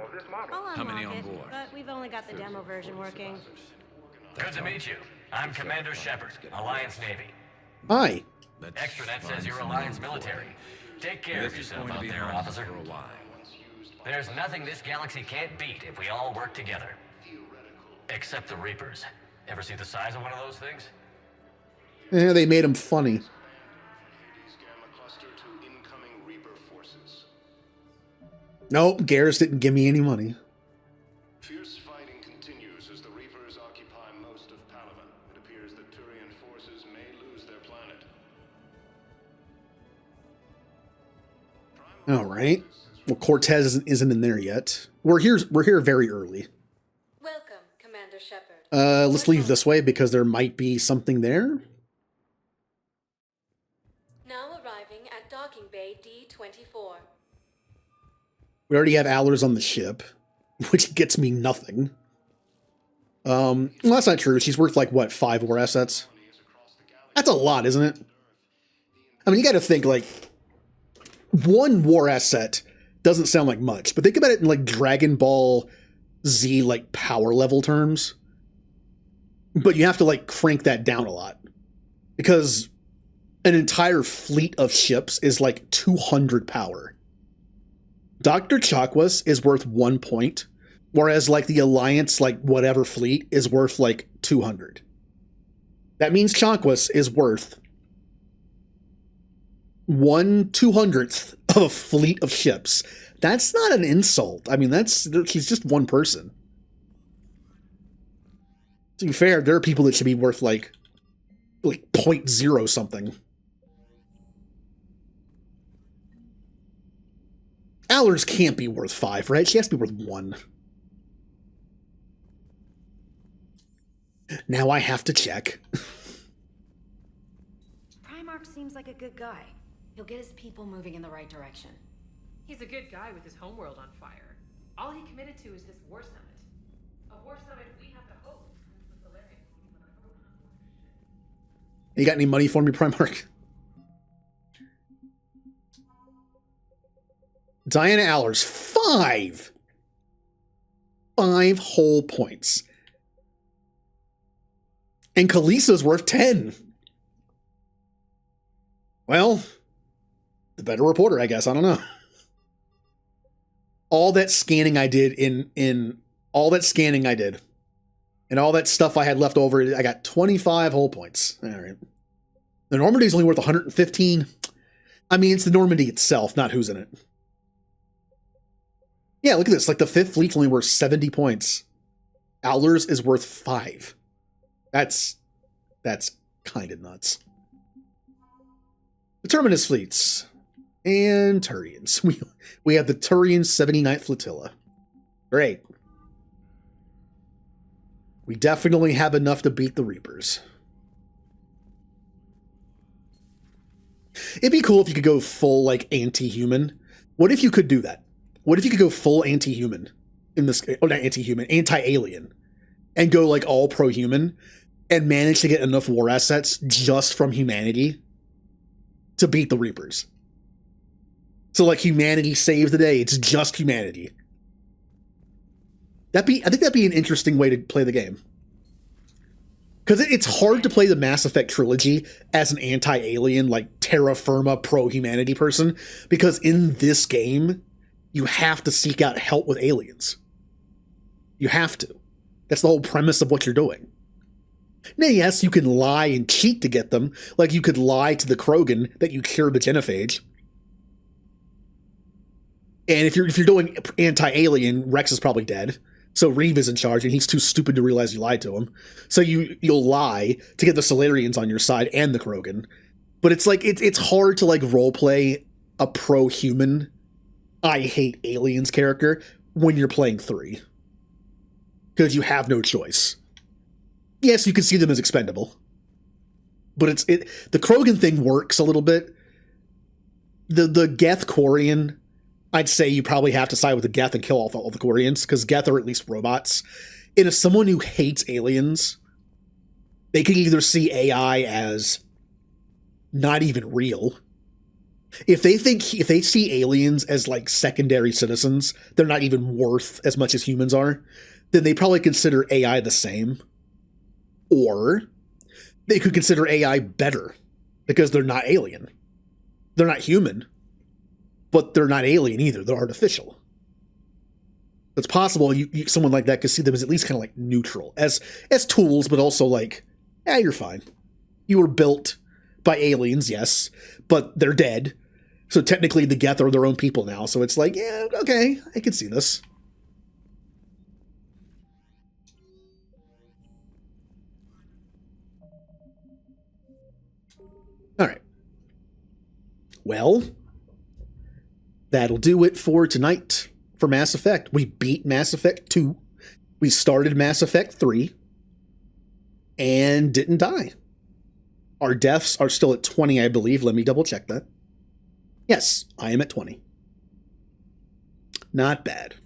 I'll How many unlock on it, board? but we've only got the demo version working. Good to meet you. I'm Commander Shepard, Alliance Navy. Hi. Extranet says you're Alliance military. Take care of yourself out there, officer. There's nothing this galaxy can't beat if we all work together. Except the Reapers. Ever see the size of one of those things? Yeah, they made him funny. Nope, Garrus didn't give me any money. Fierce fighting continues as the Reapers occupy most of Palaven. It appears that Turian forces may lose their planet. All right. Well, Cortez isn't in there yet. We're here very early. Welcome, Commander Shepard. Let's leave this way because there might be something there. Now arriving at docking bay D-24. We already have Allers on the ship, which gets me nothing. Well, that's not true. She's worth, like, what, 5 war assets? That's a lot, isn't it? I mean, you gotta think, like, 1 war asset doesn't sound like much, but think about it in, like, Dragon Ball Z, like, power level terms. But you have to, like, crank that down a lot. Because an entire fleet of ships is, like, 200 power. Dr. Chakwas is worth 1 point, whereas, like, the Alliance, like, whatever fleet is worth, like, 200. That means Chakwas is worth 1/200th of a fleet of ships. That's not an insult. I mean, he's just one person. To be fair, there are people that should be worth, like 0.0 something. Allers can't be worth 5, right? She has to be worth 1. Now I have to check. Primarch seems like a good guy. He'll get his people moving in the right direction. He's a good guy with his homeworld on fire. All he committed to is this war summit. A war summit we have to hope. You got any money for me, Primarch? Diana Allers, 5! 5 whole points. And Kalisa's worth 10. Well, the better reporter, I guess. I don't know. All that scanning I did and all that stuff I had left over, I got 25 whole points. All right. The Normandy's only worth 115. I mean, it's the Normandy itself, not who's in it. Yeah, look at this. Like, the 5th fleet's only worth 70 points. Allers is worth 5. That's kind of nuts. The Terminus fleets. And Turians. We have the Turian 79th Flotilla. Great. We definitely have enough to beat the Reapers. It'd be cool if you could go full, like, anti-human. What if you could do that? What if you could go full anti-human in this? Oh, not anti-human, anti-alien, and go like all pro-human, and manage to get enough war assets just from humanity to beat the Reapers. So like humanity saves the day. It's just humanity. I think that'd be an interesting way to play the game. Because it's hard to play the Mass Effect trilogy as an anti-alien, like terra firma pro-humanity person, because in this game, you have to seek out help with aliens. You have to. That's the whole premise of what you're doing. Now, yes, you can lie and cheat to get them. Like, you could lie to the Krogan that you cured the genophage. And if you're doing anti-alien, Rex is probably dead. So Reeve is in charge, and he's too stupid to realize you lied to him. So you'll lie to get the Solarians on your side and the Krogan. But it's like, it's hard to, like, roleplay a pro-human I hate aliens character when you're playing 3. Because you have no choice. Yes, you can see them as expendable. But the Krogan thing works a little bit. The Geth Quarian, I'd say you probably have to side with the Geth and kill all the Quarians, because Geth are at least robots. And if someone who hates aliens, they can either see AI as not even real. If they see aliens as like secondary citizens, they're not even worth as much as humans are, then they probably consider AI the same. Or they could consider AI better because they're not alien. They're not human, but they're not alien either. They're artificial. It's possible someone like that could see them as at least kind of like neutral, as tools, but also like, yeah, you're fine. You were built by aliens, yes, but they're dead. So technically the Geth are their own people now. So it's like, yeah, okay, I can see this. All right. Well, that'll do it for tonight for Mass Effect. We beat Mass Effect 2. We started Mass Effect 3 and didn't die. Our deaths are still at 20, I believe. Let me double check that. Yes, I am at 20. Not bad.